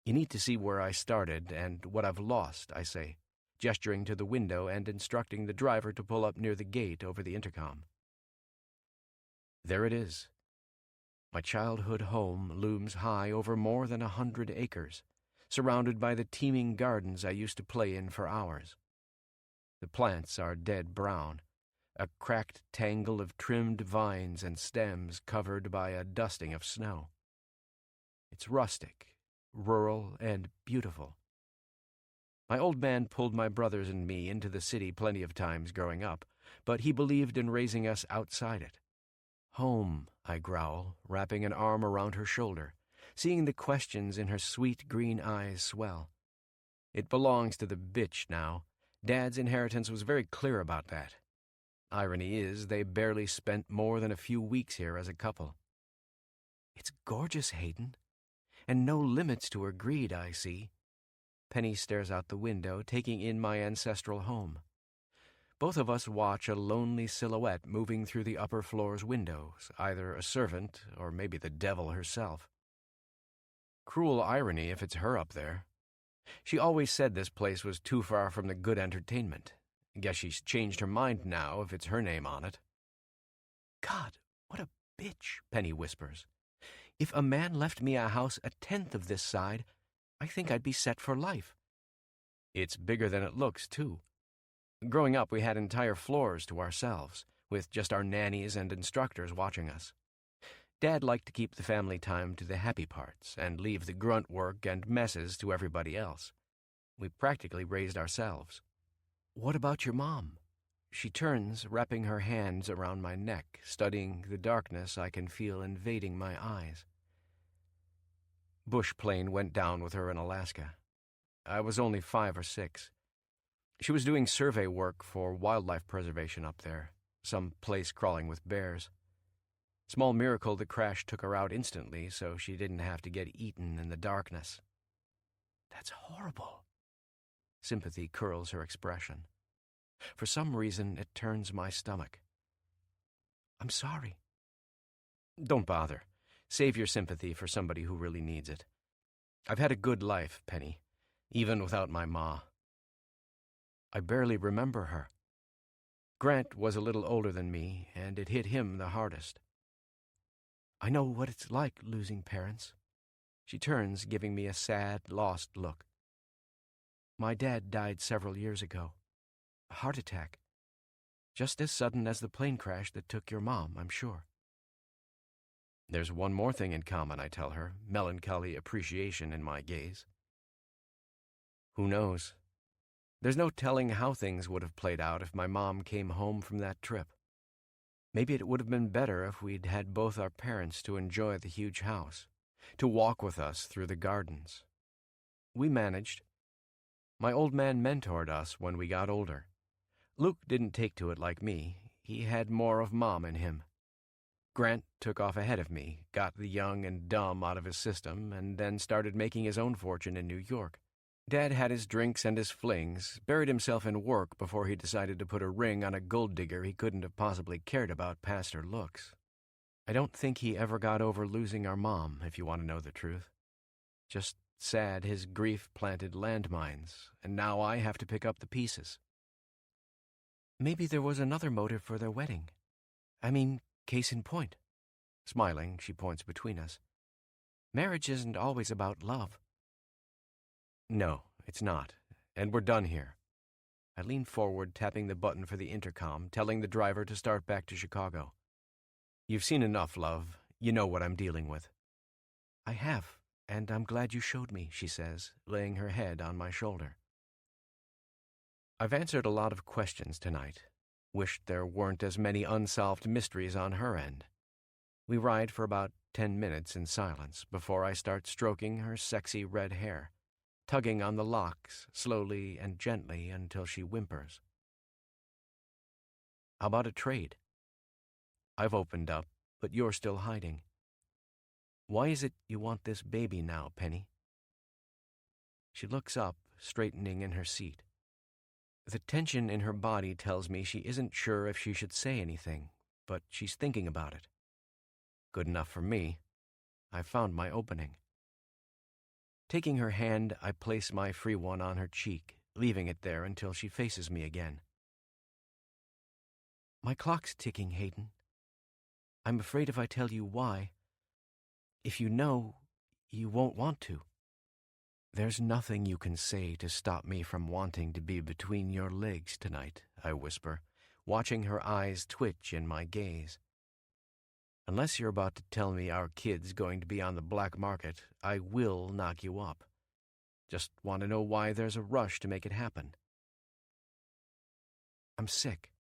You need to see where I started and what I've lost, I say, gesturing to the window and instructing the driver to pull up near the gate over the intercom. There it is. My childhood home looms high over more than 100 acres, surrounded by the teeming gardens I used to play in for hours. The plants are dead brown, a cracked tangle of trimmed vines and stems covered by a dusting of snow. It's rustic, rural, and beautiful. My old man pulled my brothers and me into the city plenty of times growing up, but he believed in raising us outside it. Home, I growl, wrapping an arm around her shoulder, seeing the questions in her sweet green eyes swell. It belongs to the bitch now. Dad's inheritance was very clear about that. Irony is, they barely spent more than a few weeks here as a couple. It's gorgeous, Hayden. And no limits to her greed, I see. Penny stares out the window, taking in my ancestral home. Both of us watch a lonely silhouette moving through the upper floor's windows, either a servant or maybe the devil herself. Cruel irony if it's her up there. She always said this place was too far from the good entertainment. Guess she's changed her mind now if it's her name on it. God, what a bitch, Penny whispers. If a man left me a house 1/10 of this side, I think I'd be set for life. It's bigger than it looks, too. Growing up, we had entire floors to ourselves, with just our nannies and instructors watching us. Dad liked to keep the family time to the happy parts and leave the grunt work and messes to everybody else. We practically raised ourselves. What about your mom? She turns, wrapping her hands around my neck, studying the darkness I can feel invading my eyes. Bush plane went down with her in Alaska. I was only 5 or 6. She was doing survey work for wildlife preservation up there, some place crawling with bears. Small miracle the crash took her out instantly so she didn't have to get eaten in the darkness. That's horrible. Sympathy curls her expression. For some reason, it turns my stomach. I'm sorry. Don't bother. Save your sympathy for somebody who really needs it. I've had a good life, Penny, even without my ma. I barely remember her. Grant was a little older than me, and it hit him the hardest. I know what it's like losing parents. She turns, giving me a sad, lost look. My dad died several years ago. A heart attack. Just as sudden as the plane crash that took your mom, I'm sure. There's one more thing in common, I tell her, melancholy appreciation in my gaze. Who knows? There's no telling how things would have played out if my mom came home from that trip. Maybe it would have been better if we'd had both our parents to enjoy the huge house, to walk with us through the gardens. We managed. My old man mentored us when we got older. Luke didn't take to it like me. He had more of Mom in him. Grant took off ahead of me, got the young and dumb out of his system, and then started making his own fortune in New York. Dad had his drinks and his flings, buried himself in work before he decided to put a ring on a gold digger he couldn't have possibly cared about past her looks. I don't think he ever got over losing our mom, if you want to know the truth. Just sad his grief planted landmines, and now I have to pick up the pieces. Maybe there was another motive for their wedding. I mean, case in point. Smiling, she points between us. Marriage isn't always about love. No, it's not, and we're done here. I lean forward, tapping the button for the intercom, telling the driver to start back to Chicago. You've seen enough, love. You know what I'm dealing with. I have, and I'm glad you showed me, she says, laying her head on my shoulder. I've answered a lot of questions tonight. Wished there weren't as many unsolved mysteries on her end. We ride for about 10 minutes in silence before I start stroking her sexy red hair, tugging on the locks slowly and gently until she whimpers. How about a trade? I've opened up, but you're still hiding. Why is it you want this baby now, Penny? She looks up, straightening in her seat. The tension in her body tells me she isn't sure if she should say anything, but she's thinking about it. Good enough for me. I've found my opening. Taking her hand, I place my free one on her cheek, leaving it there until she faces me again. My clock's ticking, Hayden. I'm afraid if I tell you why, if you know, you won't want to. There's nothing you can say to stop me from wanting to be between your legs tonight, I whisper, watching her eyes twitch in my gaze. Unless you're about to tell me our kid's going to be on the black market, I will knock you up. Just want to know why there's a rush to make it happen. I'm sick.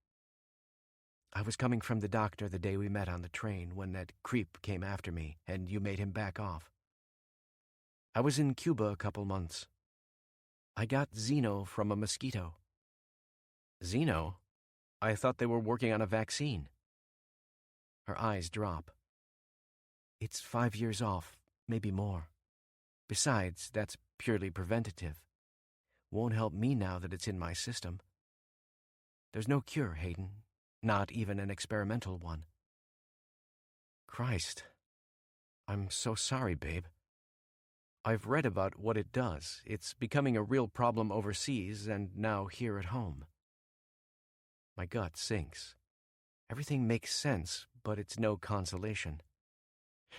I was coming from the doctor the day we met on the train when that creep came after me and you made him back off. I was in Cuba a couple months. I got Xeno from a mosquito. Xeno? I thought they were working on a vaccine. Her eyes drop. It's 5 years off, maybe more. Besides, that's purely preventative. Won't help me now that it's in my system. There's no cure, Hayden. Not even an experimental one. Christ. I'm so sorry, babe. I've read about what it does. It's becoming a real problem overseas and now here at home. My gut sinks. Everything makes sense, but it's no consolation.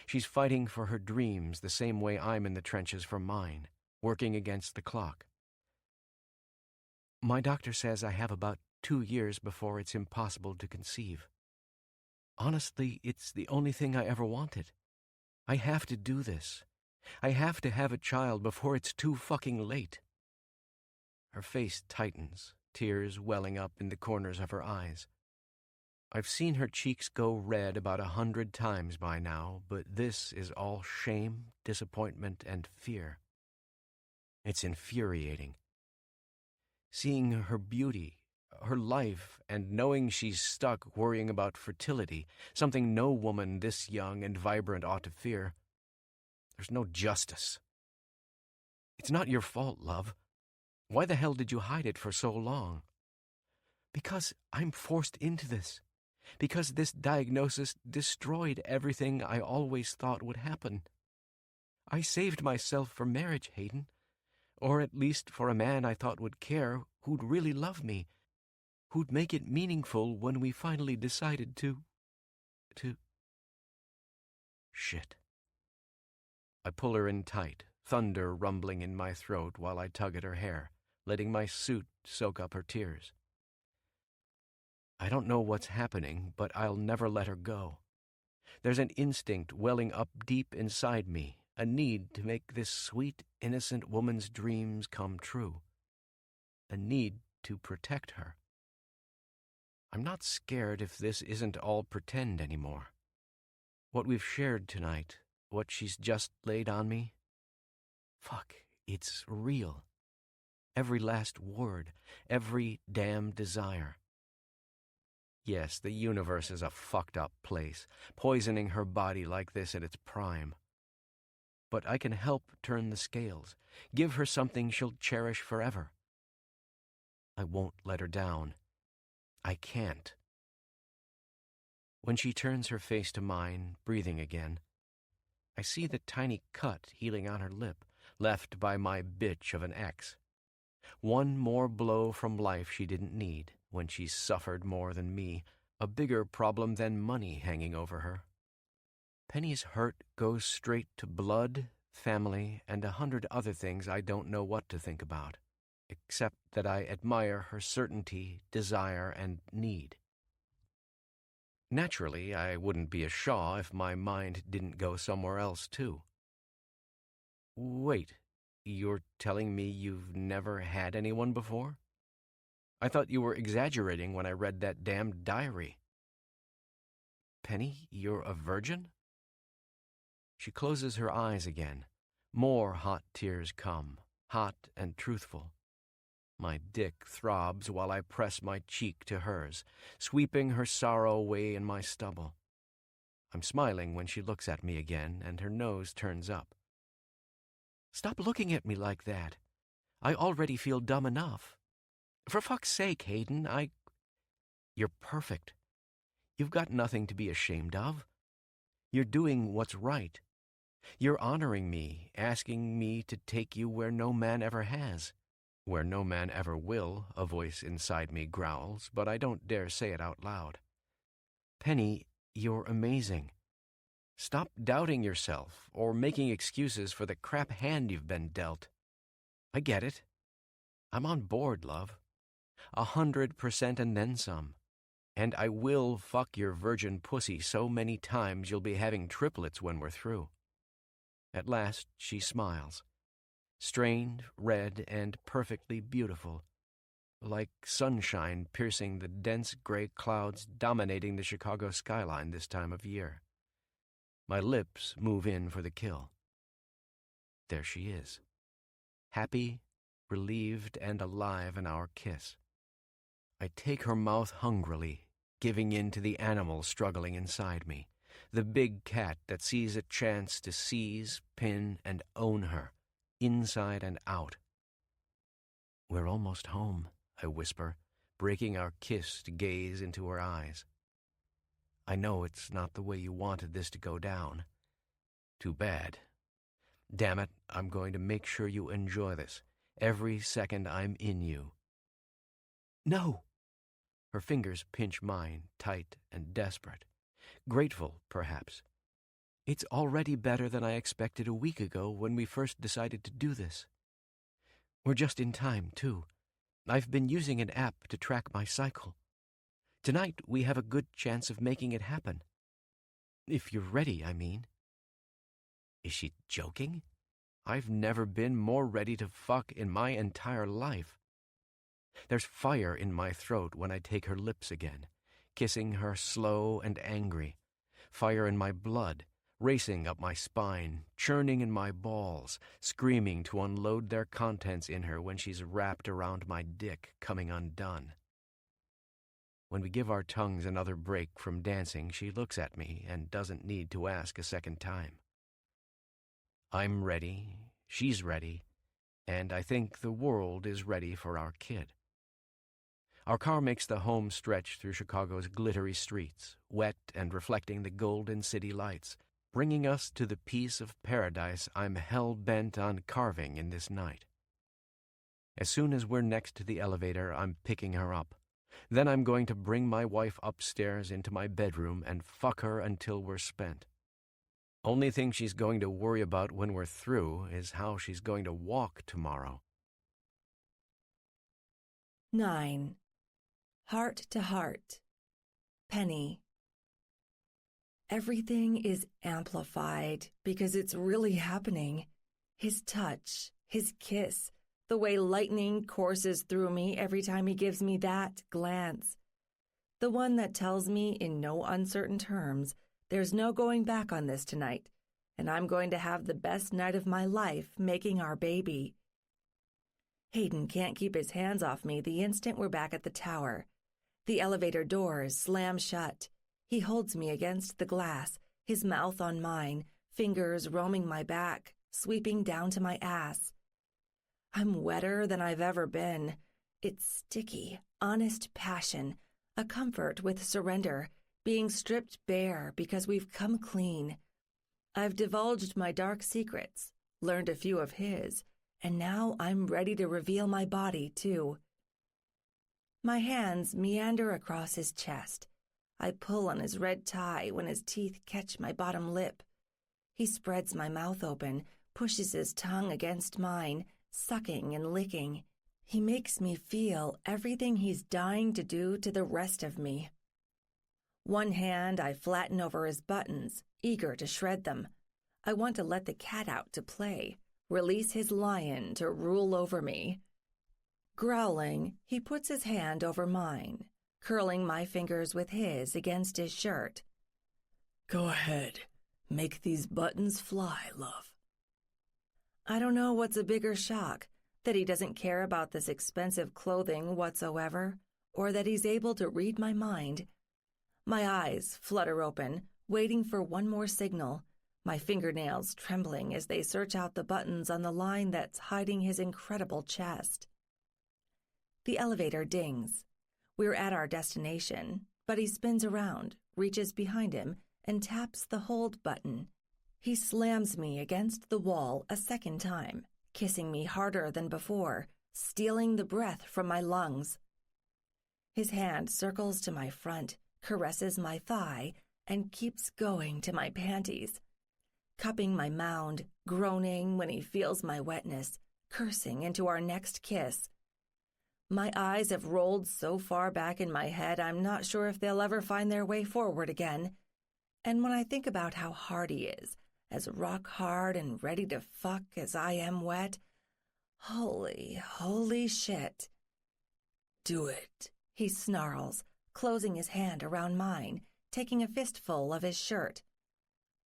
She's fighting for her dreams the same way I'm in the trenches for mine, working against the clock. My doctor says I have about 2 years before it's impossible to conceive. Honestly, it's the only thing I ever wanted. I have to do this. I have to have a child before it's too fucking late. Her face tightens, tears welling up in the corners of her eyes. I've seen her cheeks go red about 100 times by now, but this is all shame, disappointment, and fear. It's infuriating. Seeing her beauty, her life, and knowing she's stuck worrying about fertility, something no woman this young and vibrant ought to fear. There's no justice. It's not your fault, love. Why the hell did you hide it for so long? Because I'm forced into this. Because this diagnosis destroyed everything I always thought would happen. I saved myself for marriage, Hayden. Or at least for a man I thought would care, who'd really love me. who'd make it meaningful when we finally decided to... Shit. I pull her in tight, thunder rumbling in my throat while I tug at her hair, letting my suit soak up her tears. I don't know what's happening, but I'll never let her go. There's an instinct welling up deep inside me, a need to make this sweet, innocent woman's dreams come true. A need to protect her. I'm not scared if this isn't all pretend anymore. What we've shared tonight, what she's just laid on me, fuck, it's real. Every last word, every damn desire. Yes, the universe is a fucked up place, poisoning her body like this at its prime. But I can help turn the scales, give her something she'll cherish forever. I won't let her down. I can't. When she turns her face to mine, breathing again, I see the tiny cut healing on her lip, left by my bitch of an ex. One more blow from life she didn't need, when she suffered more than me, a bigger problem than money hanging over her. Penny's hurt goes straight to blood, family, and 100 other things I don't know what to think about, except that I admire her certainty, desire, and need. Naturally, I wouldn't be a Shaw if my mind didn't go somewhere else, too. Wait, you're telling me you've never had anyone before? I thought you were exaggerating when I read that damned diary. Penny, you're a virgin? She closes her eyes again. More hot tears come, hot and truthful. My dick throbs while I press my cheek to hers, sweeping her sorrow away in my stubble. I'm smiling when she looks at me again, and her nose turns up. Stop looking at me like that. I already feel dumb enough. For fuck's sake, Hayden, You're perfect. You've got nothing to be ashamed of. You're doing what's right. You're honoring me, asking me to take you where no man ever has. Where no man ever will, a voice inside me growls, but I don't dare say it out loud. Penny, you're amazing. Stop doubting yourself or making excuses for the crap hand you've been dealt. I get it. I'm on board, love. 100% and then some. And I will fuck your virgin pussy so many times you'll be having triplets when we're through. At last, she smiles. Strained, red, and perfectly beautiful, like sunshine piercing the dense gray clouds dominating the Chicago skyline this time of year. My lips move in for the kill. There she is, happy, relieved, and alive in our kiss. I take her mouth hungrily, giving in to the animal struggling inside me, the big cat that sees a chance to seize, pin, and own her, inside and out. We're almost home, I whisper, breaking our kiss to gaze into her eyes. I know it's not the way you wanted this to go down. Too bad. Damn it, I'm going to make sure you enjoy this, every second I'm in you. No! Her fingers pinch mine, tight and desperate. Grateful, perhaps. It's already better than I expected a week ago when we first decided to do this. We're just in time, too. I've been using an app to track my cycle. Tonight we have a good chance of making it happen. If you're ready, I mean. Is she joking? I've never been more ready to fuck in my entire life. There's fire in my throat when I take her lips again, kissing her slow and angry. Fire in my blood, racing up my spine, churning in my balls, screaming to unload their contents in her when she's wrapped around my dick, coming undone. When we give our tongues another break from dancing, she looks at me and doesn't need to ask a second time. I'm ready, she's ready, and I think the world is ready for our kid. Our car makes the home stretch through Chicago's glittery streets, wet and reflecting the golden city lights, bringing us to the piece of paradise I'm hell-bent on carving in this night. As soon as we're next to the elevator, I'm picking her up, Then I'm going to bring my wife upstairs into my bedroom and fuck her until we're spent. Only thing she's going to worry about when we're through is how she's going to walk tomorrow. 9. Heart to heart. Penny. Everything is amplified because it's really happening. His touch, his kiss, the way lightning courses through me every time he gives me that glance. The one that tells me in no uncertain terms, there's no going back on this tonight, and I'm going to have the best night of my life making our baby. Hayden can't keep his hands off me the instant we're back at the tower. The elevator doors slam shut. He holds me against the glass, his mouth on mine, fingers roaming my back, sweeping down to my ass. I'm wetter than I've ever been. It's sticky, honest passion, a comfort with surrender, being stripped bare because we've come clean. I've divulged my dark secrets, learned a few of his, and now I'm ready to reveal my body, too. My hands meander across his chest. I pull on his red tie when his teeth catch my bottom lip. He spreads my mouth open, pushes his tongue against mine, sucking and licking. He makes me feel everything he's dying to do to the rest of me. One hand I flatten over his buttons, eager to shred them. I want to let the cat out to play, release his lion to rule over me. Growling, he puts his hand over mine, curling my fingers with his against his shirt. Go ahead. Make these buttons fly, love. I don't know what's a bigger shock, that he doesn't care about this expensive clothing whatsoever, or that he's able to read my mind. My eyes flutter open, waiting for one more signal, my fingernails trembling as they search out the buttons on the line that's hiding his incredible chest. The elevator dings. We're at our destination, but he spins around, reaches behind him, and taps the hold button. He slams me against the wall a second time, kissing me harder than before, stealing the breath from my lungs. His hand circles to my front, caresses my thigh, and keeps going to my panties, cupping my mound, groaning when he feels my wetness, cursing into our next kiss. My eyes have rolled so far back in my head I'm not sure if they'll ever find their way forward again. And when I think about how hard he is, as rock hard and ready to fuck as I am wet, holy shit. Do it, He snarls, closing his hand around mine, taking a fistful of his shirt.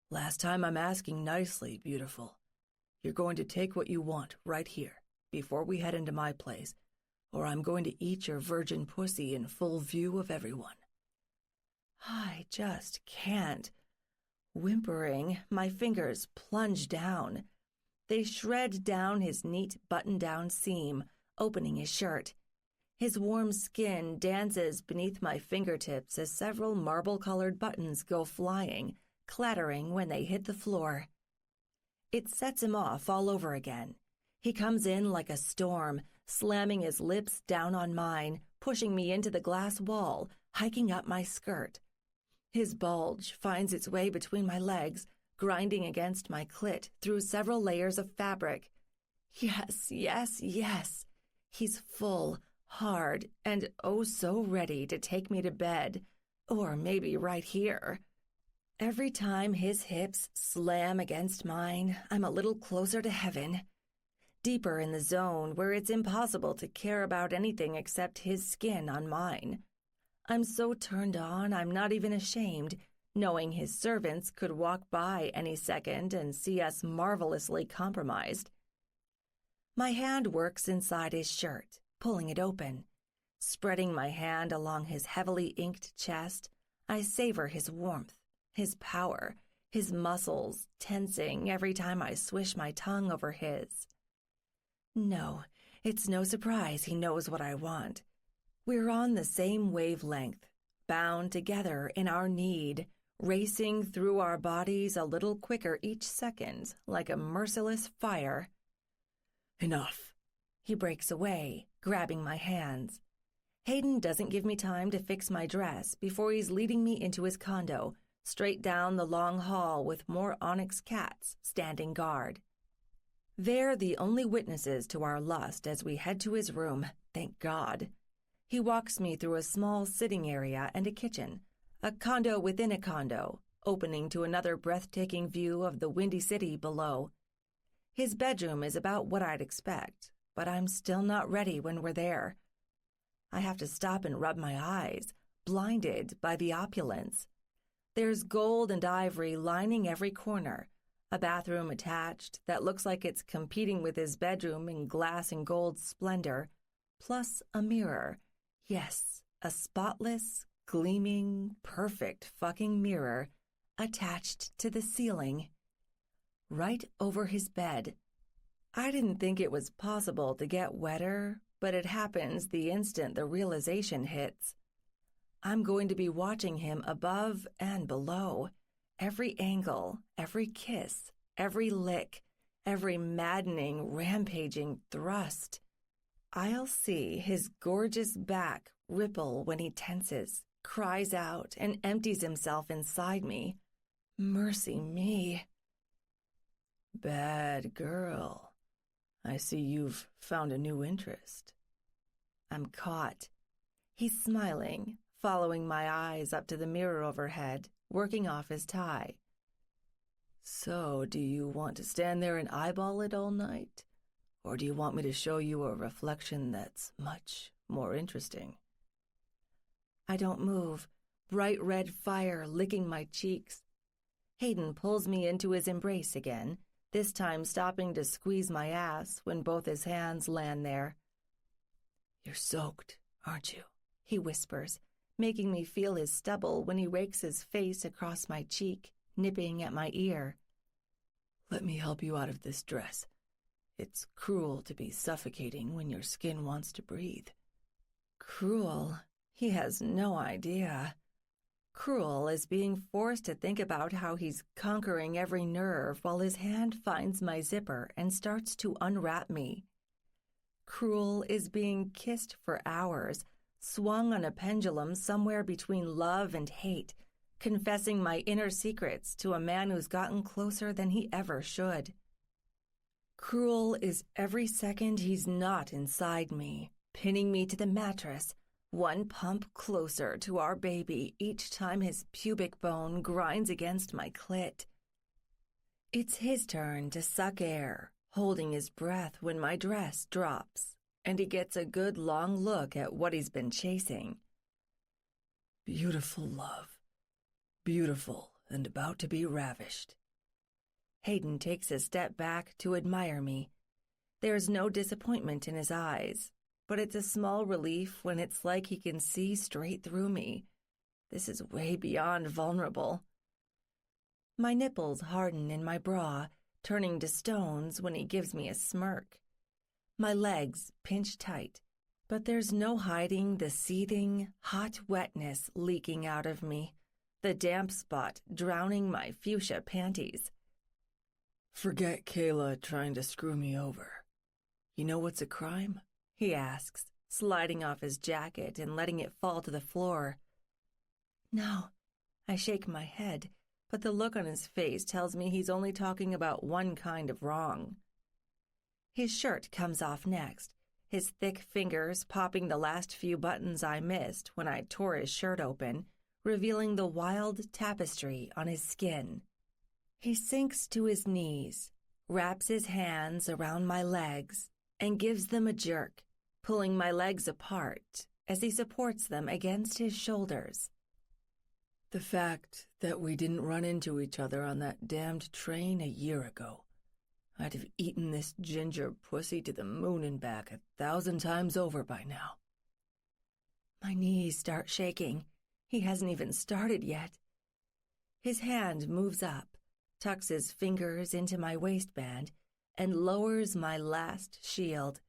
Last time I'm asking nicely, beautiful. You're going to take what you want right here, before we head into my place, or I'm going to eat your virgin pussy in full view of everyone. I just can't. Whimpering, my fingers plunge down. They shred down his neat button-down seam, opening his shirt. His warm skin dances beneath my fingertips as several marble-colored buttons go flying, clattering when they hit the floor. It sets him off all over again. He comes in like a storm, slamming his lips down on mine, pushing me into the glass wall, hiking up my skirt. His bulge finds its way between my legs, grinding against my clit through several layers of fabric. Yes. He's full, hard, and oh so ready to take me to bed, or maybe right here. Every time his hips slam against mine, I'm a little closer to heaven. Deeper in the zone where it's impossible to care about anything except his skin on mine. I'm so turned on I'm not even ashamed, knowing his servants could walk by any second and see us marvelously compromised. My hand works inside his shirt, pulling it open. Spreading my hand along his heavily inked chest, I savor his warmth, his power, his muscles tensing every time I swish my tongue over his. No, it's no surprise he knows what I want. We're on the same wavelength, bound together in our need, racing through our bodies a little quicker each second, like a merciless fire. Enough. He breaks away, grabbing my hands. Hayden doesn't give me time to fix my dress before he's leading me into his condo, straight down the long hall with more onyx cats standing guard. They're the only witnesses to our lust as we head to his room, thank God. He walks me through a small sitting area and a kitchen, a condo within a condo, opening to another breathtaking view of the windy city below. His bedroom is about what I'd expect, but I'm still not ready when we're there. I have to stop and rub my eyes, blinded by the opulence. There's gold and ivory lining every corner, a bathroom attached that looks like it's competing with his bedroom in glass and gold splendor, plus a mirror. Yes, a spotless, gleaming, perfect fucking mirror attached to the ceiling, right over his bed. I didn't think it was possible to get wetter, but it happens the instant the realization hits. I'm going to be watching him above and below, every angle, every kiss, every lick, every maddening, rampaging thrust. I'll see his gorgeous back ripple when he tenses, cries out, and empties himself inside me. Mercy me. Bad girl. I see you've found a new interest. I'm caught. He's smiling, following my eyes up to the mirror overhead, working off his tie. So, do you want to stand there and eyeball it all night? Or do you want me to show you a reflection that's much more interesting? I don't move, bright red fire licking my cheeks. Hayden pulls me into his embrace again, this time stopping to squeeze my ass when both his hands land there. You're soaked, aren't you? He whispers, making me feel his stubble when he rakes his face across my cheek, nipping at my ear. Let me help you out of this dress. It's cruel to be suffocating when your skin wants to breathe. Cruel? He has no idea. Cruel is being forced to think about how he's conquering every nerve while his hand finds my zipper and starts to unwrap me. Cruel is being kissed for hours, swung on a pendulum somewhere between love and hate, confessing my inner secrets to a man who's gotten closer than he ever should. Cruel is every second he's not inside me, pinning me to the mattress, one pump closer to our baby each time his pubic bone grinds against my clit. It's his turn to suck air, holding his breath when my dress drops, and he gets a good long look at what he's been chasing. Beautiful, love. Beautiful and about to be ravished. Hayden takes a step back to admire me. There's no disappointment in his eyes, but it's a small relief when it's like he can see straight through me. This is way beyond vulnerable. My nipples harden in my bra, turning to stones when he gives me a smirk. My legs pinch tight, but there's no hiding the seething, hot wetness leaking out of me, the damp spot drowning my fuchsia panties. Forget Kayla trying to screw me over. You know what's a crime? He asks, sliding off his jacket and letting it fall to the floor. No, I shake my head, but the look on his face tells me he's only talking about one kind of wrong. His shirt comes off next, his thick fingers popping the last few buttons I missed when I tore his shirt open, revealing the wild tapestry on his skin. He sinks to his knees, wraps his hands around my legs, and gives them a jerk, pulling my legs apart as he supports them against his shoulders. The fact that we didn't run into each other on that damned train a year ago. I'd have eaten this ginger pussy to the moon and back 1,000 times over by now. My knees start shaking. He hasn't even started yet. His hand moves up, tucks his fingers into my waistband, and lowers my last shield.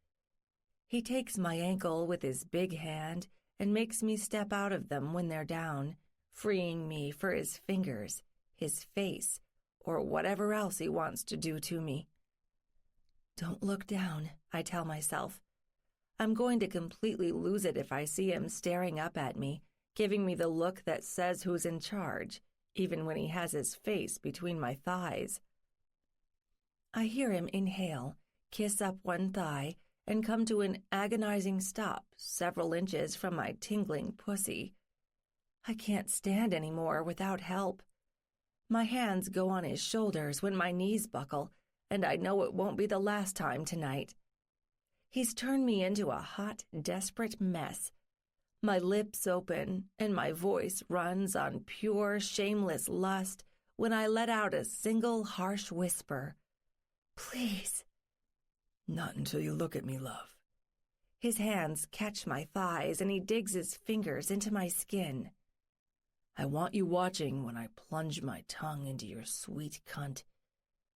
He takes my ankle with his big hand and makes me step out of them when they're down, freeing me for his fingers, his face, or whatever else he wants to do to me. Don't look down, I tell myself. I'm going to completely lose it if I see him staring up at me, giving me the look that says who's in charge, even when he has his face between my thighs. I hear him inhale, kiss up one thigh, and come to an agonizing stop several inches from my tingling pussy. I can't stand anymore without help. My hands go on his shoulders when my knees buckle, and I know it won't be the last time tonight. He's turned me into a hot, desperate mess. My lips open, and my voice runs on pure, shameless lust when I let out a single harsh whisper. Please. Not until you look at me, love. His hands catch my thighs, and he digs his fingers into my skin. I want you watching when I plunge my tongue into your sweet cunt.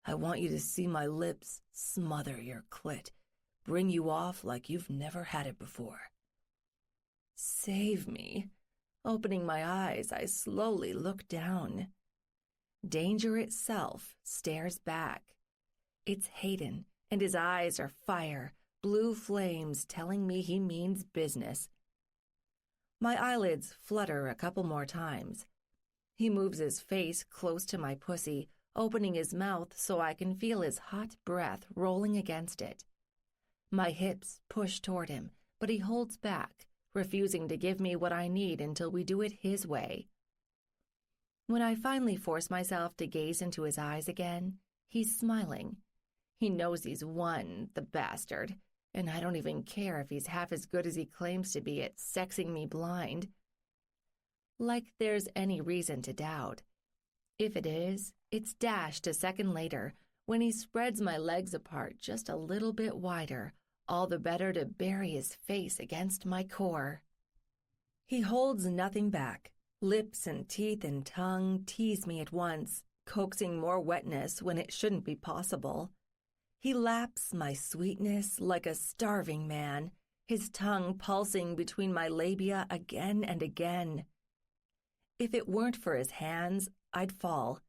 I want you to see my lips smother your clit, bring you off like you've never had it before. Save me. Opening my eyes, I slowly look down. Danger itself stares back. It's Hayden, and his eyes are fire, blue flames telling me he means business. My eyelids flutter a couple more times. He moves his face close to my pussy, opening his mouth so I can feel his hot breath rolling against it. My hips push toward him, but he holds back, refusing to give me what I need until we do it his way. When I finally force myself to gaze into his eyes again, he's smiling. He knows he's won, the bastard, and I don't even care if he's half as good as he claims to be at sexing me blind. Like there's any reason to doubt. If it is, it's dashed a second later when he spreads my legs apart just a little bit wider, all the better to bury his face against my core. He holds nothing back. Lips and teeth and tongue tease me at once, coaxing more wetness when it shouldn't be possible. He laps my sweetness like a starving man, his tongue pulsing between my labia again and again. If it weren't for his hands, I'd fall.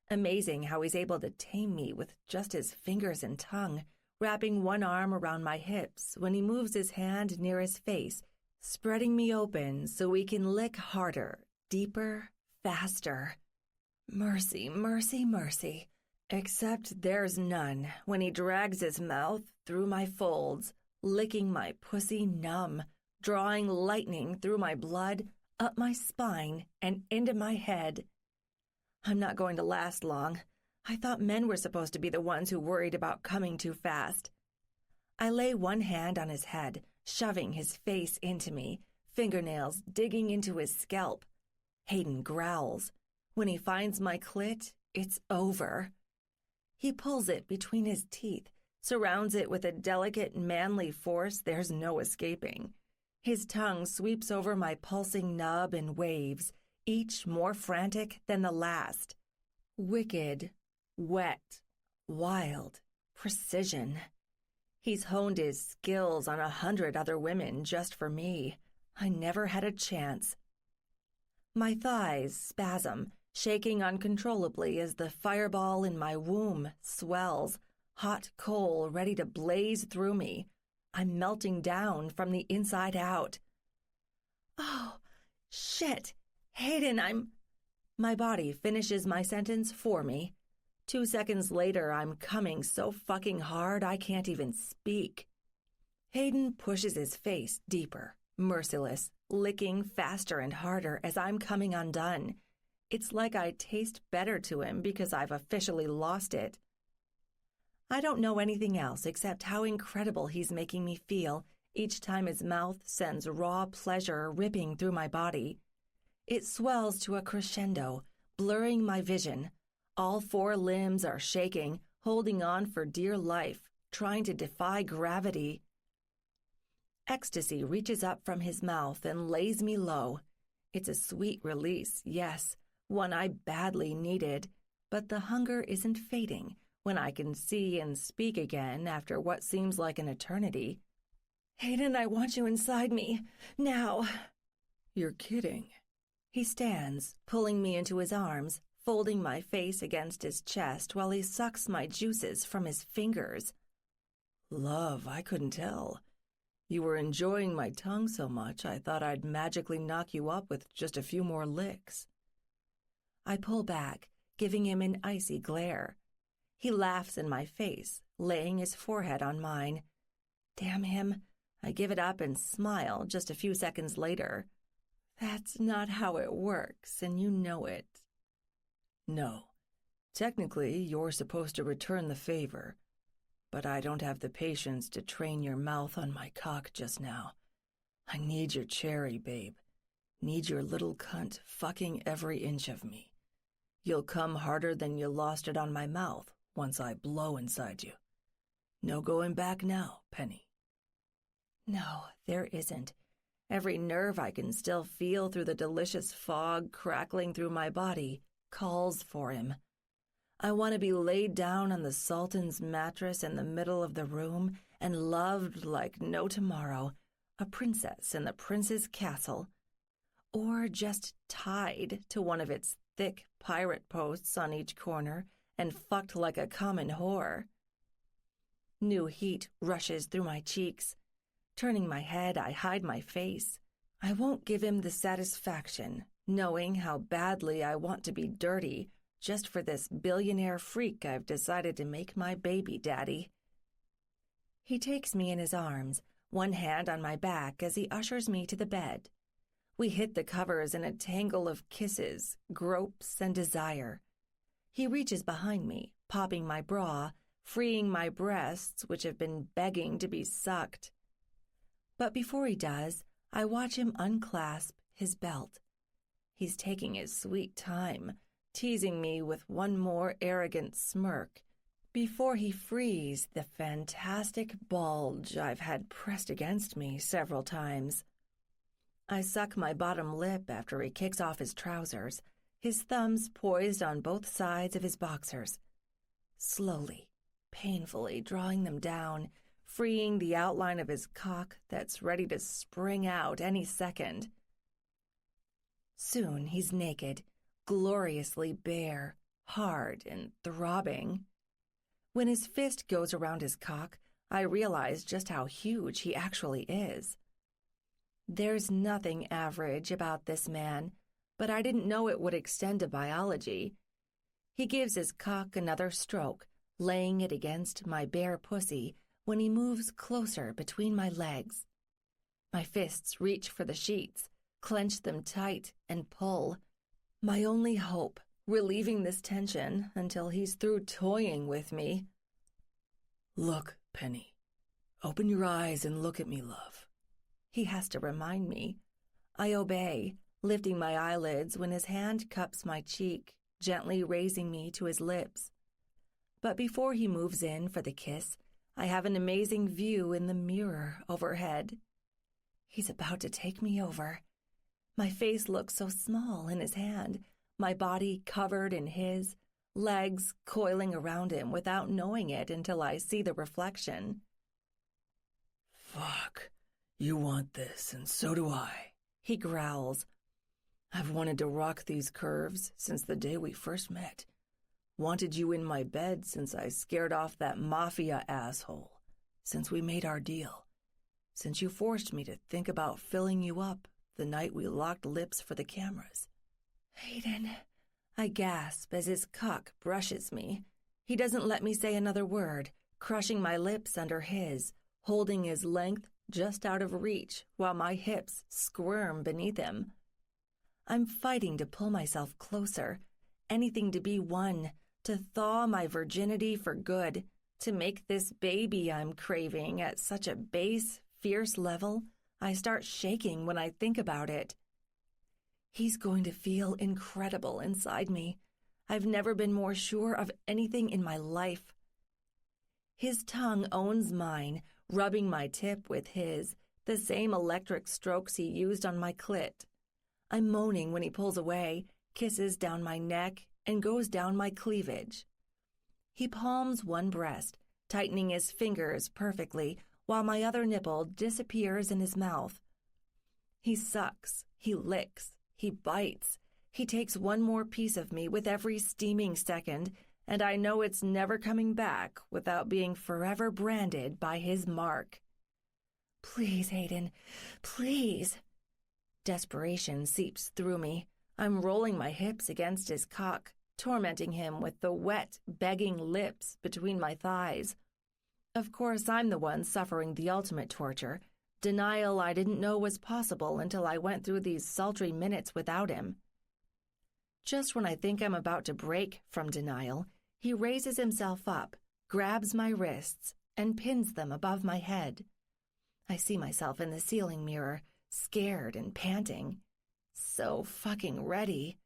Amazing how he's able to tame me with just his fingers and tongue, wrapping one arm around my hips when he moves his hand near his face, spreading me open so we can lick harder, deeper, faster. Mercy, mercy, mercy. Except there's none when he drags his mouth through my folds, licking my pussy numb, drawing lightning through my blood, up my spine, and into my head. I'm not going to last long. I thought men were supposed to be the ones who worried about coming too fast. I lay one hand on his head, shoving his face into me, fingernails digging into his scalp. Hayden growls. When he finds my clit, it's over. He pulls it between his teeth, surrounds it with a delicate, manly force there's no escaping. His tongue sweeps over my pulsing nub in waves, each more frantic than the last. Wicked, wet, wild, precision. He's honed his skills on 100 other women just for me. I never had a chance. My thighs spasm, shaking uncontrollably as the fireball in my womb swells, hot coal ready to blaze through me. I'm melting down from the inside out. Oh, shit. Hayden, My body finishes my sentence for me. 2 seconds later, I'm coming so fucking hard I can't even speak. Hayden pushes his face deeper, merciless, licking faster and harder as I'm coming undone. It's like I taste better to him because I've officially lost it. I don't know anything else except how incredible he's making me feel each time his mouth sends raw pleasure ripping through my body. It swells to a crescendo, blurring my vision. All 4 limbs are shaking, holding on for dear life, trying to defy gravity. Ecstasy reaches up from his mouth and lays me low. It's a sweet release, yes, one I badly needed, but the hunger isn't fading when I can see and speak again after what seems like an eternity. Hayden, I want you inside me, now. You're kidding. He stands, pulling me into his arms, folding my face against his chest while he sucks my juices from his fingers. Love, I couldn't tell. You were enjoying my tongue so much, I thought I'd magically knock you up with just a few more licks. I pull back, giving him an icy glare. He laughs in my face, laying his forehead on mine. Damn him. I give it up and smile just a few seconds later. That's not how it works, and you know it. No. Technically, you're supposed to return the favor, but I don't have the patience to train your mouth on my cock just now. I need your cherry, babe. Need your little cunt fucking every inch of me. You'll come harder than you lost it on my mouth once I blow inside you. No going back now, Penny. No, there isn't. Every nerve I can still feel through the delicious fog crackling through my body calls for him. I want to be laid down on the Sultan's mattress in the middle of the room and loved like no tomorrow, a princess in the prince's castle, or just tied to one of its thick pirate posts on each corner and fucked like a common whore. New heat rushes through my cheeks. Turning my head, I hide my face. I won't give him the satisfaction, knowing how badly I want to be dirty just for this billionaire freak I've decided to make my baby daddy. He takes me in his arms, one hand on my back as he ushers me to the bed. We hit the covers in a tangle of kisses, gropes, and desire. He reaches behind me, popping my bra, freeing my breasts, which have been begging to be sucked. But before he does, I watch him unclasp his belt. He's taking his sweet time, teasing me with one more arrogant smirk before he frees the fantastic bulge I've had pressed against me several times. I suck my bottom lip after he kicks off his trousers, his thumbs poised on both sides of his boxers. Slowly, painfully drawing them down, freeing the outline of his cock that's ready to spring out any second. Soon he's naked, gloriously bare, hard and throbbing. When his fist goes around his cock, I realize just how huge he actually is. There's nothing average about this man, but I didn't know it would extend to biology. He gives his cock another stroke, laying it against my bare pussy when he moves closer between my legs. My fists reach for the sheets, clench them tight, and pull. My only hope, relieving this tension until he's through toying with me. Look, Penny. Open your eyes and look at me, love. He has to remind me. I obey, lifting my eyelids when his hand cups my cheek, gently raising me to his lips. But before he moves in for the kiss, I have an amazing view in the mirror overhead. He's about to take me over. My face looks so small in his hand, my body covered in his, legs coiling around him without knowing it until I see the reflection. Fuck. You want this, and so do I, he growls. I've wanted to rock these curves since the day we first met. Wanted you in my bed since I scared off that mafia asshole, since we made our deal, since you forced me to think about filling you up the night we locked lips for the cameras. Hayden, I gasp as his cock brushes me. He doesn't let me say another word, crushing my lips under his, holding his length just out of reach while my hips squirm beneath him. I'm fighting to pull myself closer, anything to be won, to thaw my virginity for good, to make this baby I'm craving at such a base, fierce level, I start shaking when I think about it. He's going to feel incredible inside me. I've never been more sure of anything in my life. His tongue owns mine, rubbing my tip with his, the same electric strokes he used on my clit. I'm moaning when he pulls away, kisses down my neck, and goes down my cleavage. He palms one breast, tightening his fingers perfectly, while my other nipple disappears in his mouth. He sucks, he licks, he bites. He takes one more piece of me with every steaming second, and I know it's never coming back without being forever branded by his mark. Please, Hayden, please. Desperation seeps through me. I'm rolling my hips against his cock, tormenting him with the wet, begging lips between my thighs. Of course, I'm the one suffering the ultimate torture, denial I didn't know was possible until I went through these sultry minutes without him. Just when I think I'm about to break from denial, he raises himself up, grabs my wrists, and pins them above my head. I see myself in the ceiling mirror, scared and panting. So fucking ready.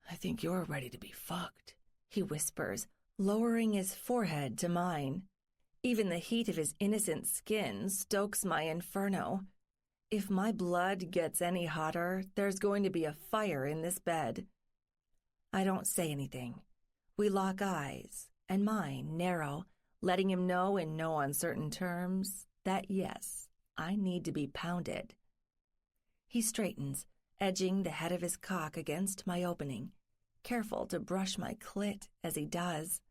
I think you're ready to be fucked, he whispers, lowering his forehead to mine. Even the heat of his innocent skin stokes my inferno. If my blood gets any hotter, there's going to be a fire in this bed. I don't say anything. We lock eyes, and mine narrow, letting him know in no uncertain terms that yes, I need to be pounded. He straightens, edging the head of his cock against my opening, careful to brush my clit as he does.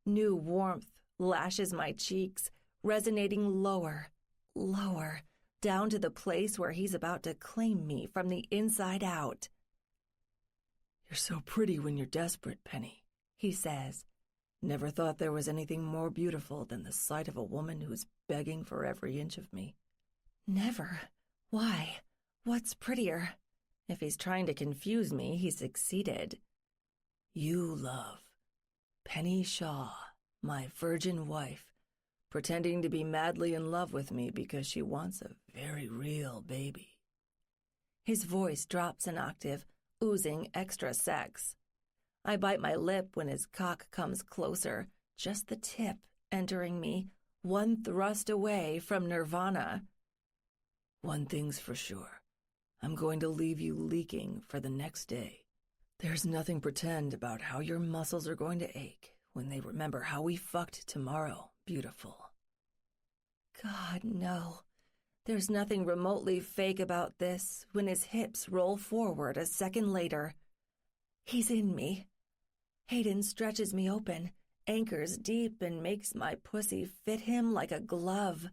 New warmth lashes my cheeks, resonating lower, lower, down to the place where he's about to claim me from the inside out. You're so pretty when you're desperate, Penny, he says. Never thought there was anything more beautiful than the sight of a woman who's begging for every inch of me. Never. Why? What's prettier? If he's trying to confuse me, he succeeded. You, love. Penny Shaw, my virgin wife, pretending to be madly in love with me because she wants a very real baby. His voice drops an octave, oozing extra sex. I bite my lip when his cock comes closer, just the tip entering me, one thrust away from nirvana. One thing's for sure. I'm going to leave you leaking for the next day. There's nothing pretend about how your muscles are going to ache when they remember how we fucked tomorrow, beautiful. God, no. There's nothing remotely fake about this when his hips roll forward a second later. He's in me. Hayden stretches me open, anchors deep, and makes my pussy fit him like a glove.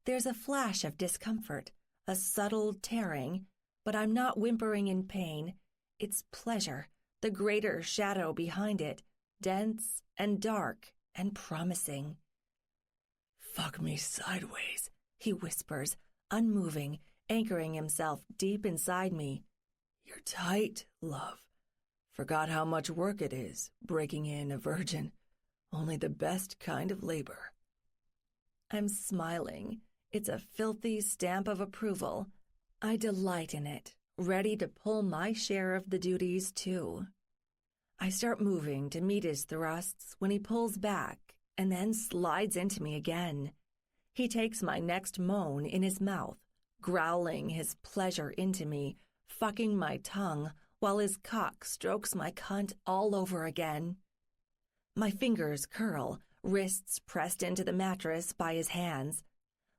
There's a flash of discomfort, a subtle tearing, but I'm not whimpering in pain. It's pleasure, the greater shadow behind it, dense and dark and promising. Fuck me sideways, he whispers, unmoving, anchoring himself deep inside me. You're tight, love. Forgot how much work it is, breaking in a virgin. Only the best kind of labor. I'm smiling. It's a filthy stamp of approval. I delight in it, ready to pull my share of the duties, too. I start moving to meet his thrusts when he pulls back and then slides into me again. He takes my next moan in his mouth, growling his pleasure into me, fucking my tongue while his cock strokes my cunt all over again. My fingers curl, wrists pressed into the mattress by his hands.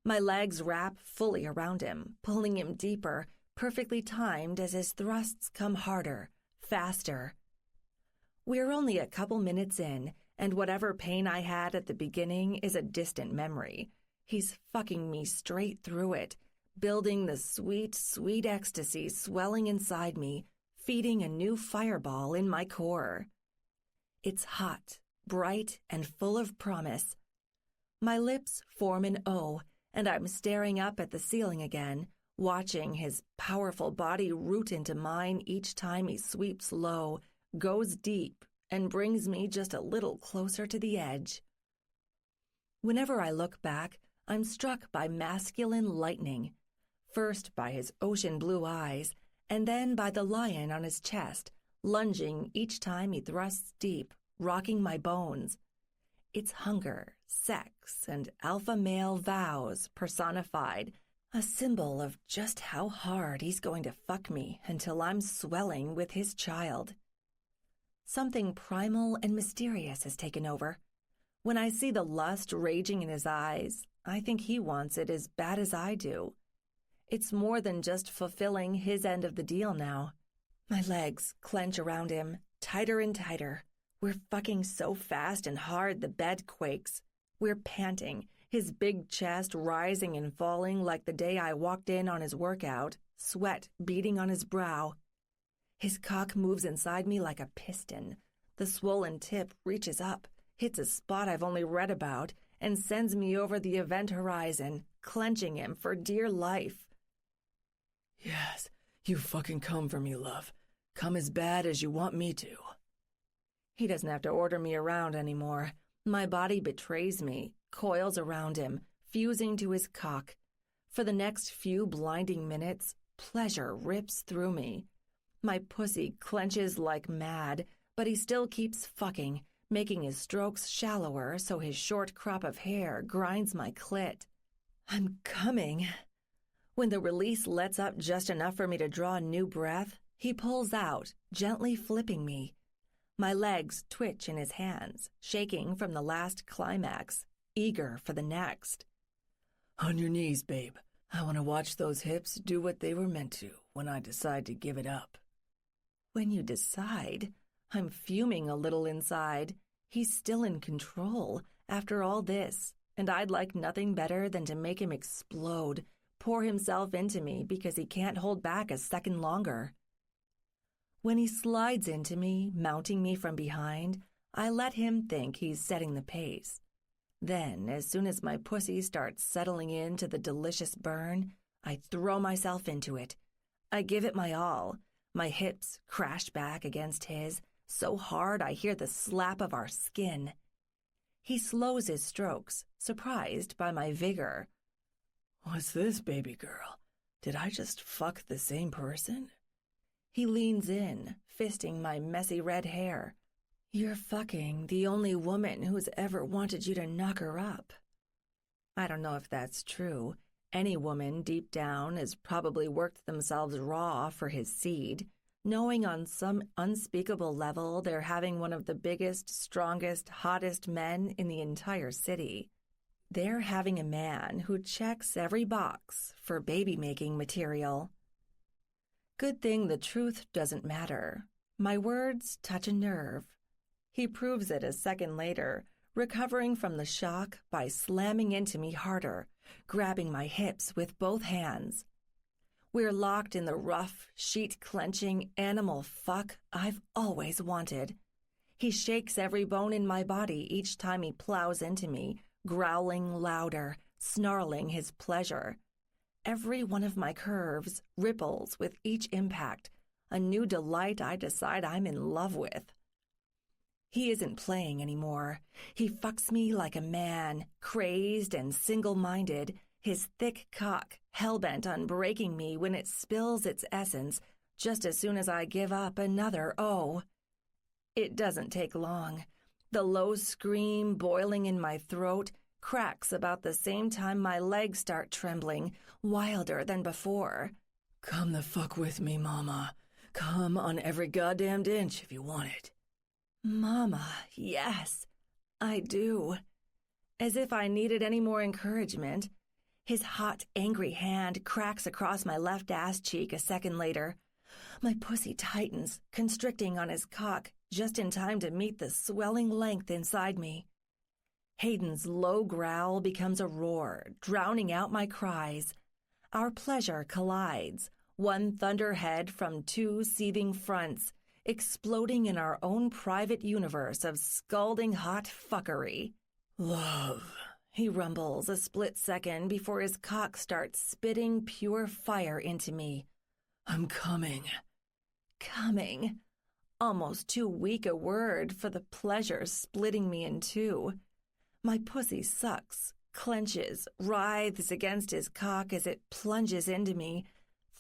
My legs wrap fully around him, pulling him deeper, perfectly timed as his thrusts come harder, faster. We're only a couple minutes in, and whatever pain I had at the beginning is a distant memory. He's fucking me straight through it, building the sweet, sweet ecstasy swelling inside me, feeding a new fireball in my core. It's hot, bright, and full of promise. My lips form an O, and I'm staring up at the ceiling again, watching his powerful body root into mine each time he sweeps low, goes deep, and brings me just a little closer to the edge. Whenever I look back, I'm struck by masculine lightning, first by his ocean blue eyes, and then by the lion on his chest, lunging each time he thrusts deep, rocking my bones. It's hunger, sex, and alpha male vows personified, a symbol of just how hard he's going to fuck me until I'm swelling with his child. Something primal and mysterious has taken over. When I see the lust raging in his eyes, I think he wants it as bad as I do. It's more than just fulfilling his end of the deal now. My legs clench around him, tighter and tighter. We're fucking so fast and hard the bed quakes. We're panting, his big chest rising and falling like the day I walked in on his workout, sweat beading on his brow. His cock moves inside me like a piston. The swollen tip reaches up, hits a spot I've only read about, and sends me over the event horizon, clenching him for dear life. Yes, you fucking come for me, love. Come as bad as you want me to. He doesn't have to order me around anymore. My body betrays me, coils around him, fusing to his cock. For the next few blinding minutes, pleasure rips through me. My pussy clenches like mad, but he still keeps fucking, making his strokes shallower so his short crop of hair grinds my clit. I'm coming. When the release lets up just enough for me to draw a new breath, he pulls out, gently flipping me. My legs twitch in his hands, shaking from the last climax, eager for the next. On your knees, babe. I want to watch those hips do what they were meant to when I decide to give it up. When you decide, I'm fuming a little inside. He's still in control after all this, and I'd like nothing better than to make him explode, pour himself into me because he can't hold back a second longer. When he slides into me, mounting me from behind, I let him think he's setting the pace. Then, as soon as my pussy starts settling into the delicious burn, I throw myself into it. I give it my all. My hips crash back against his, so hard I hear the slap of our skin. He slows his strokes, surprised by my vigor. What's this, baby girl? Did I just fuck the same person? He leans in, fisting my messy red hair. You're fucking the only woman who's ever wanted you to knock her up. I don't know if that's true. Any woman deep down has probably worked themselves raw for his seed, knowing on some unspeakable level they're having one of the biggest, strongest, hottest men in the entire city. They're having a man who checks every box for baby-making material. Good thing the truth doesn't matter. My words touch a nerve. He proves it a second later, recovering from the shock by slamming into me harder, grabbing my hips with both hands. We're locked in the rough, sheet-clenching animal fuck I've always wanted. He shakes every bone in my body each time he plows into me, growling louder, snarling his pleasure. Every one of my curves ripples with each impact, a new delight I decide I'm in love with. He isn't playing anymore. He fucks me like a man, crazed and single-minded, his thick cock hell-bent on breaking me when it spills its essence just as soon as I give up another O. It doesn't take long. The low scream boiling in my throat cracks about the same time my legs start trembling, wilder than before. Come the fuck with me, Mama. Come on every goddamned inch if you want it. Mama, yes, I do. As if I needed any more encouragement. His hot, angry hand cracks across my left ass cheek a second later. My pussy tightens, constricting on his cock, just in time to meet the swelling length inside me. Hayden's low growl becomes a roar, drowning out my cries. Our pleasure collides, one thunderhead from two seething fronts, exploding in our own private universe of scalding hot fuckery. Love, he rumbles a split second before his cock starts spitting pure fire into me. I'm coming. Coming. Almost too weak a word for the pleasure splitting me in two. My pussy sucks, clenches, writhes against his cock as it plunges into me.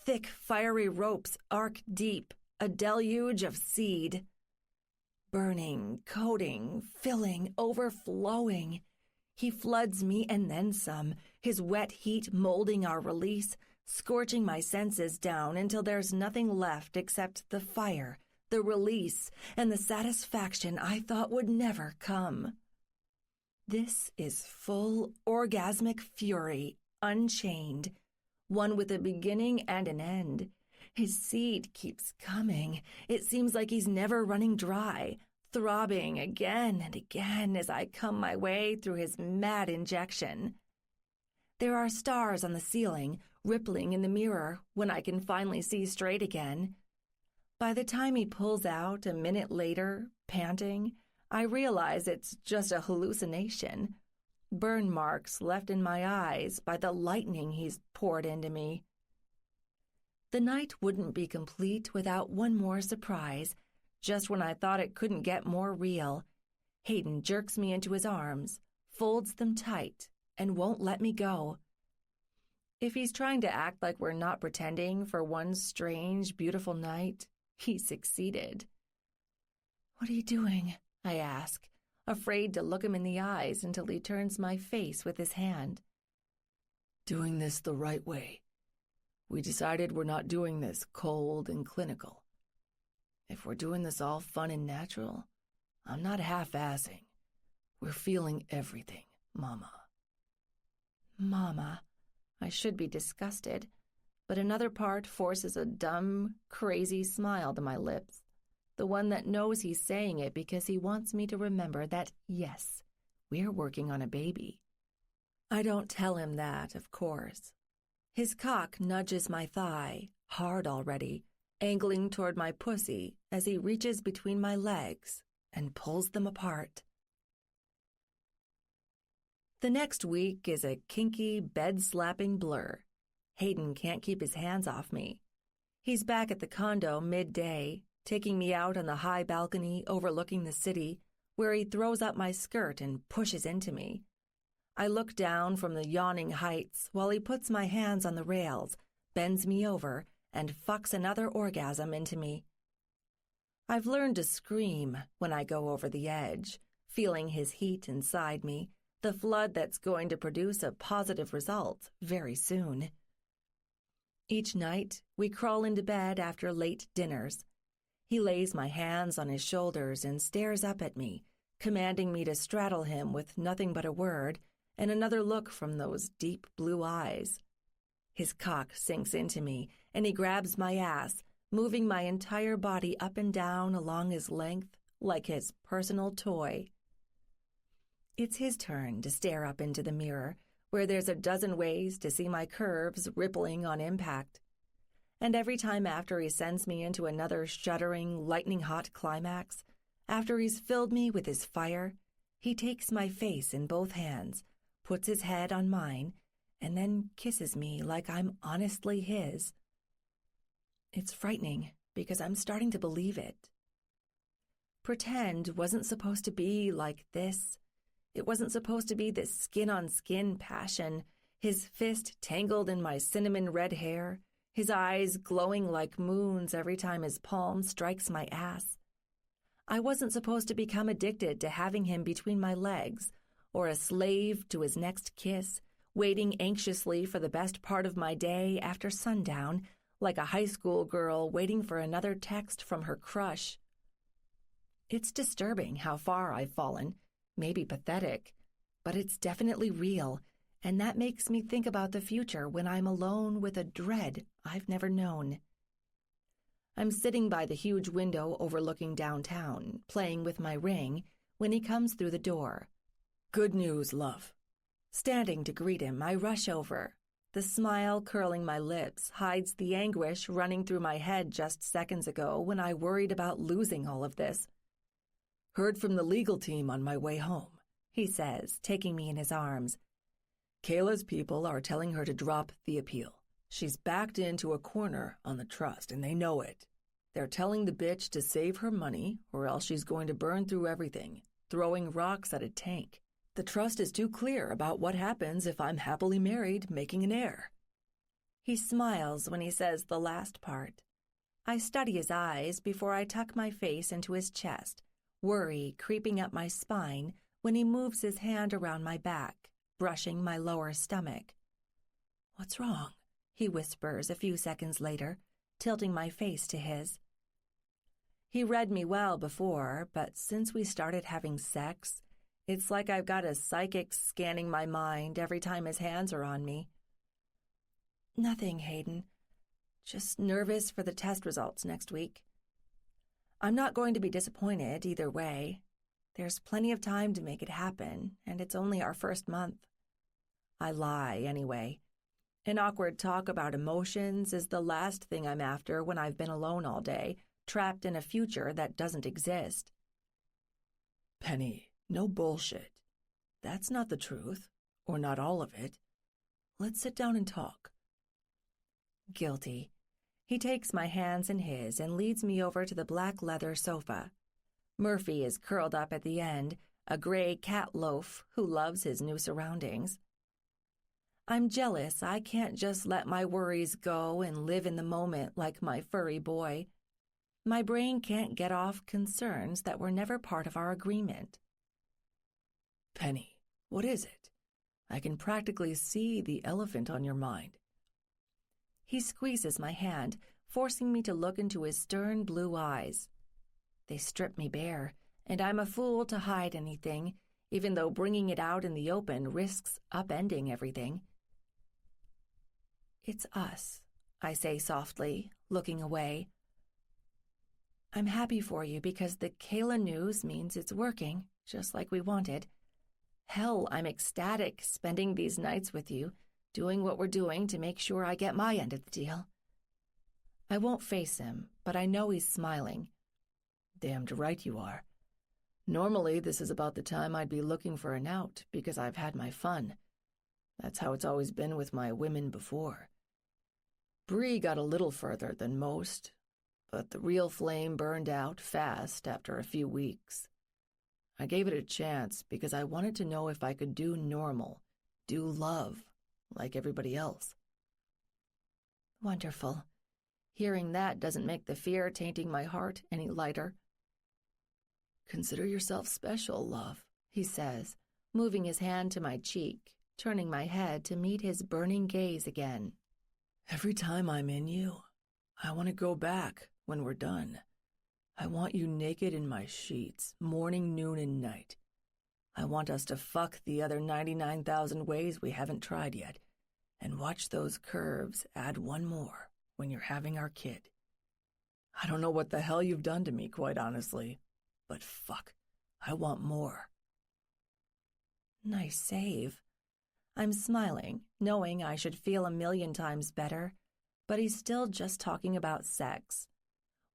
Thick, fiery ropes arc deep, a deluge of seed. Burning, coating, filling, overflowing. He floods me and then some, his wet heat molding our release, scorching my senses down until there's nothing left except the fire, the release, and the satisfaction I thought would never come. This is full orgasmic fury, unchained, one with a beginning and an end. His seed keeps coming. It seems like he's never running dry, throbbing again and again as I come my way through his mad injection. There are stars on the ceiling, rippling in the mirror when I can finally see straight again. By the time he pulls out a minute later, panting, I realize it's just a hallucination. Burn marks left in my eyes by the lightning he's poured into me. The night wouldn't be complete without one more surprise. Just when I thought it couldn't get more real, Hayden jerks me into his arms, folds them tight, and won't let me go. If he's trying to act like we're not pretending for one strange, beautiful night, he succeeded. "What are you doing?" I ask, afraid to look him in the eyes until he turns my face with his hand. "Doing this the right way. We decided we're not doing this cold and clinical. If we're doing this all fun and natural, I'm not half-assing. We're feeling everything, Mama." Mama. I should be disgusted, but another part forces a dumb, crazy smile to my lips, the one that knows he's saying it because he wants me to remember that, yes, we're working on a baby. I don't tell him that, of course. His cock nudges my thigh, hard already, angling toward my pussy as he reaches between my legs and pulls them apart. The next week is a kinky, bed-slapping blur. Hayden can't keep his hands off me. He's back at the condo midday, taking me out on the high balcony overlooking the city, where he throws up my skirt and pushes into me. I look down from the yawning heights while he puts my hands on the rails, bends me over, and fucks another orgasm into me. I've learned to scream when I go over the edge, feeling his heat inside me, the flood that's going to produce a positive result very soon. Each night, we crawl into bed after late dinners. He lays my hands on his shoulders and stares up at me, commanding me to straddle him with nothing but a word and another look from those deep blue eyes. His cock sinks into me, and he grabs my ass, moving my entire body up and down along his length like his personal toy. It's his turn to stare up into the mirror, where there's a dozen ways to see my curves rippling on impact. And every time after he sends me into another shuddering, lightning-hot climax, after he's filled me with his fire, he takes my face in both hands, puts his head on mine, and then kisses me like I'm honestly his. It's frightening because I'm starting to believe it. Pretend wasn't supposed to be like this. It wasn't supposed to be this skin-on-skin passion, his fist tangled in my cinnamon red hair, his eyes glowing like moons every time his palm strikes my ass. I wasn't supposed to become addicted to having him between my legs, or a slave to his next kiss, waiting anxiously for the best part of my day after sundown, like a high school girl waiting for another text from her crush. It's disturbing how far I've fallen. Maybe pathetic, but it's definitely real, and that makes me think about the future when I'm alone with a dread I've never known. I'm sitting by the huge window overlooking downtown, playing with my ring, when he comes through the door. "Good news, love." Standing to greet him, I rush over. The smile curling my lips hides the anguish running through my head just seconds ago when I worried about losing all of this. "Heard from the legal team on my way home," he says, taking me in his arms. "Kayla's people are telling her to drop the appeal. She's backed into a corner on the trust, and they know it. They're telling the bitch to save her money, or else she's going to burn through everything, throwing rocks at a tank. The trust is too clear about what happens if I'm happily married, making an heir." He smiles when he says the last part. I study his eyes before I tuck my face into his chest, worry creeping up my spine when he moves his hand around my back, brushing my lower stomach. "What's wrong?" he whispers a few seconds later, tilting my face to his. He read me well before, but since we started having sex, it's like I've got a psychic scanning my mind every time his hands are on me. "Nothing, Hayden. Just nervous for the test results next week." I'm not going to be disappointed either way. There's plenty of time to make it happen, and it's only our first month. I lie, anyway. An awkward talk about emotions is the last thing I'm after when I've been alone all day, trapped in a future that doesn't exist. Penny, no bullshit. That's not the truth, or not all of it. Let's sit down and talk. Guilty. He takes my hands in his and leads me over to the black leather sofa. Murphy is curled up at the end, a gray cat loaf who loves his new surroundings. I'm jealous I can't just let my worries go and live in the moment like my furry boy. My brain can't get off concerns that were never part of our agreement. Penny, what is it? I can practically see the elephant on your mind. He squeezes my hand, forcing me to look into his stern blue eyes. They strip me bare, and I'm a fool to hide anything, even though bringing it out in the open risks upending everything. It's us, I say softly, looking away. I'm happy for you because the Kayla news means it's working, just like we wanted. Hell, I'm ecstatic spending these nights with you, doing what we're doing to make sure I get my end of the deal. I won't face him, but I know he's smiling. Damned right you are. Normally, this is about the time I'd be looking for an out because I've had my fun. That's how it's always been with my women before. Bree got a little further than most, but the real flame burned out fast after a few weeks. I gave it a chance because I wanted to know if I could do normal, do love, like everybody else. Wonderful. Hearing that doesn't make the fear tainting my heart any lighter. Consider yourself special, love, he says, moving his hand to my cheek, turning my head to meet his burning gaze again. Every time I'm in you, I want to go back when we're done. I want you naked in my sheets, morning, noon, and night. I want us to fuck the other 99,000 ways we haven't tried yet, and watch those curves add one more when you're having our kid. I don't know what the hell you've done to me, quite honestly, but fuck, I want more. Nice save. I'm smiling, knowing I should feel 1,000,000 times better, but he's still just talking about sex.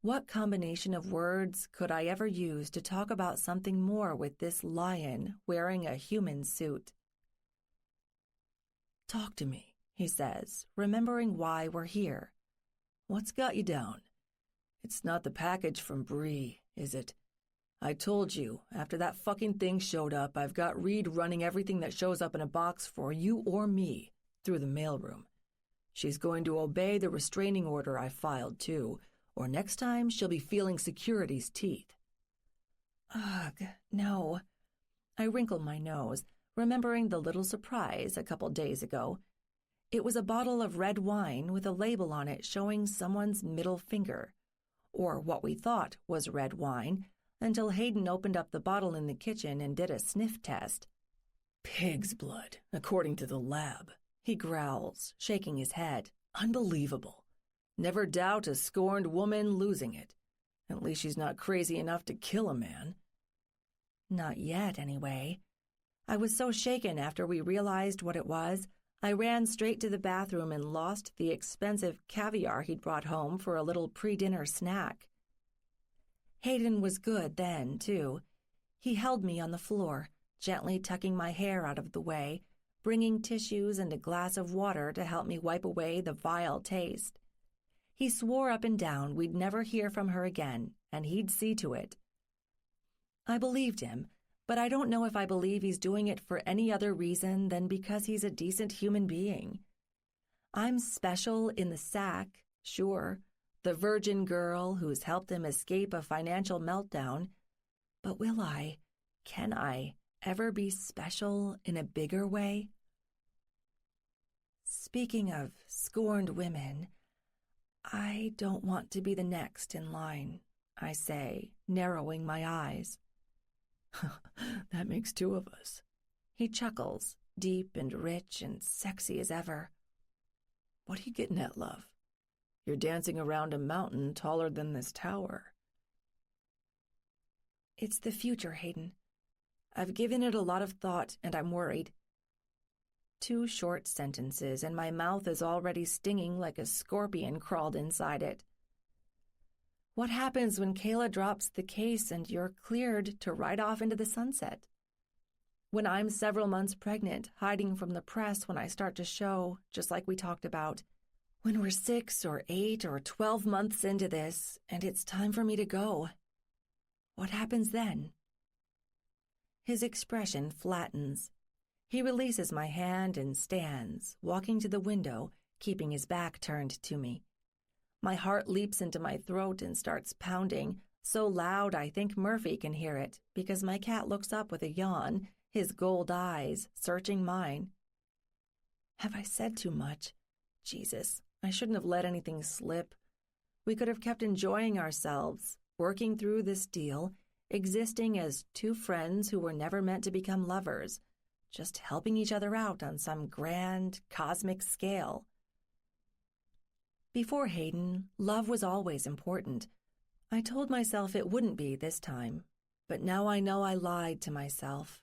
What combination of words could I ever use to talk about something more with this lion wearing a human suit? Talk to me, he says, remembering why we're here. What's got you down? It's not the package from Bree, is it? I told you, after that fucking thing showed up, I've got Reed running everything that shows up in a box for you or me through the mailroom. She's going to obey the restraining order I filed, too, or next time she'll be feeling security's teeth. Ugh, no. I wrinkle my nose, remembering the little surprise a couple days ago. It was a bottle of red wine with a label on it showing someone's middle finger, or what we thought was red wine, until Hayden opened up the bottle in the kitchen and did a sniff test. Pig's blood, according to the lab, he growls, shaking his head. Unbelievable. Never doubt a scorned woman losing it. At least she's not crazy enough to kill a man. Not yet, anyway. I was so shaken after we realized what it was, I ran straight to the bathroom and lost the expensive caviar he'd brought home for a little pre-dinner snack. Hayden was good then, too. He held me on the floor, gently tucking my hair out of the way, bringing tissues and a glass of water to help me wipe away the vile taste. He swore up and down we'd never hear from her again, and he'd see to it. I believed him, but I don't know if I believe he's doing it for any other reason than because he's a decent human being. I'm special in the sack, sure, the virgin girl who's helped him escape a financial meltdown, but can I ever be special in a bigger way? Speaking of scorned women, I don't want to be the next in line, I say, narrowing my eyes. That makes two of us. He chuckles, deep and rich and sexy as ever. What are you getting at, love? You're dancing around a mountain taller than this tower. It's the future, Hayden. I've given it a lot of thought, and I'm worried. 2 short sentences, and my mouth is already stinging like a scorpion crawled inside it. What happens when Kayla drops the case and you're cleared to ride off into the sunset? When I'm several months pregnant, hiding from the press when I start to show, just like we talked about. When we're 6 or 8 or 12 months into this, and it's time for me to go. What happens then? His expression flattens. He releases my hand and stands, walking to the window, keeping his back turned to me. My heart leaps into my throat and starts pounding, so loud I think Murphy can hear it, because my cat looks up with a yawn, his gold eyes searching mine. Have I said too much? Jesus, I shouldn't have let anything slip. We could have kept enjoying ourselves, working through this deal, existing as 2 friends who were never meant to become lovers, just helping each other out on some grand, cosmic scale. Before Hayden, love was always important. I told myself it wouldn't be this time, but now I know I lied to myself.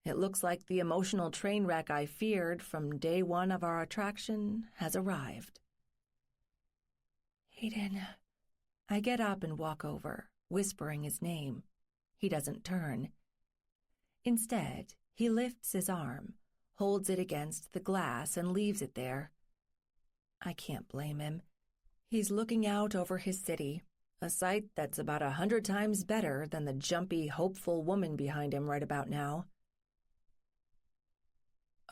It looks like the emotional train wreck I feared from day 1 of our attraction has arrived. Hayden. I get up and walk over, whispering his name. He doesn't turn. Instead, he lifts his arm, holds it against the glass, and leaves it there. I can't blame him. He's looking out over his city, a sight that's about 100 times better than the jumpy, hopeful woman behind him right about now.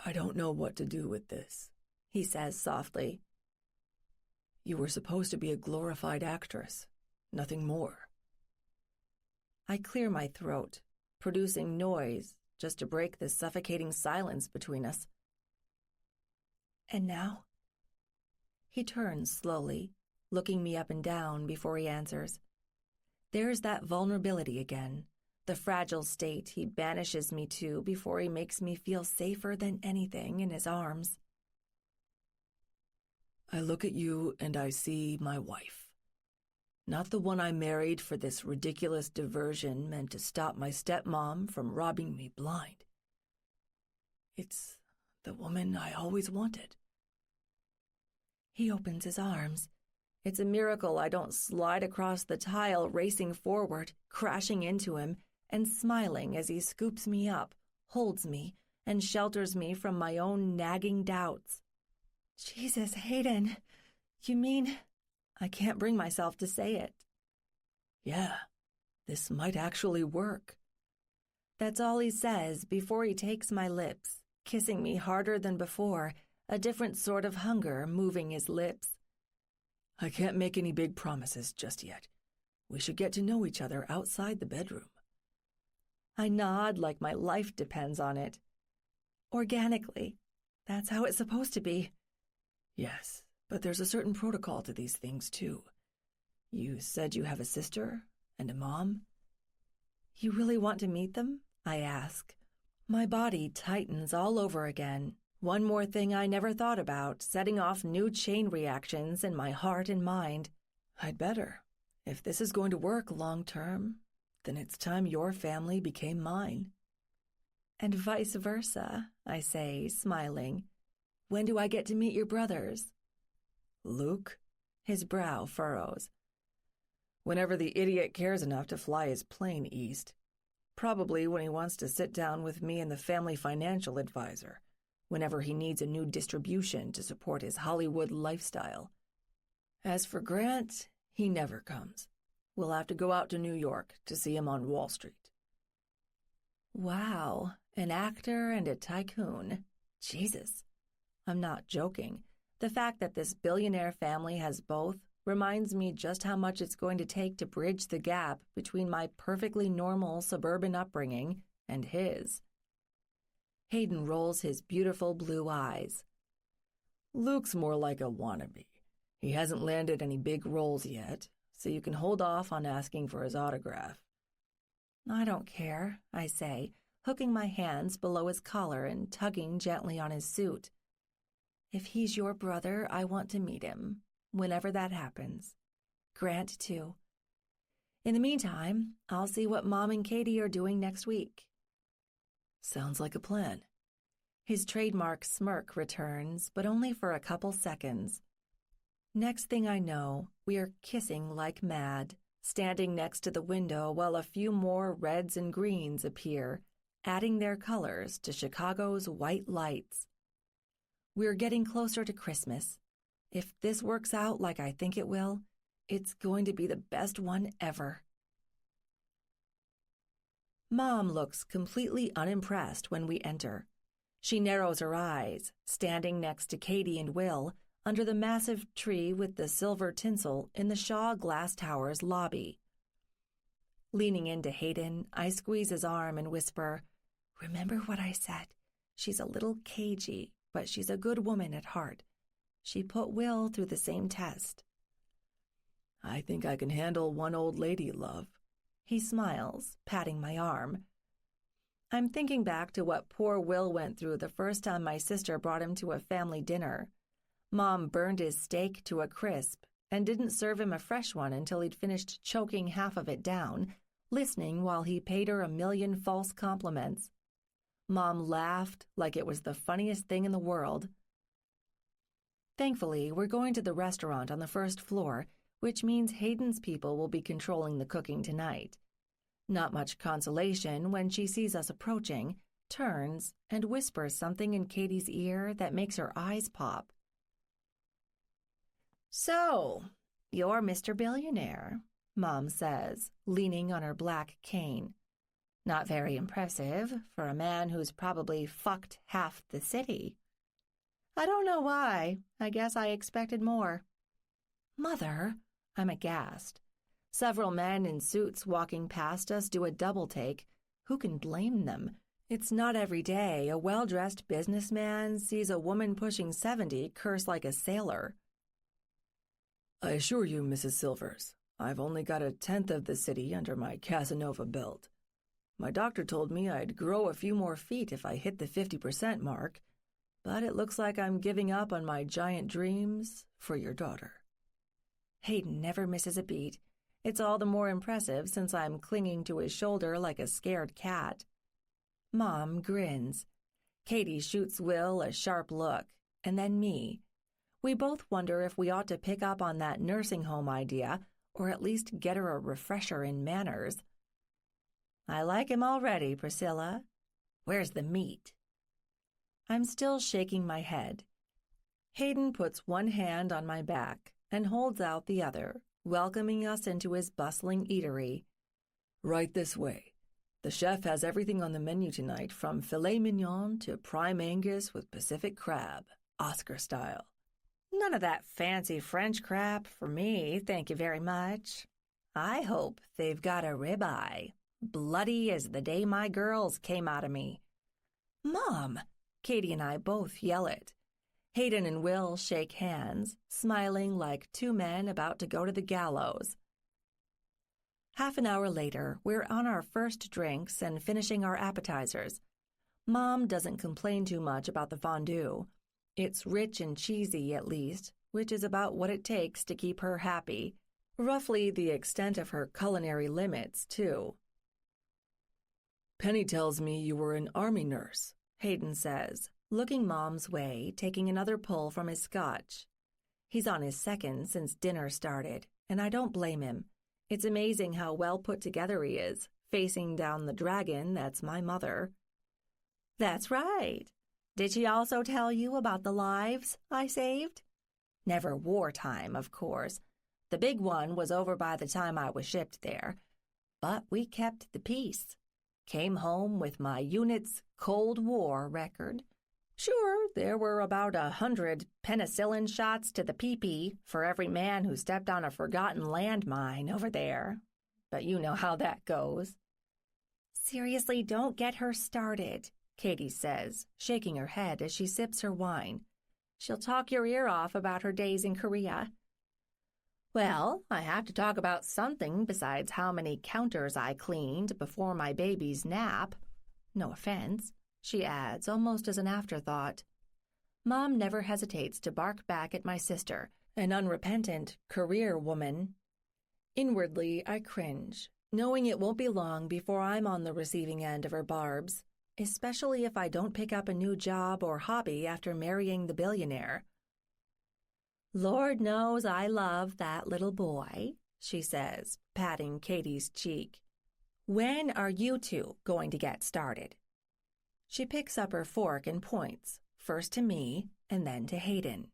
I don't know what to do with this, he says softly. You were supposed to be a glorified actress, nothing more. I clear my throat, producing noise just to break the suffocating silence between us. And now? He turns slowly, looking me up and down before he answers. There's that vulnerability again, the fragile state he banishes me to before he makes me feel safer than anything in his arms. I look at you and I see my wife. Not the one I married for this ridiculous diversion meant to stop my stepmom from robbing me blind. It's the woman I always wanted. He opens his arms. It's a miracle I don't slide across the tile, racing forward, crashing into him, and smiling as he scoops me up, holds me, and shelters me from my own nagging doubts. Jesus, Hayden, you mean... I can't bring myself to say it. Yeah, this might actually work. That's all he says before he takes my lips, kissing me harder than before, a different sort of hunger moving his lips. I can't make any big promises just yet. We should get to know each other outside the bedroom. I nod like my life depends on it. Organically. That's how it's supposed to be. Yes, but there's a certain protocol to these things, too. You said you have a sister and a mom? You really want to meet them? I ask. My body tightens all over again. One more thing I never thought about, setting off new chain reactions in my heart and mind. I'd better. If this is going to work long term, then it's time your family became mine. And vice versa, I say, smiling. When do I get to meet your brothers? Luke? His brow furrows. Whenever the idiot cares enough to fly his plane east. Probably when he wants to sit down with me and the family financial advisor. Whenever he needs a new distribution to support his Hollywood lifestyle. As for Grant, he never comes. We'll have to go out to New York to see him on Wall Street. Wow, an actor and a tycoon. Jesus. I'm not joking. The fact that this billionaire family has both reminds me just how much it's going to take to bridge the gap between my perfectly normal suburban upbringing and his. Hayden rolls his beautiful blue eyes. Luke's more like a wannabe. He hasn't landed any big roles yet, so you can hold off on asking for his autograph. I don't care, I say, hooking my hands below his collar and tugging gently on his suit. If he's your brother, I want to meet him, whenever that happens. Grant, too. In the meantime, I'll see what Mom and Katie are doing next week." Sounds like a plan. His trademark smirk returns, but only for a couple seconds. Next thing I know, we are kissing like mad, standing next to the window while a few more reds and greens appear, adding their colors to Chicago's white lights. We're getting closer to Christmas. If this works out like I think it will, it's going to be the best one ever. Mom looks completely unimpressed when we enter. She narrows her eyes, standing next to Katie and Will under the massive tree with the silver tinsel in the Shaw Glass Tower's lobby. Leaning into Hayden, I squeeze his arm and whisper, "Remember what I said? She's a little cagey, but she's a good woman at heart. She put Will through the same test." "I think I can handle one old lady, love." He smiles, patting my arm. I'm thinking back to what poor Will went through the first time my sister brought him to a family dinner. Mom burned his steak to a crisp and didn't serve him a fresh one until he'd finished choking half of it down, listening while he paid her a million false compliments. Mom laughed like it was the funniest thing in the world. Thankfully, we're going to the restaurant on the first floor, which means Hayden's people will be controlling the cooking tonight. Not much consolation when she sees us approaching, turns, and whispers something in Katie's ear that makes her eyes pop. "So, you're Mr. Billionaire," Mom says, leaning on her black cane. "Not very impressive for a man who's probably fucked half the city." "I don't know why. I guess I expected more." "Mother," I'm aghast. Several men in suits walking past us do a double take. Who can blame them? It's not every day a well-dressed businessman sees a woman pushing 70 curse like a sailor. "I assure you, Mrs. Silvers, I've only got a tenth of the city under my Casanova belt. My doctor told me I'd grow a few more feet if I hit the 50% mark, but it looks like I'm giving up on my giant dreams for your daughter." Hayden never misses a beat. It's all the more impressive since I'm clinging to his shoulder like a scared cat. Mom grins. Katie shoots Will a sharp look, and then me. We both wonder if we ought to pick up on that nursing home idea, or at least get her a refresher in manners. "I like him already, Priscilla. Where's the meat?" I'm still shaking my head. Hayden puts one hand on my back and holds out the other, welcoming us into his bustling eatery. "Right this way. The chef has everything on the menu tonight, from filet mignon to prime Angus with Pacific crab, Oscar style." "None of that fancy French crap for me, thank you very much. I hope they've got a ribeye, bloody as the day my girls came out of me." "Mom!" Katie and I both yell it. Hayden and Will shake hands, smiling like two men about to go to the gallows. Half an hour later, we're on our first drinks and finishing our appetizers. Mom doesn't complain too much about the fondue. It's rich and cheesy, at least, which is about what it takes to keep her happy. Roughly the extent of her culinary limits, too. "Penny tells me you were an army nurse," Hayden says, looking Mom's way, taking another pull from his scotch. He's on his second since dinner started, and I don't blame him. It's amazing how well put together he is, facing down the dragon that's my mother. "That's right. Did she also tell you about the lives I saved?" "Never wartime, of course. The big one was over by the time I was shipped there. But we kept the peace. Came home with my unit's Cold War record. Sure, there were about 100 penicillin shots to the pee-pee for every man who stepped on a forgotten landmine over there. But you know how that goes." "Seriously, don't get her started," Katie says, shaking her head as she sips her wine. "She'll talk your ear off about her days in Korea." "Well, I have to talk about something besides how many counters I cleaned before my baby's nap. No offense," she adds, almost as an afterthought. Mom never hesitates to bark back at my sister, an unrepentant career woman. Inwardly, I cringe, knowing it won't be long before I'm on the receiving end of her barbs, especially if I don't pick up a new job or hobby after marrying the billionaire. Lord knows I love that little boy, she says, patting Katie's cheek. When are you two going to get started? She picks up her fork and points, first to me and then to Hayden.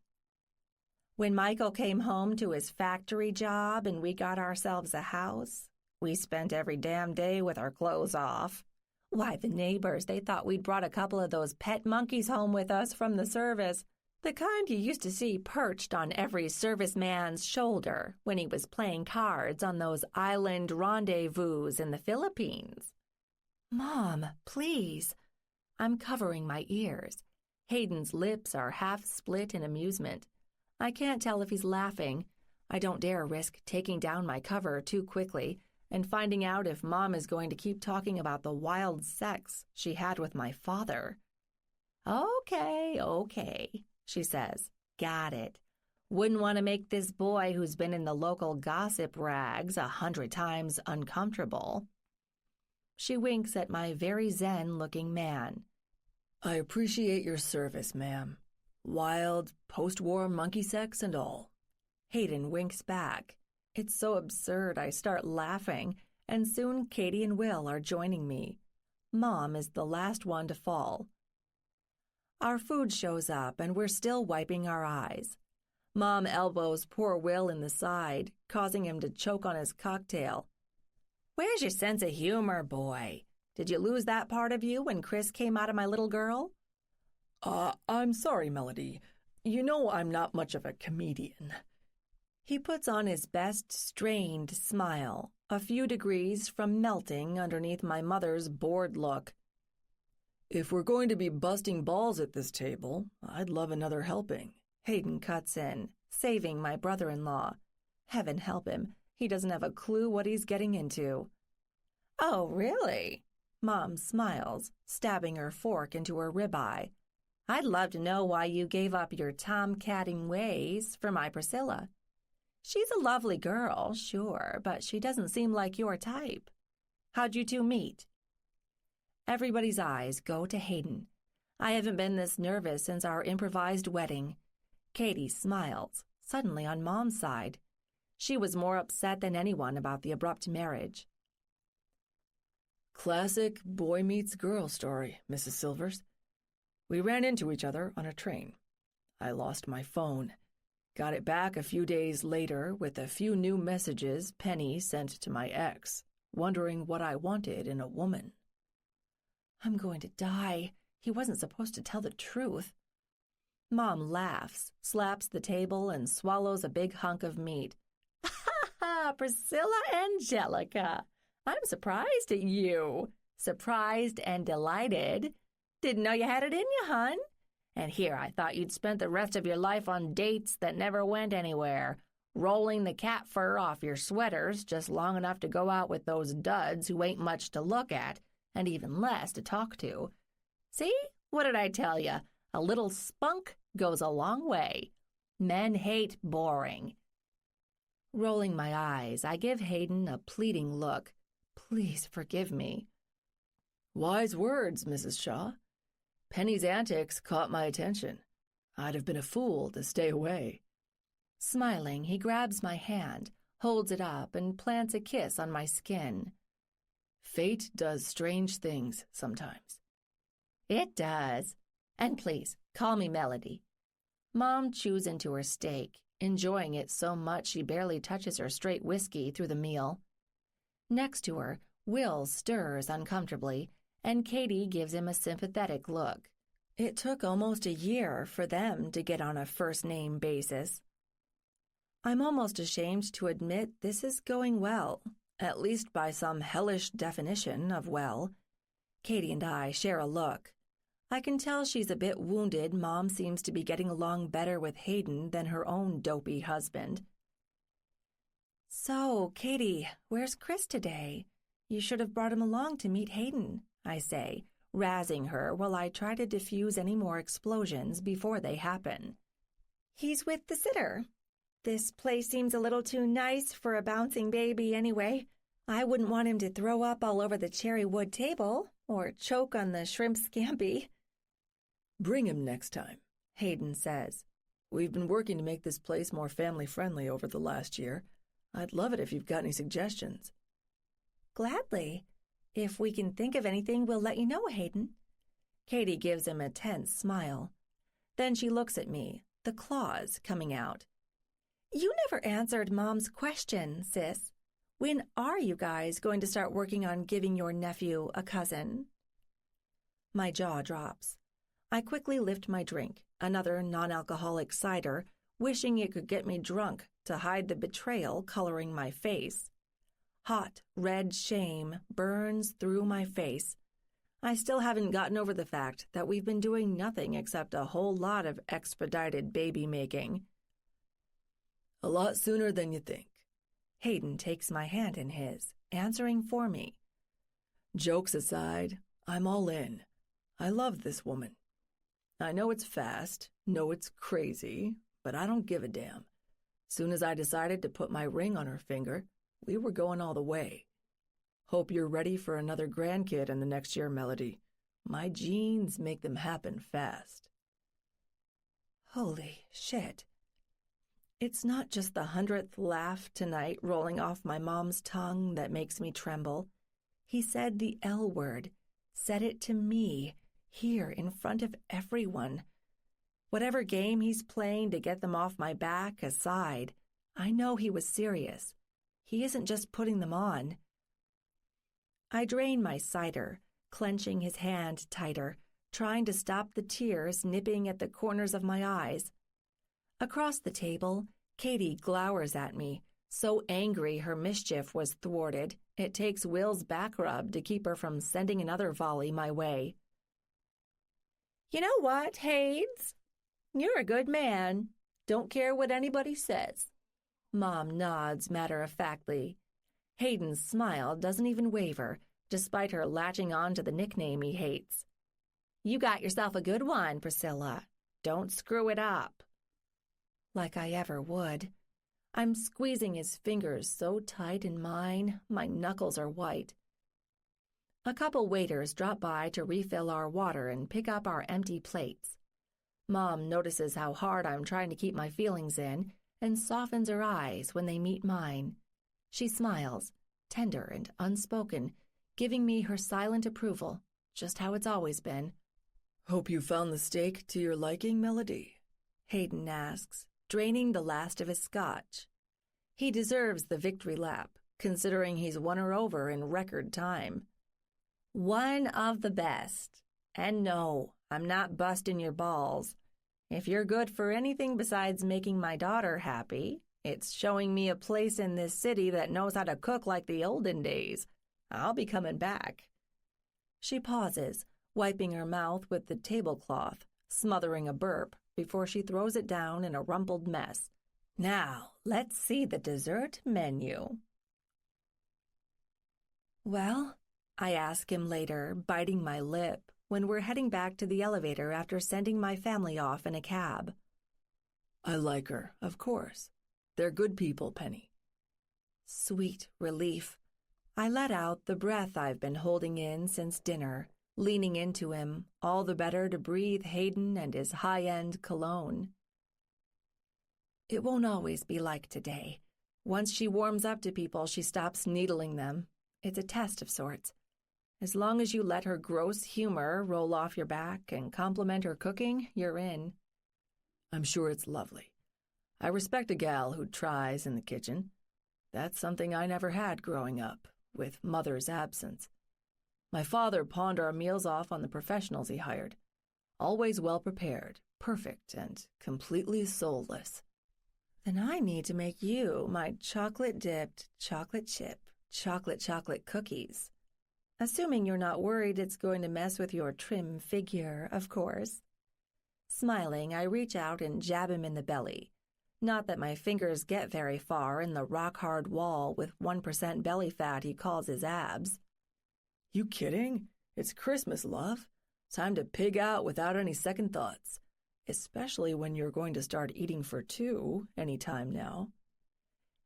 When Michael came home to his factory job and we got ourselves a house, we spent every damn day with our clothes off. Why, the neighbors, they thought we'd brought a couple of those pet monkeys home with us from the service, the kind you used to see perched on every serviceman's shoulder when he was playing cards on those island rendezvous in the Philippines. Mom, please. I'm covering my ears. Hayden's lips are half split in amusement. I can't tell if he's laughing. I don't dare risk taking down my cover too quickly and finding out if Mom is going to keep talking about the wild sex she had with my father. Okay, she says. Got it. Wouldn't want to make this boy who's been in the local gossip rags 100 times uncomfortable. She winks at my very zen-looking man. I appreciate your service, ma'am. Wild, post-war monkey sex and all. Hayden winks back. It's so absurd I start laughing, and soon Katie and Will are joining me. Mom is the last one to fall. Our food shows up, and we're still wiping our eyes. Mom elbows poor Will in the side, causing him to choke on his cocktail. Where's your sense of humor, boy? Did you lose that part of you when Chris came out of my little girl? I'm sorry, Melody. You know I'm not much of a comedian. He puts on his best strained smile, a few degrees from melting underneath my mother's bored look. If we're going to be busting balls at this table, I'd love another helping. Hayden cuts in, saving my brother-in-law. Heaven help him, he doesn't have a clue what he's getting into. Oh, really? Mom smiles, stabbing her fork into her ribeye. I'd love to know why you gave up your tomcatting ways for my Priscilla. She's a lovely girl, sure, but she doesn't seem like your type. How'd you two meet? Everybody's eyes go to Hayden. I haven't been this nervous since our improvised wedding. Katie smiles, suddenly on Mom's side. She was more upset than anyone about the abrupt marriage. Classic boy meets girl story, Mrs. Silvers. We ran into each other on a train. I lost my phone. Got it back a few days later with a few new messages Penny sent to my ex, wondering what I wanted in a woman. I'm going to die. He wasn't supposed to tell the truth. Mom laughs, slaps the table, and swallows a big hunk of meat. Ha ha, Priscilla Angelica. I'm surprised at you. Surprised and delighted. Didn't know you had it in you, hon. And here I thought you'd spent the rest of your life on dates that never went anywhere, rolling the cat fur off your sweaters just long enough to go out with those duds who ain't much to look at, and even less to talk to. See? What did I tell you? A little spunk goes a long way. Men hate boring. Rolling my eyes, I give Hayden a pleading look. Please forgive me. Wise words, Mrs. Shaw. Penny's antics caught my attention. I'd have been a fool to stay away. Smiling, he grabs my hand, holds it up, and plants a kiss on my skin. Fate does strange things sometimes. It does. And please, call me Melody. Mom chews into her steak, enjoying it so much she barely touches her straight whiskey through the meal. Next to her, Will stirs uncomfortably, and Katie gives him a sympathetic look. It took almost a year for them to get on a first-name basis. I'm almost ashamed to admit this is going well, at least by some hellish definition of well. Katie and I share a look. I can tell she's a bit wounded Mom seems to be getting along better with Hayden than her own dopey husband. So, Katie, where's Chris today? You should have brought him along to meet Hayden, I say, razzing her while I try to diffuse any more explosions before they happen. He's with the sitter. This place seems a little too nice for a bouncing baby anyway. I wouldn't want him to throw up all over the cherry wood table or choke on the shrimp scampi. Bring him next time, Hayden says. We've been working to make this place more family-friendly over the last year. I'd love it if you've got any suggestions. Gladly. If we can think of anything, we'll let you know, Hayden. Katie gives him a tense smile. Then she looks at me, the claws coming out. You never answered Mom's question, sis. When are you guys going to start working on giving your nephew a cousin? My jaw drops. I quickly lift my drink, another non-alcoholic cider, wishing it could get me drunk to hide the betrayal coloring my face. Hot, red shame burns through my face. I still haven't gotten over the fact that we've been doing nothing except a whole lot of expedited baby making. A lot sooner than you think. Hayden takes my hand in his, answering for me. Jokes aside, I'm all in. I love this woman. I know it's fast, know it's crazy, but I don't give a damn. Soon as I decided to put my ring on her finger, we were going all the way. Hope you're ready for another grandkid in the next year, Melody. My genes make them happen fast. Holy shit. It's not just the 100th laugh tonight rolling off my mom's tongue that makes me tremble. He said the L word, said it to me, here in front of everyone. Whatever game he's playing to get them off my back aside, I know he was serious. He isn't just putting them on. I drain my cider, clenching his hand tighter, trying to stop the tears nipping at the corners of my eyes. Across the table, Katie glowers at me, so angry her mischief was thwarted, it takes Will's back rub to keep her from sending another volley my way. You know what, Hades? You're a good man. Don't care what anybody says. Mom nods matter-of-factly. Hayden's smile doesn't even waver, despite her latching on to the nickname he hates. You got yourself a good one, Priscilla. Don't screw it up. Like I ever would. I'm squeezing his fingers so tight in mine, my knuckles are white. A couple waiters drop by to refill our water and pick up our empty plates. Mom notices how hard I'm trying to keep my feelings in and softens her eyes when they meet mine. She smiles, tender and unspoken, giving me her silent approval, just how it's always been. Hope you found the steak to your liking, Melody? Hayden asks, draining the last of his scotch. He deserves the victory lap, considering he's won her over in record time. One of the best. And no, I'm not busting your balls. If you're good for anything besides making my daughter happy, it's showing me a place in this city that knows how to cook like the olden days. I'll be coming back. She pauses, wiping her mouth with the tablecloth, smothering a burp before she throws it down in a rumpled mess. Now, let's see the dessert menu. Well, I ask him later, biting my lip, when we're heading back to the elevator after sending my family off in a cab. I like her, of course. They're good people, Penny. Sweet relief. I let out the breath I've been holding in since dinner, leaning into him, all the better to breathe Hayden and his high-end cologne. It won't always be like today. Once she warms up to people, she stops needling them. It's a test of sorts. As long as you let her gross humor roll off your back and compliment her cooking, you're in. I'm sure it's lovely. I respect a gal who tries in the kitchen. That's something I never had growing up, with Mother's absence. My father pawned our meals off on the professionals he hired. Always well prepared, perfect, and completely soulless. Then I need to make you my chocolate-dipped, chocolate chip, chocolate cookies. Assuming you're not worried it's going to mess with your trim figure, of course. Smiling, I reach out and jab him in the belly. Not that my fingers get very far in the rock-hard wall with 1% belly fat he calls his abs. You kidding? It's Christmas, love. Time to pig out without any second thoughts. especially when you're going to start eating for two any time now.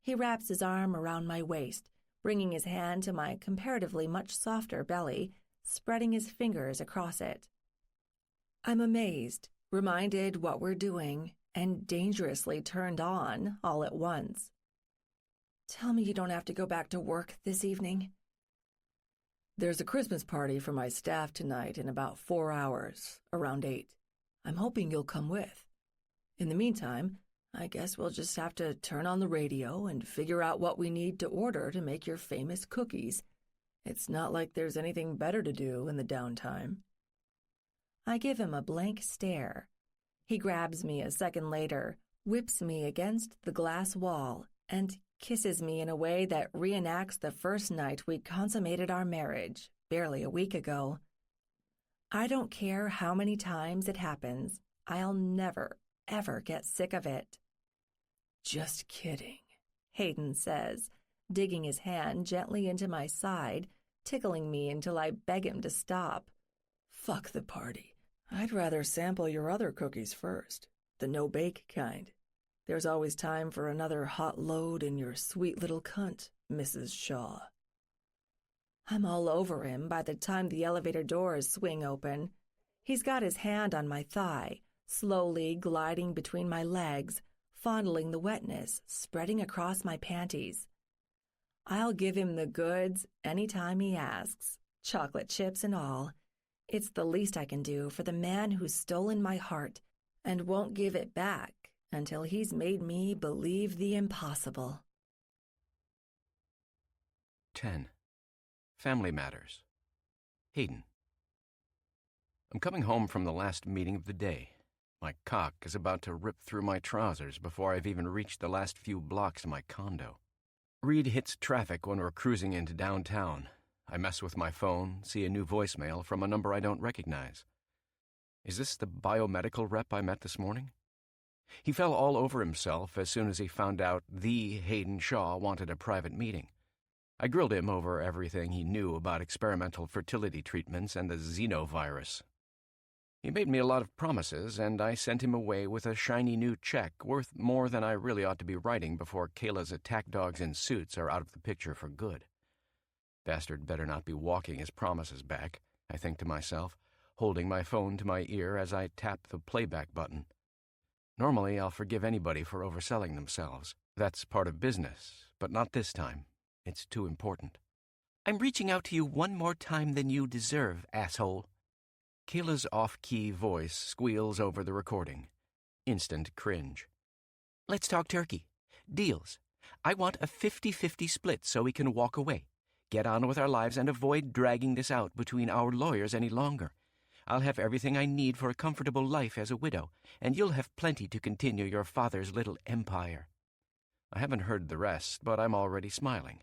He wraps his arm around my waist, bringing his hand to my comparatively much softer belly, spreading his fingers across it. I'm amazed, reminded what we're doing, and dangerously turned on all at once. Tell me you don't have to go back to work this evening. There's a Christmas party for my staff tonight in about 4 hours, around 8. I'm hoping you'll come with. In the meantime, I guess we'll just have to turn on the radio and figure out what we need to order to make your famous cookies. It's not like there's anything better to do in the downtime. I give him a blank stare. He grabs me a second later, whips me against the glass wall, and kisses me in a way that reenacts the first night we consummated our marriage, barely a week ago. I don't care how many times it happens. I'll never, ever get sick of it. Just kidding, Hayden says, digging his hand gently into my side, tickling me until I beg him to stop. Fuck the party. I'd rather sample your other cookies first, the no-bake kind. There's always time for another hot load in your sweet little cunt, Mrs. Shaw. I'm all over him by the time the elevator doors swing open. He's got his hand on my thigh, slowly gliding between my legs, fondling the wetness spreading across my panties. I'll give him the goods any time he asks, chocolate chips and all. It's the least I can do for the man who's stolen my heart and won't give it back until he's made me believe the impossible. 10. Family Matters. Hayden. I'm coming home from the last meeting of the day. My cock is about to rip through my trousers before I've even reached the last few blocks of my condo. Reed hits traffic when we're cruising into downtown. I mess with my phone, see a new voicemail from a number I don't recognize. Is this the biomedical rep I met this morning? He fell all over himself as soon as he found out the Hayden Shaw wanted a private meeting. I grilled him over everything he knew about experimental fertility treatments and the xenovirus. He made me a lot of promises, and I sent him away with a shiny new check worth more than I really ought to be writing before Kayla's attack dogs in suits are out of the picture for good. Bastard better not be walking his promises back, I think to myself, holding my phone to my ear as I tap the playback button. Normally, I'll forgive anybody for overselling themselves. That's part of business, but not this time. It's too important. I'm reaching out to you one more time than you deserve, asshole. Kayla's off-key voice squeals over the recording. Instant cringe. Let's talk turkey. Deals. I want a 50-50 split so we can walk away. Get on with our lives and avoid dragging this out between our lawyers any longer. I'll have everything I need for a comfortable life as a widow, and you'll have plenty to continue your father's little empire. I haven't heard the rest, but I'm already smiling.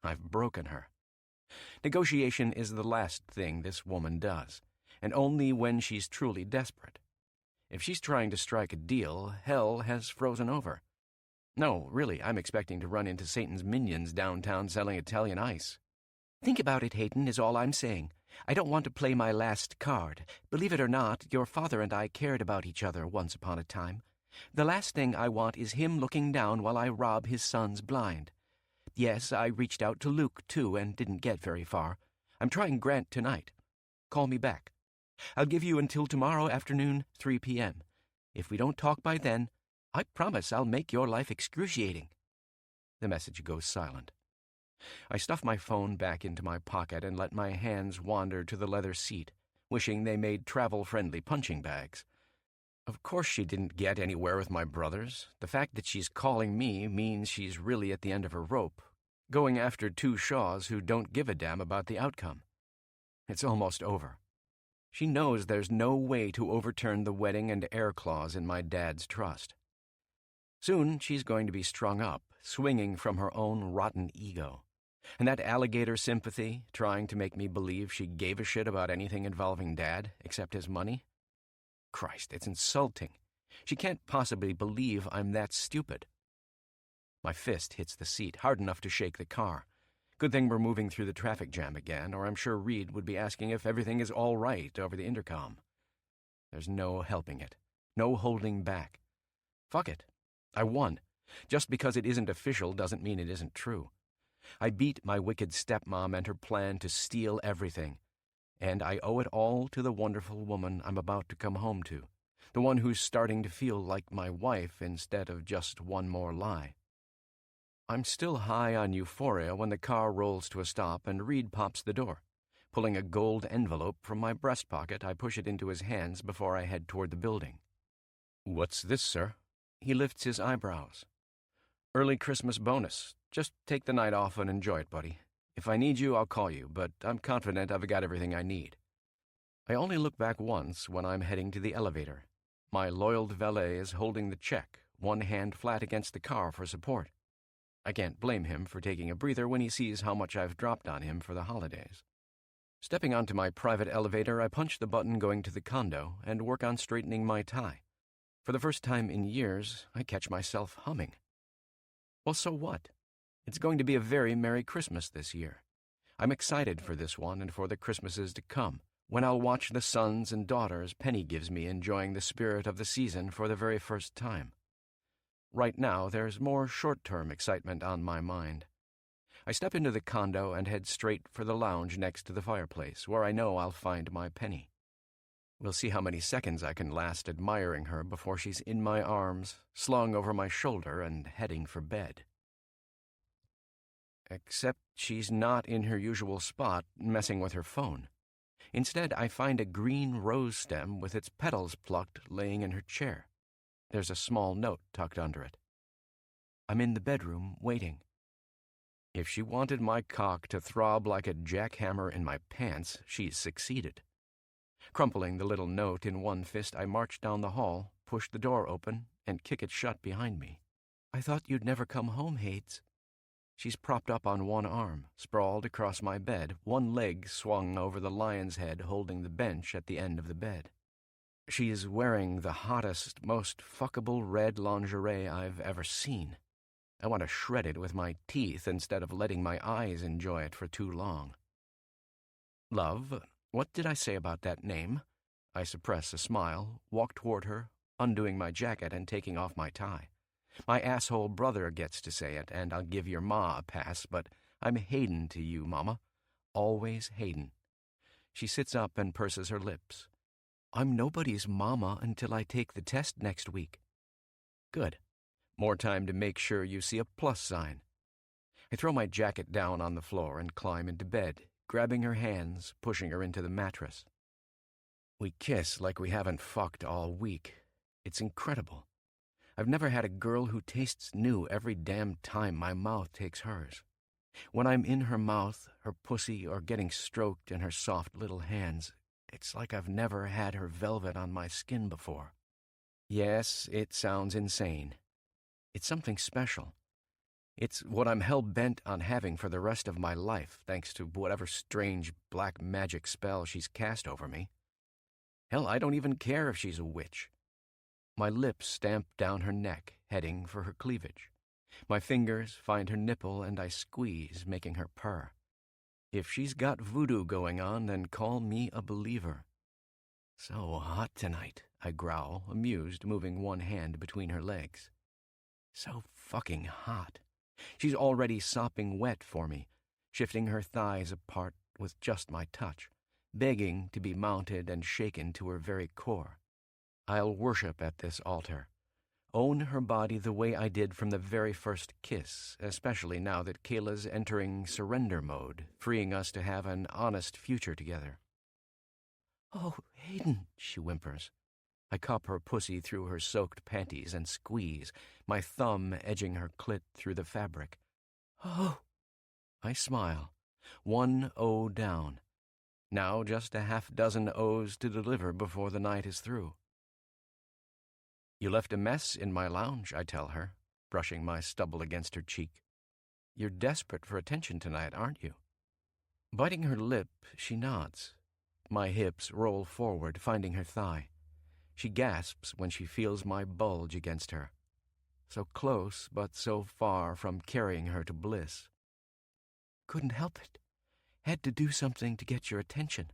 I've broken her. Negotiation is the last thing this woman does, and only when she's truly desperate. If she's trying to strike a deal, hell has frozen over. No, really, I'm expecting to run into Satan's minions downtown selling Italian ice. Think about it, Hayden, is all I'm saying. I don't want to play my last card. Believe it or not, your father and I cared about each other once upon a time. The last thing I want is him looking down while I rob his sons blind. Yes, I reached out to Luke, too, and didn't get very far. I'm trying Grant tonight. Call me back. I'll give you until tomorrow afternoon, 3 p.m. If we don't talk by then, I promise I'll make your life excruciating. The message goes silent. I stuff my phone back into my pocket and let my hands wander to the leather seat, wishing they made travel-friendly punching bags. Of course she didn't get anywhere with my brothers. The fact that she's calling me means she's really at the end of her rope, going after two Shaws who don't give a damn about the outcome. It's almost over. She knows there's no way to overturn the wedding and heir clause in my dad's trust. Soon she's going to be strung up, swinging from her own rotten ego. And that alligator sympathy, trying to make me believe she gave a shit about anything involving Dad, except his money? Christ, it's insulting. She can't possibly believe I'm that stupid. My fist hits the seat, hard enough to shake the car. Good thing we're moving through the traffic jam again, or I'm sure Reed would be asking if everything is all right over the intercom. There's no helping it. No holding back. Fuck it. I won. Just because it isn't official doesn't mean it isn't true. I beat my wicked stepmom and her plan to steal everything. And I owe it all to the wonderful woman I'm about to come home to. The one who's starting to feel like my wife instead of just one more lie. I'm still high on euphoria when the car rolls to a stop and Reed pops the door. Pulling a gold envelope from my breast pocket, I push it into his hands before I head toward the building. "What's this, sir?" He lifts his eyebrows. "Early Christmas bonus. Just take the night off and enjoy it, buddy. If I need you, I'll call you, but I'm confident I've got everything I need." I only look back once when I'm heading to the elevator. My loyal valet is holding the check, one hand flat against the car for support. I can't blame him for taking a breather when he sees how much I've dropped on him for the holidays. Stepping onto my private elevator, I punch the button going to the condo and work on straightening my tie. For the first time in years, I catch myself humming. Well, so what? It's going to be a very Merry Christmas this year. I'm excited for this one and for the Christmases to come, when I'll watch the sons and daughters Penny gives me enjoying the spirit of the season for the very first time. Right now, there's more short-term excitement on my mind. I step into the condo and head straight for the lounge next to the fireplace, where I know I'll find my Penny. We'll see how many seconds I can last admiring her before she's in my arms, slung over my shoulder and heading for bed. Except she's not in her usual spot, messing with her phone. Instead, I find a green rose stem with its petals plucked laying in her chair. There's a small note tucked under it. I'm in the bedroom, waiting. If she wanted my cock to throb like a jackhammer in my pants, she's succeeded. Crumpling the little note in one fist, I march down the hall, push the door open, and kick it shut behind me. "I thought you'd never come home, Hades." She's propped up on one arm, sprawled across my bed, one leg swung over the lion's head holding the bench at the end of the bed. She's wearing the hottest, most fuckable red lingerie I've ever seen. I want to shred it with my teeth instead of letting my eyes enjoy it for too long. "Love, what did I say about that name?" I suppress a smile, walk toward her, undoing my jacket and taking off my tie. My asshole brother gets to say it, and I'll give your ma a pass, but I'm Hayden to you, Mama. Always Hayden. She sits up and purses her lips. "I'm nobody's mama until I take the test next week." "Good. More time to make sure you see a plus sign." I throw my jacket down on the floor and climb into bed, grabbing her hands, pushing her into the mattress. We kiss like we haven't fucked all week. It's incredible. I've never had a girl who tastes new every damn time my mouth takes hers. When I'm in her mouth, her pussy, or getting stroked in her soft little hands, it's like I've never had her velvet on my skin before. Yes, it sounds insane. It's something special. It's what I'm hell-bent on having for the rest of my life, thanks to whatever strange black magic spell she's cast over me. Hell, I don't even care if she's a witch. My lips stamp down her neck, heading for her cleavage. My fingers find her nipple and I squeeze, making her purr. If she's got voodoo going on, then call me a believer. "So hot tonight," I growl, amused, moving one hand between her legs. So fucking hot. She's already sopping wet for me, shifting her thighs apart with just my touch, begging to be mounted and shaken to her very core. I'll worship at this altar, own her body the way I did from the very first kiss, especially now that Kayla's entering surrender mode, freeing us to have an honest future together. "Oh, Hayden," she whimpers. I cup her pussy through her soaked panties and squeeze, my thumb edging her clit through the fabric. "Oh." I smile, one O down. Now just a half-dozen O's to deliver before the night is through. "You left a mess in my lounge," I tell her, brushing my stubble against her cheek. "You're desperate for attention tonight, aren't you?" Biting her lip, she nods. My hips roll forward, finding her thigh. She gasps when she feels my bulge against her. So close, but so far from carrying her to bliss. "Couldn't help it. Had to do something to get your attention.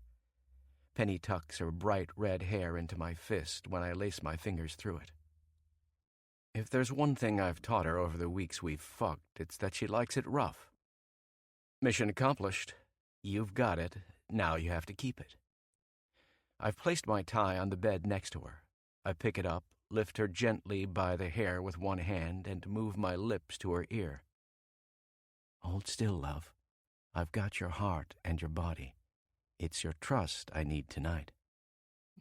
Penny tucks her bright red hair into my fist when I lace my fingers through it. If there's one thing I've taught her over the weeks we've fucked, it's that she likes it rough. Mission accomplished. You've got it. Now you have to keep it. I've placed my tie on the bed next to her. I pick it up, lift her gently by the hair with one hand, and move my lips to her ear. Hold still, love. I've got your heart and your body. It's your trust I need tonight.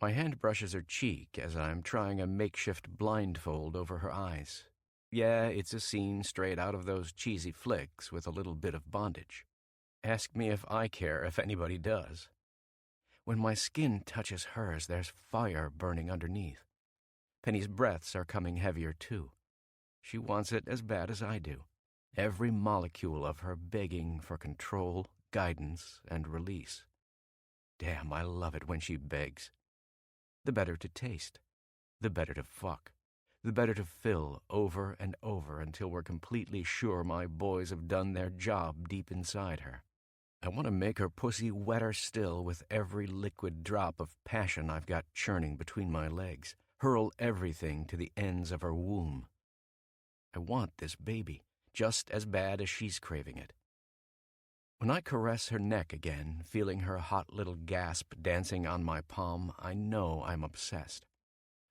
My hand brushes her cheek as I'm trying a makeshift blindfold over her eyes. Yeah, it's a scene straight out of those cheesy flicks with a little bit of bondage. Ask me if I care if anybody does. When my skin touches hers, there's fire burning underneath. Penny's breaths are coming heavier, too. She wants it as bad as I do. Every molecule of her begging for control, guidance, and release. Damn, I love it when she begs. The better to taste. The better to fuck. The better to fill over and over until we're completely sure my boys have done their job deep inside her. I want to make her pussy wetter still with every liquid drop of passion I've got churning between my legs. Hurl everything to the ends of her womb. I want this baby, just as bad as she's craving it. When I caress her neck again, feeling her hot little gasp dancing on my palm, I know I'm obsessed.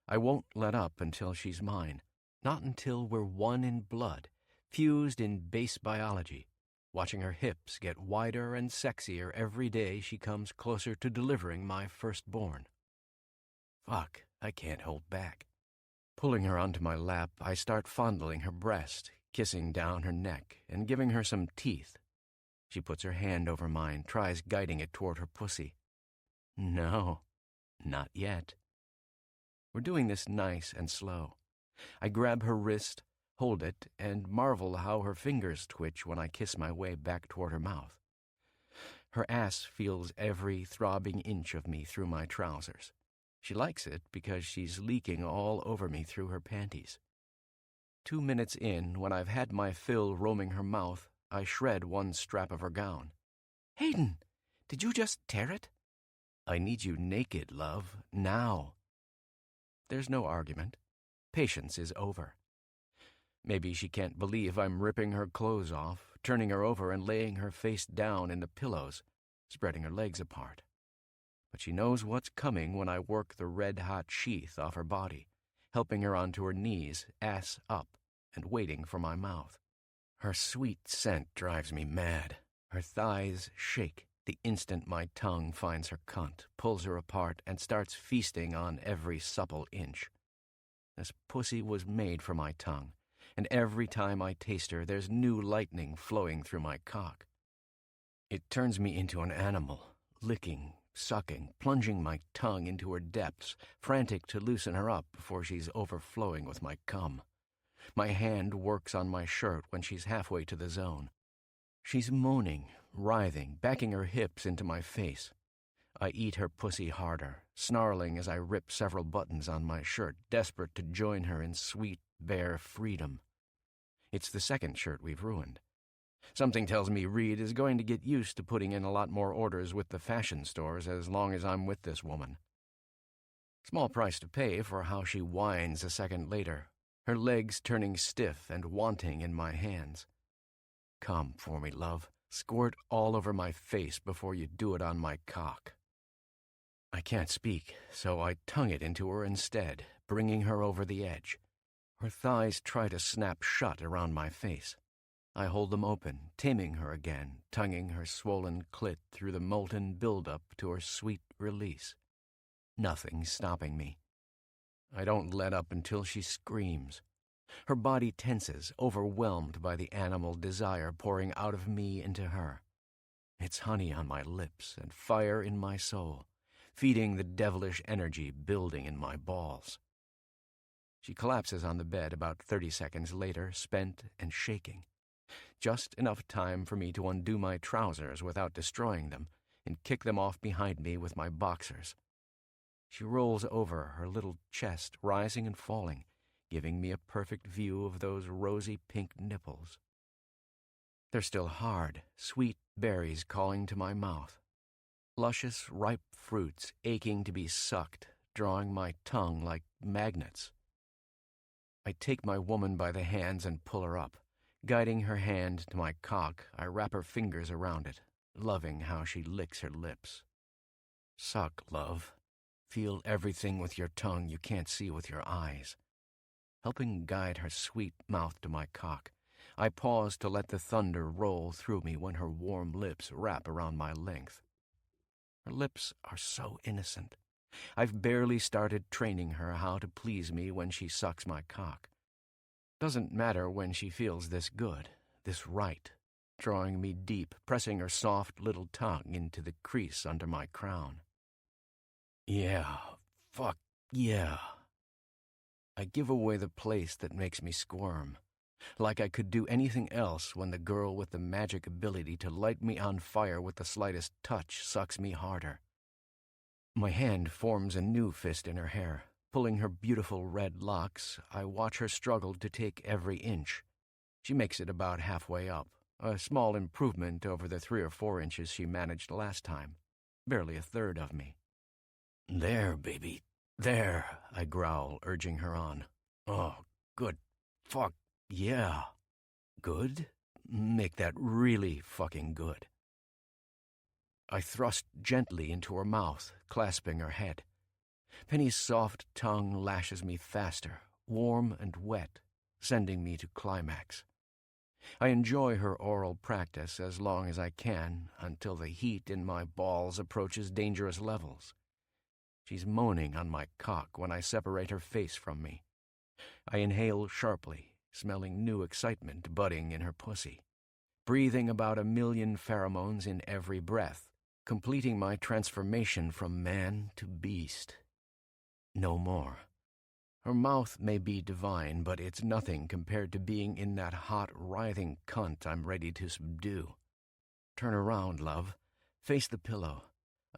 I won't let up until she's mine, not until we're one in blood, fused in base biology, watching her hips get wider and sexier every day she comes closer to delivering my firstborn. Fuck, I can't hold back. Pulling her onto my lap, I start fondling her breast, kissing down her neck, and giving her some teeth. She puts her hand over mine, tries guiding it toward her pussy. No, not yet. We're doing this nice and slow. I grab her wrist, hold it, and marvel how her fingers twitch when I kiss my way back toward her mouth. Her ass feels every throbbing inch of me through my trousers. She likes it because she's leaking all over me through her panties. 2 minutes in, when I've had my fill roaming her mouth, I shred one strap of her gown. Hayden, did you just tear it? I need you naked, love, now. There's no argument. Patience is over. Maybe she can't believe I'm ripping her clothes off, turning her over and laying her face down in the pillows, spreading her legs apart. But she knows what's coming when I work the red-hot sheath off her body, helping her onto her knees, ass up, and waiting for my mouth. Her sweet scent drives me mad. Her thighs shake the instant my tongue finds her cunt, pulls her apart, and starts feasting on every supple inch. This pussy was made for my tongue, and every time I taste her, there's new lightning flowing through my cock. It turns me into an animal, licking, sucking, plunging my tongue into her depths, frantic to loosen her up before she's overflowing with my cum. My hand works on my shirt when she's halfway to the zone. She's moaning, writhing, backing her hips into my face. I eat her pussy harder, snarling as I rip several buttons on my shirt, desperate to join her in sweet, bare freedom. It's the second shirt we've ruined. Something tells me Reed is going to get used to putting in a lot more orders with the fashion stores as long as I'm with this woman. Small price to pay for how she whines a second later, her legs turning stiff and wanting in my hands. Come for me, love. Squirt all over my face before you do it on my cock. I can't speak, so I tongue it into her instead, bringing her over the edge. Her thighs try to snap shut around my face. I hold them open, taming her again, tonguing her swollen clit through the molten buildup to her sweet release. Nothing stopping me. I don't let up until she screams. Her body tenses, overwhelmed by the animal desire pouring out of me into her. It's honey on my lips and fire in my soul, feeding the devilish energy building in my balls. She collapses on the bed about 30 seconds later, spent and shaking. Just enough time for me to undo my trousers without destroying them and kick them off behind me with my boxers. She rolls over, her little chest rising and falling, giving me a perfect view of those rosy pink nipples. They're still hard, sweet berries calling to my mouth. luscious, ripe fruits aching to be sucked, drawing my tongue like magnets. I take my woman by the hands and pull her up. Guiding her hand to my cock, I wrap her fingers around it, loving how she licks her lips. Suck, love. Feel everything with your tongue you can't see with your eyes. Helping guide her sweet mouth to my cock, I pause to let the thunder roll through me when her warm lips wrap around my length. Her lips are so innocent. I've barely started training her how to please me when she sucks my cock. Doesn't matter when she feels this good, this right, drawing me deep, pressing her soft little tongue into the crease under my crown. Yeah, fuck yeah. I give away the place that makes me squirm, like I could do anything else when the girl with the magic ability to light me on fire with the slightest touch sucks me harder. My hand forms a new fist in her hair. Pulling her beautiful red locks, I watch her struggle to take every inch. She makes it about halfway up, a small improvement over the 3 or 4 inches she managed last time, barely a third of me. There, baby, there, I growl, urging her on. Oh, good, fuck, yeah. Good? Make that really fucking good. I thrust gently into her mouth, clasping her head. Penny's soft tongue lashes me faster, warm and wet, sending me to climax. I enjoy her oral practice as long as I can, until the heat in my balls approaches dangerous levels. She's moaning on my cock when I separate her face from me. I inhale sharply, smelling new excitement budding in her pussy, breathing about 1,000,000 pheromones in every breath, completing my transformation from man to beast. No more. Her mouth may be divine, but it's nothing compared to being in that hot, writhing cunt I'm ready to subdue. Turn around, love. Face the pillow.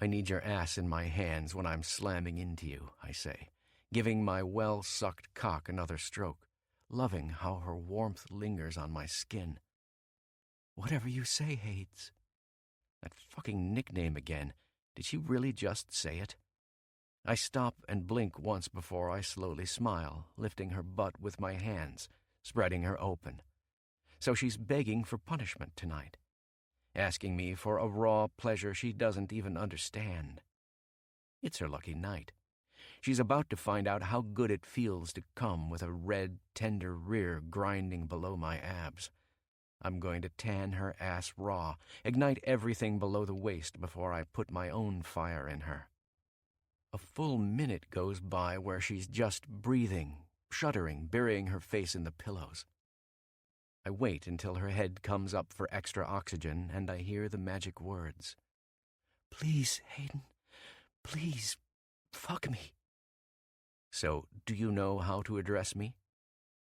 I need your ass in my hands when I'm slamming into you, I say, giving my well-sucked cock another stroke, loving how her warmth lingers on my skin. Whatever you say, Hades. That fucking nickname again. Did she really just say it? I stop and blink once before I slowly smile, lifting her butt with my hands, spreading her open. So she's begging for punishment tonight, asking me for a raw pleasure she doesn't even understand. It's her lucky night. She's about to find out how good it feels to come with a red, tender rear grinding below my abs. I'm going to tan her ass raw, ignite everything below the waist before I put my own fire in her. A full minute goes by where she's just breathing, shuddering, burying her face in the pillows. I wait until her head comes up for extra oxygen, and I hear the magic words. Please, Hayden, please, fuck me. So, do you know how to address me?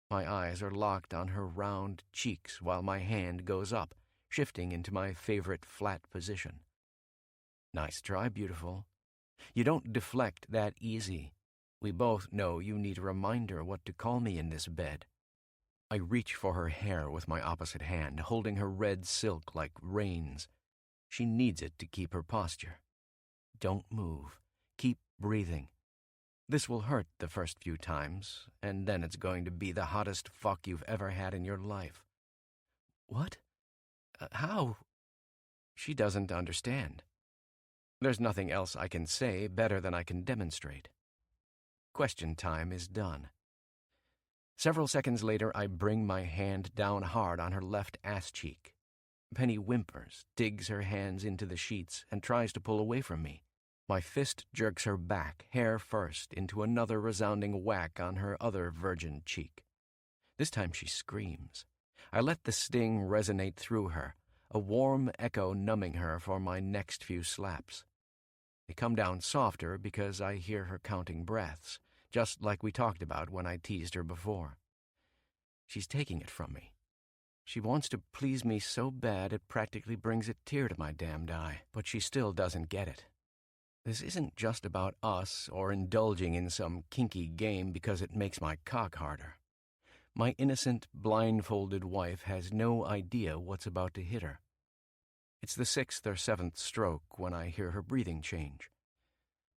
My eyes are locked on her round cheeks while my hand goes up, shifting into my favorite flat position. Nice try, beautiful. You don't deflect that easy. We both know you need a reminder what to call me in this bed. I reach for her hair with my opposite hand, holding her red silk like reins. She needs it to keep her posture. Don't move. Keep breathing. This will hurt the first few times, and then it's going to be the hottest fuck you've ever had in your life. What? How? She doesn't understand. There's nothing else I can say better than I can demonstrate. Question time is done. Several seconds later, I bring my hand down hard on her left ass cheek. Penny whimpers, digs her hands into the sheets, and tries to pull away from me. My fist jerks her back, hair first, into another resounding whack on her other virgin cheek. This time she screams. I let the sting resonate through her, a warm echo numbing her for my next few slaps. They come down softer because I hear her counting breaths, just like we talked about when I teased her before. She's taking it from me. She wants to please me so bad it practically brings a tear to my damned eye, but she still doesn't get it. This isn't just about us or indulging in some kinky game because it makes my cock harder. My innocent, blindfolded wife has no idea what's about to hit her. It's the 6th or 7th stroke when I hear her breathing change.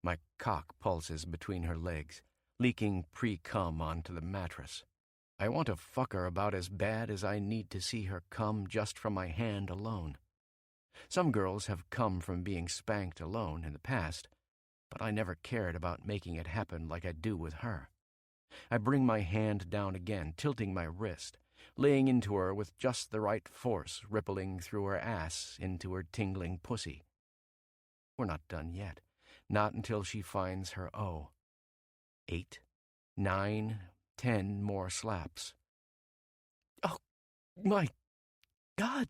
My cock pulses between her legs, leaking pre-cum onto the mattress. I want to fuck her about as bad as I need to see her come just from my hand alone. Some girls have come from being spanked alone in the past, but I never cared about making it happen like I do with her. I bring my hand down again, tilting my wrist, laying into her with just the right force rippling through her ass into her tingling pussy. We're not done yet, not until she finds her O. 8, 9, 10 more slaps. Oh, my God!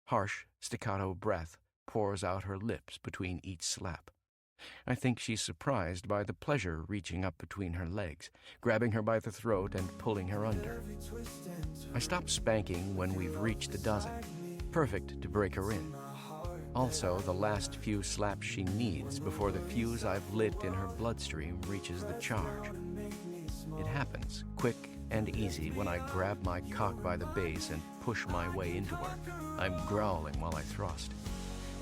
Harsh, staccato breath pours out her lips between each slap. I think she's surprised by the pleasure reaching up between her legs, grabbing her by the throat and pulling her under. I stop spanking when we've reached a dozen, perfect to break her in. Also, the last few slaps she needs before the fuse I've lit in her bloodstream reaches the charge. It happens, quick and easy, when I grab my cock by the base and push my way into her. I'm growling while I thrust.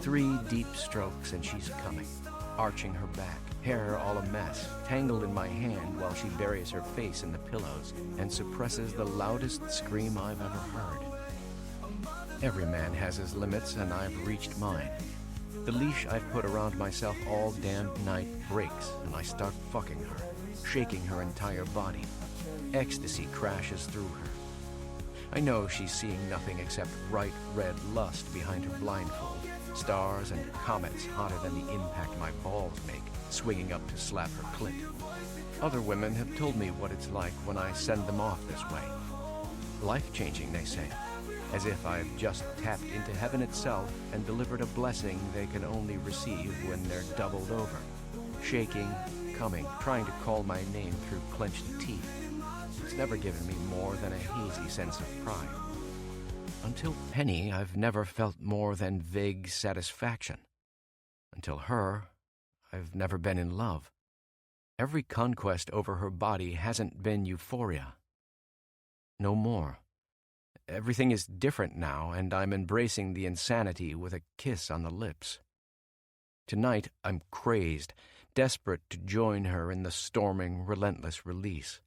3 deep strokes and she's coming, arching her back, hair all a mess, tangled in my hand while she buries her face in the pillows and suppresses the loudest scream I've ever heard. Every man has his limits, and I've reached mine. The leash I've put around myself all damn night breaks, and I start fucking her, shaking her entire body. Ecstasy crashes through her. I know she's seeing nothing except bright red lust behind her blindfold, stars and comets hotter than the impact my balls make, swinging up to slap her clit. Other women have told me what it's like when I send them off this way. Life-changing, they say, as if I've just tapped into heaven itself and delivered a blessing they can only receive when they're doubled over, shaking, coming, trying to call my name through clenched teeth. It's never given me more than a hazy sense of pride. Until Penny, I've never felt more than vague satisfaction. Until her, I've never been in love. Every conquest over her body hasn't been euphoria. No more. Everything is different now, and I'm embracing the insanity with a kiss on the lips. Tonight, I'm crazed, desperate to join her in the storming, relentless release,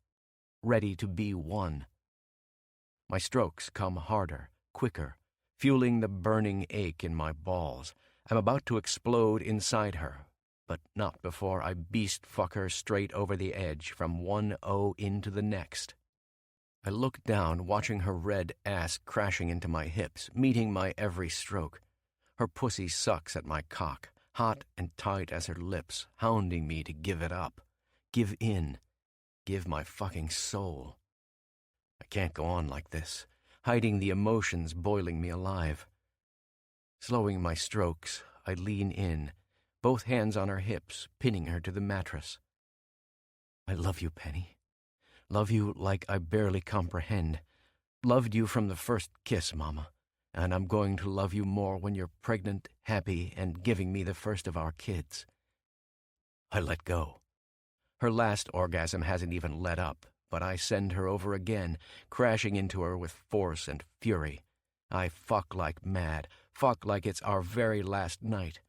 ready to be one. My strokes come harder, quicker, fueling the burning ache in my balls. I'm about to explode inside her, but not before I beast fuck her straight over the edge from one O into the next. I look down, watching her red ass crashing into my hips, meeting my every stroke. Her pussy sucks at my cock, hot and tight as her lips, hounding me to give it up, give in, give my fucking soul. I can't go on like this, hiding the emotions boiling me alive. Slowing my strokes, I lean in, both hands on her hips, pinning her to the mattress. I love you, Penny. Love you like I barely comprehend. Loved you from the first kiss, Mama, and I'm going to love you more when you're pregnant, happy, and giving me the first of our kids. I let go. Her last orgasm hasn't even let up, but I send her over again, crashing into her with force and fury. I fuck like mad, fuck like it's our very last night,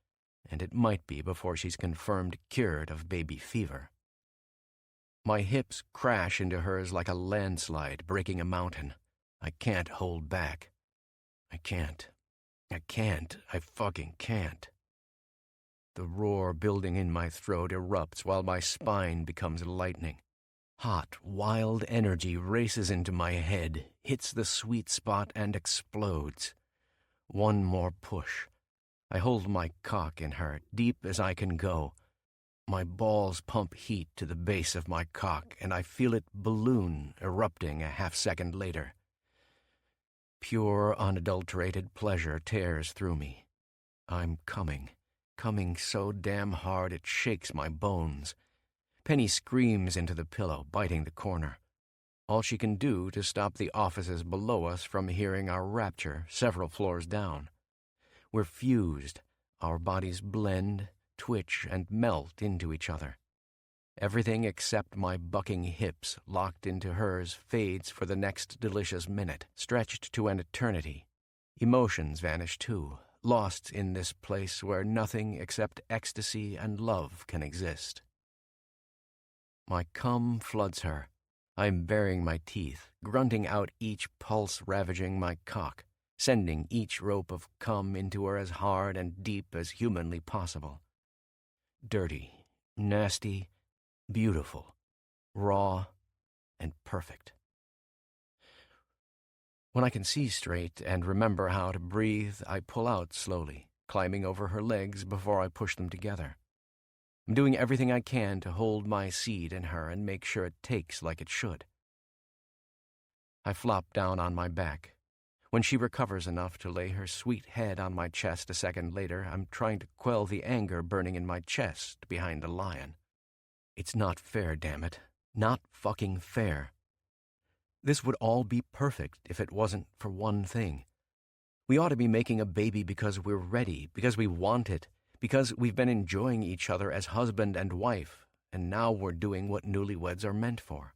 and it might be before she's confirmed cured of baby fever. My hips crash into hers like a landslide breaking a mountain. I can't hold back. I can't. I fucking can't. The roar building in my throat erupts while my spine becomes lightning. Hot, wild energy races into my head, hits the sweet spot and explodes. One more push. I hold my cock in her, deep as I can go. My balls pump heat to the base of my cock, and I feel it balloon, erupting a half-second later. Pure, unadulterated pleasure tears through me. I'm coming so damn hard it shakes my bones. Penny screams into the pillow, biting the corner. All she can do to stop the offices below us from hearing our rapture several floors down. We're fused. Our bodies blend, twitch, and melt into each other. Everything except my bucking hips locked into hers fades for the next delicious minute, stretched to an eternity. Emotions vanish too, lost in this place where nothing except ecstasy and love can exist. My cum floods her. I am baring my teeth, grunting out each pulse ravaging my cock, sending each rope of cum into her as hard and deep as humanly possible. Dirty, nasty, beautiful, raw, and perfect. When I can see straight and remember how to breathe, I pull out slowly, climbing over her legs before I push them together. I'm doing everything I can to hold my seed in her and make sure it takes like it should. I flop down on my back. When she recovers enough to lay her sweet head on my chest a second later, I'm trying to quell the anger burning in my chest behind the lion. It's not fair, damn it. Not fucking fair. This would all be perfect if it wasn't for one thing. We ought to be making a baby because we're ready, because we want it, because we've been enjoying each other as husband and wife, and now we're doing what newlyweds are meant for.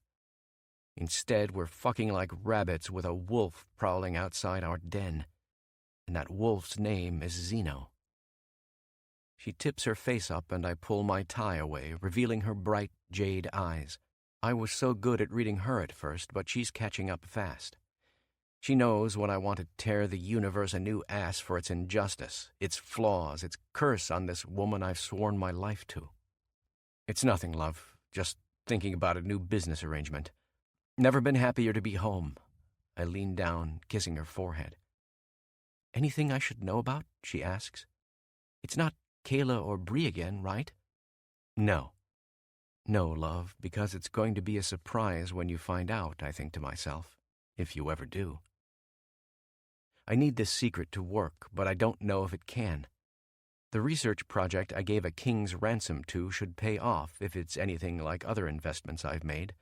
Instead, we're fucking like rabbits with a wolf prowling outside our den, and that wolf's name is Zeno. She tips her face up and I pull my tie away, revealing her bright jade eyes. I was so good at reading her at first, but she's catching up fast. She knows when I want to tear the universe a new ass for its injustice, its flaws, its curse on this woman I've sworn my life to. It's nothing, love. Just thinking about a new business arrangement. Never been happier to be home. I lean down, kissing her forehead. Anything I should know about? She asks. It's not Kayla or Bree again, right? No. No, love, because it's going to be a surprise when you find out, I think to myself, if you ever do. I need this secret to work, but I don't know if it can. The research project I gave a king's ransom to should pay off if it's anything like other investments I've made.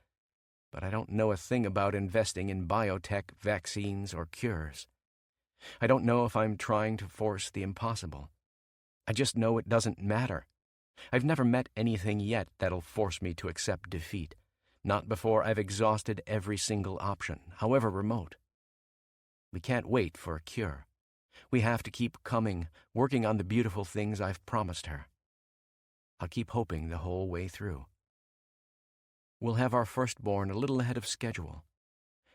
But I don't know a thing about investing in biotech, vaccines, or cures. I don't know if I'm trying to force the impossible. I just know it doesn't matter. I've never met anything yet that'll force me to accept defeat, not before I've exhausted every single option, however remote. We can't wait for a cure. We have to keep coming, working on the beautiful things I've promised her. I'll keep hoping the whole way through. We'll have our firstborn a little ahead of schedule.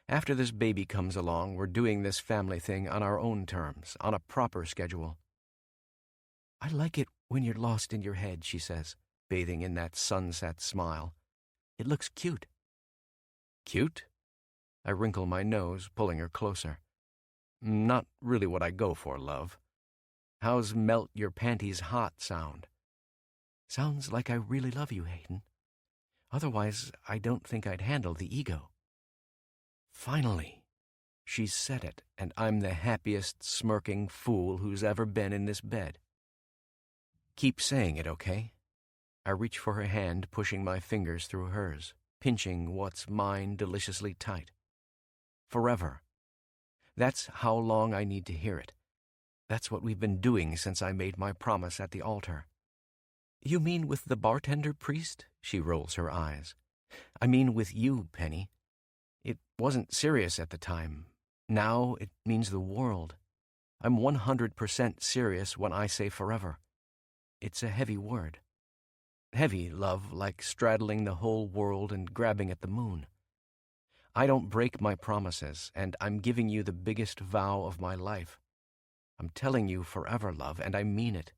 After this baby comes along, we're doing this family thing on our own terms, on a proper schedule. I like it when you're lost in your head, she says, bathing in that sunset smile. It looks cute. Cute? I wrinkle my nose, pulling her closer. Not really what I go for, love. How's melt your panties hot sound? Sounds like I really love you, Hayden. Otherwise, I don't think I'd handle the ego. Finally, she's said it, and I'm the happiest smirking fool who's ever been in this bed. Keep saying it, okay? I reach for her hand, pushing my fingers through hers, pinching what's mine deliciously tight. Forever. That's how long I need to hear it. That's what we've been doing since I made my promise at the altar. You mean with the bartender priest? She rolls her eyes. I mean with you, Penny. It wasn't serious at the time. Now it means the world. I'm 100% serious when I say forever. It's a heavy word. Heavy, love, like straddling the whole world and grabbing at the moon. I don't break my promises, and I'm giving you the biggest vow of my life. I'm telling you forever, love, and I mean it.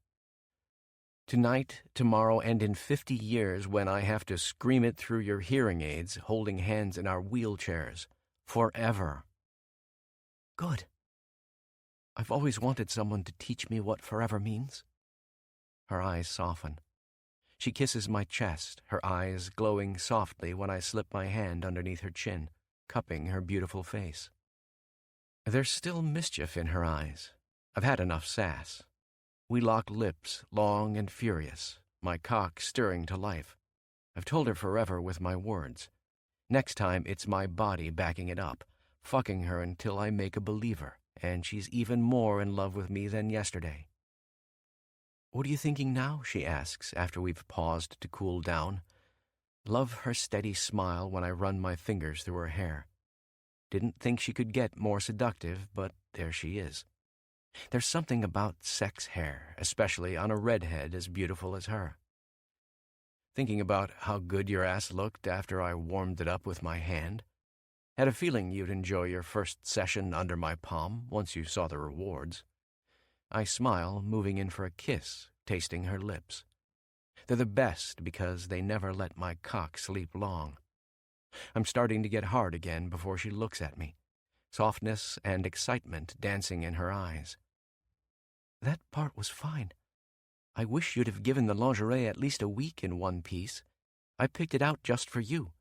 Tonight, tomorrow, and in 50 years when I have to scream it through your hearing aids, holding hands in our wheelchairs. Forever. Good. I've always wanted someone to teach me what forever means. Her eyes soften. She kisses my chest, her eyes glowing softly when I slip my hand underneath her chin, cupping her beautiful face. There's still mischief in her eyes. I've had enough sass. We lock lips, long and furious, my cock stirring to life. I've told her forever with my words. Next time, it's my body backing it up, fucking her until I make a believer, and she's even more in love with me than yesterday. What are you thinking now? She asks, after we've paused to cool down. Love her steady smile when I run my fingers through her hair. Didn't think she could get more seductive, but there she is. There's something about sex hair, especially on a redhead as beautiful as her. Thinking about how good your ass looked after I warmed it up with my hand. Had a feeling you'd enjoy your first session under my palm once you saw the rewards. I smile, moving in for a kiss, tasting her lips. They're the best because they never let my cock sleep long. I'm starting to get hard again before she looks at me, softness and excitement dancing in her eyes. That part was fine. I wish you'd have given the lingerie at least a week in one piece. I picked it out just for you.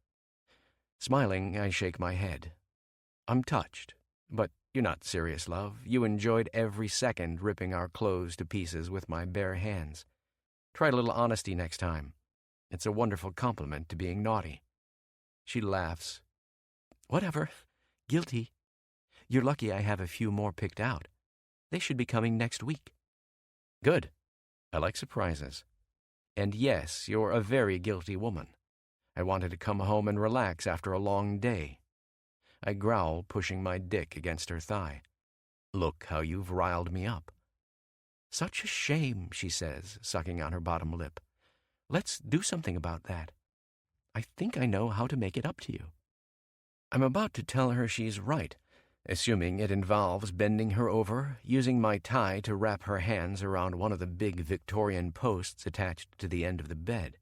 Smiling, I shake my head. I'm touched, but you're not serious, love. You enjoyed every second ripping our clothes to pieces with my bare hands. Try a little honesty next time. It's a wonderful compliment to being naughty. She laughs. Whatever. Guilty. You're lucky I have a few more picked out. They should be coming next week. Good. I like surprises. And yes, you're a very guilty woman. I wanted to come home and relax after a long day. I growl, pushing my dick against her thigh. Look how you've riled me up. Such a shame, she says, sucking on her bottom lip. Let's do something about that. I think I know how to make it up to you. I'm about to tell her she's right, assuming it involves bending her over, using my tie to wrap her hands around one of the big Victorian posts attached to the end of the bed.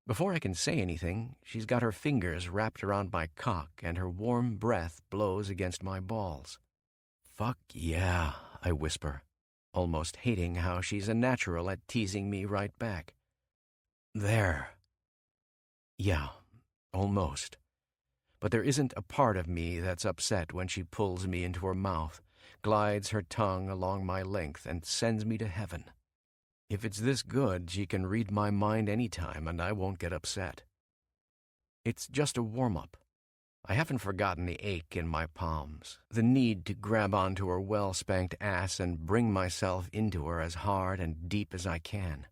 Before I can say anything, she's got her fingers wrapped around my cock and her warm breath blows against my balls. Fuck yeah, I whisper, almost hating how she's a natural at teasing me right back. There. Yeah, almost. But there isn't a part of me that's upset when she pulls me into her mouth, glides her tongue along my length, and sends me to heaven. If it's this good, she can read my mind any time, and I won't get upset. It's just a warm-up. I haven't forgotten the ache in my palms, the need to grab onto her well-spanked ass and bring myself into her as hard and deep as I can.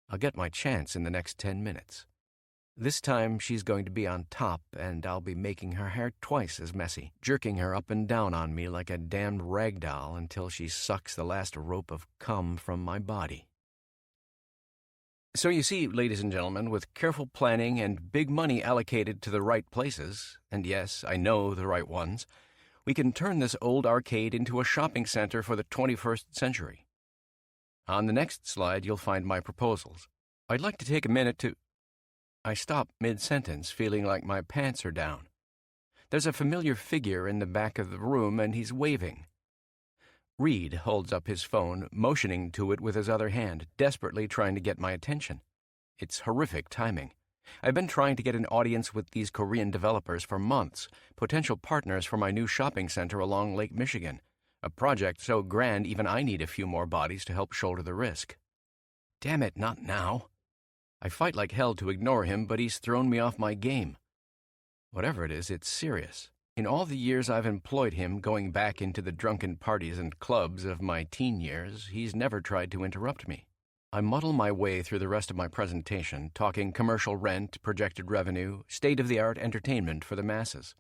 I'll get my chance in the next 10 minutes. This time she's going to be on top, and I'll be making her hair twice as messy, jerking her up and down on me like a damned rag doll until she sucks the last rope of cum from my body. So you see, ladies and gentlemen, with careful planning and big money allocated to the right places, and yes, I know the right ones, we can turn this old arcade into a shopping center for the 21st century. On the next slide, you'll find my proposals. I'd like to take a minute to... I stop mid-sentence, feeling like my pants are down. There's a familiar figure in the back of the room, and he's waving. Reed holds up his phone, motioning to it with his other hand, desperately trying to get my attention. It's horrific timing. I've been trying to get an audience with these Korean developers for months, potential partners for my new shopping center along Lake Michigan, a project so grand even I need a few more bodies to help shoulder the risk. Damn it, not now. I fight like hell to ignore him, but he's thrown me off my game. Whatever it is, it's serious. In all the years I've employed him, going back into the drunken parties and clubs of my teen years, he's never tried to interrupt me. I muddle my way through the rest of my presentation, talking commercial rent, projected revenue, state-of-the-art entertainment for the masses.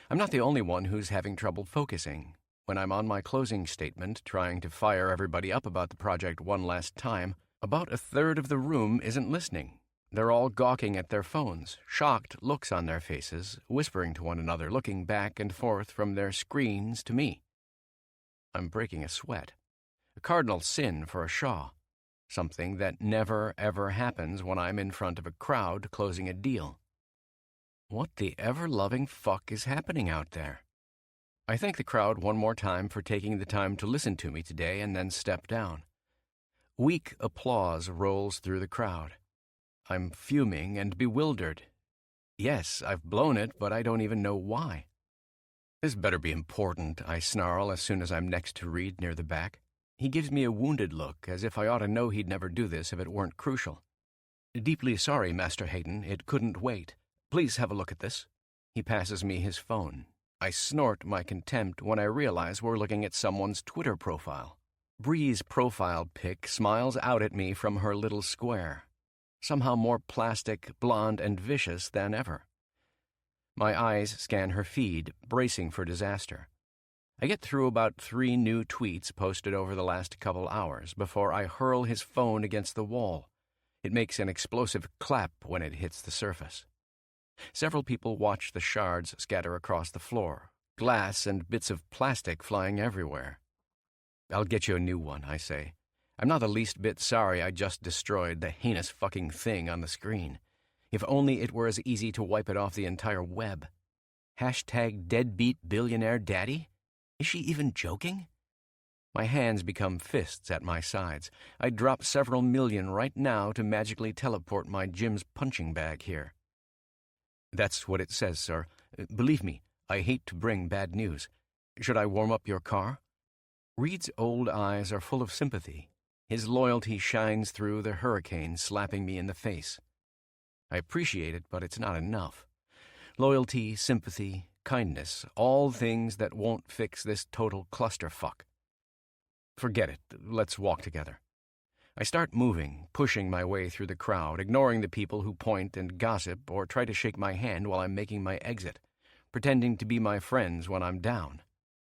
I'm not the only one who's having trouble focusing. When I'm on my closing statement, trying to fire everybody up about the project one last time, about a third of the room isn't listening. They're all gawking at their phones, shocked looks on their faces, whispering to one another, looking back and forth from their screens to me. I'm breaking a sweat. A cardinal sin for a Shaw. Something that never, ever happens when I'm in front of a crowd closing a deal. What the ever-loving fuck is happening out there? I thank the crowd one more time for taking the time to listen to me today and then step down. Weak applause rolls through the crowd. I'm fuming and bewildered. Yes, I've blown it, but I don't even know why. This better be important, I snarl as soon as I'm next to Reed near the back. He gives me a wounded look, as if I ought to know he'd never do this if it weren't crucial. Deeply sorry, Master Hayden, it couldn't wait. Please have a look at this. He passes me his phone. I snort my contempt when I realize we're looking at someone's Twitter profile. Bree's profile pic smiles out at me from her little square, somehow more plastic, blonde, and vicious than ever. My eyes scan her feed, bracing for disaster. I get through about 3 new tweets posted over the last couple hours before I hurl his phone against the wall. It makes an explosive clap when it hits the surface. Several people watch the shards scatter across the floor, glass and bits of plastic flying everywhere. "I'll get you a new one," I say. I'm not the least bit sorry I just destroyed the heinous fucking thing on the screen. If only it were as easy to wipe it off the entire web. Hashtag deadbeat billionaire daddy? Is she even joking? My hands become fists at my sides. I'd drop several million right now to magically teleport my gym's punching bag here. "That's what it says, sir. Believe me, I hate to bring bad news. Should I warm up your car?" Reed's old eyes are full of sympathy. His loyalty shines through the hurricane slapping me in the face. I appreciate it, but it's not enough. Loyalty, sympathy, kindness, all things that won't fix this total clusterfuck. Forget it. Let's walk together. I start moving, pushing my way through the crowd, ignoring the people who point and gossip or try to shake my hand while I'm making my exit, pretending to be my friends when I'm down.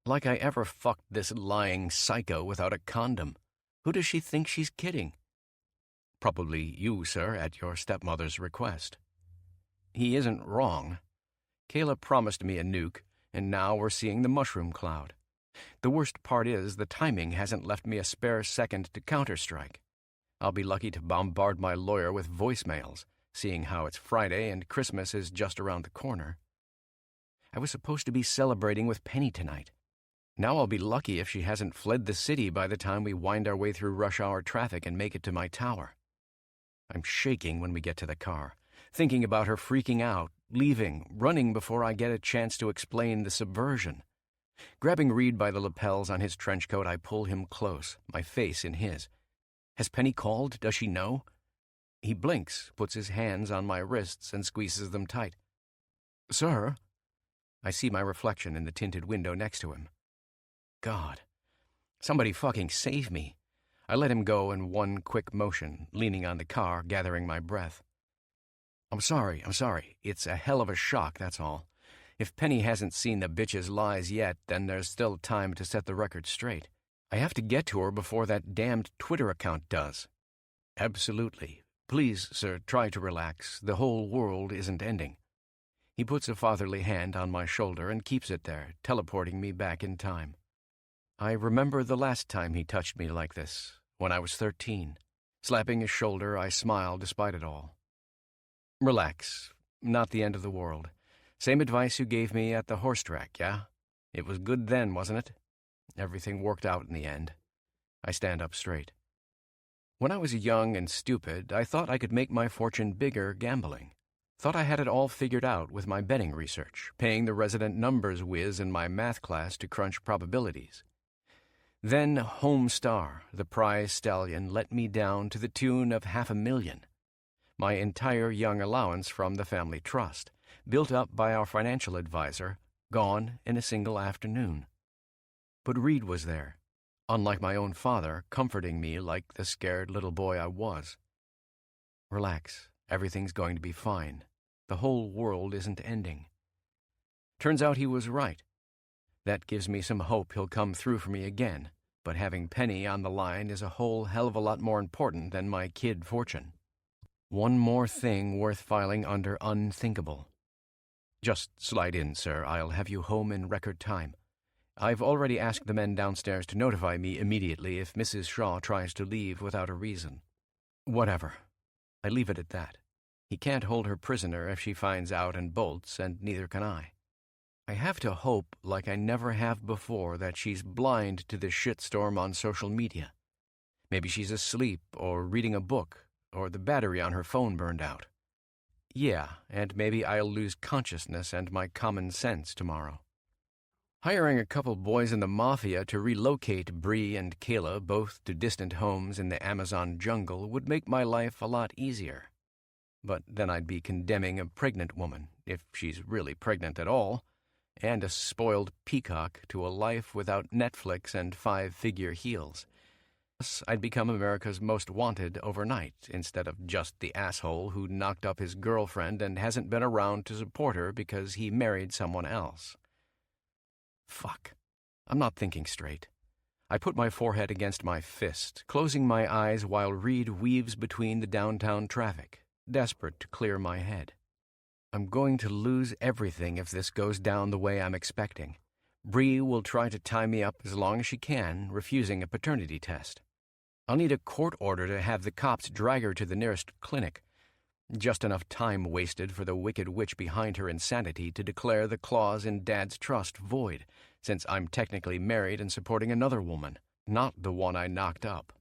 Like I ever fucked this lying psycho without a condom. Who does she think she's kidding? Probably you, sir, at your stepmother's request. He isn't wrong. Kayla promised me a nuke, and now we're seeing the mushroom cloud. The worst part is the timing hasn't left me a spare second to counterstrike. I'll be lucky to bombard my lawyer with voicemails, seeing how it's Friday and Christmas is just around the corner. I was supposed to be celebrating with Penny tonight. Now I'll be lucky if she hasn't fled the city by the time we wind our way through rush hour traffic and make it to my tower. I'm shaking when we get to the car, thinking about her freaking out, leaving, running before I get a chance to explain the subversion. Grabbing Reed by the lapels on his trench coat, I pull him close, my face in his. "Has Penny called? Does she know?" He blinks, puts his hands on my wrists, and squeezes them tight. "Sir?" I see my reflection in the tinted window next to him. God. Somebody fucking save me. I let him go in one quick motion, leaning on the car, gathering my breath. I'm sorry. It's a hell of a shock, that's all. If Penny hasn't seen the bitch's lies yet, then there's still time to set the record straight. I have to get to her before that damned Twitter account does. Absolutely. Please, sir, try to relax. The whole world isn't ending. He puts a fatherly hand on my shoulder and keeps it there, teleporting me back in time. I remember the last time he touched me like this, when I was 13. Slapping his shoulder, I smiled despite it all. Relax. Not the end of the world. Same advice you gave me at the horse track, yeah? It was good then, wasn't it? Everything worked out in the end. I stand up straight. When I was young and stupid, I thought I could make my fortune bigger gambling. Thought I had it all figured out with my betting research, paying the resident numbers whiz in my math class to crunch probabilities. Then Home Star, the prize stallion, let me down to the tune of $500,000. My entire young allowance from the family trust, built up by our financial advisor, gone in a single afternoon. But Reed was there, unlike my own father, comforting me like the scared little boy I was. Relax, everything's going to be fine. The whole world isn't ending. Turns out he was right. That gives me some hope he'll come through for me again, but having Penny on the line is a whole hell of a lot more important than my kid fortune. One more thing worth filing under unthinkable. Just slide in, sir. I'll have you home in record time. I've already asked the men downstairs to notify me immediately if Mrs. Shaw tries to leave without a reason. Whatever. I leave it at that. He can't hold her prisoner if she finds out and bolts, and neither can I. I have to hope, like I never have before, that she's blind to the shitstorm on social media. Maybe she's asleep or reading a book, or the battery on her phone burned out. Yeah, and maybe I'll lose consciousness and my common sense tomorrow. Hiring a couple boys in the mafia to relocate Bree and Kayla both to distant homes in the Amazon jungle would make my life a lot easier. But then I'd be condemning a pregnant woman, if she's really pregnant at all, and a spoiled peacock to a life without Netflix and 5-figure heels. Thus, I'd become America's most wanted overnight, instead of just the asshole who knocked up his girlfriend and hasn't been around to support her because he married someone else. Fuck. I'm not thinking straight. I put my forehead against my fist, closing my eyes while Reed weaves between the downtown traffic, desperate to clear my head. I'm going to lose everything if this goes down the way I'm expecting. Bree will try to tie me up as long as she can, refusing a paternity test. I'll need a court order to have the cops drag her to the nearest clinic. Just enough time wasted for the wicked witch behind her insanity to declare the clause in Dad's trust void, since I'm technically married and supporting another woman, not the one I knocked up.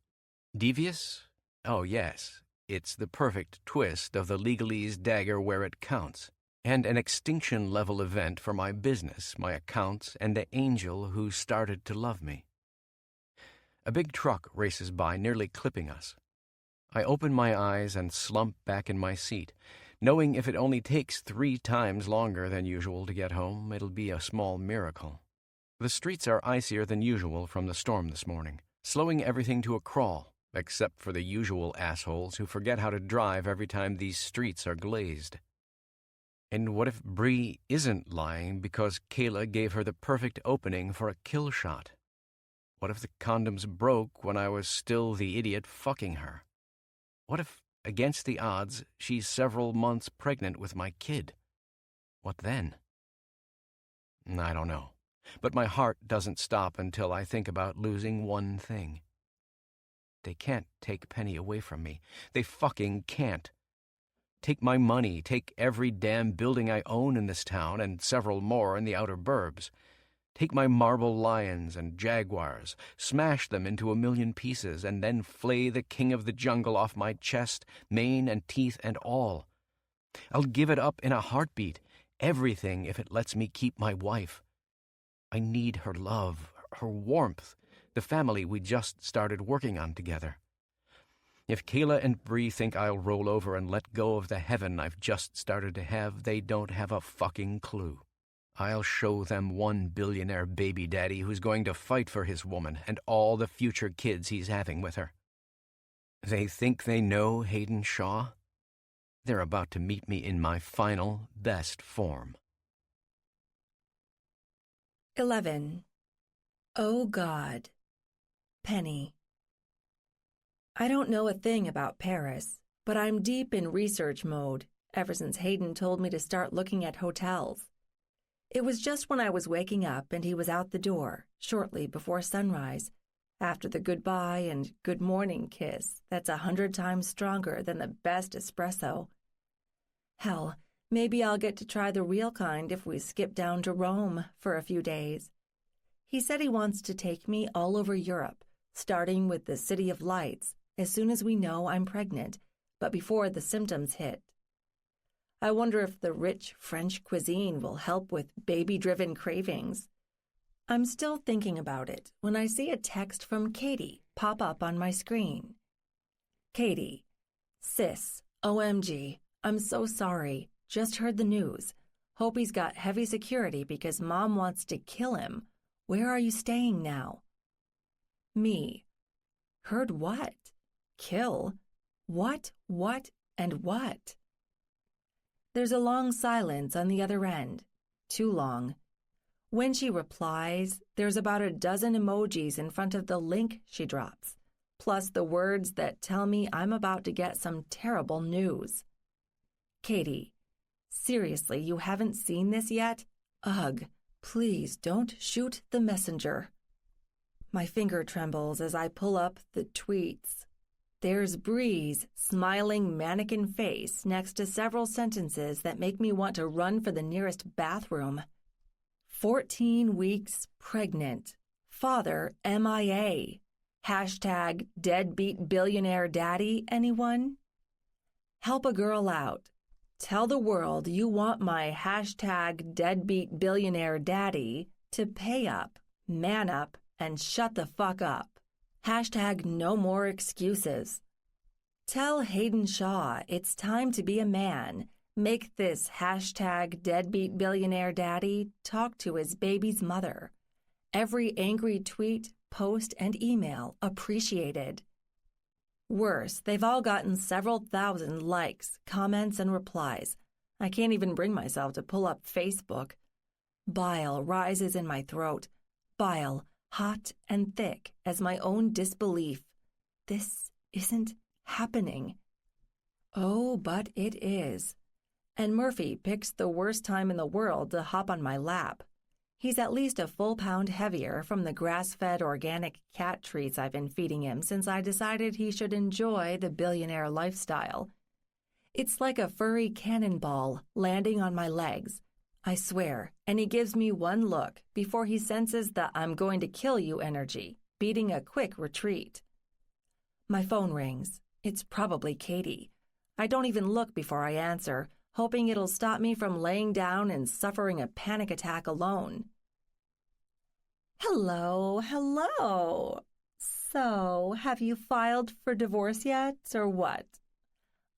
Devious? Oh, yes. It's the perfect twist of the legalese dagger where it counts, and an extinction-level event for my business, my accounts, and the angel who started to love me. A big truck races by, nearly clipping us. I open my eyes and slump back in my seat, knowing if it only takes 3 times longer than usual to get home, it'll be a small miracle. The streets are icier than usual from the storm this morning, slowing everything to a crawl, except for the usual assholes who forget how to drive every time these streets are glazed. And what if Bree isn't lying because Kayla gave her the perfect opening for a kill shot? What if the condoms broke when I was still the idiot fucking her? What if, against the odds, she's several months pregnant with my kid? What then? I don't know, but my heart doesn't stop until I think about losing one thing. They can't take Penny away from me. They fucking can't. Take my money, take every damn building I own in this town and several more in the outer burbs. Take my marble lions and jaguars, smash them into 1,000,000 pieces, and then flay the king of the jungle off my chest, mane and teeth and all. I'll give it up in a heartbeat, everything if it lets me keep my wife. I need her love, her warmth, the family we just started working on together. If Kayla and Bree think I'll roll over and let go of the heaven I've just started to have, they don't have a fucking clue. I'll show them one billionaire baby daddy who's going to fight for his woman and all the future kids he's having with her. They think they know Hayden Shaw? They're about to meet me in my final, best form. 11. Oh God. Penny. I don't know a thing about Paris, but I'm deep in research mode ever since Hayden told me to start looking at hotels. It was just when I was waking up and he was out the door, shortly before sunrise, after the goodbye and good morning kiss that's 100 times stronger than the best espresso. Hell, maybe I'll get to try the real kind if we skip down to Rome for a few days. He said he wants to take me all over Europe, starting with the City of Lights, as soon as we know I'm pregnant, but before the symptoms hit. I wonder if the rich French cuisine will help with baby-driven cravings. I'm still thinking about it when I see a text from Katie pop up on my screen. Katie, Sis, OMG, I'm so sorry. Just heard the news. Hope he's got heavy security because Mom wants to kill him. Where are you staying now? Me. Heard what? Kill? What, and what? There's a long silence on the other end. Too long. When she replies, there's about a dozen emojis in front of the link she drops, plus the words that tell me I'm about to get some terrible news. Katie, seriously, you haven't seen this yet? Ugh, please don't shoot the messenger. My finger trembles as I pull up the tweets. There's Bree's smiling mannequin face next to several sentences that make me want to run for the nearest bathroom. 14 weeks pregnant. Father MIA. Hashtag deadbeat billionaire daddy, anyone? Help a girl out. Tell the world you want my hashtag deadbeat billionaire daddy to pay up, man up, and shut the fuck up. Hashtag no more excuses. Tell Hayden Shaw it's time to be a man. Make this hashtag deadbeat billionaire daddy talk to his baby's mother. Every angry tweet, post, and email appreciated. Worse, they've all gotten several thousand likes, comments, and replies. I can't even bring myself to pull up Facebook. Bile rises in my throat. bile, hot and thick as my own disbelief. This isn't happening. Oh, but it is. And Murphy picks the worst time in the world to hop on my lap. He's at least a full pound heavier from the grass-fed organic cat treats I've been feeding him since I decided he should enjoy the billionaire lifestyle. It's like a furry cannonball landing on my legs, I swear, and he gives me one look before he senses the "I'm going to kill you" energy, beating a quick retreat. My phone rings. It's probably Katie. I don't even look before I answer, hoping it'll stop me from laying down and suffering a panic attack alone. Hello. So, have you filed for divorce yet, or what?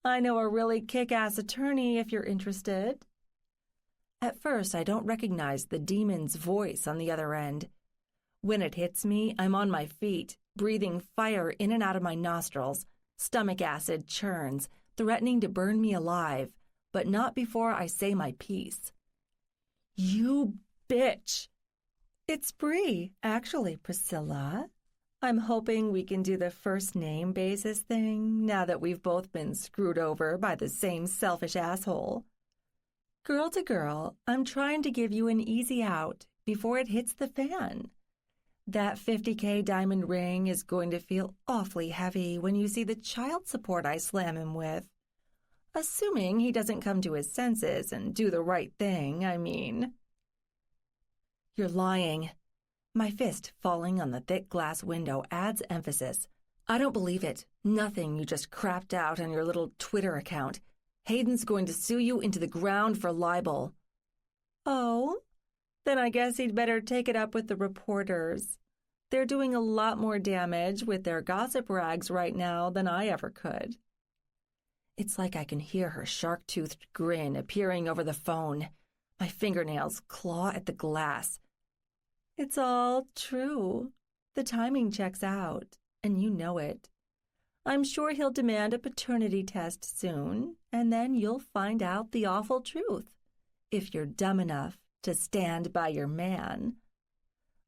I know a really kick-ass attorney if you're interested. At first, I don't recognize the demon's voice on the other end. When it hits me, I'm on my feet, breathing fire in and out of my nostrils. Stomach acid churns, threatening to burn me alive, but not before I say my piece. You bitch! It's Bree, actually, Priscilla. I'm hoping we can do the first name basis thing now that we've both been screwed over by the same selfish asshole. Girl to girl, I'm trying to give you an easy out before it hits the fan. That $50K diamond ring is going to feel awfully heavy when you see the child support I slam him with. Assuming he doesn't come to his senses and do the right thing, I mean. You're lying. My fist falling on the thick glass window adds emphasis. I don't believe it. Nothing you just crapped out on your little Twitter account. Hayden's going to sue you into the ground for libel. Oh? Then I guess he'd better take it up with the reporters. They're doing a lot more damage with their gossip rags right now than I ever could. It's like I can hear her shark-toothed grin appearing over the phone. My fingernails claw at the glass. It's all true. The timing checks out, and you know it. I'm sure he'll demand a paternity test soon, and then you'll find out the awful truth, if you're dumb enough to stand by your man.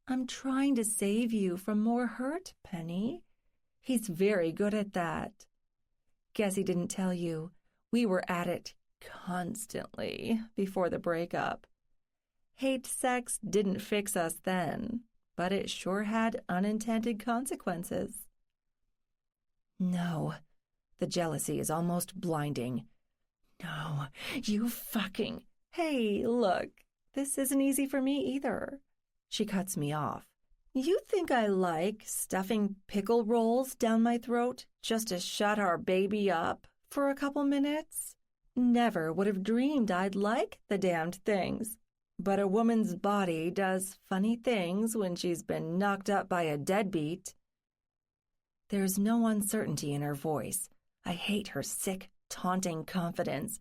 I'm trying to save you from more hurt, Penny. He's very good at that. Guess he didn't tell you. We were at it constantly before the breakup. Hate sex didn't fix us then, but it sure had unintended consequences. No, the jealousy is almost blinding. No, you fucking... Hey, look, this isn't easy for me either. She cuts me off. You think I like stuffing pickle rolls down my throat just to shut our baby up for a couple minutes? Never would have dreamed I'd like the damned things. But a woman's body does funny things when she's been knocked up by a deadbeat. There's no uncertainty in her voice. I hate her sick, taunting confidence.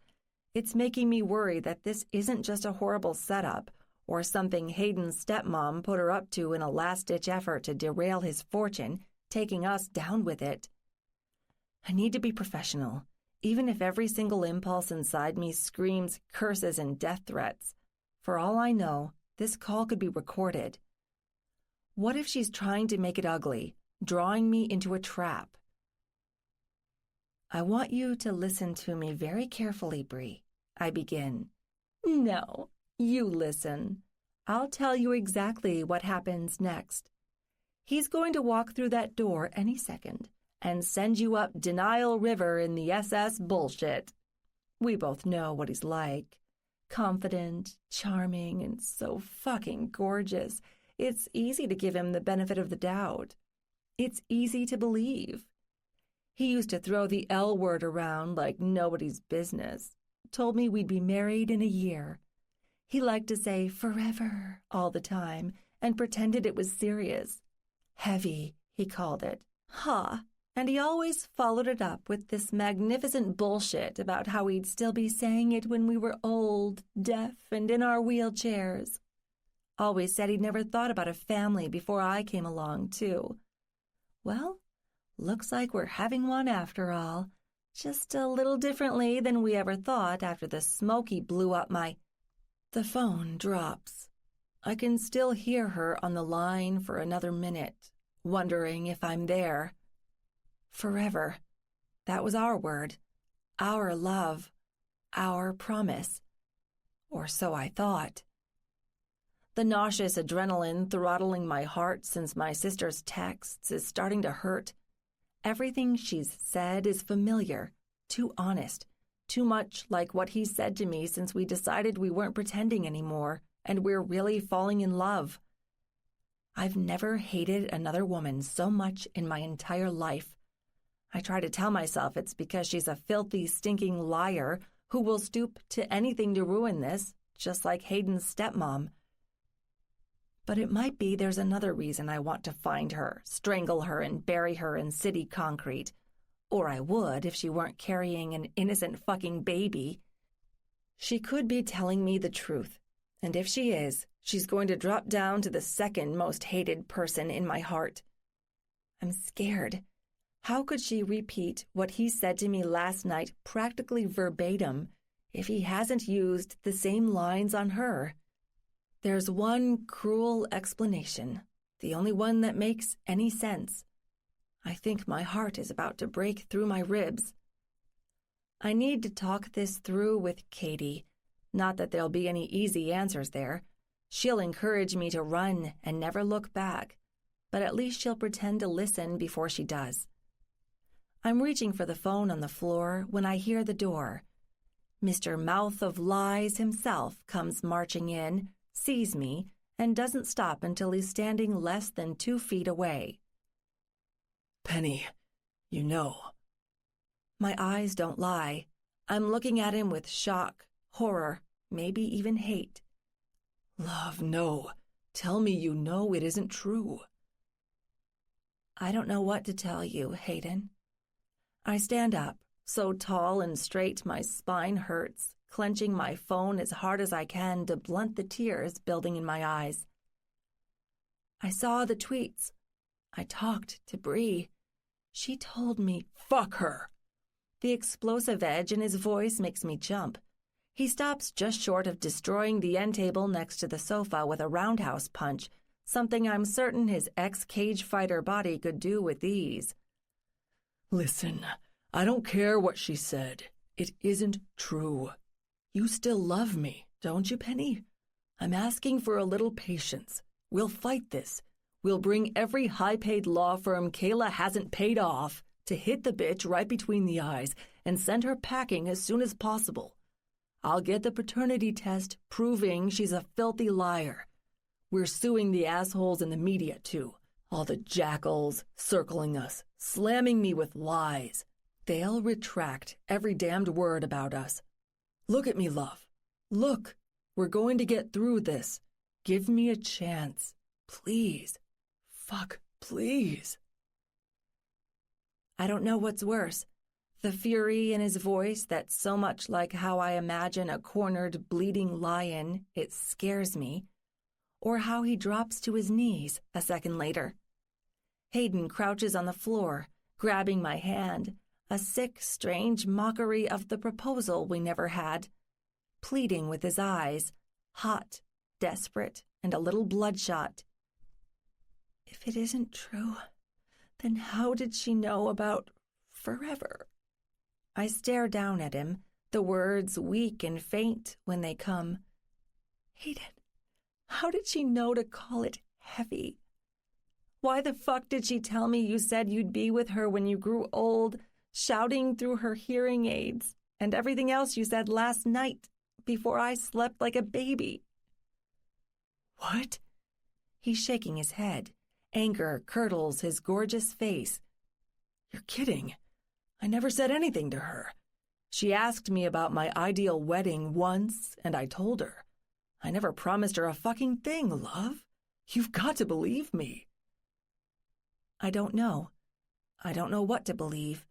It's making me worry that this isn't just a horrible setup or something Hayden's stepmom put her up to in a last-ditch effort to derail his fortune, taking us down with it. I need to be professional, even if every single impulse inside me screams curses and death threats. For all I know, this call could be recorded. What if she's trying to make it ugly, drawing me into a trap? I want you to listen to me very carefully, Bree. I begin. No, you listen. I'll tell you exactly what happens next. He's going to walk through that door any second and send you up Denial River in the SS bullshit. We both know what he's like. Confident, charming, and so fucking gorgeous. It's easy to give him the benefit of the doubt. It's easy to believe. He used to throw the L word around like nobody's business. Told me we'd be married in a year. He liked to say forever all the time and pretended it was serious. Heavy, he called it. Ha! And he always followed it up with this magnificent bullshit about how he'd still be saying it when we were old, deaf, and in our wheelchairs. Always said he'd never thought about a family before I came along, too. Well, looks like we're having one after all. Just a little differently than we ever thought after the smoke he blew up my... The phone drops. I can still hear her on the line for another minute, wondering if I'm there. Forever. That was our word, our love, our promise. Or so I thought. The nauseous adrenaline throttling my heart since my sister's texts is starting to hurt. Everything she's said is familiar, too honest, too much like what he said to me since we decided we weren't pretending anymore and we're really falling in love. I've never hated another woman so much in my entire life. I try to tell myself it's because she's a filthy, stinking liar who will stoop to anything to ruin this, just like Hayden's stepmom. But it might be there's another reason I want to find her, strangle her, and bury her in city concrete. Or I would if she weren't carrying an innocent fucking baby. She could be telling me the truth, and if she is, she's going to drop down to the second most hated person in my heart. I'm scared. How could she repeat what he said to me last night practically verbatim if he hasn't used the same lines on her? There's one cruel explanation, the only one that makes any sense. I think my heart is about to break through my ribs. I need to talk this through with Katie. Not that there'll be any easy answers there. She'll encourage me to run and never look back, but at least she'll pretend to listen before she does. I'm reaching for the phone on the floor when I hear the door. Mr. Mouth of Lies himself comes marching in, sees me, and doesn't stop until he's standing less than 2 feet away. Penny, you know. My eyes don't lie. I'm looking at him with shock, horror, maybe even hate. Love, no. Tell me you know it isn't true. I don't know what to tell you, Hayden. I stand up, so tall and straight my spine hurts, clenching my phone as hard as I can to blunt the tears building in my eyes. I saw the tweets. I talked to Bree. She told me, fuck her. The explosive edge in his voice makes me jump. He stops just short of destroying the end table next to the sofa with a roundhouse punch, something I'm certain his ex-cage fighter body could do with ease. Listen, I don't care what she said. It isn't true. You still love me, don't you, Penny? I'm asking for a little patience. We'll fight this. We'll bring every high-paid law firm Kayla hasn't paid off to hit the bitch right between the eyes and send her packing as soon as possible. I'll get the paternity test proving she's a filthy liar. We're suing the assholes in the media, too. All the jackals circling us, slamming me with lies. They'll retract every damned word about us. Look at me, love. Look, we're going to get through this. Give me a chance. Please. Fuck, please. I don't know what's worse. The fury in his voice that's so much like how I imagine a cornered, bleeding lion, it scares me. Or how he drops to his knees a second later. Hayden crouches on the floor, grabbing my hand, a sick, strange mockery of the proposal we never had, pleading with his eyes, hot, desperate, and a little bloodshot. If it isn't true, then how did she know about forever? I stare down at him, the words weak and faint when they come. Hayden, how did she know to call it heavy? Why the fuck did she tell me you said you'd be with her when you grew old, shouting through her hearing aids, and everything else you said last night before I slept like a baby? What? He's shaking his head. Anger curdles his gorgeous face. You're kidding. I never said anything to her. She asked me about my ideal wedding once, and I told her. I never promised her a fucking thing, love. You've got to believe me. I don't know. I don't know what to believe.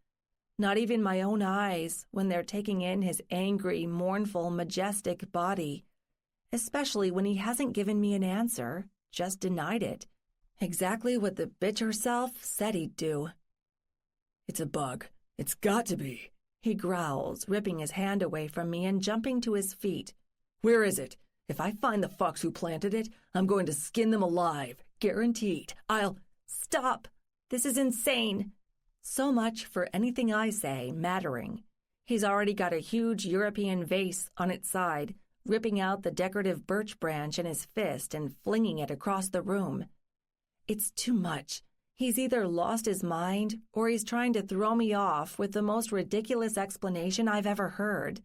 Not even my own eyes when they're taking in his angry, mournful, majestic body. Especially when he hasn't given me an answer, just denied it. Exactly what the bitch herself said he'd do. It's a bug. It's got to be. He growls, ripping his hand away from me and jumping to his feet. Where is it? If I find the fucks who planted it, I'm going to skin them alive. Guaranteed. Stop! This is insane. So much for anything I say mattering. He's already got a huge European vase on its side, ripping out the decorative birch branch in his fist and flinging it across the room. It's too much. He's either lost his mind or he's trying to throw me off with the most ridiculous explanation I've ever heard.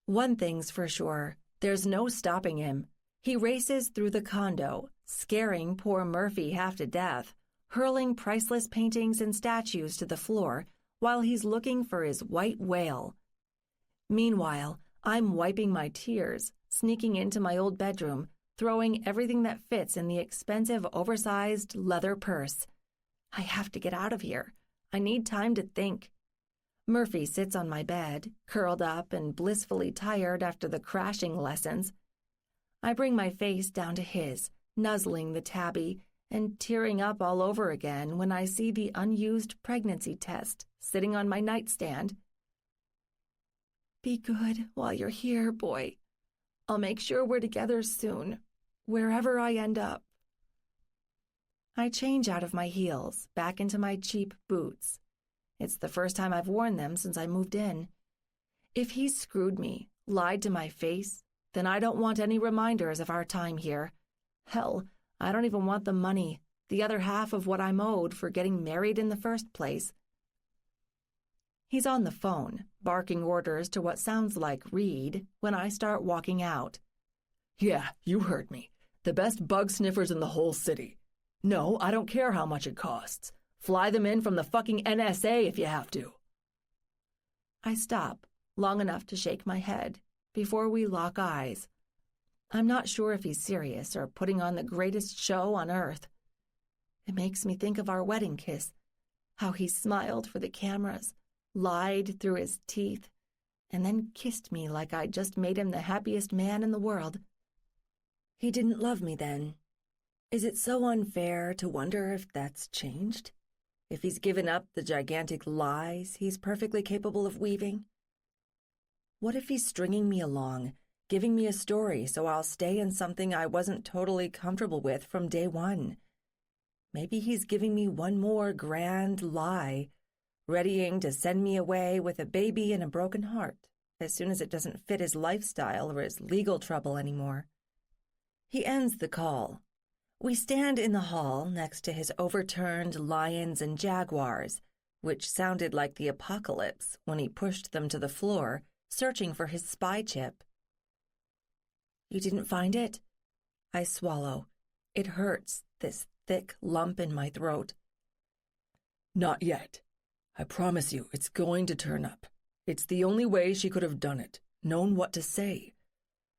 One thing's for sure, there's no stopping him. He races through the condo, scaring poor Murphy half to death, hurling priceless paintings and statues to the floor while he's looking for his white whale. Meanwhile, I'm wiping my tears, sneaking into my old bedroom, throwing everything that fits in the expensive, oversized leather purse. I have to get out of here. I need time to think. Murphy sits on my bed, curled up and blissfully tired after the crashing lessons. I bring my face down to his, nuzzling the tabby, and tearing up all over again when I see the unused pregnancy test sitting on my nightstand. Be good while you're here, boy. I'll make sure we're together soon, wherever I end up. I change out of my heels, back into my cheap boots. It's the first time I've worn them since I moved in. If he screwed me, lied to my face, then I don't want any reminders of our time here. Hell, I don't even want the money, the other half of what I'm owed for getting married in the first place. He's on the phone, barking orders to what sounds like Reed, when I start walking out. Yeah, you heard me. The best bug sniffers in the whole city. No, I don't care how much it costs. Fly them in from the fucking NSA if you have to. I stop, long enough to shake my head, before we lock eyes. I'm not sure if he's serious or putting on the greatest show on earth. It makes me think of our wedding kiss, how he smiled for the cameras, lied through his teeth, and then kissed me like I'd just made him the happiest man in the world. He didn't love me then. Is it so unfair to wonder if that's changed? If he's given up the gigantic lies he's perfectly capable of weaving? What if he's stringing me along, giving me a story so I'll stay in something I wasn't totally comfortable with from day one? Maybe he's giving me one more grand lie, readying to send me away with a baby and a broken heart as soon as it doesn't fit his lifestyle or his legal trouble anymore. He ends the call. We stand in the hall next to his overturned lions and jaguars, which sounded like the apocalypse when he pushed them to the floor, searching for his spy chip. You didn't find it? I swallow. It hurts, this thick lump in my throat. Not yet. I promise you, it's going to turn up. It's the only way she could have done it, known what to say.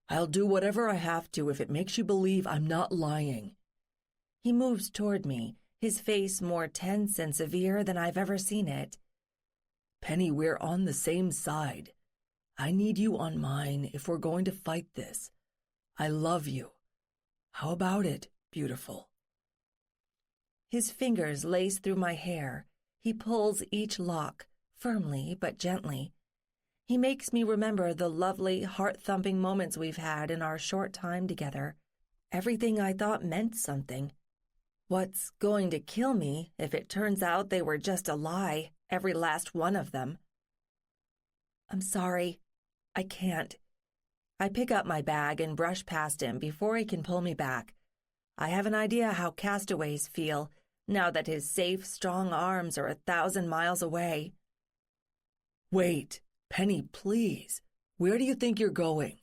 I'll do whatever I have to if it makes you believe I'm not lying. He moves toward me, his face more tense and severe than I've ever seen it. Penny, we're on the same side. I need you on mine if we're going to fight this. I love you. How about it, beautiful? His fingers lace through my hair. He pulls each lock, firmly but gently. He makes me remember the lovely, heart-thumping moments we've had in our short time together. Everything I thought meant something. What's going to kill me if it turns out they were just a lie, every last one of them? I'm sorry. I can't. I pick up my bag and brush past him before he can pull me back. I have an idea how castaways feel, now that his safe, strong arms are 1,000 miles away. Wait, Penny, please. Where do you think you're going?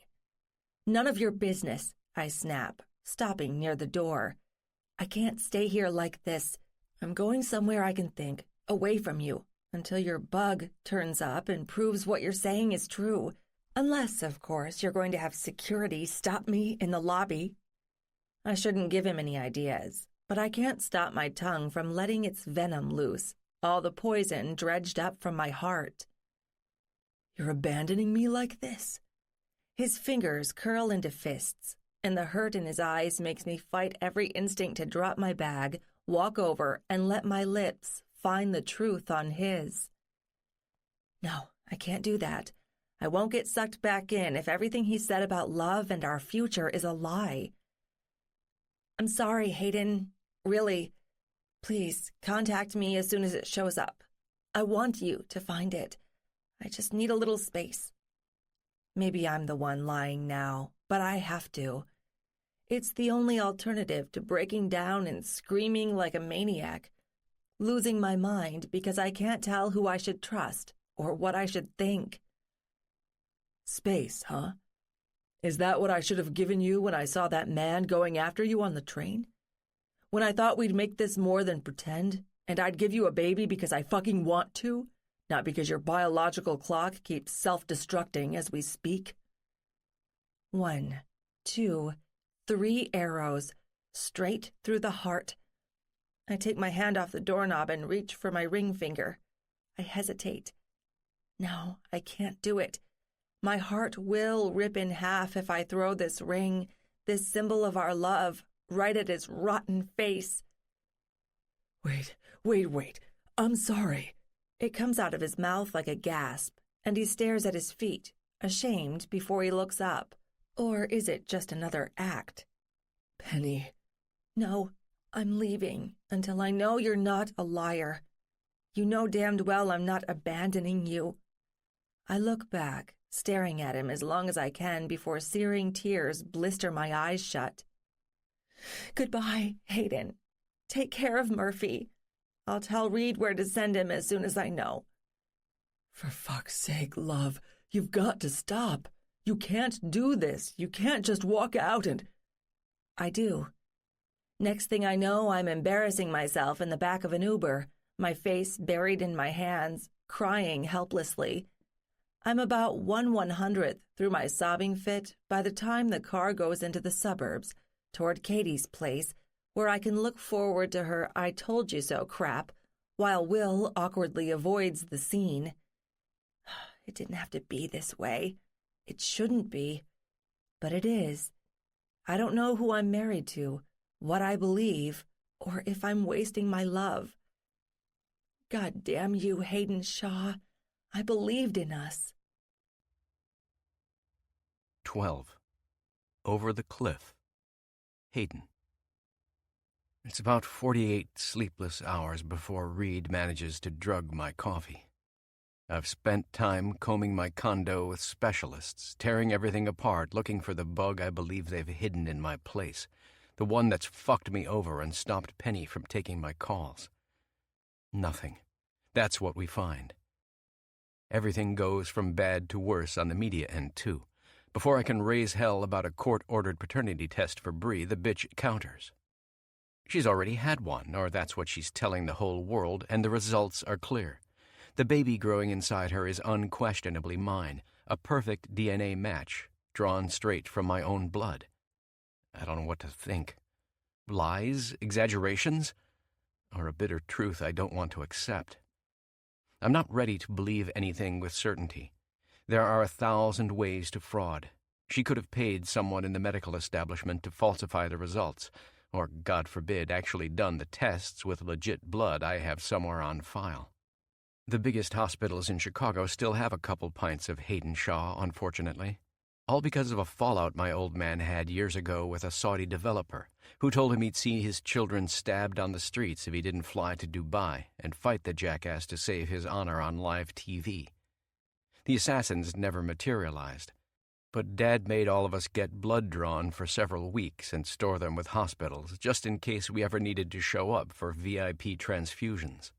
None of your business, I snap, stopping near the door. I can't stay here like this. I'm going somewhere I can think, away from you, until your bug turns up and proves what you're saying is true. Unless, of course, you're going to have security stop me in the lobby. I shouldn't give him any ideas, but I can't stop my tongue from letting its venom loose, all the poison dredged up from my heart. You're abandoning me like this? His fingers curl into fists, and the hurt in his eyes makes me fight every instinct to drop my bag, walk over, and let my lips find the truth on his. No, I can't do that. I won't get sucked back in if everything he said about love and our future is a lie. I'm sorry, Hayden. Really. Please, contact me as soon as it shows up. I want you to find it. I just need a little space. Maybe I'm the one lying now, but I have to. It's the only alternative to breaking down and screaming like a maniac, losing my mind because I can't tell who I should trust or what I should think. Space, huh? Is that what I should have given you when I saw that man going after you on the train? When I thought we'd make this more than pretend, and I'd give you a baby because I fucking want to, not because your biological clock keeps self-destructing as we speak? 1, 2, 3 arrows, straight through the heart. I take my hand off the doorknob and reach for my ring finger. I hesitate. No, I can't do it. My heart will rip in half if I throw this ring, this symbol of our love, right at his rotten face. Wait. I'm sorry. It comes out of his mouth like a gasp, and he stares at his feet, ashamed before he looks up. Or is it just another act? Penny. No, I'm leaving until I know you're not a liar. You know damned well I'm not abandoning you. I look back, staring at him as long as I can before searing tears blister my eyes shut. Goodbye, Hayden. Take care of Murphy. I'll tell Reed where to send him as soon as I know. For fuck's sake, love, you've got to stop. You can't do this. You can't just walk out and... I do. Next thing I know, I'm embarrassing myself in the back of an Uber, my face buried in my hands, crying helplessly. I'm about 1/100th through my sobbing fit by the time the car goes into the suburbs, toward Katie's place, where I can look forward to her "I told you so" crap, while Will awkwardly avoids the scene. It didn't have to be this way. It shouldn't be. But it is. I don't know who I'm married to, what I believe, or if I'm wasting my love. God damn you, Hayden Shaw. I believed in us. 12. Over the Cliff. Hayden. It's about 48 sleepless hours before Reed manages to drug my coffee. I've spent time combing my condo with specialists, tearing everything apart, looking for the bug I believe they've hidden in my place, the one that's fucked me over and stopped Penny from taking my calls. Nothing. That's what we find. Everything goes from bad to worse on the media end, too. Before I can raise hell about a court-ordered paternity test for Bree, the bitch counters. She's already had one, or that's what she's telling the whole world, and the results are clear. The baby growing inside her is unquestionably mine, a perfect DNA match, drawn straight from my own blood. I don't know what to think. Lies? Exaggerations? Or a bitter truth I don't want to accept? I'm not ready to believe anything with certainty. There are 1,000 ways to fraud. She could have paid someone in the medical establishment to falsify the results, or, God forbid, actually done the tests with legit blood I have somewhere on file. The biggest hospitals in Chicago still have a couple pints of Hayden Shaw, unfortunately. All because of a fallout my old man had years ago with a Saudi developer, who told him he'd see his children stabbed on the streets if he didn't fly to Dubai and fight the jackass to save his honor on live TV. The assassins never materialized, but Dad made all of us get blood drawn for several weeks and store them with hospitals, just in case we ever needed to show up for VIP transfusions.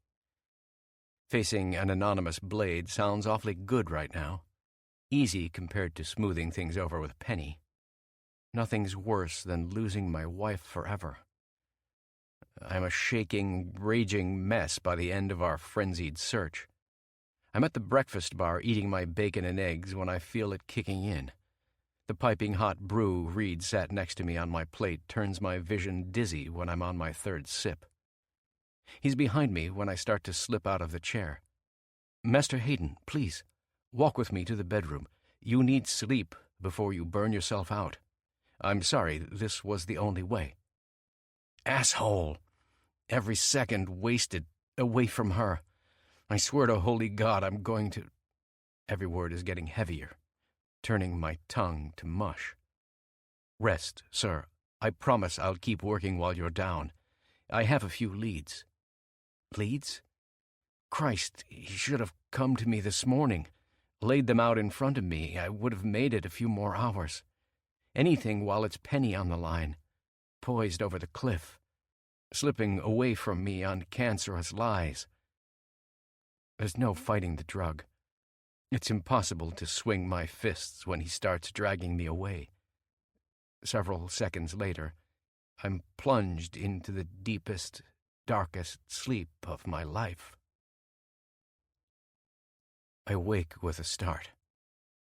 Facing an anonymous blade sounds awfully good right now. Easy compared to smoothing things over with Penny. Nothing's worse than losing my wife forever. I'm a shaking, raging mess by the end of our frenzied search. I'm at the breakfast bar eating my bacon and eggs when I feel it kicking in. The piping hot brew Reed sat next to me on my plate turns my vision dizzy when I'm on my third sip. He's behind me when I start to slip out of the chair. "Master Hayden, please, walk with me to the bedroom. You need sleep before you burn yourself out. I'm sorry, this was the only way." Asshole! Every second wasted away from her. I swear to holy God I'm going to... Every word is getting heavier, turning my tongue to mush. Rest, sir. I promise I'll keep working while you're down. I have a few leads. Leads? Christ, he should have come to me this morning, laid them out in front of me. I would have made it a few more hours. Anything while it's Penny on the line, poised over the cliff, slipping away from me on cancerous lies. There's no fighting the drug. It's impossible to swing my fists when he starts dragging me away. Several seconds later, I'm plunged into the deepest, darkest sleep of my life. I wake with a start.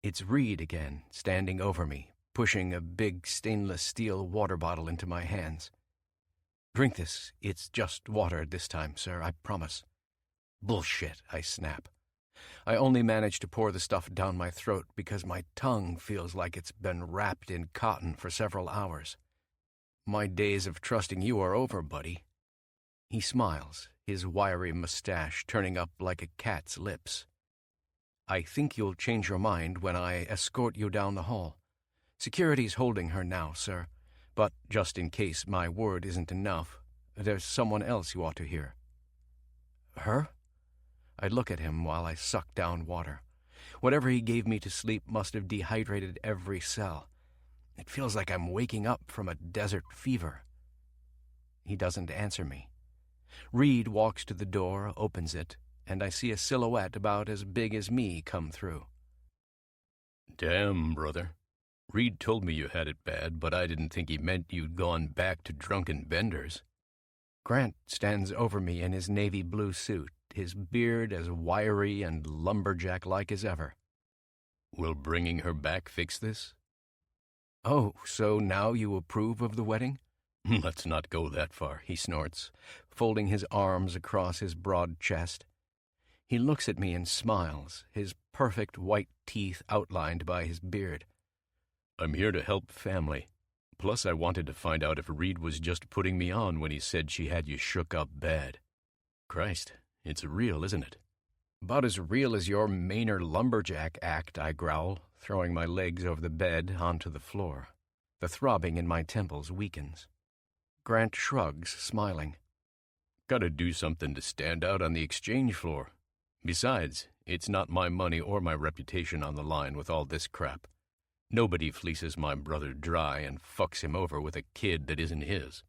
It's Reed again, standing over me, pushing a big stainless steel water bottle into my hands. Drink this. It's just water this time, sir, I promise. Bullshit, I snap. I only manage to pour the stuff down my throat because my tongue feels like it's been wrapped in cotton for several hours. My days of trusting you are over, buddy. He smiles, his wiry mustache turning up like a cat's lips. I think you'll change your mind when I escort you down the hall. Security's holding her now, sir, but just in case my word isn't enough, there's someone else you ought to hear. Her? I look at him while I suck down water. Whatever he gave me to sleep must have dehydrated every cell. It feels like I'm waking up from a desert fever. He doesn't answer me. Reed walks to the door, opens it, and I see a silhouette about as big as me come through. Damn, brother. Reed told me you had it bad, but I didn't think he meant you'd gone back to drunken benders. Grant stands over me in his navy blue suit, his beard as wiry and lumberjack-like as ever. Will bringing her back fix this? Oh, so now you approve of the wedding? Let's not go that far, He snorts, folding his arms across his broad chest. He looks at me and smiles, his perfect white teeth outlined by his beard. I'm here to help family. Plus, I wanted to find out if Reed was just putting me on when he said she had you shook up bad. Christ, it's real, isn't it? About as real as your Maynard lumberjack act, I growl, throwing my legs over the bed onto the floor. The throbbing in my temples weakens. Grant shrugs, smiling. Gotta do something to stand out on the exchange floor. Besides, it's not my money or my reputation on the line with all this crap. Nobody fleeces my brother dry and fucks him over with a kid that isn't his.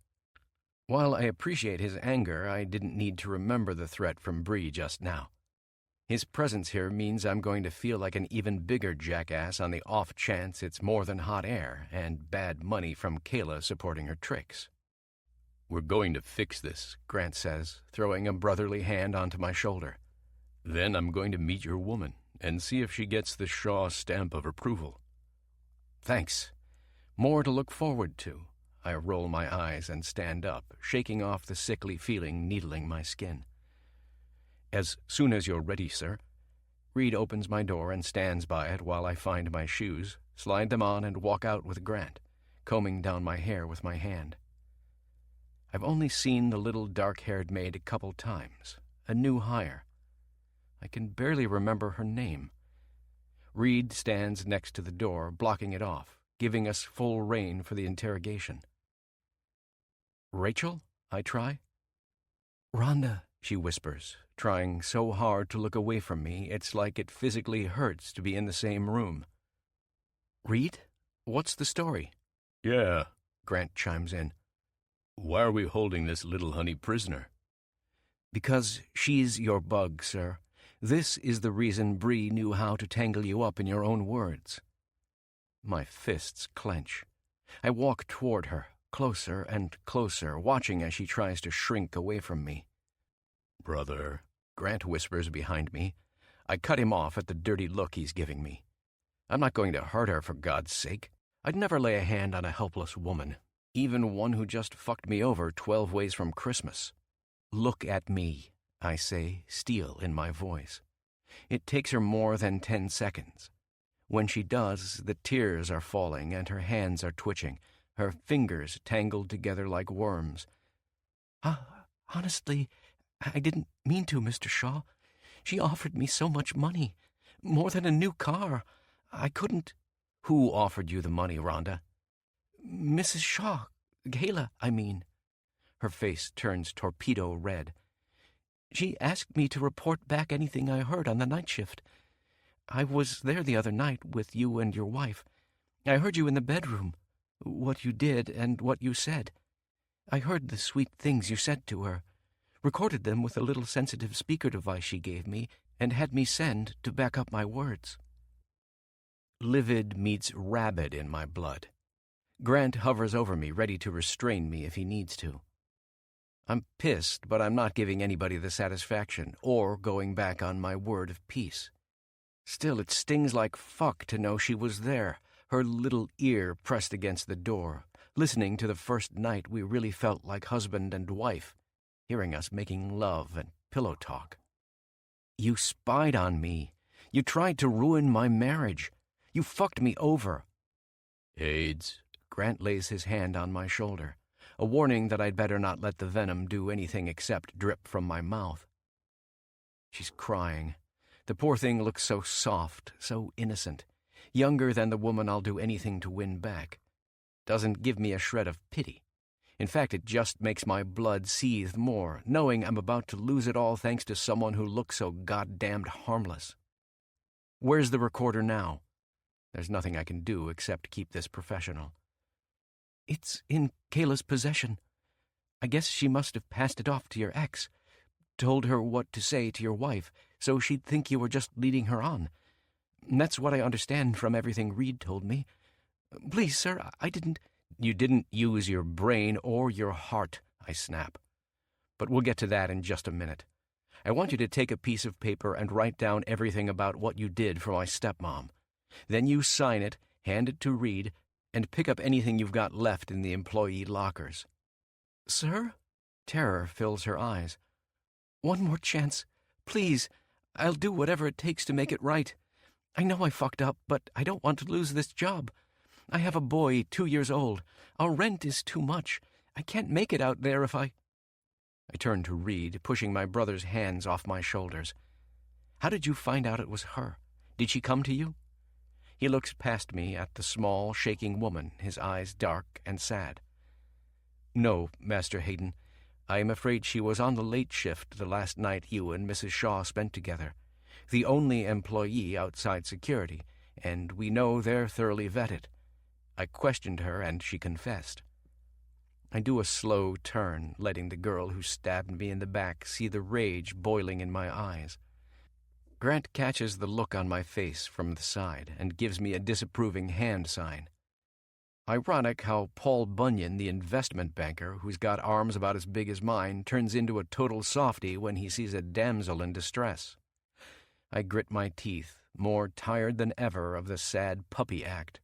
While I appreciate his anger, I didn't need to remember the threat from Bree just now. His presence here means I'm going to feel like an even bigger jackass on the off chance it's more than hot air and bad money from Kayla supporting her tricks. We're going to fix this, Grant says, throwing a brotherly hand onto my shoulder. Then I'm going to meet your woman and see if she gets the Shaw stamp of approval. Thanks. More to look forward to. I roll my eyes and stand up, shaking off the sickly feeling needling my skin. As soon as you're ready, sir. Reed opens my door and stands by it while I find my shoes, slide them on, and walk out with Grant, combing down my hair with my hand. I've only seen the little dark-haired maid a couple times, a new hire. I can barely remember her name. Reed stands next to the door, blocking it off, giving us full rein for the interrogation. Rachel? I try. Rhonda, she whispers, trying so hard to look away from me, it's like it physically hurts to be in the same room. Reed? What's the story? Yeah, Grant chimes in. Why are we holding this little honey prisoner? Because she's your bug, sir. This is the reason Bree knew how to tangle you up in your own words. My fists clench. I walk toward her, closer and closer, watching as she tries to shrink away from me. Brother, Grant whispers behind me. I cut him off at the dirty look he's giving me. I'm not going to hurt her, for God's sake. I'd never lay a hand on a helpless woman, even one who just fucked me over 12 ways from Christmas. Look at me, I say, steel in my voice. It takes her more than 10 seconds. When she does, the tears are falling and her hands are twitching, her fingers tangled together like worms. Honestly, I didn't mean to, Mr. Shaw. She offered me so much money. More than a new car. I couldn't. Who offered you the money, Rhonda? Mrs. Shaw. Kayla, I mean. Her face turns torpedo red. She asked me to report back anything I heard on the night shift. I was there the other night with you and your wife. I heard you in the bedroom, what you did and what you said. I heard the sweet things you said to her, recorded them with a little sensitive speaker device she gave me, and had me send to back up my words. Livid meets rabid in my blood. Grant hovers over me, ready to restrain me if he needs to. I'm pissed, but I'm not giving anybody the satisfaction or going back on my word of peace. Still, it stings like fuck to know she was there, her little ear pressed against the door, listening to the first night we really felt like husband and wife, hearing us making love and pillow talk. You spied on me. You tried to ruin my marriage. You fucked me over. AIDS. Grant lays his hand on my shoulder, a warning that I'd better not let the venom do anything except drip from my mouth. She's crying. The poor thing looks so soft, so innocent, younger than the woman I'll do anything to win back. Doesn't give me a shred of pity. In fact, it just makes my blood seethe more, knowing I'm about to lose it all thanks to someone who looks so goddamned harmless. Where's the recorder now? There's nothing I can do except keep this professional. It's in Kayla's possession. I guess she must have passed it off to your ex, told her what to say to your wife, so she'd think you were just leading her on. That's what I understand from everything Reed told me. Please, sir, I didn't... You didn't use your brain or your heart, I snap. But we'll get to that in just a minute. I want you to take a piece of paper and write down everything about what you did for my stepmom. Then you sign it, hand it to Reed, and pick up anything you've got left in the employee lockers. Sir? Terror fills her eyes. One more chance. Please, I'll do whatever it takes to make it right. I know I fucked up, but I don't want to lose this job. I have a boy 2 years old. Our rent is too much. I can't make it out there if I turn to Reed, pushing my brother's hands off my shoulders. How did you find out it was her? Did she come to you? He looks past me at the small, shaking woman, his eyes dark and sad. No, Master Hayden. I am afraid she was on the late shift the last night you and Mrs. Shaw spent together, the only employee outside security, and we know they're thoroughly vetted. I questioned her, and she confessed. I do a slow turn, letting the girl who stabbed me in the back see the rage boiling in my eyes. Grant catches the look on my face from the side and gives me a disapproving hand sign. Ironic how Paul Bunyan, the investment banker, who's got arms about as big as mine, turns into a total softy when he sees a damsel in distress. I grit my teeth, more tired than ever of the sad puppy act.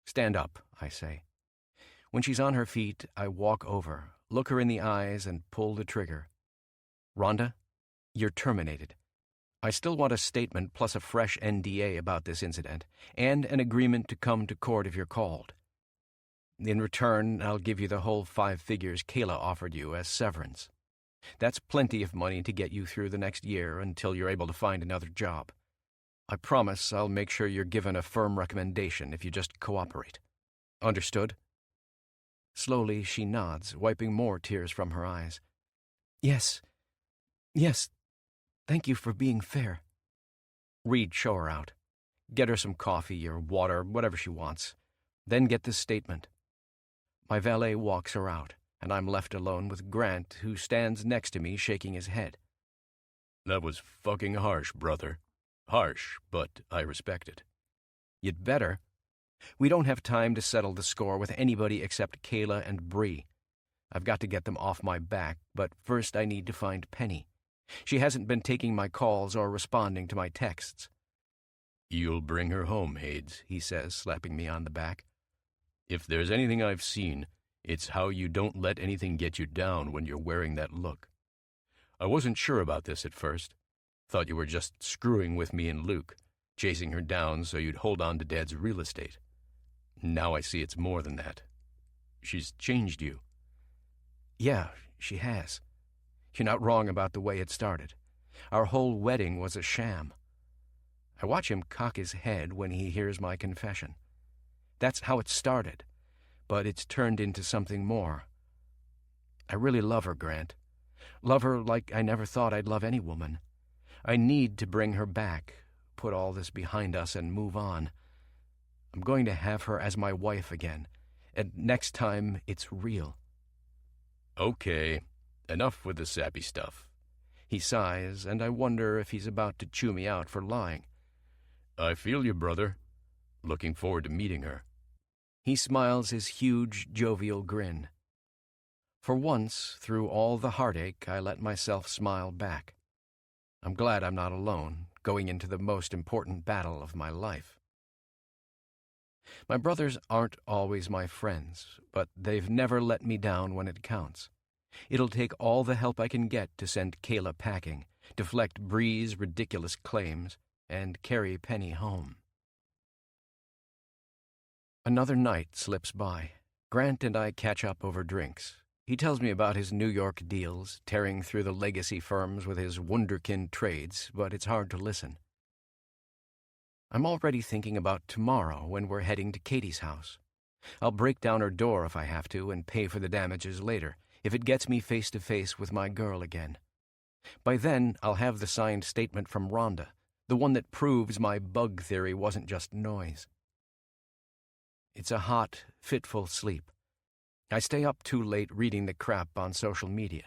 Stand up, I say. When she's on her feet, I walk over, look her in the eyes, and pull the trigger. Rhonda, you're terminated. I still want a statement plus a fresh NDA about this incident, and an agreement to come to court if you're called. In return, I'll give you the whole 5 figures Kayla offered you as severance. That's plenty of money to get you through the next year until you're able to find another job. I promise I'll make sure you're given a firm recommendation if you just cooperate. Understood? Slowly she nods, wiping more tears from her eyes. Yes. Thank you for being fair. Reed, show her out. Get her some coffee or water, whatever she wants. Then get this statement. My valet walks her out, and I'm left alone with Grant, who stands next to me shaking his head. That was fucking harsh, brother. Harsh, but I respect it. You'd better. We don't have time to settle the score with anybody except Kayla and Bree. I've got to get them off my back, but first I need to find Penny. She hasn't been taking my calls or responding to my texts. You'll bring her home, Hades, he says, slapping me on the back. If there's anything I've seen, it's how you don't let anything get you down when you're wearing that look. I wasn't sure about this at first. Thought you were just screwing with me and Luke, chasing her down so you'd hold on to Dad's real estate. Now I see it's more than that. She's changed you. Yeah, she has. You're not wrong about the way it started. Our whole wedding was a sham. I watch him cock his head when he hears my confession. That's how it started, but it's turned into something more. I really love her, Grant. Love her like I never thought I'd love any woman. I need to bring her back, put all this behind us and move on. I'm going to have her as my wife again, and next time it's real. Okay, enough with the sappy stuff. He sighs, and I wonder if he's about to chew me out for lying. I feel you, brother. Looking forward to meeting her. He smiles his huge, jovial grin. For once, through all the heartache, I let myself smile back. I'm glad I'm not alone, going into the most important battle of my life. My brothers aren't always my friends, but they've never let me down when it counts. It'll take all the help I can get to send Kayla packing, deflect Bree's ridiculous claims, and carry Penny home. Another night slips by. Grant and I catch up over drinks. He tells me about his New York deals, tearing through the legacy firms with his wunderkind trades, but it's hard to listen. I'm already thinking about tomorrow when we're heading to Katie's house. I'll break down her door if I have to and pay for the damages later, if it gets me face to face with my girl again. By then, I'll have the signed statement from Rhonda, the one that proves my bug theory wasn't just noise. It's a hot, fitful sleep. I stay up too late reading the crap on social media.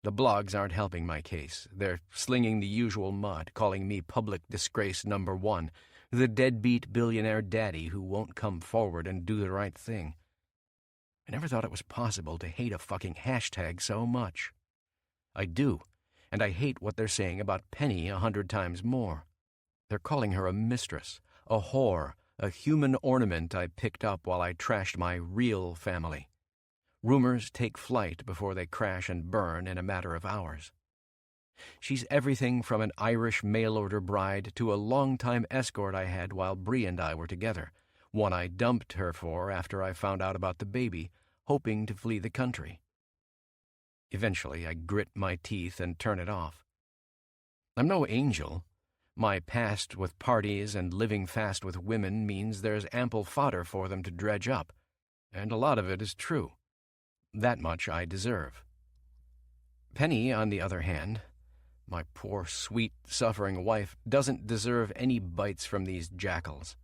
The blogs aren't helping my case. They're slinging the usual mud, calling me public disgrace number 1, the deadbeat billionaire daddy who won't come forward and do the right thing. I never thought it was possible to hate a fucking hashtag so much. I do, and I hate what they're saying about Penny 100 times more. They're calling her a mistress, a whore, a human ornament I picked up while I trashed my real family. Rumors take flight before they crash and burn in a matter of hours. She's everything from an Irish mail-order bride to a long-time escort I had while Bree and I were together, one I dumped her for after I found out about the baby, hoping to flee the country. Eventually, I grit my teeth and turn it off. I'm no angel. My past with parties and living fast with women means there's ample fodder for them to dredge up, and a lot of it is true. That much I deserve. Penny, on the other hand, my poor, sweet, suffering wife, doesn't deserve any bites from these jackals.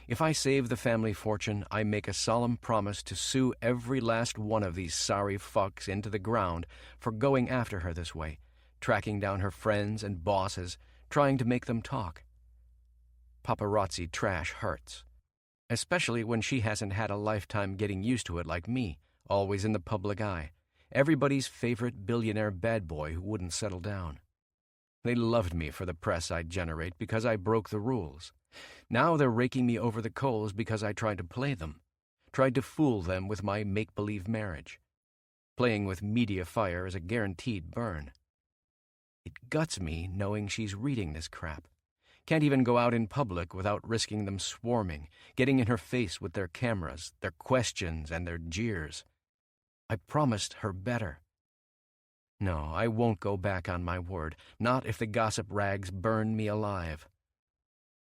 If I save the family fortune, I make a solemn promise to sue every last one of these sorry fucks into the ground for going after her this way, tracking down her friends and bosses, trying to make them talk. Paparazzi trash hurts, especially when she hasn't had a lifetime getting used to it like me, always in the public eye, everybody's favorite billionaire bad boy who wouldn't settle down. They loved me for the press I'd generate because I broke the rules. Now they're raking me over the coals because I tried to play them, tried to fool them with my make-believe marriage. Playing with media fire is a guaranteed burn. It guts me knowing she's reading this crap. Can't even go out in public without risking them swarming, getting in her face with their cameras, their questions, and their jeers. I promised her better. No, I won't go back on my word, not if the gossip rags burn me alive.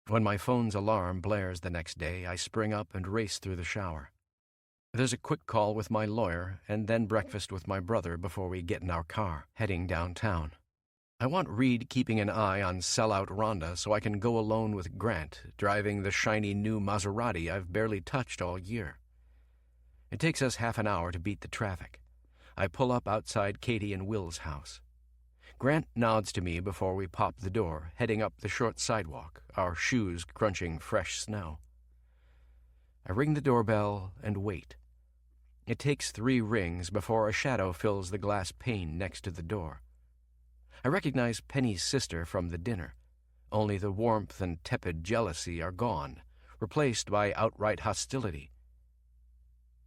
When my phone's alarm blares the next day, I spring up and race through the shower. There's a quick call with my lawyer, and then breakfast with my brother before we get in our car, heading downtown. I want Reed keeping an eye on sellout Rhonda so I can go alone with Grant, driving the shiny new Maserati I've barely touched all year. It takes us half an hour to beat the traffic. I pull up outside Katie and Will's house. Grant nods to me before we pop the door, heading up the short sidewalk, our shoes crunching fresh snow. I ring the doorbell and wait. It takes 3 rings before a shadow fills the glass pane next to the door. I recognize Penny's sister from the dinner. Only the warmth and tepid jealousy are gone, replaced by outright hostility.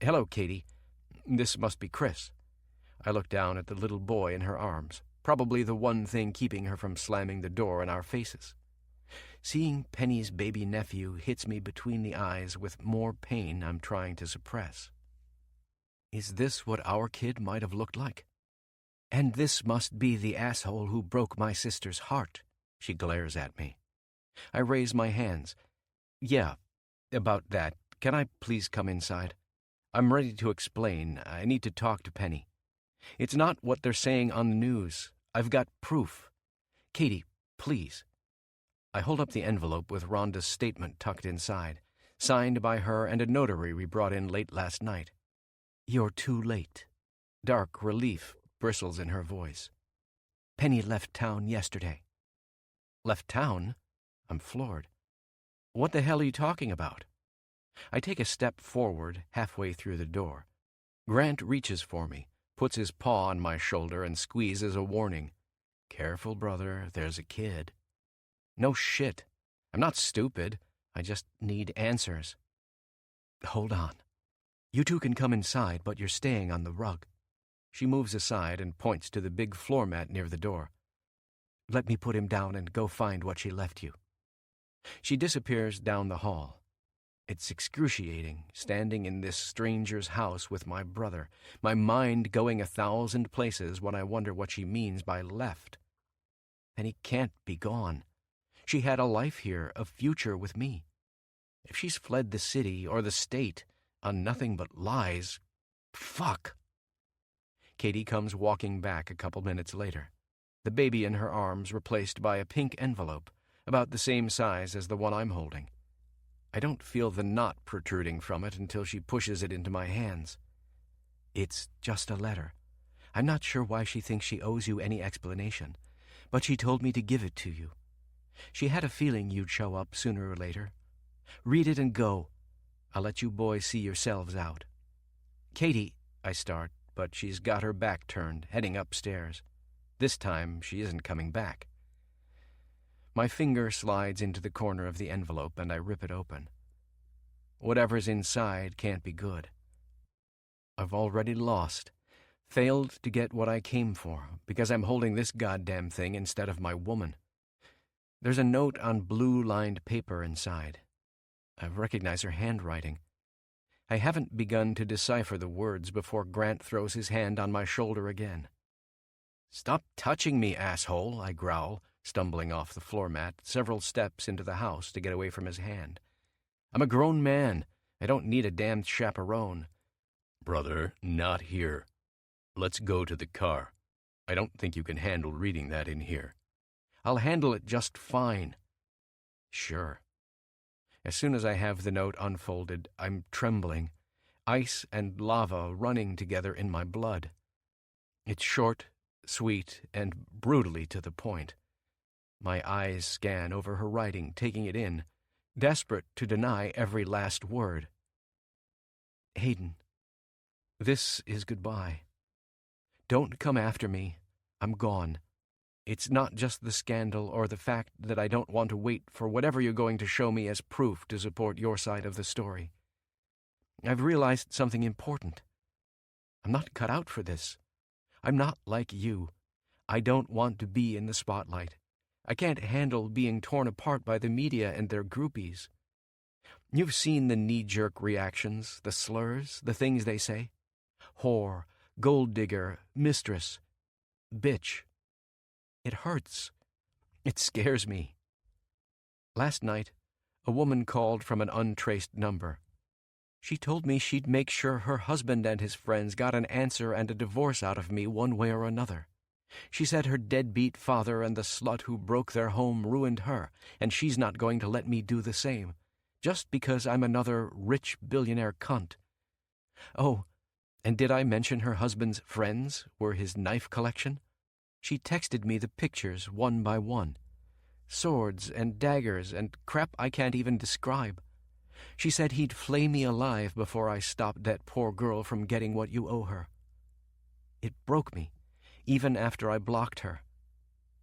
"Hello, Katie. This must be Chris." I look down at the little boy in her arms, probably the one thing keeping her from slamming the door in our faces. Seeing Penny's baby nephew hits me between the eyes with more pain I'm trying to suppress. Is this what our kid might have looked like? And this must be the asshole who broke my sister's heart, she glares at me. I raise my hands. Yeah, about that. Can I please come inside? I'm ready to explain. I need to talk to Penny. It's not what they're saying on the news. I've got proof. Katie, please. I hold up the envelope with Rhonda's statement tucked inside, signed by her and a notary we brought in late last night. You're too late. Dark relief bristles in her voice. Penny left town yesterday. Left town? I'm floored. What the hell are you talking about? I take a step forward halfway through the door. Grant reaches for me, puts his paw on my shoulder and squeezes a warning. Careful, brother, there's a kid. No shit. I'm not stupid. I just need answers. Hold on. You two can come inside, but you're staying on the rug. She moves aside and points to the big floor mat near the door. Let me put him down and go find what she left you. She disappears down the hall. It's excruciating, standing in this stranger's house with my brother, my mind going 1,000 places when I wonder what she means by left. And he can't be gone. She had a life here, a future with me. If she's fled the city or the state on nothing but lies, fuck. Katie comes walking back a couple minutes later, the baby in her arms replaced by a pink envelope, about the same size as the one I'm holding. I don't feel the knot protruding from it until she pushes it into my hands. It's just a letter. I'm not sure why she thinks she owes you any explanation, but she told me to give it to you. She had a feeling you'd show up sooner or later. Read it and go. I'll let you boys see yourselves out. Katie, I start, but she's got her back turned, heading upstairs. This time, she isn't coming back. My finger slides into the corner of the envelope and I rip it open. Whatever's inside can't be good. I've already lost, failed to get what I came for, because I'm holding this goddamn thing instead of my woman. There's a note on blue-lined paper inside. I recognize her handwriting. I haven't begun to decipher the words before Grant throws his hand on my shoulder again. Stop touching me, asshole, I growl, stumbling off the floor mat several steps into the house to get away from his hand. I'm a grown man. I don't need a damned chaperone. Brother, not here. Let's go to the car. I don't think you can handle reading that in here. I'll handle it just fine. Sure. As soon as I have the note unfolded, I'm trembling, ice and lava running together in my blood. It's short, sweet, and brutally to the point. My eyes scan over her writing, taking it in, desperate to deny every last word. Hayden, this is goodbye. Don't come after me. I'm gone. It's not just the scandal or the fact that I don't want to wait for whatever you're going to show me as proof to support your side of the story. I've realized something important. I'm not cut out for this. I'm not like you. I don't want to be in the spotlight. I can't handle being torn apart by the media and their groupies. You've seen the knee-jerk reactions, the slurs, the things they say. Whore, gold digger, mistress, bitch. It hurts. It scares me. Last night, a woman called from an untraced number. She told me she'd make sure her husband and his friends got an answer and a divorce out of me one way or another. She said her deadbeat father and the slut who broke their home ruined her, and she's not going to let me do the same, just because I'm another rich billionaire cunt. Oh, and did I mention her husband's friends were his knife collection? She texted me the pictures one by one. Swords and daggers and crap I can't even describe. She said he'd flay me alive before I stopped that poor girl from getting what you owe her. It broke me, even after I blocked her.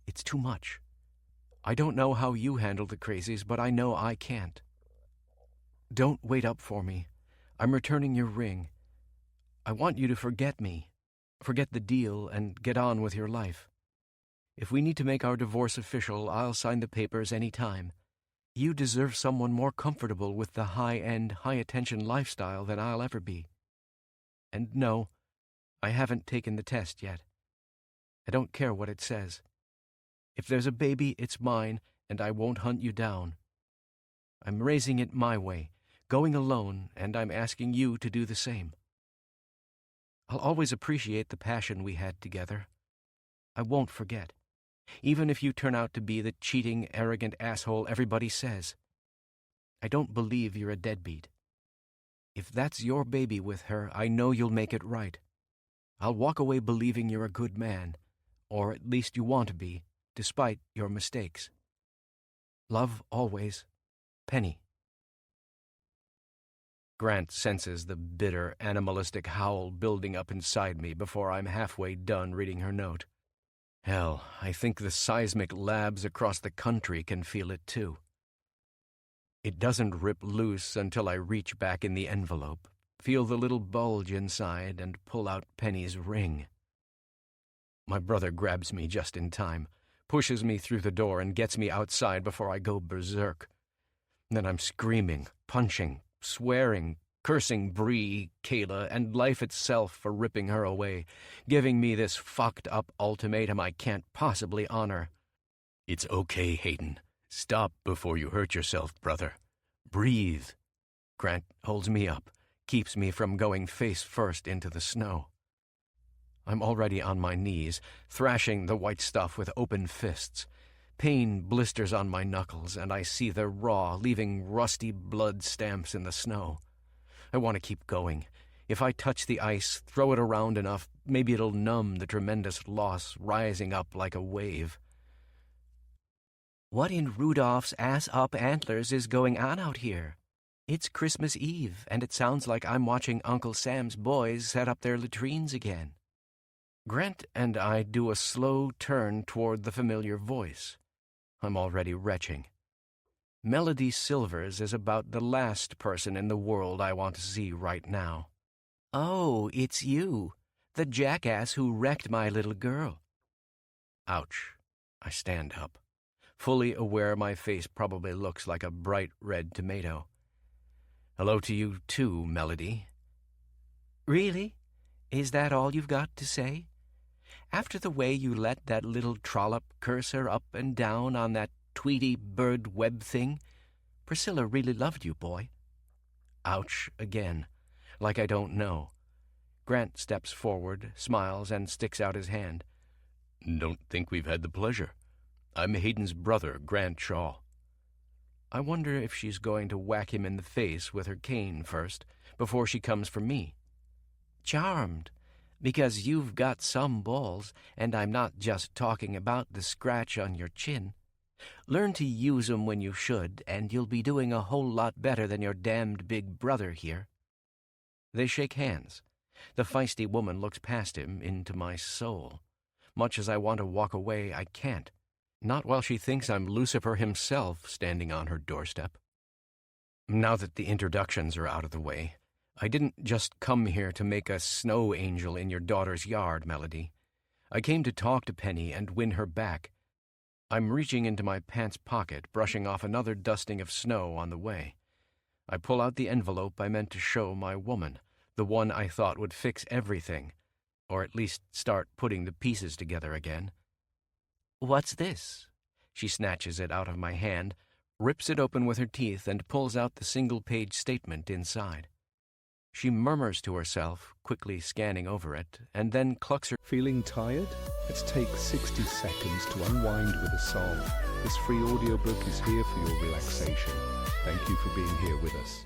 It's too much. I don't know how you handle the crazies, but I know I can't. Don't wait up for me. I'm returning your ring. I want you to forget me, forget the deal, and get on with your life. If we need to make our divorce official, I'll sign the papers any time. You deserve someone more comfortable with the high-end, high-attention lifestyle than I'll ever be. And no, I haven't taken the test yet. I don't care what it says. If there's a baby, it's mine, and I won't hunt you down. I'm raising it my way, going alone, and I'm asking you to do the same. I'll always appreciate the passion we had together. I won't forget, even if you turn out to be the cheating, arrogant asshole everybody says. I don't believe you're a deadbeat. If that's your baby with her, I know you'll make it right. I'll walk away believing you're a good man, or at least you want to be, despite your mistakes. Love always, Penny. Grant senses the bitter, animalistic howl building up inside me before I'm halfway done reading her note. Hell, I think the seismic labs across the country can feel it too. It doesn't rip loose until I reach back in the envelope, feel the little bulge inside, and pull out Penny's ring. My brother grabs me just in time, pushes me through the door, and gets me outside before I go berserk. Then I'm screaming, punching, swearing, cursing Bree, Kayla, and life itself for ripping her away, giving me this fucked-up ultimatum I can't possibly honor. It's okay, Hayden. Stop before you hurt yourself, brother. Breathe. Grant holds me up, keeps me from going face first into the snow. I'm already on my knees, thrashing the white stuff with open fists. Pain blisters on my knuckles, and I see they're raw, leaving rusty blood stamps in the snow. I want to keep going. If I touch the ice, throw it around enough, maybe it'll numb the tremendous loss rising up like a wave. What in Rudolph's ass-up antlers is going on out here? It's Christmas Eve, and it sounds like I'm watching Uncle Sam's boys set up their latrines again. Grant and I do a slow turn toward the familiar voice. I'm already retching. Melody Silvers is about the last person in the world I want to see right now. Oh, it's you, the jackass who wrecked my little girl. Ouch. I stand up, fully aware my face probably looks like a bright red tomato. Hello to you too, Melody. Really? Is that all you've got to say? After the way you let that little trollop cursor up and down on that Tweety bird web thing, Priscilla really loved you, boy. Ouch again, like I don't know. Grant steps forward, smiles, and sticks out his hand. Don't think we've had the pleasure. I'm Hayden's brother, Grant Shaw. I wonder if she's going to whack him in the face with her cane first, before she comes for me. Charmed, because you've got some balls, and I'm not just talking about the scratch on your chin. Learn to use 'em when you should, and you'll be doing a whole lot better than your damned big brother here. They shake hands. The feisty woman looks past him into my soul. Much as I want to walk away, I can't. Not while she thinks I'm Lucifer himself standing on her doorstep. Now that the introductions are out of the way, I didn't just come here to make a snow angel in your daughter's yard, Melody. I came to talk to Penny and win her back. I'm reaching into my pants pocket, brushing off another dusting of snow on the way. I pull out the envelope I meant to show my woman, the one I thought would fix everything, or at least start putting the pieces together again. What's this? She snatches it out of my hand, rips it open with her teeth, and pulls out the single-page statement inside. She murmurs to herself, quickly scanning over it, and then clucks her... Feeling tired? Let's take 60 seconds to unwind with a song. This free audiobook is here for your relaxation. Thank you for being here with us.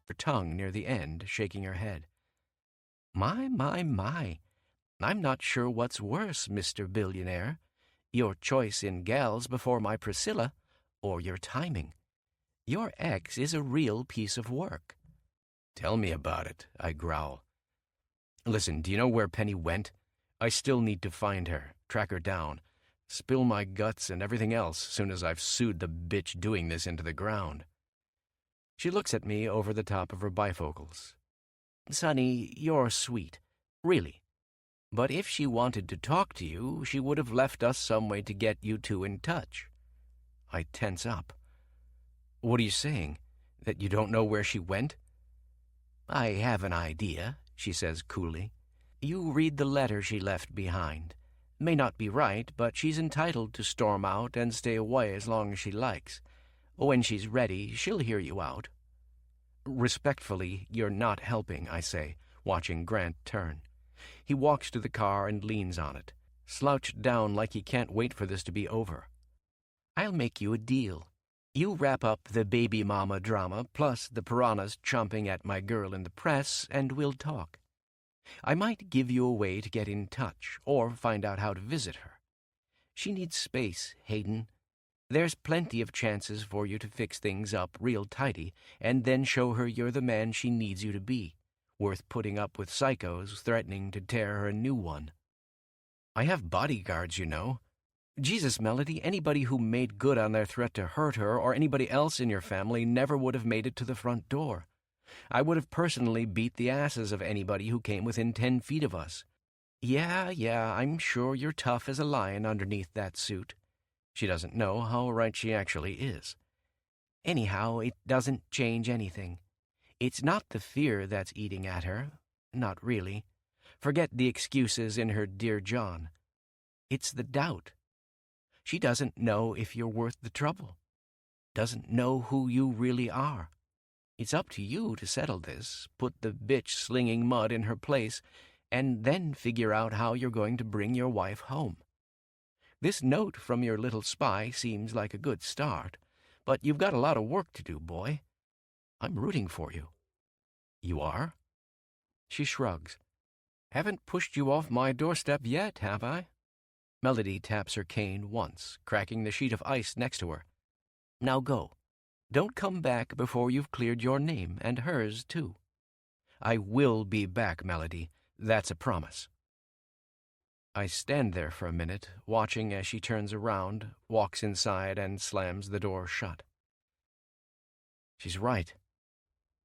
Her tongue near the end, shaking her head. My. I'm not sure what's worse, Mr. Billionaire. Your choice in gals before my Priscilla, or your timing. Your ex is a real piece of work. Tell me about it, I growl. Listen, do you know where Penny went? I still need to find her, track her down, spill my guts and everything else soon as I've sued the bitch doing this into the ground. She looks at me over the top of her bifocals. Sonny, you're sweet. Really. But if she wanted to talk to you, she would have left us some way to get you two in touch. I tense up. What are you saying? That you don't know where she went? I have an idea, she says coolly. You read the letter she left behind. May not be right, but she's entitled to storm out and stay away as long as she likes. When she's ready, she'll hear you out. Respectfully, you're not helping, I say, watching Grant turn. He walks to the car and leans on it, slouched down like he can't wait for this to be over. I'll make you a deal. You wrap up the baby mama drama plus the piranhas chomping at my girl in the press, and we'll talk. I might give you a way to get in touch or find out how to visit her. She needs space, Hayden. There's plenty of chances for you to fix things up real tidy and then show her you're the man she needs you to be, worth putting up with psychos threatening to tear her a new one. I have bodyguards, you know. Jesus, Melody, anybody who made good on their threat to hurt her or anybody else in your family never would have made it to the front door. I would have personally beat the asses of anybody who came within 10 feet of us. Yeah, I'm sure you're tough as a lion underneath that suit. She doesn't know how right she actually is. Anyhow, it doesn't change anything. It's not the fear that's eating at her. Not really. Forget the excuses in her Dear John. It's the doubt. She doesn't know if you're worth the trouble. Doesn't know who you really are. It's up to you to settle this, put the bitch slinging mud in her place, and then figure out how you're going to bring your wife home. This note from your little spy seems like a good start, but you've got a lot of work to do, boy. I'm rooting for you. You are? She shrugs. Haven't pushed you off my doorstep yet, have I? Melody taps her cane once, cracking the sheet of ice next to her. Now go. Don't come back before you've cleared your name, and hers, too. I will be back, Melody. That's a promise. I stand there for a minute, watching as she turns around, walks inside, and slams the door shut. She's right.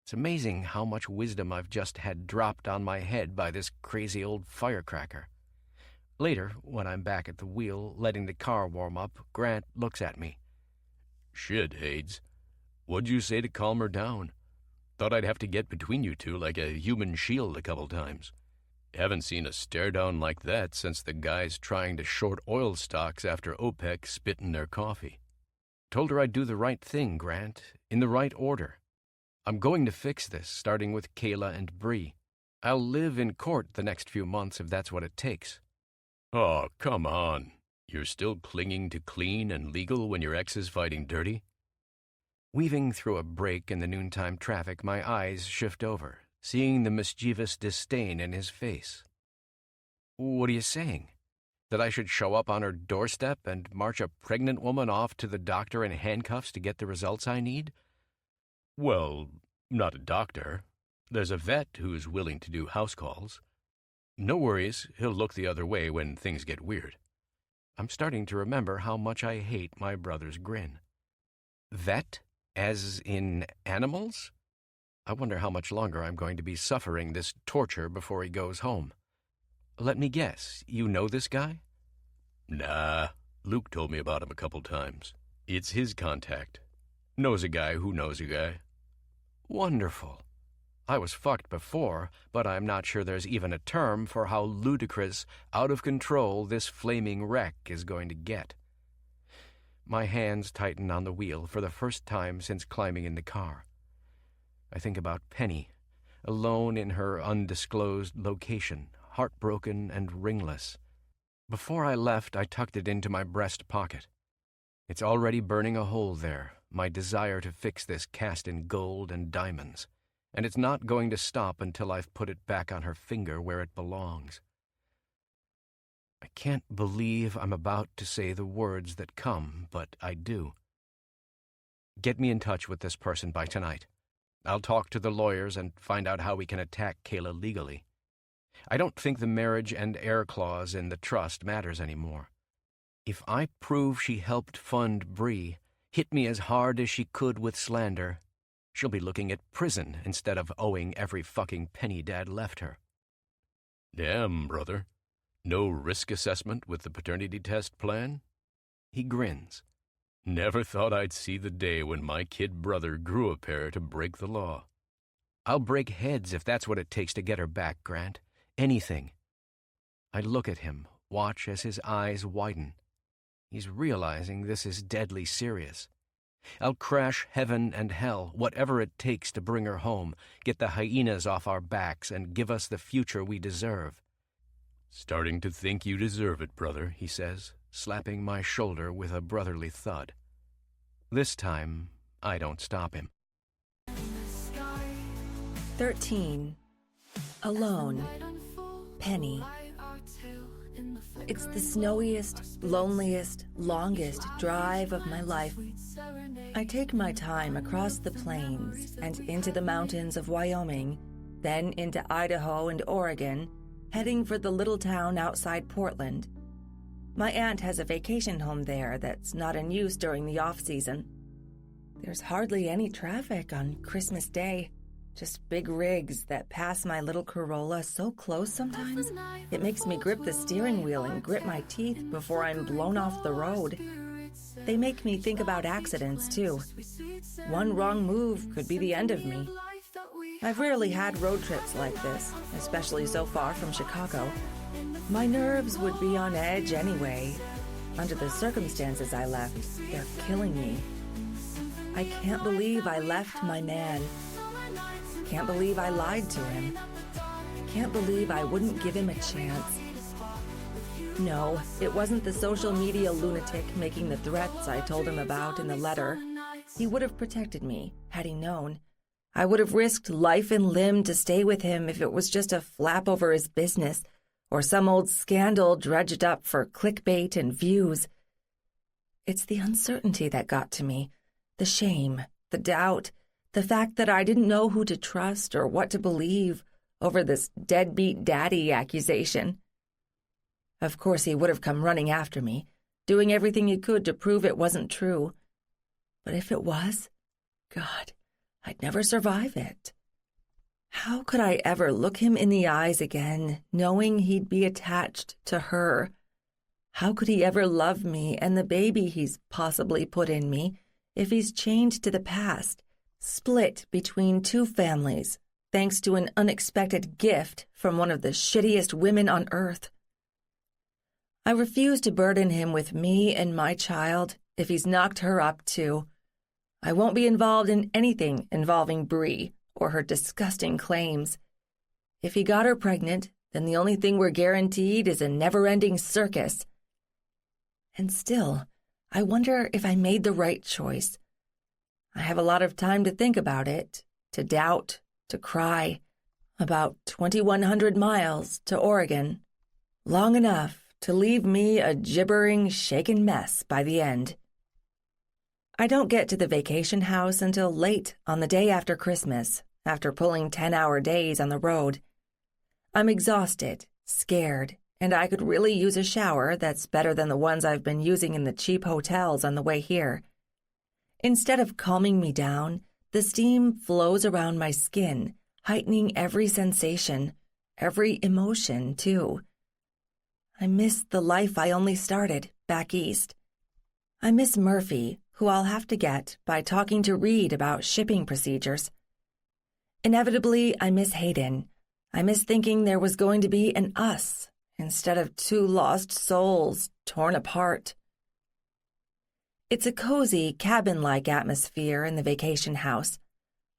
It's amazing how much wisdom I've just had dropped on my head by this crazy old firecracker. Later, when I'm back at the wheel, letting the car warm up, Grant looks at me. Shit, Hades. What'd you say to calm her down? Thought I'd have to get between you two like a human shield a couple times. Haven't seen a stare-down like that since the guys trying to short oil stocks after OPEC spit in their coffee. Told her I'd do the right thing, Grant, in the right order. I'm going to fix this, starting with Kayla and Bree. I'll live in court the next few months if that's what it takes. Oh, come on. You're still clinging to clean and legal when your ex is fighting dirty? Weaving through a break in the noontime traffic, my eyes shift over, seeing the mischievous disdain in his face. What are you saying? That I should show up on her doorstep and march a pregnant woman off to the doctor in handcuffs to get the results I need? Well, not a doctor. There's a vet who's willing to do house calls. No worries, he'll look the other way when things get weird. I'm starting to remember how much I hate my brother's grin. Vet? As in animals? I wonder how much longer I'm going to be suffering this torture before he goes home. Let me guess, you know this guy? Nah, Luke told me about him a couple times. It's his contact. Knows a guy who knows a guy. Wonderful. I was fucked before, but I'm not sure there's even a term for how ludicrous, out of control this flaming wreck is going to get. My hands tighten on the wheel for the first time since climbing in the car. I think about Penny, alone in her undisclosed location, heartbroken and ringless. Before I left, I tucked it into my breast pocket. It's already burning a hole there, my desire to fix this cast in gold and diamonds, and it's not going to stop until I've put it back on her finger where it belongs. I can't believe I'm about to say the words that come, but I do. Get me in touch with this person by tonight. I'll talk to the lawyers and find out how we can attack Kayla legally. I don't think the marriage and heir clause in the trust matters anymore. If I prove she helped fund Bree, hit me as hard as she could with slander, she'll be looking at prison instead of owing every fucking penny Dad left her. Damn, brother. No risk assessment with the paternity test plan? He grins. Never thought I'd see the day when my kid brother grew a pair to break the law. I'll break heads if that's what it takes to get her back, Grant. Anything. I look at him, watch as his eyes widen. He's realizing this is deadly serious. I'll crash heaven and hell, whatever it takes to bring her home, get the hyenas off our backs, and give us the future we deserve. Starting to think you deserve it, brother, he says, slapping my shoulder with a brotherly thud. This time, I don't stop him. 13. Alone. Penny. It's the snowiest, loneliest, longest drive of my life. I take my time across the plains and into the mountains of Wyoming, then into Idaho and Oregon, heading for the little town outside Portland. My aunt has a vacation home there that's not in use during the off-season. There's hardly any traffic on Christmas Day. Just big rigs that pass my little Corolla so close sometimes, it makes me grip the steering wheel and grit my teeth before I'm blown off the road. They make me think about accidents, too. One wrong move could be the end of me. I've rarely had road trips like this, especially so far from Chicago. My nerves would be on edge anyway. Under the circumstances I left, they're killing me. I can't believe I left my man. Can't believe I lied to him. Can't believe I wouldn't give him a chance. No, it wasn't the social media lunatic making the threats I told him about in the letter. He would have protected me, had he known. I would have risked life and limb to stay with him if it was just a flap over his business or some old scandal dredged up for clickbait and views. It's the uncertainty that got to me, the shame, the doubt, the fact that I didn't know who to trust or what to believe over this deadbeat daddy accusation. Of course, he would have come running after me, doing everything he could to prove it wasn't true. But if it was, God, I'd never survive it. How could I ever look him in the eyes again, knowing he'd be attached to her? How could he ever love me and the baby he's possibly put in me if he's chained to the past, split between two families, thanks to an unexpected gift from one of the shittiest women on earth? I refuse to burden him with me and my child if he's knocked her up too. I won't be involved in anything involving Bree or her disgusting claims. If he got her pregnant, then the only thing we're guaranteed is a never-ending circus. And still, I wonder if I made the right choice. I have a lot of time to think about it, to doubt, to cry. About 2,100 miles to Oregon. Long enough to leave me a gibbering, shaken mess by the end. I don't get to the vacation house until late on the day after Christmas, after pulling 10-hour days on the road. I'm exhausted, scared, and I could really use a shower that's better than the ones I've been using in the cheap hotels on the way here. Instead of calming me down, the steam flows around my skin, heightening every sensation, every emotion, too. I miss the life I only started back east. I miss Murphy, who I'll have to get by talking to Reed about shipping procedures. Inevitably, I miss Hayden. I miss thinking there was going to be an us instead of two lost souls torn apart. It's a cozy, cabin-like atmosphere in the vacation house.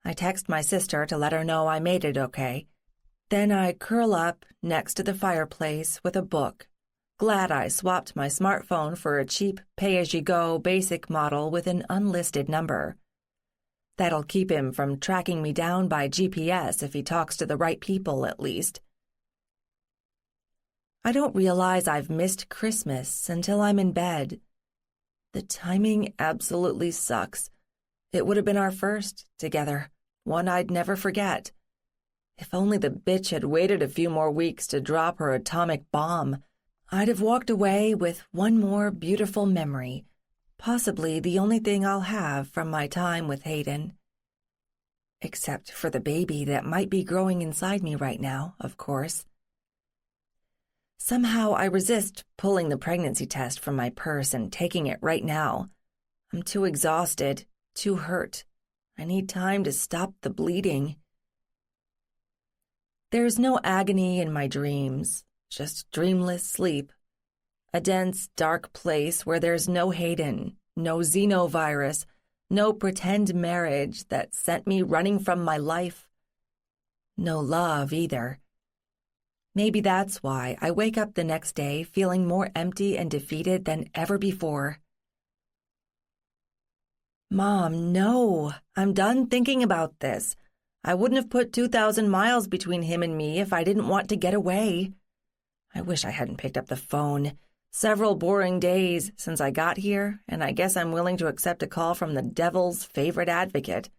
I text my sister to let her know I made it okay. Then I curl up next to the fireplace with a book, glad I swapped my smartphone for a cheap pay-as-you-go basic model with an unlisted number. That'll keep him from tracking me down by GPS if he talks to the right people, at least. I don't realize I've missed Christmas until I'm in bed. The timing absolutely sucks. It would have been our first together, one I'd never forget. If only the bitch had waited a few more weeks to drop her atomic bomb, I'd have walked away with one more beautiful memory, possibly the only thing I'll have from my time with Hayden. Except for the baby that might be growing inside me right now, of course. Somehow I resist pulling the pregnancy test from my purse and taking it right now. I'm too exhausted, too hurt. I need time to stop the bleeding. There's no agony in my dreams, just dreamless sleep. A dense, dark place where there's no Hayden, no xenovirus, no pretend marriage that sent me running from my life. No love either. Maybe that's why I wake up the next day feeling more empty and defeated than ever before. Mom, no. I'm done thinking about this. I wouldn't have put 2,000 miles between him and me if I didn't want to get away. I wish I hadn't picked up the phone. Several boring days since I got here, and I guess I'm willing to accept a call from the devil's favorite advocate.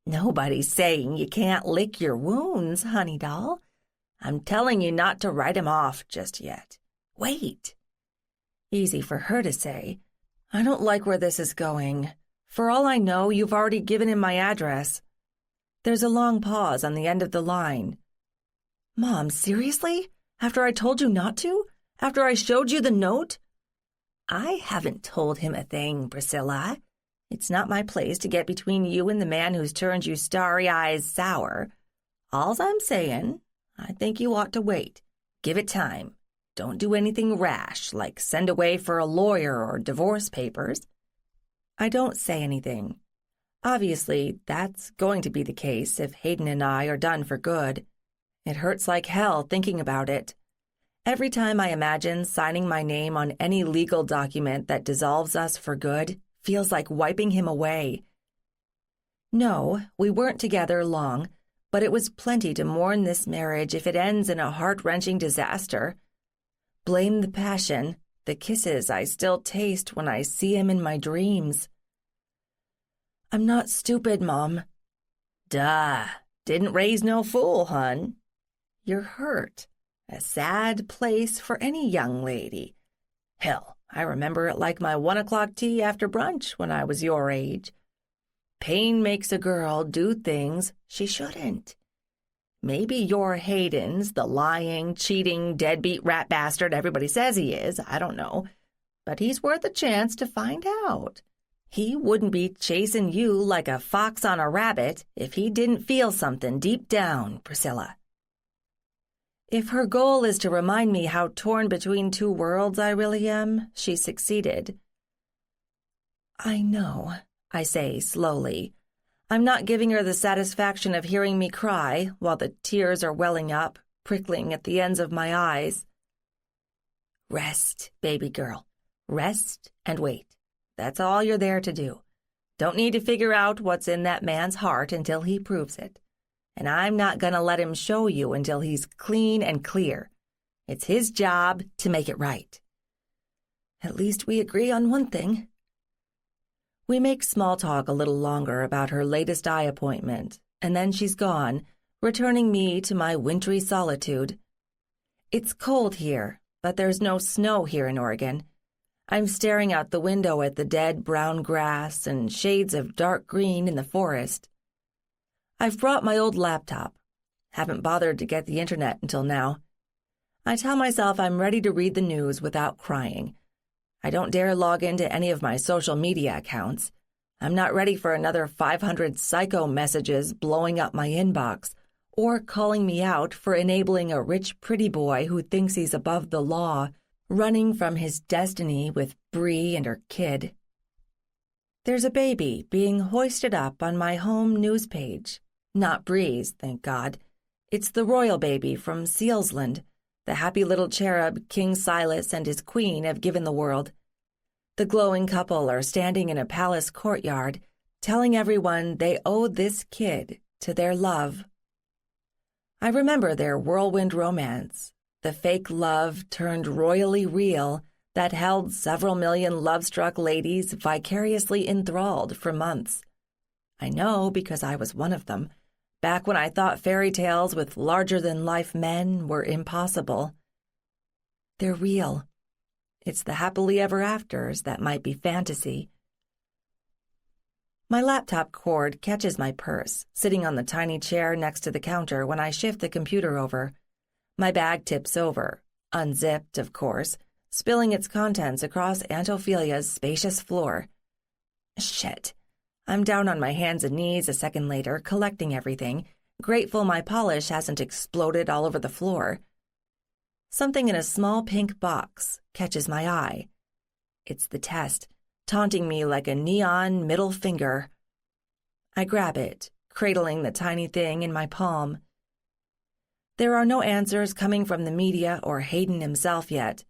Nobody's saying you can't lick your wounds, honey doll. I'm telling you not to write him off just yet. Wait. Easy for her to say. I don't like where this is going. For all I know, you've already given him my address. There's a long pause on the end of the line. Mom, seriously? After I told you not to? After I showed you the note? I haven't told him a thing, Priscilla. It's not my place to get between you and the man who's turned you starry-eyed sour. All's I'm saying, I think you ought to wait. Give it time. Don't do anything rash, like send away for a lawyer or divorce papers. I don't say anything. Obviously, that's going to be the case if Hayden and I are done for good. It hurts like hell thinking about it. Every time I imagine signing my name on any legal document that dissolves us for good, feels like wiping him away. No, we weren't together long, but it was plenty to mourn this marriage if it ends in a heart-wrenching disaster. Blame the passion, the kisses I still taste when I see him in my dreams. I'm not stupid, Mom. Duh. Didn't raise no fool, hun. You're hurt. A sad place for any young lady. Hell, I remember it like my 1 o'clock tea after brunch when I was your age. Pain makes a girl do things she shouldn't. Maybe your Hayden's the lying, cheating, deadbeat rat bastard everybody says he is, I don't know. But he's worth a chance to find out. He wouldn't be chasing you like a fox on a rabbit if he didn't feel something deep down, Priscilla. If her goal is to remind me how torn between two worlds I really am, she succeeded. I know, I say slowly. I'm not giving her the satisfaction of hearing me cry while the tears are welling up, prickling at the ends of my eyes. Rest, baby girl. Rest and wait. That's all you're there to do. Don't need to figure out what's in that man's heart until he proves it. And I'm not going to let him show you until he's clean and clear. It's his job to make it right. At least we agree on one thing. We make small talk a little longer about her latest eye appointment, and then she's gone, returning me to my wintry solitude. It's cold here, but there's no snow here in Oregon. I'm staring out the window at the dead brown grass and shades of dark green in the forest. I've brought my old laptop. Haven't bothered to get the internet until now. I tell myself I'm ready to read the news without crying. I don't dare log into any of my social media accounts. I'm not ready for another 500 psycho messages blowing up my inbox or calling me out for enabling a rich pretty boy who thinks he's above the law, running from his destiny with Bree and her kid. There's a baby being hoisted up on my home news page. Not Bree's, thank God. It's the royal baby from Sealsland, the happy little cherub King Silas and his queen have given the world. The glowing couple are standing in a palace courtyard, telling everyone they owed this kid to their love. I remember their whirlwind romance, the fake love turned royally real that held several million love-struck ladies vicariously enthralled for months. I know because I was one of them, back when I thought fairy tales with larger-than-life men were impossible. They're real. It's the happily ever afters that might be fantasy. My laptop cord catches my purse, sitting on the tiny chair next to the counter when I shift the computer over. My bag tips over, unzipped, of course, spilling its contents across Aunt Ophelia's spacious floor. Shit. I'm down on my hands and knees a second later, collecting everything, grateful my polish hasn't exploded all over the floor. Something in a small pink box catches my eye. It's the test, taunting me like a neon middle finger. I grab it, cradling the tiny thing in my palm. There are no answers coming from the media or Hayden himself yet,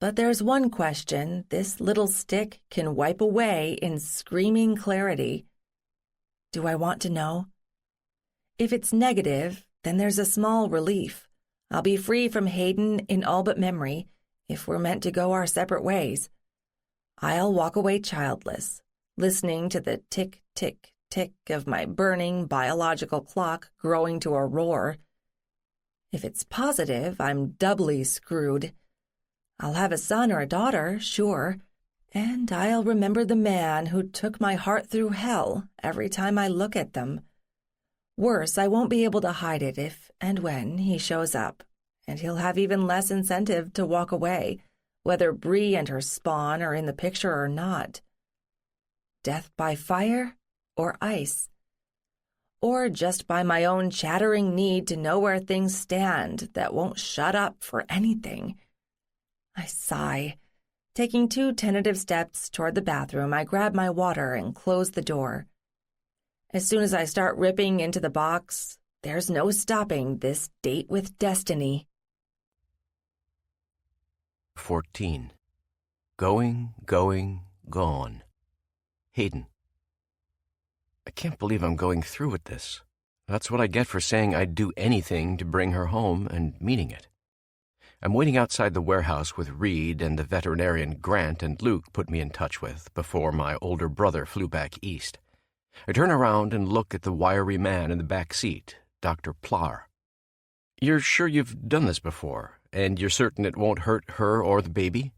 but there's one question this little stick can wipe away in screaming clarity. Do I want to know? If it's negative, then there's a small relief. I'll be free from Hayden in all but memory, if we're meant to go our separate ways. I'll walk away childless, listening to the tick, tick, tick of my burning biological clock growing to a roar. If it's positive, I'm doubly screwed. I'll have a son or a daughter, sure, and I'll remember the man who took my heart through hell every time I look at them. Worse, I won't be able to hide it if and when he shows up, and he'll have even less incentive to walk away, whether Bree and her spawn are in the picture or not. Death by fire or ice? Or just by my own chattering need to know where things stand that won't shut up for anything. I sigh. Taking 2 tentative steps toward the bathroom, I grab my water and close the door. As soon as I start ripping into the box, there's no stopping this date with destiny. 14. Going, gone. Hayden. I can't believe I'm going through with this. That's what I get for saying I'd do anything to bring her home and meaning it. I'm waiting outside the warehouse with Reed and the veterinarian Grant and Luke put me in touch with before my older brother flew back east. I turn around and look at the wiry man in the back seat, Dr. Plar. You're sure you've done this before, and you're certain it won't hurt her or the baby?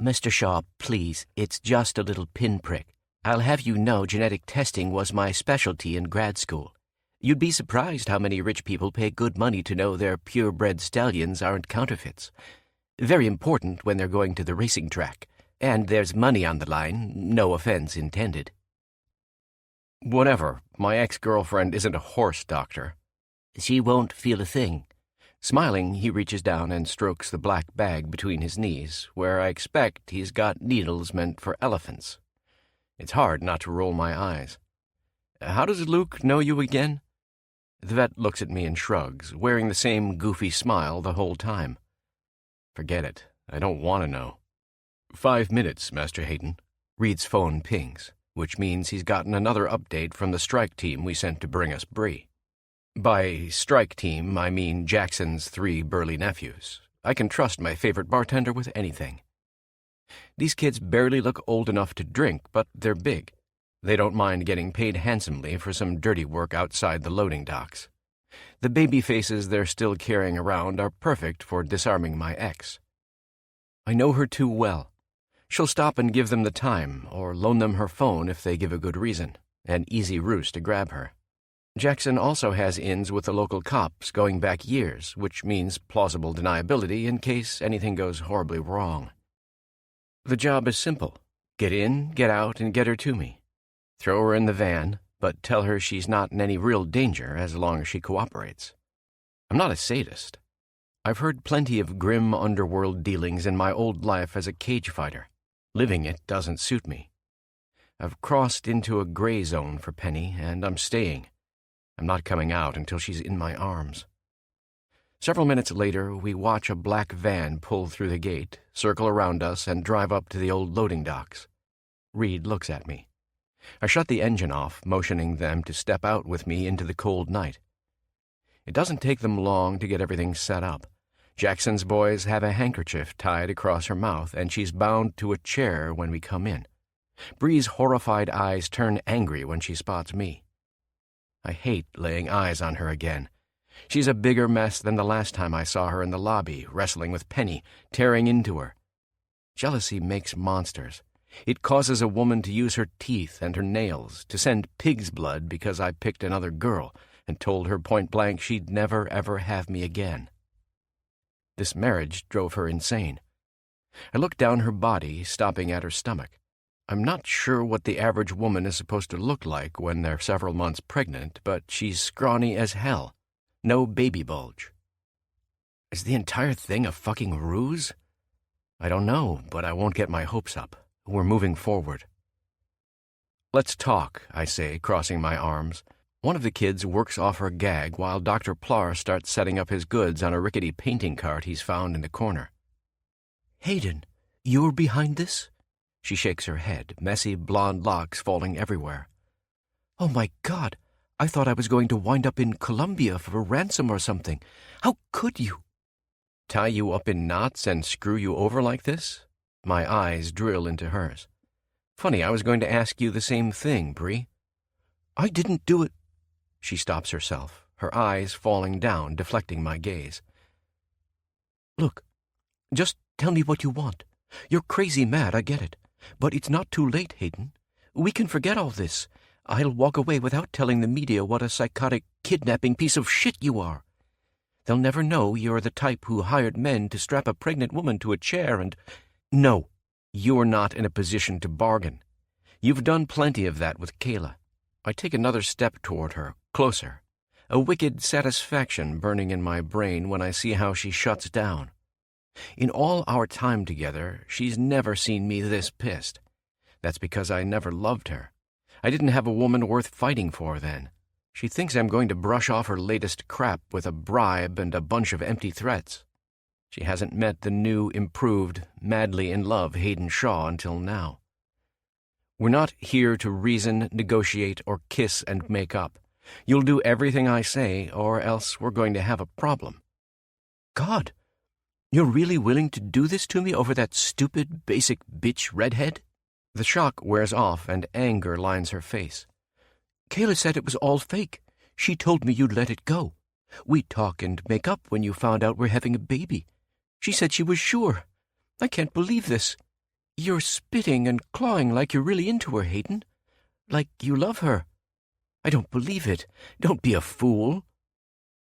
Mr. Shaw, please, it's just a little pinprick. I'll have you know genetic testing was my specialty in grad school. You'd be surprised how many rich people pay good money to know their purebred stallions aren't counterfeits. Very important when they're going to the racing track. And there's money on the line, no offense intended. Whatever. My ex-girlfriend isn't a horse doctor. She won't feel a thing. Smiling, he reaches down and strokes the black bag between his knees, where I expect he's got needles meant for elephants. It's hard not to roll my eyes. How does Luke know you again? The vet looks at me and shrugs, wearing the same goofy smile the whole time. Forget it. I don't want to know. 5 minutes, Master Hayden. Reed's phone pings, which means he's gotten another update from the strike team we sent to bring us Bree. By strike team, I mean Jackson's 3 burly nephews. I can trust my favorite bartender with anything. These kids barely look old enough to drink, but they're big. They don't mind getting paid handsomely for some dirty work outside the loading docks. The baby faces they're still carrying around are perfect for disarming my ex. I know her too well. She'll stop and give them the time, or loan them her phone if they give a good reason. An easy ruse to grab her. Jackson also has ins with the local cops going back years, which means plausible deniability in case anything goes horribly wrong. The job is simple. Get in, get out, and get her to me. Throw her in the van, but tell her she's not in any real danger as long as she cooperates. I'm not a sadist. I've heard plenty of grim underworld dealings in my old life as a cage fighter. Living it doesn't suit me. I've crossed into a gray zone for Penny, and I'm staying. I'm not coming out until she's in my arms. Several minutes later, we watch a black van pull through the gate, circle around us, and drive up to the old loading docks. Reed looks at me. I shut the engine off, motioning them to step out with me into the cold night. It doesn't take them long to get everything set up. Jackson's boys have a handkerchief tied across her mouth, and she's bound to a chair when we come in. Bree's horrified eyes turn angry when she spots me. I hate laying eyes on her again. She's a bigger mess than the last time I saw her in the lobby, wrestling with Penny, tearing into her. Jealousy makes monsters. It causes a woman to use her teeth and her nails, to send pig's blood because I picked another girl and told her point blank she'd never ever have me again. This marriage drove her insane. I looked down her body, stopping at her stomach. I'm not sure what the average woman is supposed to look like when they're several months pregnant, but she's scrawny as hell. No baby bulge. Is the entire thing a fucking ruse? I don't know, but I won't get my hopes up. We're moving forward. Let's talk, I say, crossing my arms. One of the kids works off her gag while Dr. Plar starts setting up his goods on a rickety painting cart he's found in the corner. Hayden, you're behind this? She shakes her head, messy blonde locks falling everywhere. Oh my God, I thought I was going to wind up in Colombia for a ransom or something. How could you? Tie you up in knots and screw you over like this? My eyes drill into hers. Funny, I was going to ask you the same thing, Bree. I didn't do it. She stops herself, her eyes falling down, deflecting my gaze. Look, just tell me what you want. You're crazy mad, I get it. But it's not too late, Hayden. We can forget all this. I'll walk away without telling the media what a psychotic, kidnapping piece of shit you are. They'll never know you're the type who hired men to strap a pregnant woman to a chair and... No, you're not in a position to bargain. You've done plenty of that with Kayla. I take another step toward her, closer. A wicked satisfaction burning in my brain when I see how she shuts down. In all our time together, she's never seen me this pissed. That's because I never loved her. I didn't have a woman worth fighting for then. She thinks I'm going to brush off her latest crap with a bribe and a bunch of empty threats. She hasn't met the new, improved, madly in love Hayden Shaw until now. We're not here to reason, negotiate, or kiss and make up. You'll do everything I say, or else we're going to have a problem. God, you're really willing to do this to me over that stupid, basic bitch redhead? The shock wears off and anger lines her face. Kayla said it was all fake. She told me you'd let it go. We'd talk and make up when you found out we're having a baby. She said she was sure. I can't believe this. You're spitting and clawing like you're really into her, Hayden. Like you love her. I don't believe it. Don't be a fool.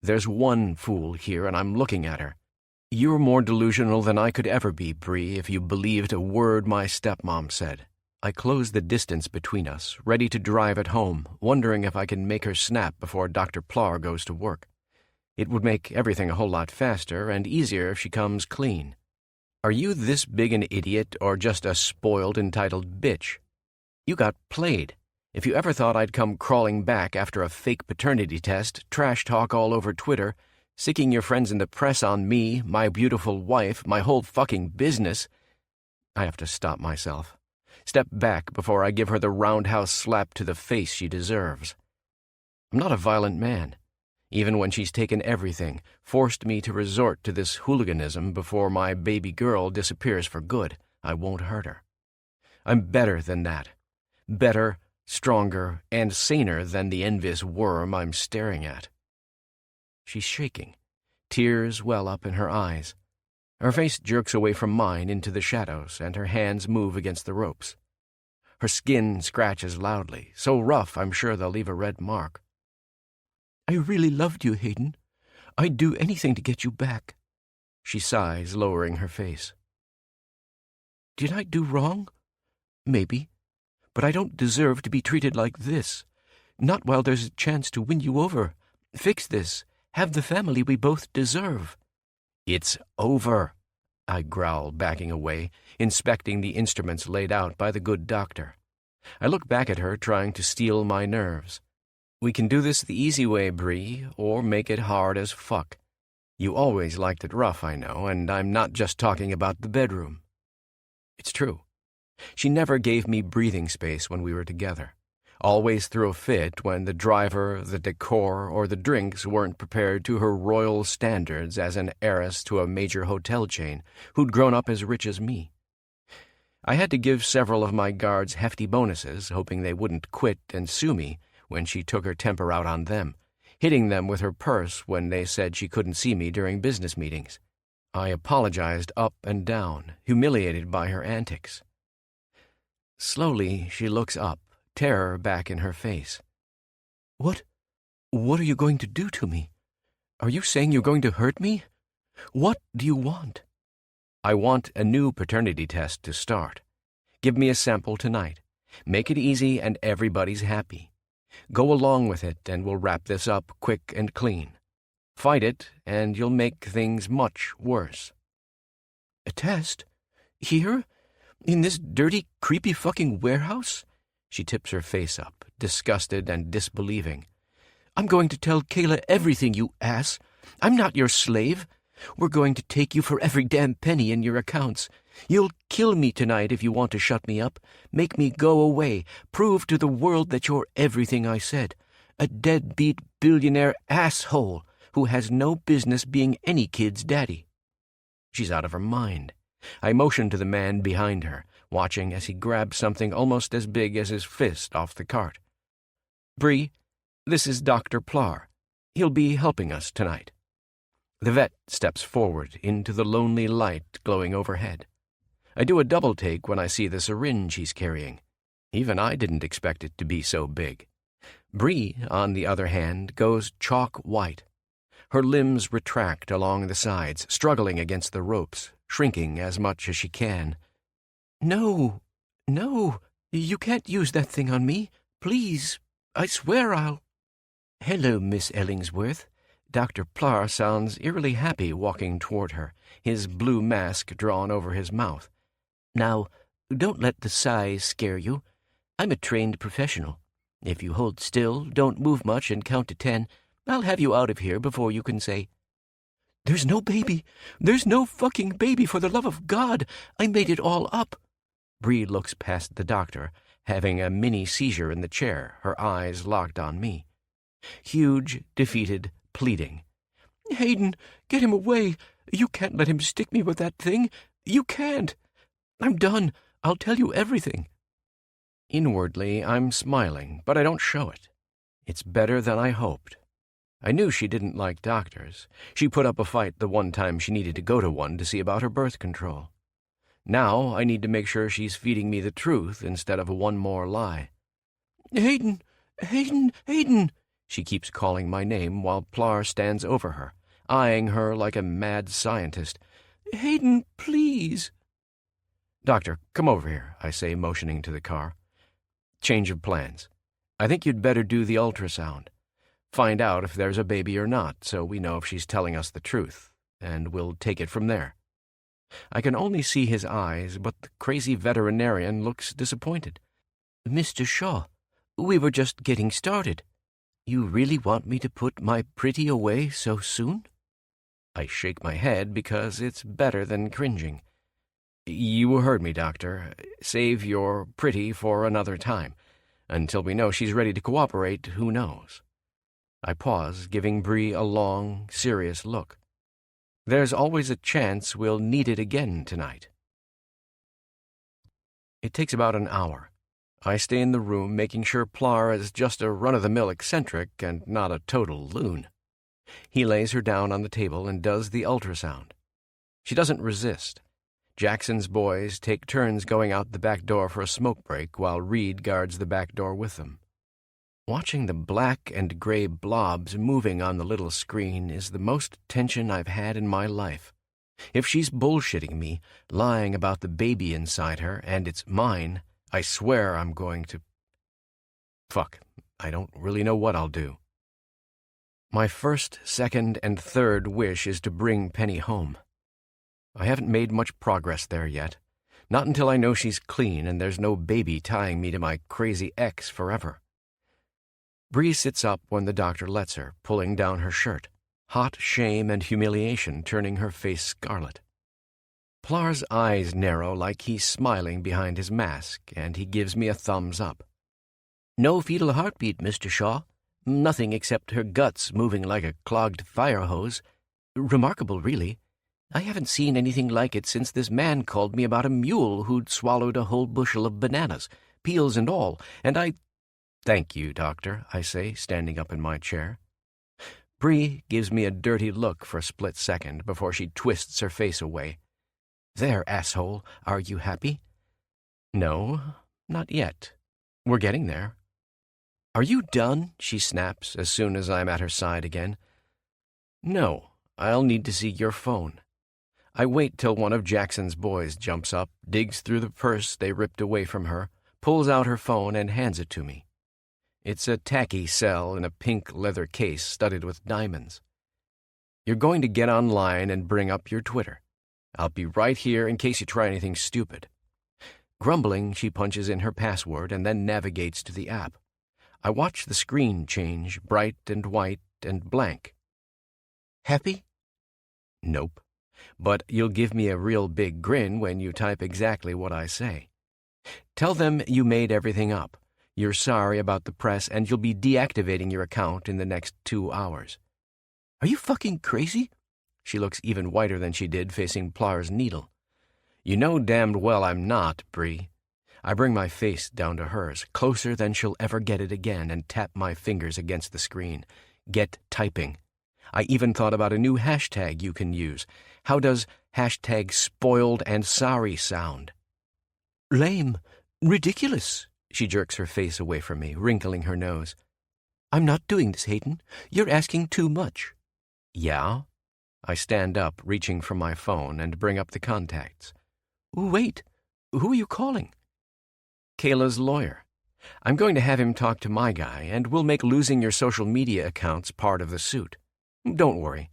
There's one fool here, and I'm looking at her. You're more delusional than I could ever be, Bree, if you believed a word my stepmom said. I close the distance between us, ready to drive it home, wondering if I can make her snap before Dr. Plar goes to work. It would make everything a whole lot faster and easier if she comes clean. Are you this big an idiot or just a spoiled, entitled bitch? You got played. If you ever thought I'd come crawling back after a fake paternity test, trash talk all over Twitter, sicking your friends in the press on me, my beautiful wife, my whole fucking business, I have to stop myself. Step back before I give her the roundhouse slap to the face she deserves. I'm not a violent man. Even when she's taken everything, forced me to resort to this hooliganism before my baby girl disappears for good, I won't hurt her. I'm better than that. Better, stronger, and saner than the envious worm I'm staring at. She's shaking. Tears well up in her eyes. Her face jerks away from mine into the shadows, and her hands move against the ropes. Her skin scratches loudly, so rough I'm sure they'll leave a red mark. I really loved you, Hayden. I'd do anything to get you back. She sighs, lowering her face. Did I do wrong? Maybe. But I don't deserve to be treated like this. Not while there's a chance to win you over. Fix this. Have the family we both deserve. It's over, I growl, backing away, inspecting the instruments laid out by the good doctor. I look back at her, trying to steel my nerves. We can do this the easy way, Bree, or make it hard as fuck. You always liked it rough, I know, and I'm not just talking about the bedroom. It's true. She never gave me breathing space when we were together. always threw a fit when the driver, the decor, or the drinks weren't prepared to her royal standards as an heiress to a major hotel chain who'd grown up as rich as me. I had to give several of my guards hefty bonuses, hoping they wouldn't quit and sue me when she took her temper out on them, hitting them with her purse when they said she couldn't see me during business meetings. I apologized up and down, humiliated by her antics. Slowly, she looks up, terror back in her face. What are you going to do to me? Are you saying you're going to hurt me? What do you want? I want a new paternity test to start. Give me a sample tonight. Make it easy and everybody's happy. Go along with it and we'll wrap this up quick and clean. Fight it and you'll make things much worse. A test? Here? In this dirty, creepy fucking warehouse? She tips her face up, disgusted and disbelieving. I'm going to tell Kayla everything, you ass. I'm not your slave. We're going to take you for every damn penny in your accounts. You'll kill me tonight if you want to shut me up. Make me go away. Prove to the world that you're everything I said. A deadbeat billionaire asshole who has no business being any kid's daddy. She's out of her mind. I motion to the man behind her, watching as he grabs something almost as big as his fist off the cart. Bree, this is Dr. Plar. He'll be helping us tonight. The vet steps forward into the lonely light glowing overhead. I do a double take when I see the syringe he's carrying. Even I didn't expect it to be so big. Bree, on the other hand, goes chalk white. Her limbs retract along the sides, struggling against the ropes, shrinking as much as she can. No, you can't use that thing on me. Please, I swear I'll... Hello, Miss Ellingsworth. Dr. Plar sounds eerily happy walking toward her, his blue mask drawn over his mouth. Now, don't let the size scare you. I'm a trained professional. If you hold still, don't move much, and count to 10, I'll have you out of here before you can say, There's no baby. There's no fucking baby, for the love of God. I made it all up. Bree looks past the doctor, having a mini seizure in the chair, her eyes locked on me. Huge, defeated, pleading. Hayden, get him away. You can't let him stick me with that thing. You can't. I'm done. I'll tell you everything. Inwardly, I'm smiling, but I don't show it. It's better than I hoped. I knew she didn't like doctors. She put up a fight the one time she needed to go to one to see about her birth control. Now I need to make sure she's feeding me the truth instead of one more lie. Hayden! Hayden! Hayden! She keeps calling my name while Plar stands over her, eyeing her like a mad scientist. Hayden, please! Doctor, come over here, I say, motioning to the car. Change of plans. I think you'd better do the ultrasound. Find out if there's a baby or not, so we know if she's telling us the truth, and we'll take it from there. I can only see his eyes, but the crazy veterinarian looks disappointed. Mr. Shaw, we were just getting started. You really want me to put my pretty away so soon? I shake my head because it's better than cringing. You heard me, Doctor. Save your pretty for another time. Until we know she's ready to cooperate, who knows? I pause, giving Bree a long, serious look. There's always a chance we'll need it again tonight. It takes about an hour. I stay in the room, making sure Plar is just a run-of-the-mill eccentric and not a total loon. He lays her down on the table and does the ultrasound. She doesn't resist. Jackson's boys take turns going out the back door for a smoke break while Reed guards the back door with them. Watching the black and gray blobs moving on the little screen is the most tension I've had in my life. If she's bullshitting me, lying about the baby inside her, and it's mine, I swear I'm going to... Fuck, I don't really know what I'll do. My first, second, and third wish is to bring Penny home. I haven't made much progress there yet. Not until I know she's clean and there's no baby tying me to my crazy ex forever. Bree sits up when the doctor lets her, pulling down her shirt, hot shame and humiliation turning her face scarlet. Plar's eyes narrow like he's smiling behind his mask, and he gives me a thumbs up. No fetal heartbeat, Mr. Shaw. Nothing except her guts moving like a clogged fire hose. Remarkable, really. I haven't seen anything like it since this man called me about a mule who'd swallowed a whole bushel of bananas, peels and all, and I— "Thank you, doctor," I say, standing up in my chair. Bree gives me a dirty look for a split second before she twists her face away. "There, asshole, are you happy?" "No, not yet. We're getting there." "Are you done?" she snaps as soon as I'm at her side again. "No, I'll need to see your phone." I wait till one of Jackson's boys jumps up, digs through the purse they ripped away from her, pulls out her phone, and hands it to me. It's a tacky cell in a pink leather case studded with diamonds. "You're going to get online and bring up your Twitter. I'll be right here in case you try anything stupid." Grumbling, she punches in her password and then navigates to the app. I watch the screen change, bright and white and blank. "Happy?" "Nope. But you'll give me a real big grin when you type exactly what I say. Tell them you made everything up. You're sorry about the press, and you'll be deactivating your account in the next 2 hours." "Are you fucking crazy?" She looks even whiter than she did facing Plar's needle. "You know damned well I'm not, Bree." I bring my face down to hers, closer than she'll ever get it again, and tap my fingers against the screen. "Get typing. I even thought about a new hashtag you can use. How does #spoiledandsorry sound?" "Lame. Ridiculous." She jerks her face away from me, wrinkling her nose. "I'm not doing this, Hayden. You're asking too much." "Yeah?" I stand up, reaching for my phone, and bring up the contacts. "Wait. Who are you calling?" "Kayla's lawyer. I'm going to have him talk to my guy, and we'll make losing your social media accounts part of the suit. Don't worry.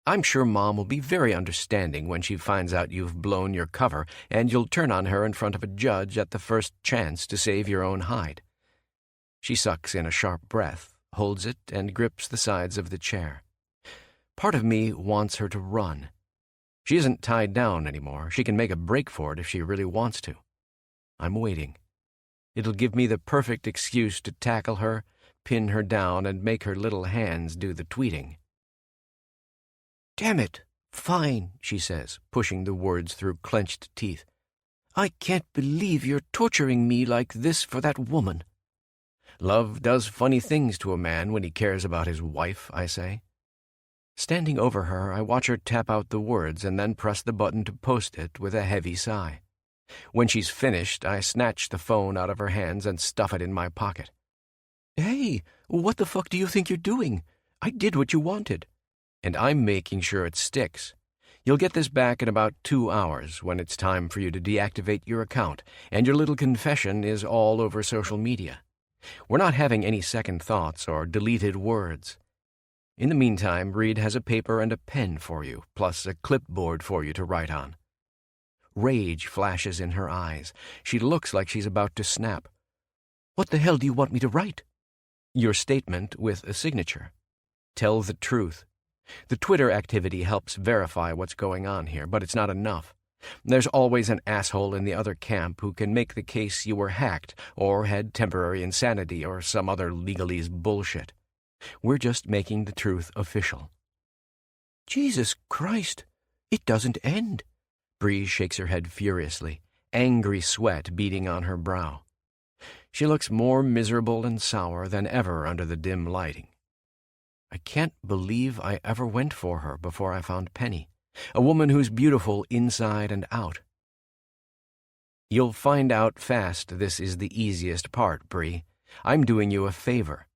I'm sure Mom will be very understanding when she finds out you've blown your cover, and you'll turn on her in front of a judge at the first chance to save your own hide." She sucks in a sharp breath, holds it, and grips the sides of the chair. Part of me wants her to run. She isn't tied down anymore. She can make a break for it if she really wants to. I'm waiting. It'll give me the perfect excuse to tackle her, pin her down, and make her little hands do the tweeting. "Damn it. Fine," she says, pushing the words through clenched teeth. "I can't believe you're torturing me like this for that woman." "Love does funny things to a man when he cares about his wife," I say. Standing over her, I watch her tap out the words and then press the button to post it with a heavy sigh. When she's finished, I snatch the phone out of her hands and stuff it in my pocket. "Hey, what the fuck do you think you're doing? I did what you wanted." "And I'm making sure it sticks. You'll get this back in about 2 hours when it's time for you to deactivate your account, and your little confession is all over social media. We're not having any second thoughts or deleted words. In the meantime, Reed has a paper and a pen for you, plus a clipboard for you to write on." Rage flashes in her eyes. She looks like she's about to snap. "What the hell do you want me to write?" "Your statement with a signature. Tell the truth. The Twitter activity helps verify what's going on here, but it's not enough. There's always an asshole in the other camp who can make the case you were hacked or had temporary insanity or some other legalese bullshit. We're just making the truth official." "Jesus Christ, it doesn't end." Bree shakes her head furiously, angry sweat beading on her brow. She looks more miserable and sour than ever under the dim lighting. I can't believe I ever went for her before I found Penny, a woman who's beautiful inside and out. "You'll find out fast this is the easiest part, Bree. I'm doing you a favor."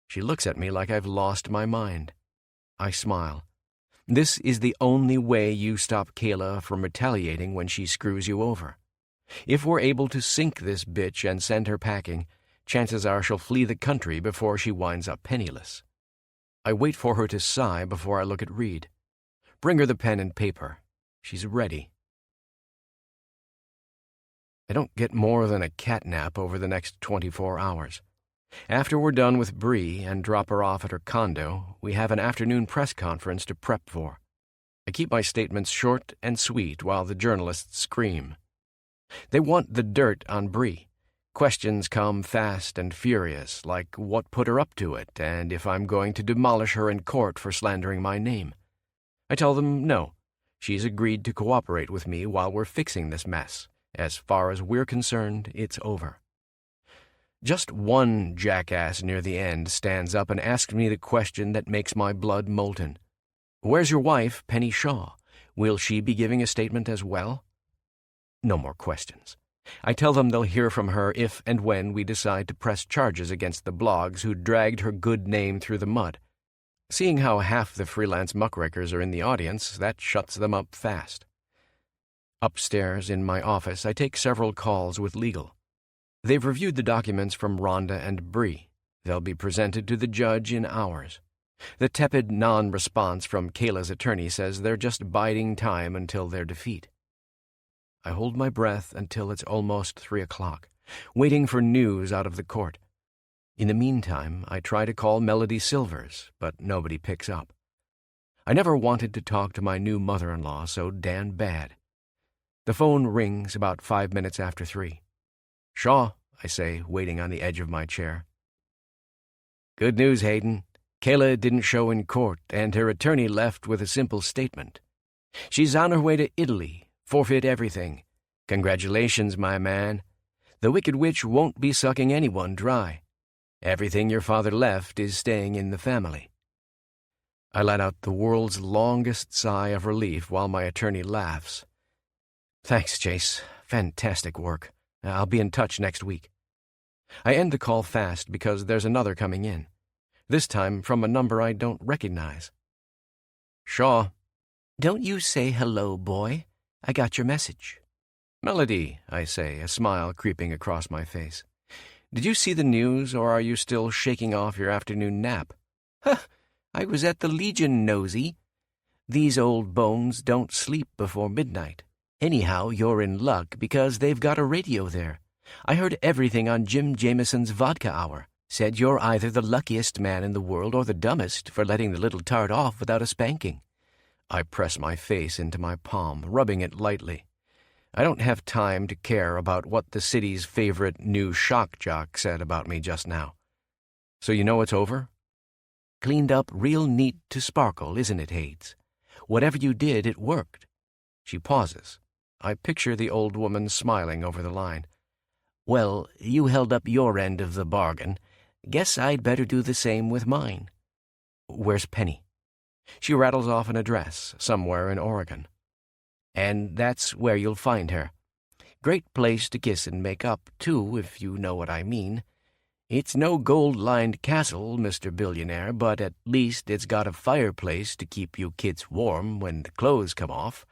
She looks at me like I've lost my mind. I smile. "This is the only way you stop Kayla from retaliating when she screws you over. If we're able to sink this bitch and send her packing, chances are she'll flee the country before she winds up penniless." I wait for her to sigh before I look at Reed. Bring her the pen and paper. She's ready. I don't get more than a cat nap over the next 24 hours. After we're done with Bree and drop her off at her condo, we have an afternoon press conference to prep for. I keep my statements short and sweet while the journalists scream. They want the dirt on Bree. Questions come fast and furious, like what put her up to it, and if I'm going to demolish her in court for slandering my name. I tell them no. She's agreed to cooperate with me while we're fixing this mess. As far as we're concerned, it's over. Just one jackass near the end stands up and asks me the question that makes my blood molten. Where's your wife, Penny Shaw? Will she be giving a statement as well? No more questions. I tell them they'll hear from her if and when we decide to press charges against the blogs who dragged her good name through the mud. Seeing how half the freelance muckrakers are in the audience, that shuts them up fast. Upstairs in my office, I take several calls with legal. They've reviewed the documents from Rhonda and Bree. They'll be presented to the judge in hours. The tepid non-response from Kayla's attorney says they're just biding time until their defeat. I hold my breath until it's almost 3 o'clock, waiting for news out of the court. In the meantime, I try to call Melody Silvers, but nobody picks up. I never wanted to talk to my new mother-in-law so damn bad. The phone rings about 5 minutes after 3. Shaw, I say, waiting on the edge of my chair. Good news, Hayden. Kayla didn't show in court, and her attorney left with a simple statement. She's on her way to Italy. Forfeit everything. Congratulations, my man. The Wicked Witch won't be sucking anyone dry. Everything your father left is staying in the family. I let out the world's longest sigh of relief while my attorney laughs. Thanks, Chase. Fantastic work. I'll be in touch next week. I end the call fast because there's another coming in, this time from a number I don't recognize. Shaw. Don't you say hello, boy. I got your message. Melody, I say, a smile creeping across my face. Did you see the news, or are you still shaking off your afternoon nap? Huh, I was at the Legion, nosy. These old bones don't sleep before midnight. Anyhow, you're in luck because they've got a radio there. I heard everything on Jim Jameson's Vodka Hour. Said you're either the luckiest man in the world or the dumbest for letting the little tart off without a spanking. I press my face into my palm, rubbing it lightly. I don't have time to care about what the city's favorite new shock jock said about me just now. So you know it's over? Cleaned up real neat to sparkle, isn't it, Hades? Whatever you did, it worked. She pauses. I picture the old woman smiling over the line. Well, you held up your end of the bargain. Guess I'd better do the same with mine. Where's Penny? She rattles off an address, somewhere in Oregon. And that's where you'll find her. Great place to kiss and make up, too, if you know what I mean. It's no gold-lined castle, Mr. Billionaire, but at least it's got a fireplace to keep you kids warm when the clothes come off.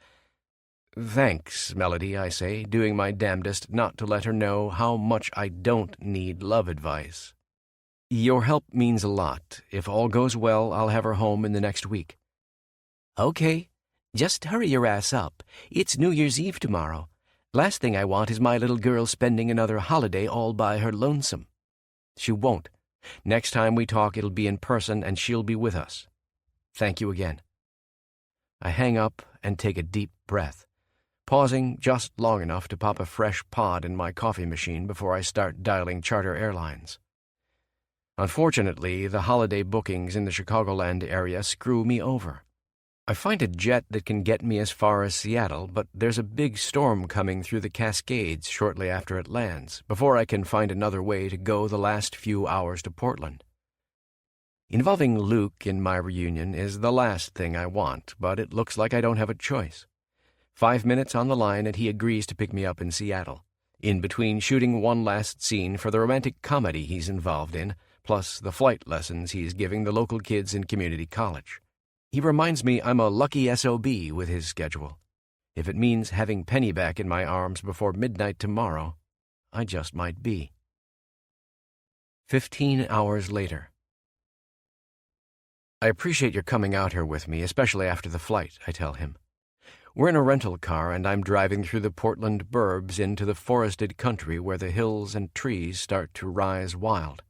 Thanks, Melody, I say, doing my damnedest not to let her know how much I don't need love advice. Your help means a lot. If all goes well, I'll have her home in the next week. Okay. Just hurry your ass up. It's New Year's Eve tomorrow. Last thing I want is my little girl spending another holiday all by her lonesome. She won't. Next time we talk, it'll be in person, and she'll be with us. Thank you again. I hang up and take a deep breath, pausing just long enough to pop a fresh pod in my coffee machine before I start dialing charter airlines. Unfortunately, the holiday bookings in the Chicagoland area screw me over. I find a jet that can get me as far as Seattle, but there's a big storm coming through the Cascades shortly after it lands, before I can find another way to go the last few hours to Portland. Involving Luke in my reunion is the last thing I want, but it looks like I don't have a choice. 5 minutes on the line and he agrees to pick me up in Seattle, in between shooting one last scene for the romantic comedy he's involved in, plus the flight lessons he's giving the local kids in community college. He reminds me I'm a lucky SOB with his schedule. If it means having Penny back in my arms before midnight tomorrow, I just might be. 15 hours later. I appreciate your coming out here with me, especially after the flight, I tell him. We're in a rental car, and I'm driving through the Portland burbs into the forested country where the hills and trees start to rise wild.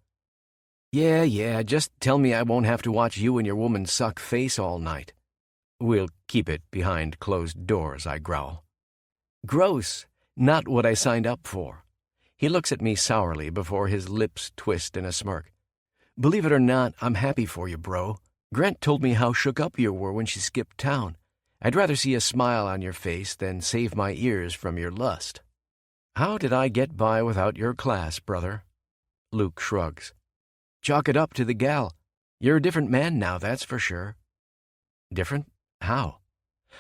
Yeah, just tell me I won't have to watch you and your woman suck face all night. We'll keep it behind closed doors, I growl. Gross. Not what I signed up for. He looks at me sourly before his lips twist in a smirk. Believe it or not, I'm happy for you, bro. Grant told me how shook up you were when she skipped town. I'd rather see a smile on your face than save my ears from your lust. How did I get by without your class, brother? Luke shrugs. Chalk it up to the gal. You're a different man now, that's for sure. Different? How?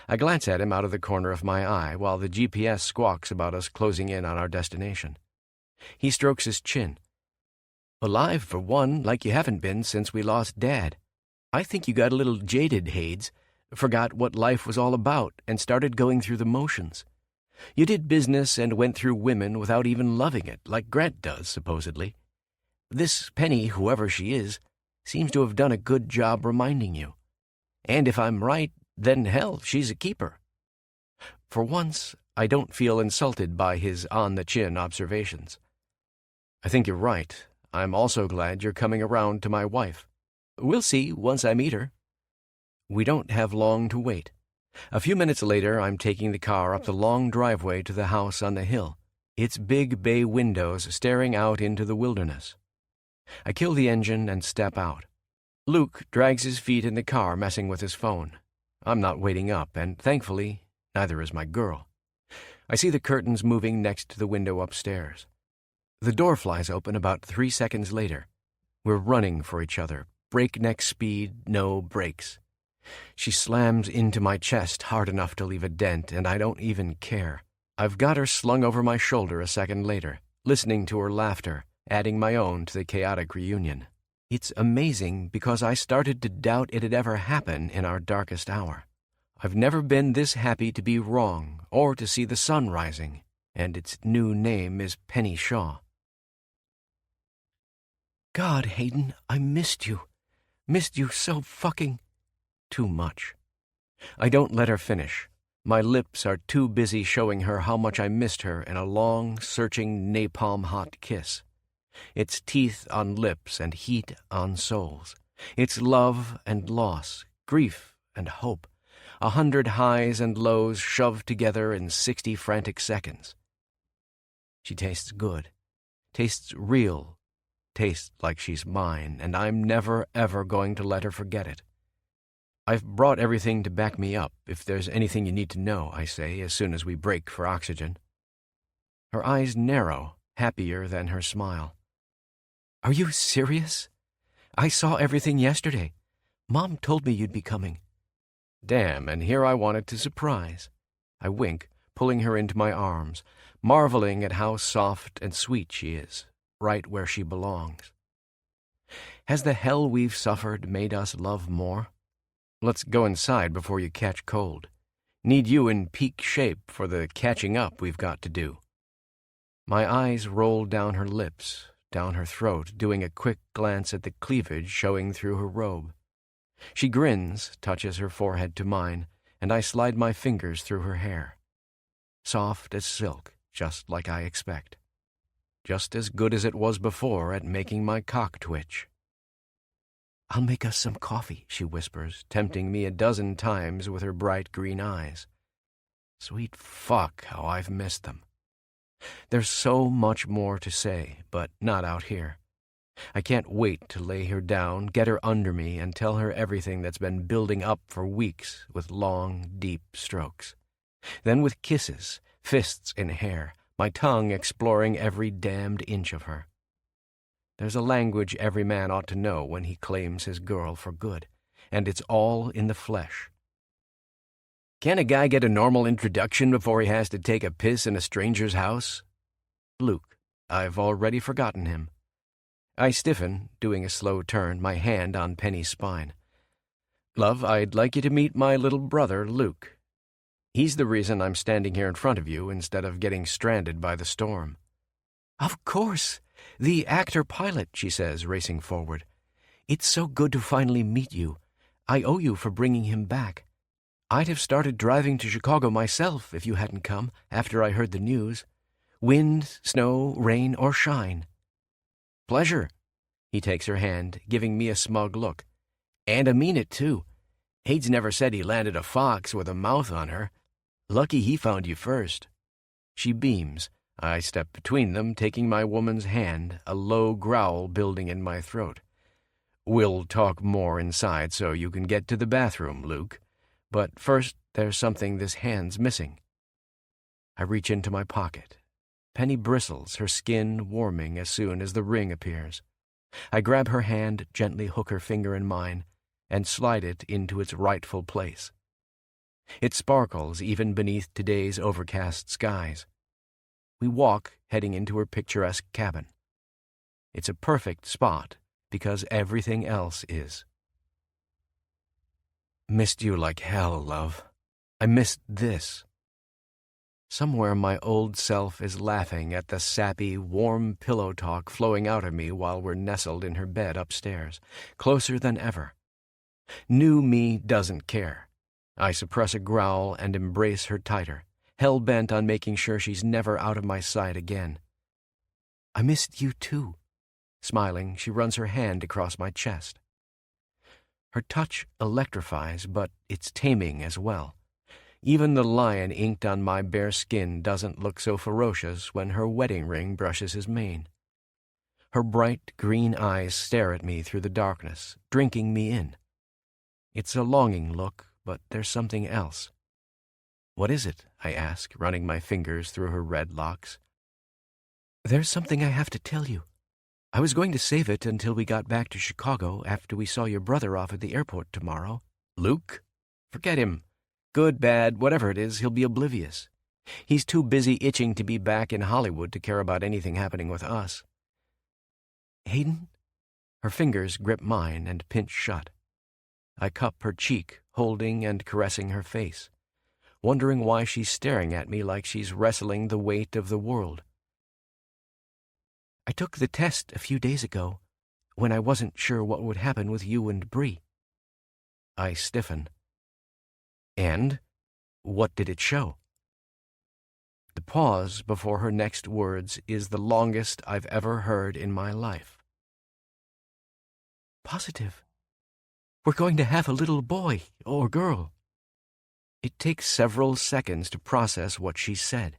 I glance at him out of the corner of my eye while the GPS squawks about us closing in on our destination. He strokes his chin. Alive, for one, like you haven't been since we lost Dad. I think you got a little jaded, Hades, forgot what life was all about, and started going through the motions. You did business and went through women without even loving it, like Grant does, supposedly. This Penny, whoever she is, seems to have done a good job reminding you. And if I'm right, then hell, she's a keeper. For once, I don't feel insulted by his on-the-chin observations. I think you're right. I'm also glad you're coming around to my wife. We'll see once I meet her. We don't have long to wait. A few minutes later, I'm taking the car up the long driveway to the house on the hill, its big bay windows staring out into the wilderness. I kill the engine and step out. Luke drags his feet in the car, messing with his phone. I'm not waiting up, and thankfully, neither is my girl. I see the curtains moving next to the window upstairs. The door flies open about 3 seconds later. We're running for each other, breakneck speed, no brakes. She slams into my chest hard enough to leave a dent, and I don't even care. I've got her slung over my shoulder a second later, listening to her laughter, adding my own to the chaotic reunion. It's amazing because I started to doubt it'd ever happen in our darkest hour. I've never been this happy to be wrong or to see the sun rising, and its new name is Penny Shaw. God, Hayden, I missed you. Missed you so fucking... too much. I don't let her finish. My lips are too busy showing her how much I missed her in a long, searching, napalm-hot kiss. It's teeth on lips and heat on souls. It's love and loss, grief and hope, 100 highs and lows shoved together in 60 frantic seconds. She tastes good, tastes real, tastes like she's mine, and I'm never, ever going to let her forget it. I've brought everything to back me up, if there's anything you need to know, I say, as soon as we break for oxygen. Her eyes narrow, happier than her smile. Are you serious? I saw everything yesterday. Mom told me you'd be coming. Damn, and here I wanted to surprise. I wink, pulling her into my arms, marveling at how soft and sweet she is, right where she belongs. Has the hell we've suffered made us love more? Let's go inside before you catch cold. Need you in peak shape for the catching up we've got to do. My eyes roll down her lips, down her throat, doing a quick glance at the cleavage showing through her robe. She grins, touches her forehead to mine, and I slide my fingers through her hair. Soft as silk, just like I expect. Just as good as it was before at making my cock twitch. I'll make us some coffee, she whispers, tempting me 12 times with her bright green eyes. Sweet fuck, how I've missed them. There's so much more to say, but not out here. I can't wait to lay her down, get her under me, and tell her everything that's been building up for weeks with long, deep strokes. Then with kisses, fists in hair, my tongue exploring every damned inch of her. There's a language every man ought to know when he claims his girl for good, and it's all in the flesh. Can a guy get a normal introduction before he has to take a piss in a stranger's house? Luke. I've already forgotten him. I stiffen, doing a slow turn, my hand on Penny's spine. Love, I'd like you to meet my little brother, Luke. He's the reason I'm standing here in front of you instead of getting stranded by the storm. Of course. The actor-pilot, she says, racing forward. It's so good to finally meet you. I owe you for bringing him back. I'd have started driving to Chicago myself if you hadn't come after I heard the news. Wind, snow, rain, or shine. Pleasure. He takes her hand, giving me a smug look. And I mean it, too. Hades never said he landed a fox with a mouth on her. Lucky he found you first. She beams, I step between them, taking my woman's hand, a low growl building in my throat. We'll talk more inside so you can get to the bathroom, Luke. But first, there's something this hand's missing. I reach into my pocket. Penny bristles, her skin warming as soon as the ring appears. I grab her hand, gently hook her finger in mine, and slide it into its rightful place. It sparkles even beneath today's overcast skies. We walk, heading into her picturesque cabin. It's a perfect spot because everything else is. Missed you like hell, love. I missed this. Somewhere my old self is laughing at the sappy, warm pillow talk flowing out of me while we're nestled in her bed upstairs, closer than ever. New me doesn't care. I suppress a growl and embrace her tighter, hell-bent on making sure she's never out of my sight again. I missed you too. Smiling, she runs her hand across my chest. Her touch electrifies, but it's taming as well. Even the lion inked on my bare skin doesn't look so ferocious when her wedding ring brushes his mane. Her bright green eyes stare at me through the darkness, drinking me in. It's a longing look, but there's something else. What is it? I ask, running my fingers through her red locks. There's something I have to tell you. I was going to save it until we got back to Chicago after we saw your brother off at the airport tomorrow. Luke? Forget him. Good, bad, whatever it is, he'll be oblivious. He's too busy itching to be back in Hollywood to care about anything happening with us. Hayden? Her fingers grip mine and pinch shut. I cup her cheek, holding and caressing her face, wondering why she's staring at me like she's wrestling the weight of the world. I took the test a few days ago, when I wasn't sure what would happen with you and Bree. I stiffen. And what did it show? The pause before her next words is the longest I've ever heard in my life. Positive. We're going to have a little boy or girl. It takes several seconds to process what she said.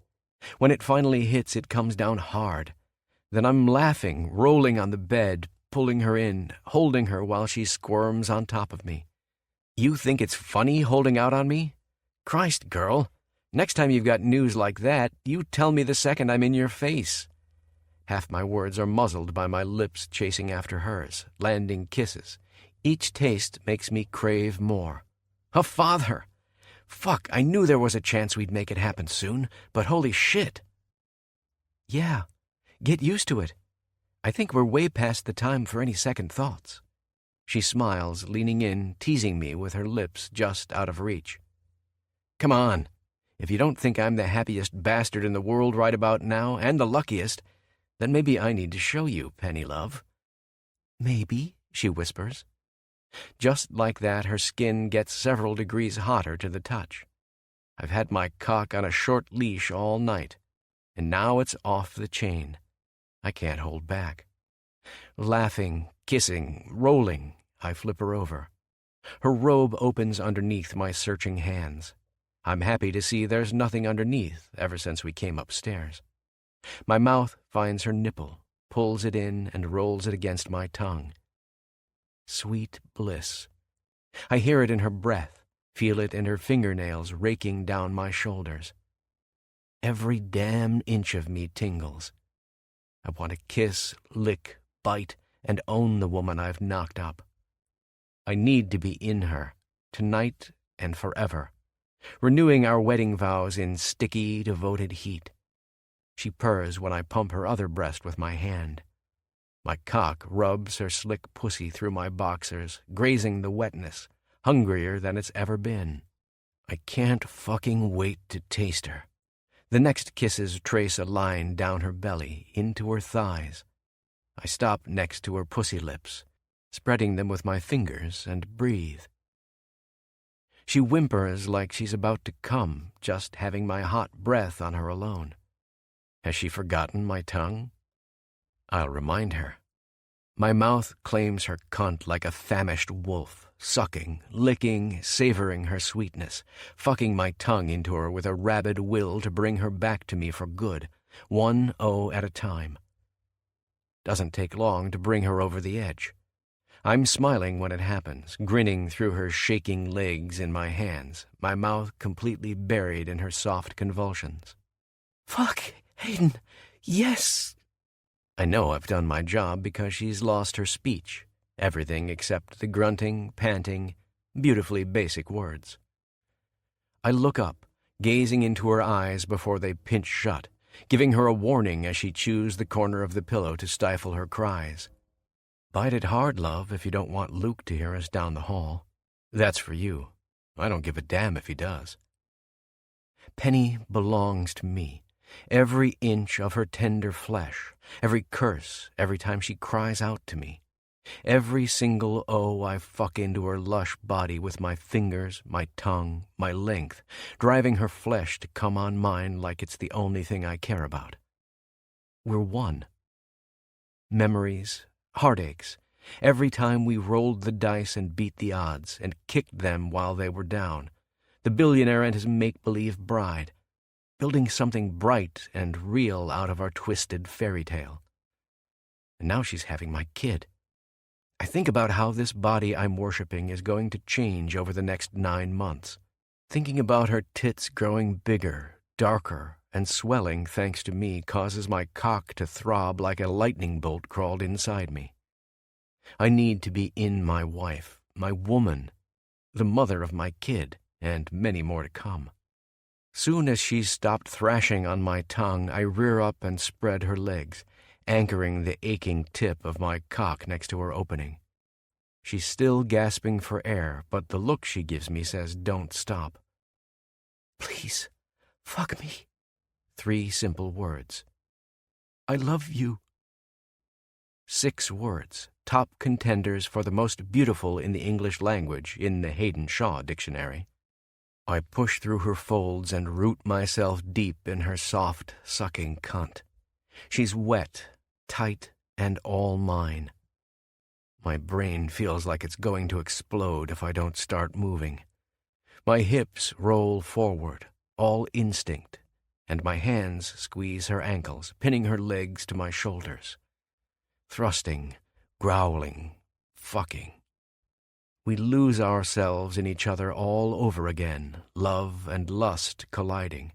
When it finally hits, it comes down hard. Then I'm laughing, rolling on the bed, pulling her in, holding her while she squirms on top of me. You think it's funny holding out on me? Christ, girl, next time you've got news like that, you tell me the second I'm in your face. Half my words are muzzled by my lips chasing after hers, landing kisses. Each taste makes me crave more. A father! Fuck, I knew there was a chance we'd make it happen soon, but holy shit. Yeah, get used to it. I think we're way past the time for any second thoughts. She smiles, leaning in, teasing me with her lips just out of reach. Come on. If you don't think I'm the happiest bastard in the world right about now, and the luckiest, then maybe I need to show you, Penny love. Maybe, she whispers. Just like that, her skin gets several degrees hotter to the touch. I've had my cock on a short leash all night, and now it's off the chain. I can't hold back. Laughing, kissing, rolling, I flip her over. Her robe opens underneath my searching hands. I'm happy to see there's nothing underneath ever since we came upstairs. My mouth finds her nipple, pulls it in, and rolls it against my tongue. Sweet bliss. I hear it in her breath, feel it in her fingernails raking down my shoulders. Every damn inch of me tingles. I want to kiss, lick, bite, and own the woman I've knocked up. I need to be in her, tonight and forever, renewing our wedding vows in sticky, devoted heat. She purrs when I pump her other breast with my hand. My cock rubs her slick pussy through my boxers, grazing the wetness, hungrier than it's ever been. I can't fucking wait to taste her. The next kisses trace a line down her belly, into her thighs. I stop next to her pussy lips, spreading them with my fingers, and breathe. She whimpers like she's about to come, just having my hot breath on her alone. Has she forgotten my tongue? I'll remind her. My mouth claims her cunt like a famished wolf, sucking, licking, savoring her sweetness, fucking my tongue into her with a rabid will to bring her back to me for good, one O at a time. Doesn't take long to bring her over the edge. I'm smiling when it happens, grinning through her shaking legs in my hands, my mouth completely buried in her soft convulsions. Fuck, Hayden, yes! I know I've done my job because she's lost her speech, everything except the grunting, panting, beautifully basic words. I look up, gazing into her eyes before they pinch shut, giving her a warning as she chews the corner of the pillow to stifle her cries. Bite it hard, love, if you don't want Luke to hear us down the hall. That's for you. I don't give a damn if he does. Penny belongs to me. Every inch of her tender flesh, every curse, every time she cries out to me. Every single O I fuck into her lush body with my fingers, my tongue, my length, driving her flesh to come on mine like it's the only thing I care about. We're one. Memories, heartaches, every time we rolled the dice and beat the odds and kicked them while they were down, the billionaire and his make-believe bride, building something bright and real out of our twisted fairy tale. And now she's having my kid. I think about how this body I'm worshipping is going to change over the next 9 months. Thinking about her tits growing bigger, darker, and swelling thanks to me causes my cock to throb like a lightning bolt crawled inside me. I need to be in my wife, my woman, the mother of my kid, and many more to come. Soon as she's stopped thrashing on my tongue, I rear up and spread her legs, anchoring the aching tip of my cock next to her opening. She's still gasping for air, but the look she gives me says don't stop. Please, fuck me. 3 simple words. I love you. 6 words, top contenders for the most beautiful in the English language in the Hayden Shaw dictionary. I push through her folds and root myself deep in her soft, sucking cunt. She's wet, tight, and all mine. My brain feels like it's going to explode if I don't start moving. My hips roll forward, all instinct, and my hands squeeze her ankles, pinning her legs to my shoulders. Thrusting, growling, fucking. We lose ourselves in each other all over again, love and lust colliding.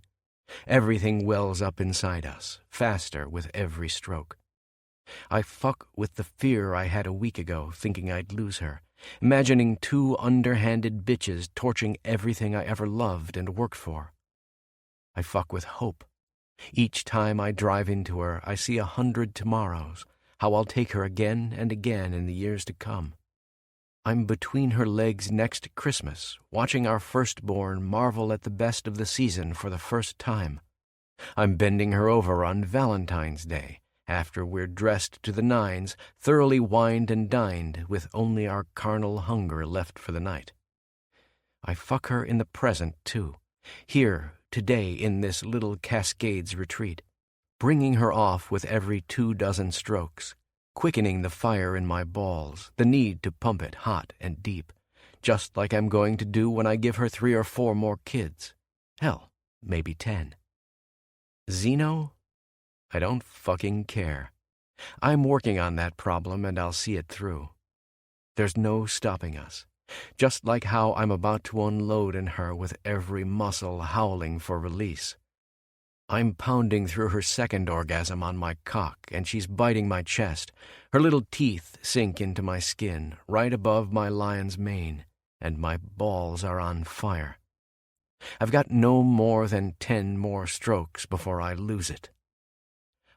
Everything wells up inside us, faster with every stroke. I fuck with the fear I had a week ago, thinking I'd lose her, imagining 2 underhanded bitches torching everything I ever loved and worked for. I fuck with hope. Each time I drive into her, I see 100 tomorrows, how I'll take her again and again in the years to come. I'm between her legs next Christmas, watching our firstborn marvel at the best of the season for the first time. I'm bending her over on Valentine's Day, after we're dressed to the nines, thoroughly wined and dined, with only our carnal hunger left for the night. I fuck her in the present, too, here, today, in this little Cascades retreat, bringing her off with every 24 strokes, quickening the fire in my balls, the need to pump it hot and deep, just like I'm going to do when I give her 3 or 4 more kids. Hell, maybe 10. Zeno? I don't fucking care. I'm working on that problem and I'll see it through. There's no stopping us, just like how I'm about to unload in her with every muscle howling for release. I'm pounding through her second orgasm on my cock, and she's biting my chest. Her little teeth sink into my skin, right above my lion's mane, and my balls are on fire. I've got no more than 10 more strokes before I lose it.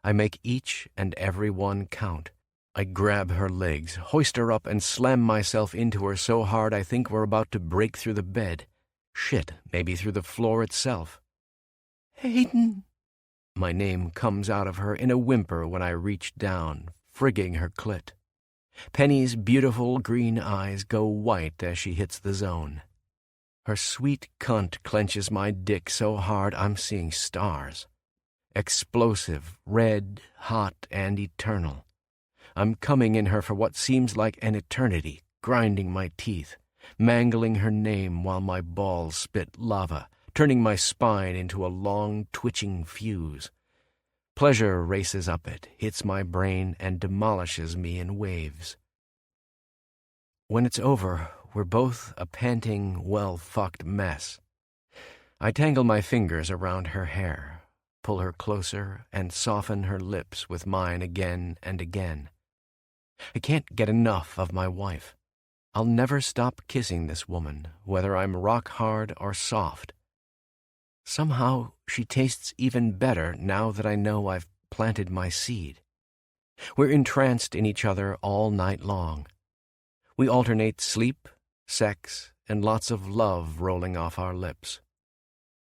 I make each and every one count. I grab her legs, hoist her up, and slam myself into her so hard I think we're about to break through the bed. Shit, maybe through the floor itself. Hayden. My name comes out of her in a whimper when I reach down, frigging her clit. Penny's beautiful green eyes go white as she hits the zone. Her sweet cunt clenches my dick so hard I'm seeing stars. Explosive, red, hot, and eternal. I'm coming in her for what seems like an eternity, grinding my teeth, mangling her name while my balls spit lava, turning my spine into a long, twitching fuse. Pleasure races up it, hits my brain, and demolishes me in waves. When it's over, we're both a panting, well-fucked mess. I tangle my fingers around her hair, pull her closer, and soften her lips with mine again and again. I can't get enough of my wife. I'll never stop kissing this woman, whether I'm rock hard or soft. Somehow, she tastes even better now that I know I've planted my seed. We're entranced in each other all night long. We alternate sleep, sex, and lots of love rolling off our lips.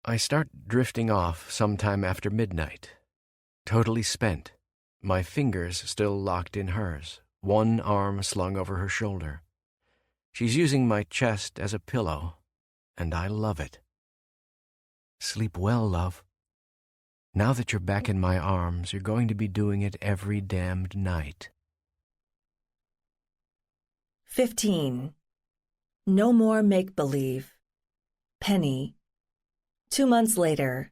I start drifting off sometime after midnight, totally spent, my fingers still locked in hers, one arm slung over her shoulder. She's using my chest as a pillow, and I love it. Sleep well, love. Now that you're back in my arms, you're going to be doing it every damned night. 15. No more make-believe. Penny. 2 months later.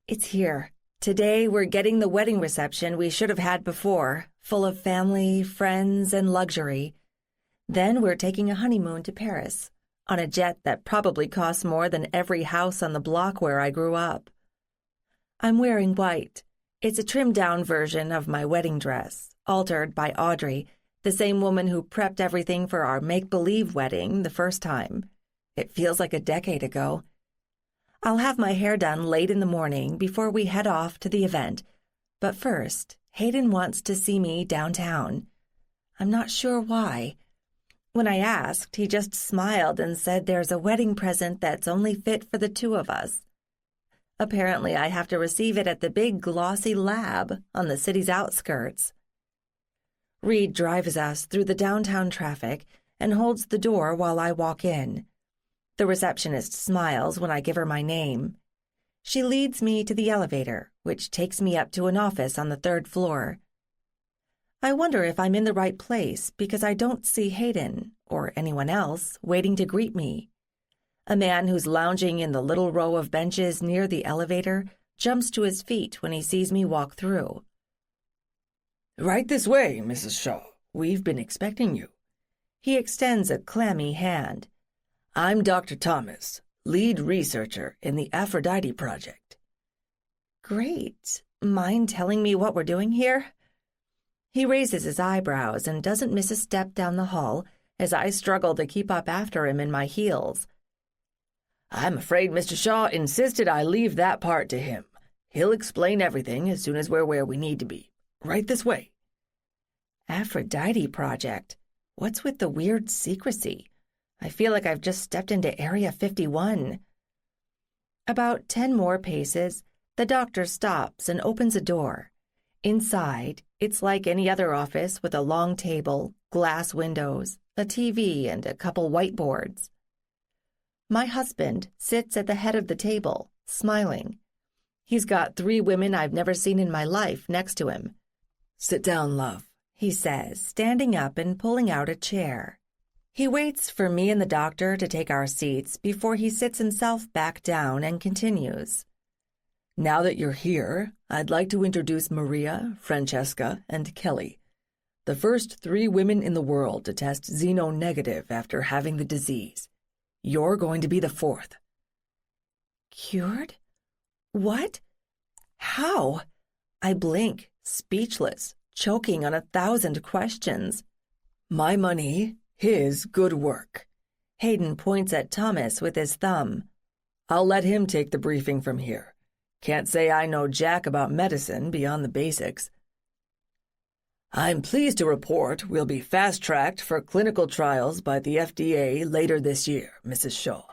It's here. Today we're getting the wedding reception we should have had before, full of family, friends, and luxury. Then we're taking a honeymoon to Paris, on a jet that probably costs more than every house on the block where I grew up. I'm wearing white. It's a trimmed-down version of my wedding dress, altered by Audrey, the same woman who prepped everything for our make-believe wedding the first time. It feels like a decade ago. I'll have my hair done late in the morning before we head off to the event. But first, Hayden wants to see me downtown. I'm not sure why. When I asked, he just smiled and said there's a wedding present that's only fit for the two of us. Apparently, I have to receive it at the big glossy lab on the city's outskirts. Reed drives us through the downtown traffic and holds the door while I walk in. The receptionist smiles when I give her my name. She leads me to the elevator, which takes me up to an office on the 3rd floor. I wonder if I'm in the right place because I don't see Hayden, or anyone else, waiting to greet me. A man who's lounging in the little row of benches near the elevator jumps to his feet when he sees me walk through. Right this way, Mrs. Shaw. We've been expecting you. He extends a clammy hand. I'm Dr. Thomas, lead researcher in the Aphrodite Project. Great. Mind telling me what we're doing here? He raises his eyebrows and doesn't miss a step down the hall as I struggle to keep up after him in my heels. I'm afraid Mr. Shaw insisted I leave that part to him. He'll explain everything as soon as we're where we need to be. Right this way. Aphrodite Project. What's with the weird secrecy? I feel like I've just stepped into Area 51. About 10 more paces, the doctor stops and opens a door. Inside, it's like any other office with a long table, glass windows, a TV, and a couple whiteboards. My husband sits at the head of the table, smiling. He's got 3 women I've never seen in my life next to him. Sit down, love, he says, standing up and pulling out a chair. He waits for me and the doctor to take our seats before he sits himself back down and continues. Now that you're here, I'd like to introduce Maria, Francesca, and Kelly, the first 3 women in the world to test xeno-negative after having the disease. You're going to be the 4th. Cured? What? How? I blink, speechless, choking on 1,000 questions. My money, his good work. Hayden points at Thomas with his thumb. I'll let him take the briefing from here. Can't say I know jack about medicine beyond the basics. I'm pleased to report we'll be fast-tracked for clinical trials by the FDA later this year, Mrs. Shaw.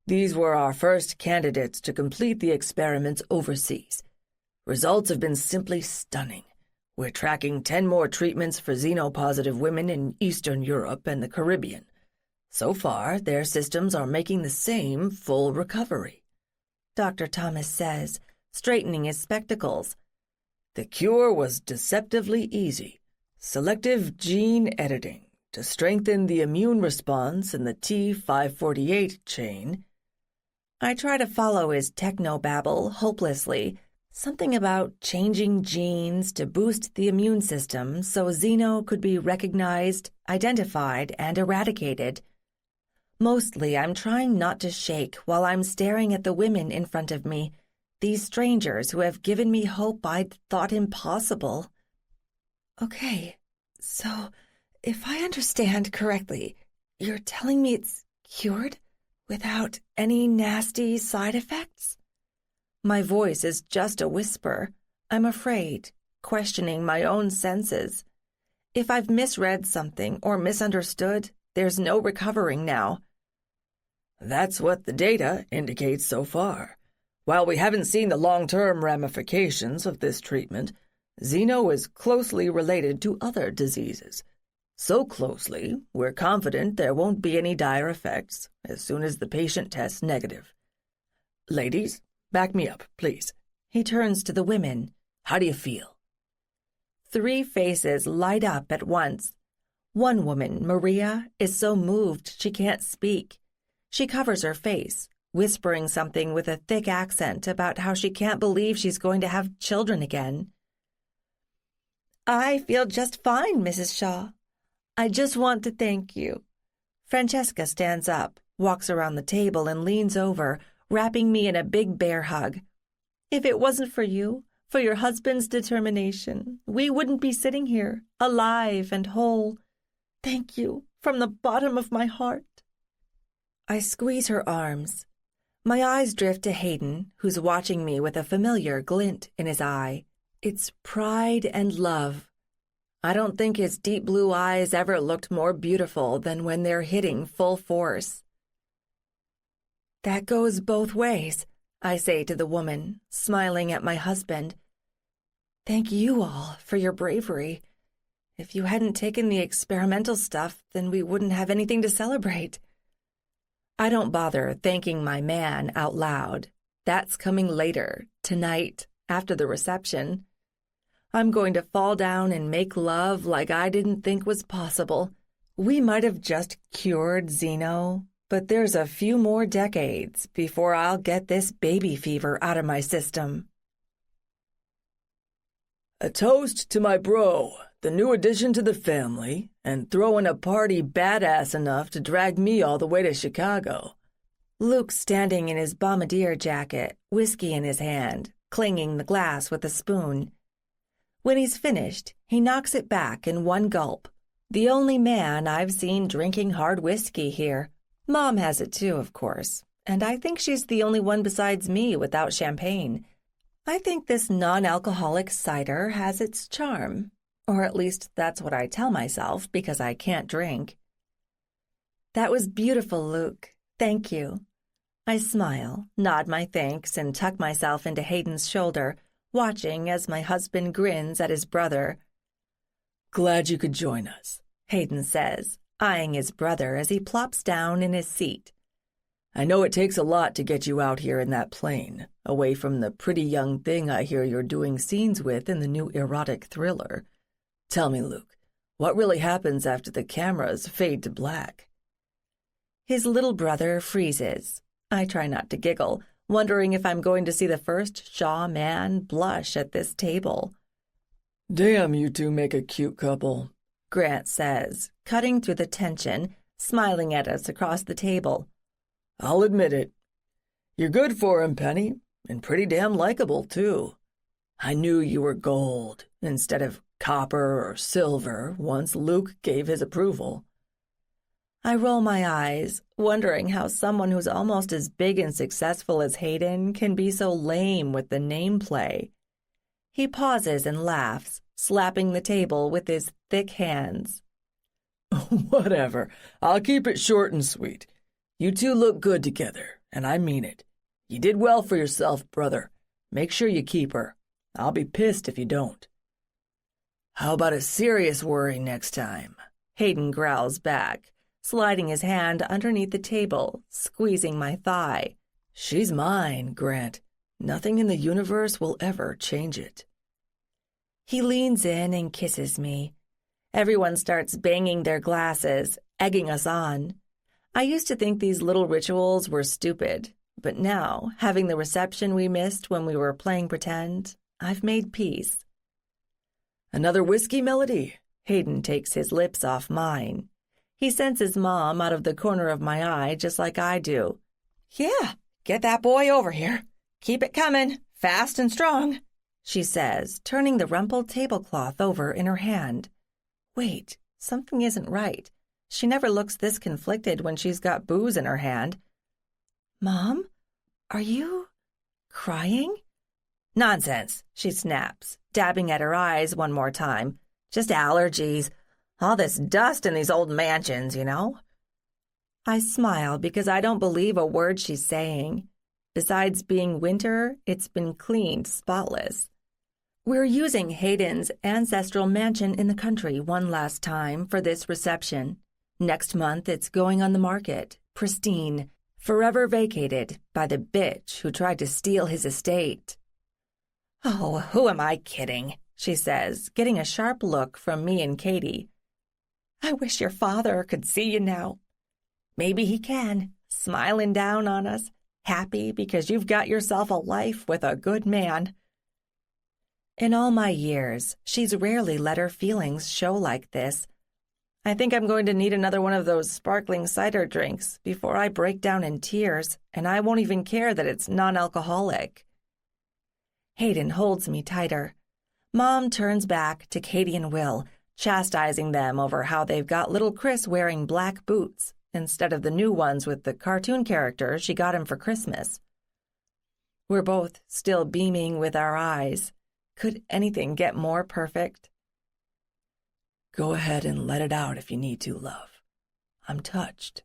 These were our first candidates to complete the experiments overseas. Results have been simply stunning. We're tracking 10 more treatments for xenopositive women in Eastern Europe and the Caribbean. So far, their systems are making the same full recovery. Dr. Thomas says, straightening his spectacles. The cure was deceptively easy. Selective gene editing to strengthen the immune response in the T548 chain. I try to follow his technobabble hopelessly, Something about changing genes to boost the immune system so Xeno could be recognized, identified, and eradicated. Mostly, I'm trying not to shake while I'm staring at the women in front of me, these strangers who have given me hope I'd thought impossible. Okay, so if I understand correctly, you're telling me it's cured without any nasty side effects? My voice is just a whisper. I'm afraid, questioning my own senses. If I've misread something or misunderstood, there's no recovering now. That's what the data indicates so far. While we haven't seen the long-term ramifications of this treatment, Xeno is closely related to other diseases. So closely, we're confident there won't be any dire effects as soon as the patient tests negative. Ladies, back me up, please. He turns to the women. How do you feel? 3 faces light up at once. One woman, Maria, is so moved she can't speak. She covers her face, whispering something with a thick accent about how she can't believe she's going to have children again. I feel just fine, Mrs. Shaw. I just want to thank you. Francesca stands up, walks around the table, and leans over, wrapping me in a big bear hug. If it wasn't for you, for your husband's determination, we wouldn't be sitting here, alive and whole. Thank you, from the bottom of my heart. I squeeze her arms. My eyes drift to Hayden, who's watching me with a familiar glint in his eye. It's pride and love. I don't think his deep blue eyes ever looked more beautiful than when they're hitting full force. That goes both ways, I say to the woman, smiling at my husband. Thank you all for your bravery. If you hadn't taken the experimental stuff, then we wouldn't have anything to celebrate. I don't bother thanking my man out loud. That's coming later, tonight, after the reception. I'm going to fall down and make love like I didn't think was possible. We might have just cured Xeno, but there's a few more decades before I'll get this baby fever out of my system. A toast to my bro, the new addition to the family, and throwing a party badass enough to drag me all the way to Chicago. Luke's standing in his bombardier jacket, whiskey in his hand, clinging the glass with a spoon. When he's finished, he knocks it back in one gulp. The only man I've seen drinking hard whiskey here. Mom has it too, of course, and I think she's the only one besides me without champagne. I think this non-alcoholic cider has its charm, or at least that's what I tell myself because I can't drink. That was beautiful, Luke. Thank you. I smile, nod my thanks, and tuck myself into Hayden's shoulder, watching as my husband grins at his brother. Glad you could join us, Hayden says, eyeing his brother as he plops down in his seat. I know it takes a lot to get you out here in that plane, away from the pretty young thing I hear you're doing scenes with in the new erotic thriller. Tell me, Luke, what really happens after the cameras fade to black? His little brother freezes. I try not to giggle, wondering if I'm going to see the first Shaw man blush at this table. Damn, you two make a cute couple, Grant says, cutting through the tension, smiling at us across the table. I'll admit it. You're good for him, Penny, and pretty damn likable, too. I knew you were gold instead of copper or silver once Luke gave his approval. I roll my eyes, wondering how someone who's almost as big and successful as Hayden can be so lame with the name play. He pauses and laughs, slapping the table with his thick hands. Whatever. I'll keep it short and sweet. You two look good together, and I mean it. You did well for yourself, brother. Make sure you keep her. I'll be pissed if you don't. How about a serious worry next time? Hayden growls back, sliding his hand underneath the table, squeezing my thigh. She's mine, Grant. Nothing in the universe will ever change it. He leans in and kisses me. Everyone starts banging their glasses, egging us on. I used to think these little rituals were stupid, But now, having the reception we missed when we were playing pretend, I've made peace. Another whiskey, Melody? Hayden takes his lips off mine. He senses Mom out of the corner of my eye just like I do. Yeah, get that boy over here. Keep it coming, fast and strong, she says, turning the rumpled tablecloth over in her hand. Wait, something isn't right. She never looks this conflicted when she's got booze in her hand. Mom, are you crying? Nonsense, she snaps, dabbing at her eyes one more time. Just allergies. All this dust in these old mansions, you know? I smile because I don't believe a word she's saying. Besides being winter, it's been cleaned spotless. We're using Hayden's ancestral mansion in the country one last time for this reception. Next month, it's going on the market, pristine, forever vacated by the bitch who tried to steal his estate. Oh, who am I kidding? She says, getting a sharp look from me and Katie. I wish your father could see you now. Maybe he can, smiling down on us, happy because you've got yourself a life with a good man. In all my years, she's rarely let her feelings show like this. I think I'm going to need another one of those sparkling cider drinks before I break down in tears, and I won't even care that it's non-alcoholic. Hayden holds me tighter. Mom turns back to Katie and Will, chastising them over how they've got little Chris wearing black boots instead of the new ones with the cartoon character she got him for Christmas. We're both still beaming with our eyes. Could anything get more perfect? Go ahead and let it out if you need to, love. I'm touched.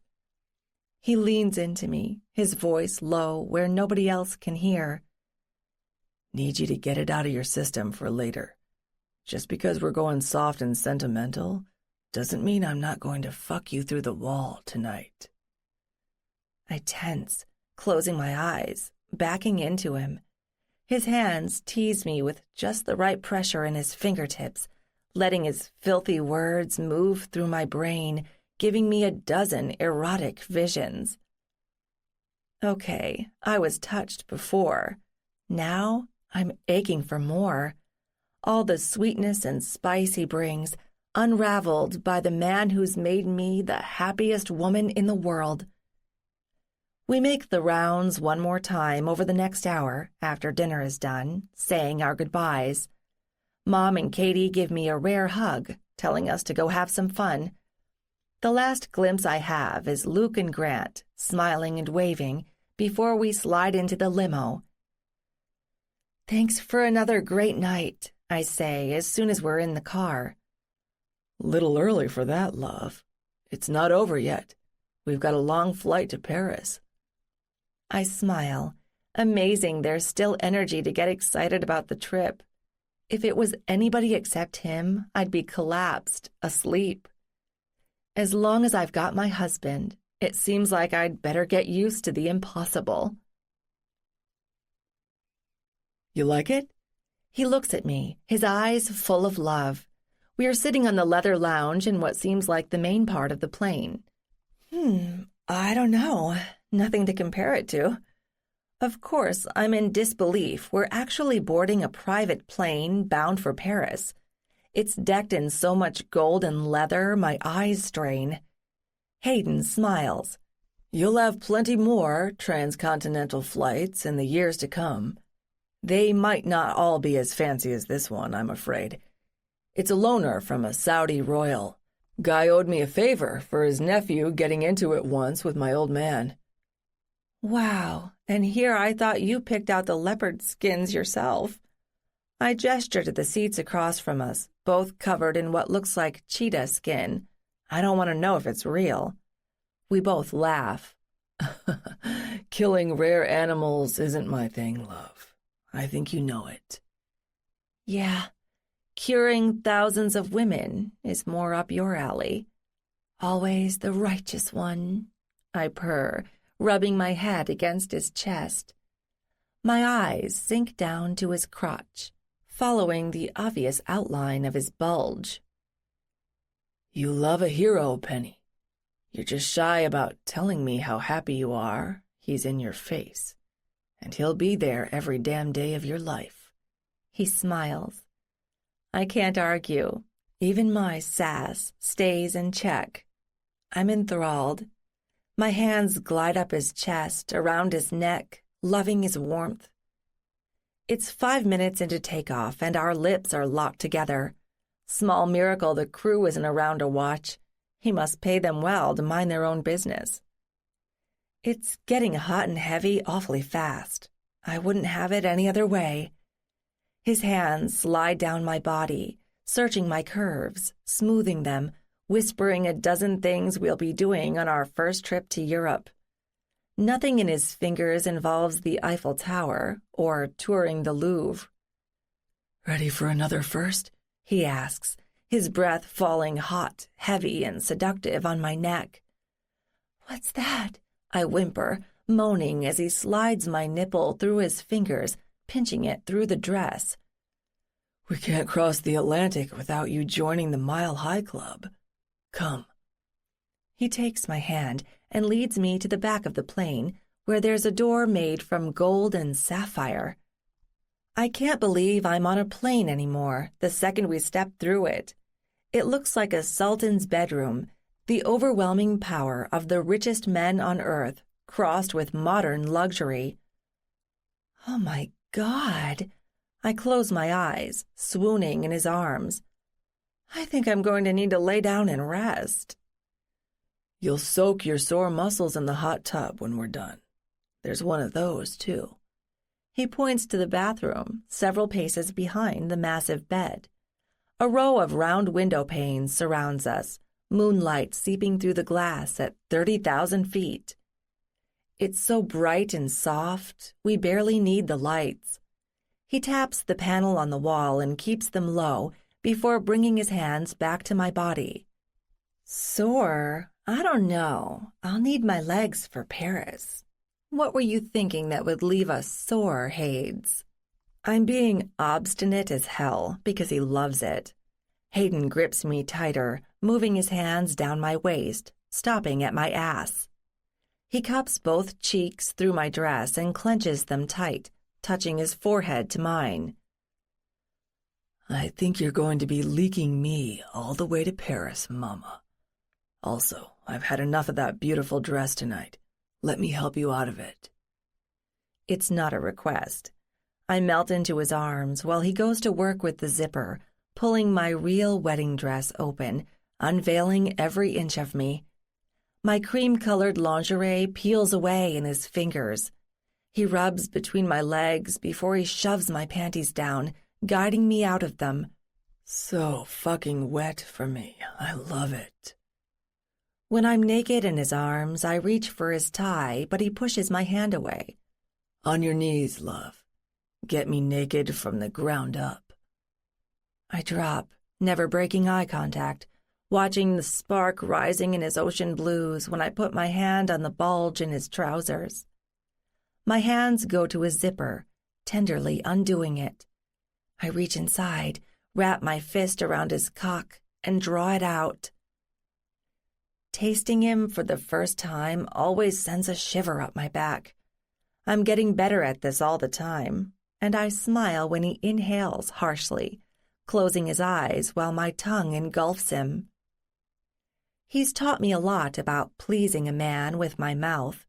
He leans into me, his voice low where nobody else can hear. Need you to get it out of your system for later. Just because we're going soft and sentimental doesn't mean I'm not going to fuck you through the wall tonight. I tense, closing my eyes, backing into him. His hands tease me with just the right pressure in his fingertips, letting his filthy words move through my brain, giving me a dozen erotic visions. Okay, I was touched before. Now I'm aching for more. All the sweetness and spice he brings, unraveled by the man who's made me the happiest woman in the world. We make the rounds one more time over the next hour after dinner is done, saying our goodbyes. Mom and Katie give me a rare hug, telling us to go have some fun. The last glimpse I have is Luke and Grant, smiling and waving, before we slide into the limo. Thanks for another great night, I say as soon as we're in the car. Little early for that, love. It's not over yet. We've got a long flight to Paris. I smile, amazing there's still energy to get excited about the trip. If it was anybody except him, I'd be collapsed, asleep. As long as I've got my husband, it seems like I'd better get used to the impossible. You like it? He looks at me, his eyes full of love. We are sitting on the leather lounge in what seems like the main part of the plane. I don't know. Nothing to compare it to. Of course, I'm in disbelief. We're actually boarding a private plane bound for Paris. It's decked in so much gold and leather, my eyes strain. Hayden smiles. You'll have plenty more transcontinental flights in the years to come. They might not all be as fancy as this one, I'm afraid. It's a loaner from a Saudi royal. Guy owed me a favor for his nephew getting into it once with my old man. Wow, and here I thought you picked out the leopard skins yourself. I gesture to the seats across from us, both covered in what looks like cheetah skin. I don't want to know if it's real. We both laugh. Killing rare animals isn't my thing, love. I think you know it. Yeah, curing thousands of women is more up your alley. Always the righteous one, I purr, rubbing my head against his chest. My eyes sink down to his crotch, following the obvious outline of his bulge. You love a hero, Penny. You're just shy about telling me how happy you are, He's in your face, and he'll be there every damn day of your life. He smiles. I can't argue. Even my sass stays in check. I'm enthralled. My hands glide up his chest, around his neck, loving his warmth. It's 5 minutes into takeoff, and our lips are locked together. Small miracle the crew isn't around to watch. He must pay them well to mind their own business. It's getting hot and heavy awfully fast. I wouldn't have it any other way. His hands slide down my body, searching my curves, smoothing them, whispering a dozen things we'll be doing on our first trip to Europe. Nothing in his fingers involves the Eiffel Tower or touring the Louvre. Ready for another first? He asks, his breath falling hot, heavy, and seductive on my neck. What's that? I whimper, moaning as he slides my nipple through his fingers, pinching it through the dress. We can't cross the Atlantic without you joining the Mile High Club. Come. He takes my hand and leads me to the back of the plane, where there's a door made from gold and sapphire. I can't believe I'm on a plane anymore the second we step through it. It looks like a sultan's bedroom, the overwhelming power of the richest men on earth, crossed with modern luxury. Oh my God! I close my eyes, swooning in his arms. I think I'm going to need to lay down and rest. You'll soak your sore muscles in the hot tub when we're done. There's one of those, too. He points to the bathroom, several paces behind the massive bed. A row of round window panes surrounds us, moonlight seeping through the glass at 30,000 feet. It's so bright and soft, we barely need the lights. He taps the panel on the wall and keeps them low before bringing his hands back to my body. Sore? I don't know. I'll need my legs for Paris. What were you thinking that would leave us sore, Hades? I'm being obstinate as hell because he loves it. Hayden grips me tighter, moving his hands down my waist, stopping at my ass. He cups both cheeks through my dress and clenches them tight, touching his forehead to mine. I think you're going to be leaking me all the way to Paris, Mama. Also, I've had enough of that beautiful dress tonight. Let me help you out of it. It's not a request. I melt into his arms while he goes to work with the zipper, pulling my real wedding dress open, unveiling every inch of me. My cream-colored lingerie peels away in his fingers. He rubs between my legs before he shoves my panties down, guiding me out of them. So fucking wet for me. I love it. When I'm naked in his arms, I reach for his tie, but he pushes my hand away. On your knees, love. Get me naked from the ground up. I drop, never breaking eye contact, watching the spark rising in his ocean blues when I put my hand on the bulge in his trousers. My hands go to his zipper, tenderly undoing it. I reach inside, wrap my fist around his cock, and draw it out. Tasting him for the first time always sends a shiver up my back. I'm getting better at this all the time, and I smile when he inhales harshly, closing his eyes while my tongue engulfs him. He's taught me a lot about pleasing a man with my mouth.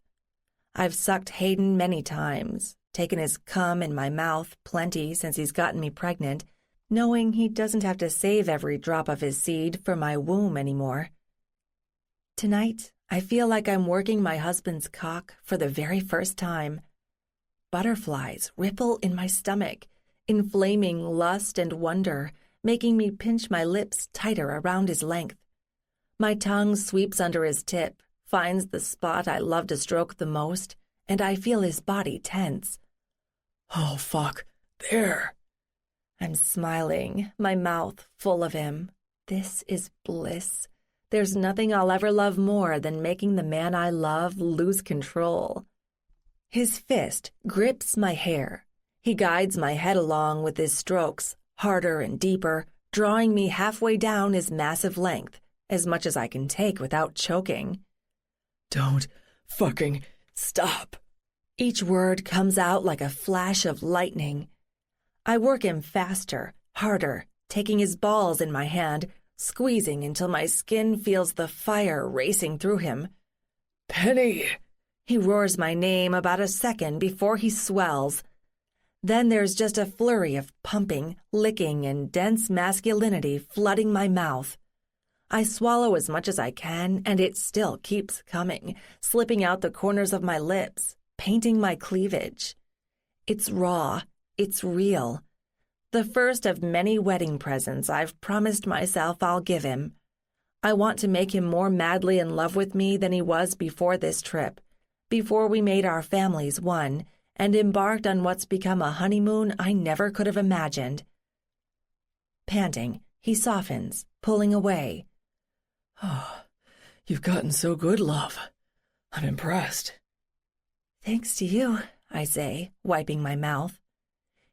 I've sucked Hayden many times, taken his cum in my mouth plenty since he's gotten me pregnant, knowing he doesn't have to save every drop of his seed for my womb anymore. Tonight, I feel like I'm working my husband's cock for the very first time. Butterflies ripple in my stomach, inflaming lust and wonder, making me pinch my lips tighter around his length. My tongue sweeps under his tip, finds the spot I love to stroke the most, and I feel his body tense. Oh, fuck. There. I'm smiling, my mouth full of him. This is bliss. There's nothing I'll ever love more than making the man I love lose control. His fist grips my hair. He guides my head along with his strokes, harder and deeper, drawing me halfway down his massive length, as much as I can take without choking. Don't fucking stop. Each word comes out like a flash of lightning. I work him faster, harder, taking his balls in my hand, squeezing until my skin feels the fire racing through him. Penny! He roars my name about a second before he swells. Then there's just a flurry of pumping, licking, and dense masculinity flooding my mouth. I swallow as much as I can, and it still keeps coming, slipping out the corners of my lips, painting my cleavage. It's raw. It's real. The first of many wedding presents I've promised myself I'll give him. I want to make him more madly in love with me than he was before this trip, before we made our families one and embarked on what's become a honeymoon I never could have imagined. Panting, he softens, pulling away. Oh, you've gotten so good, love. I'm impressed. Thanks to you, I say, wiping my mouth.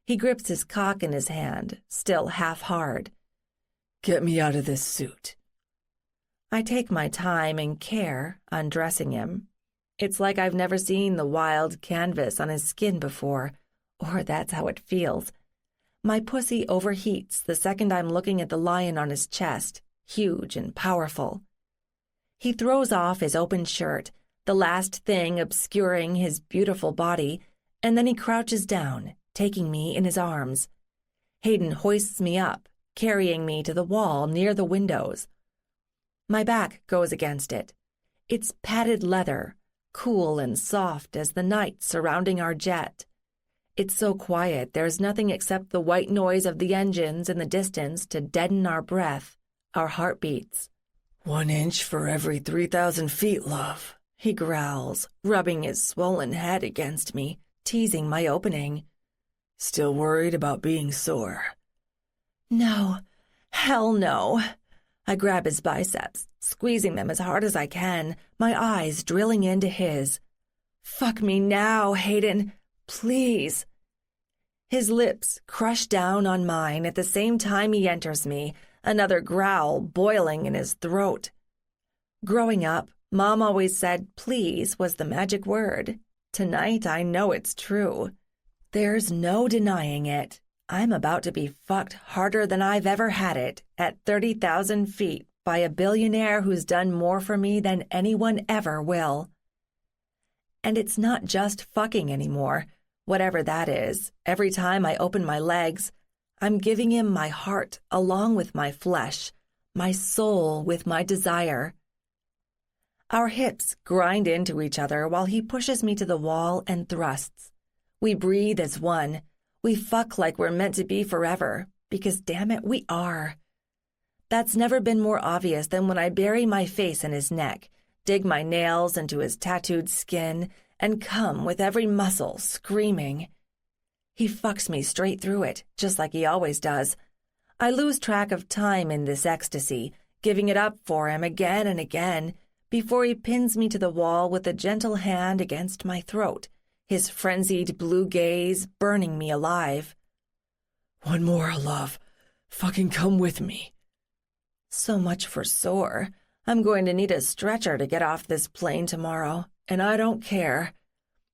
He grips his cock in his hand, still half hard. Get me out of this suit. I take my time and care undressing him. It's like I've never seen the wild canvas on his skin before, or that's how it feels. My pussy overheats the second I'm looking at the lion on his chest, huge and powerful. He throws off his open shirt, the last thing obscuring his beautiful body, and then he crouches down, taking me in his arms. Hayden hoists me up, carrying me to the wall near the windows. My back goes against it. It's padded leather, cool and soft as the night surrounding our jet. It's so quiet there's nothing except the white noise of the engines in the distance to deaden our breath, our heartbeats. 1 inch for every 3,000 feet, love, he growls, rubbing his swollen head against me, teasing my opening. Still worried about being sore? No. Hell no. I grab his biceps, squeezing them as hard as I can, my eyes drilling into his. Fuck me now, Hayden. Please. His lips crush down on mine at the same time he enters me, another growl boiling in his throat. Growing up, Mom always said please was the magic word. Tonight I know it's true. There's no denying it. I'm about to be fucked harder than I've ever had it at 30,000 feet by a billionaire who's done more for me than anyone ever will. And it's not just fucking anymore, whatever that is. Every time I open my legs, I'm giving him my heart along with my flesh, my soul with my desire. Our hips grind into each other while he pushes me to the wall and thrusts. We breathe as one. We fuck like we're meant to be forever, because damn it, we are. That's never been more obvious than when I bury my face in his neck, dig my nails into his tattooed skin, and come with every muscle screaming. He fucks me straight through it, just like he always does. I lose track of time in this ecstasy, giving it up for him again and again, before he pins me to the wall with a gentle hand against my throat, his frenzied blue gaze burning me alive. 1 more, love. Fucking come with me. So much for sore. I'm going to need a stretcher to get off this plane tomorrow, and I don't care.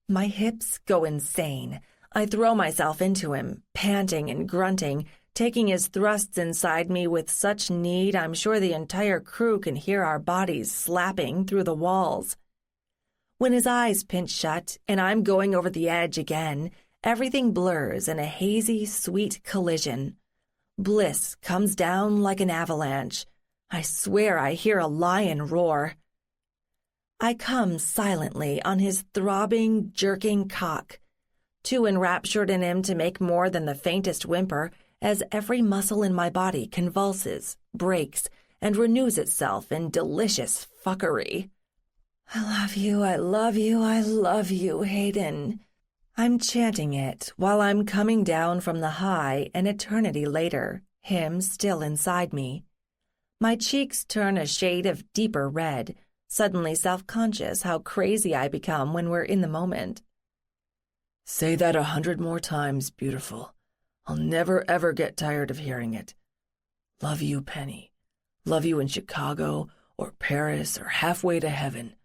My hips go insane. I throw myself into him, panting and grunting, taking his thrusts inside me with such need I'm sure the entire crew can hear our bodies slapping through the walls. When his eyes pinch shut and I'm going over the edge again, everything blurs in a hazy, sweet collision. Bliss comes down like an avalanche. I swear I hear a lion roar. I come silently on his throbbing, jerking cock, too enraptured in him to make more than the faintest whimper as every muscle in my body convulses, breaks, and renews itself in delicious fuckery. I love you, I love you, I love you, Hayden. I'm chanting it while I'm coming down from the high an eternity later, him still inside me. My cheeks turn a shade of deeper red, suddenly self-conscious how crazy I become when we're in the moment. Say that 100 more times, beautiful. I'll never ever get tired of hearing it. Love you, Penny. Love you in Chicago or Paris or halfway to heaven.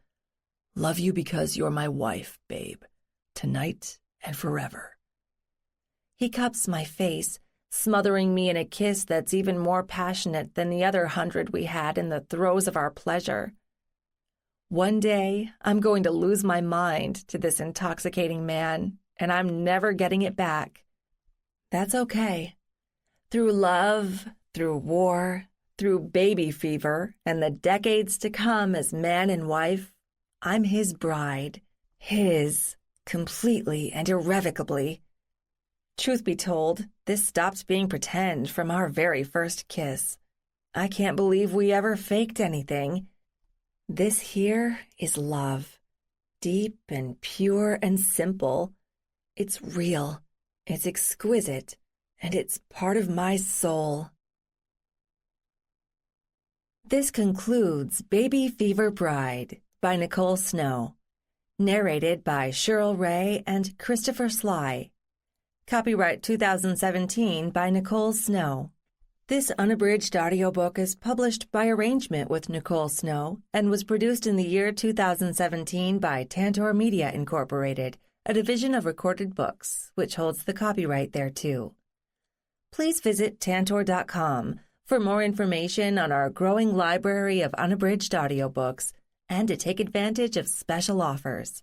Love you because you're my wife, babe. tonight and forever. He cups my face, smothering me in a kiss that's even more passionate than the other 100 we had in the throes of our pleasure. One day, I'm going to lose my mind to this intoxicating man, and I'm never getting it back. That's okay. Through love, through war, through baby fever, and the decades to come as man and wife, I'm his bride. His, completely and irrevocably. Truth be told, this stopped being pretend from our very first kiss. I can't believe we ever faked anything. This here is love. Deep and pure and simple. It's real. It's exquisite. And it's part of my soul. This concludes Baby Fever Bride by Nicole Snow. Narrated by Cheryl Ray and Christopher Sly. Copyright 2017 by Nicole Snow. This unabridged audiobook is published by arrangement with Nicole Snow and was produced in the year 2017 by Tantor Media Incorporated, a division of Recorded Books, which holds the copyright thereto. Please visit tantor.com for more information on our growing library of unabridged audiobooks and to take advantage of special offers.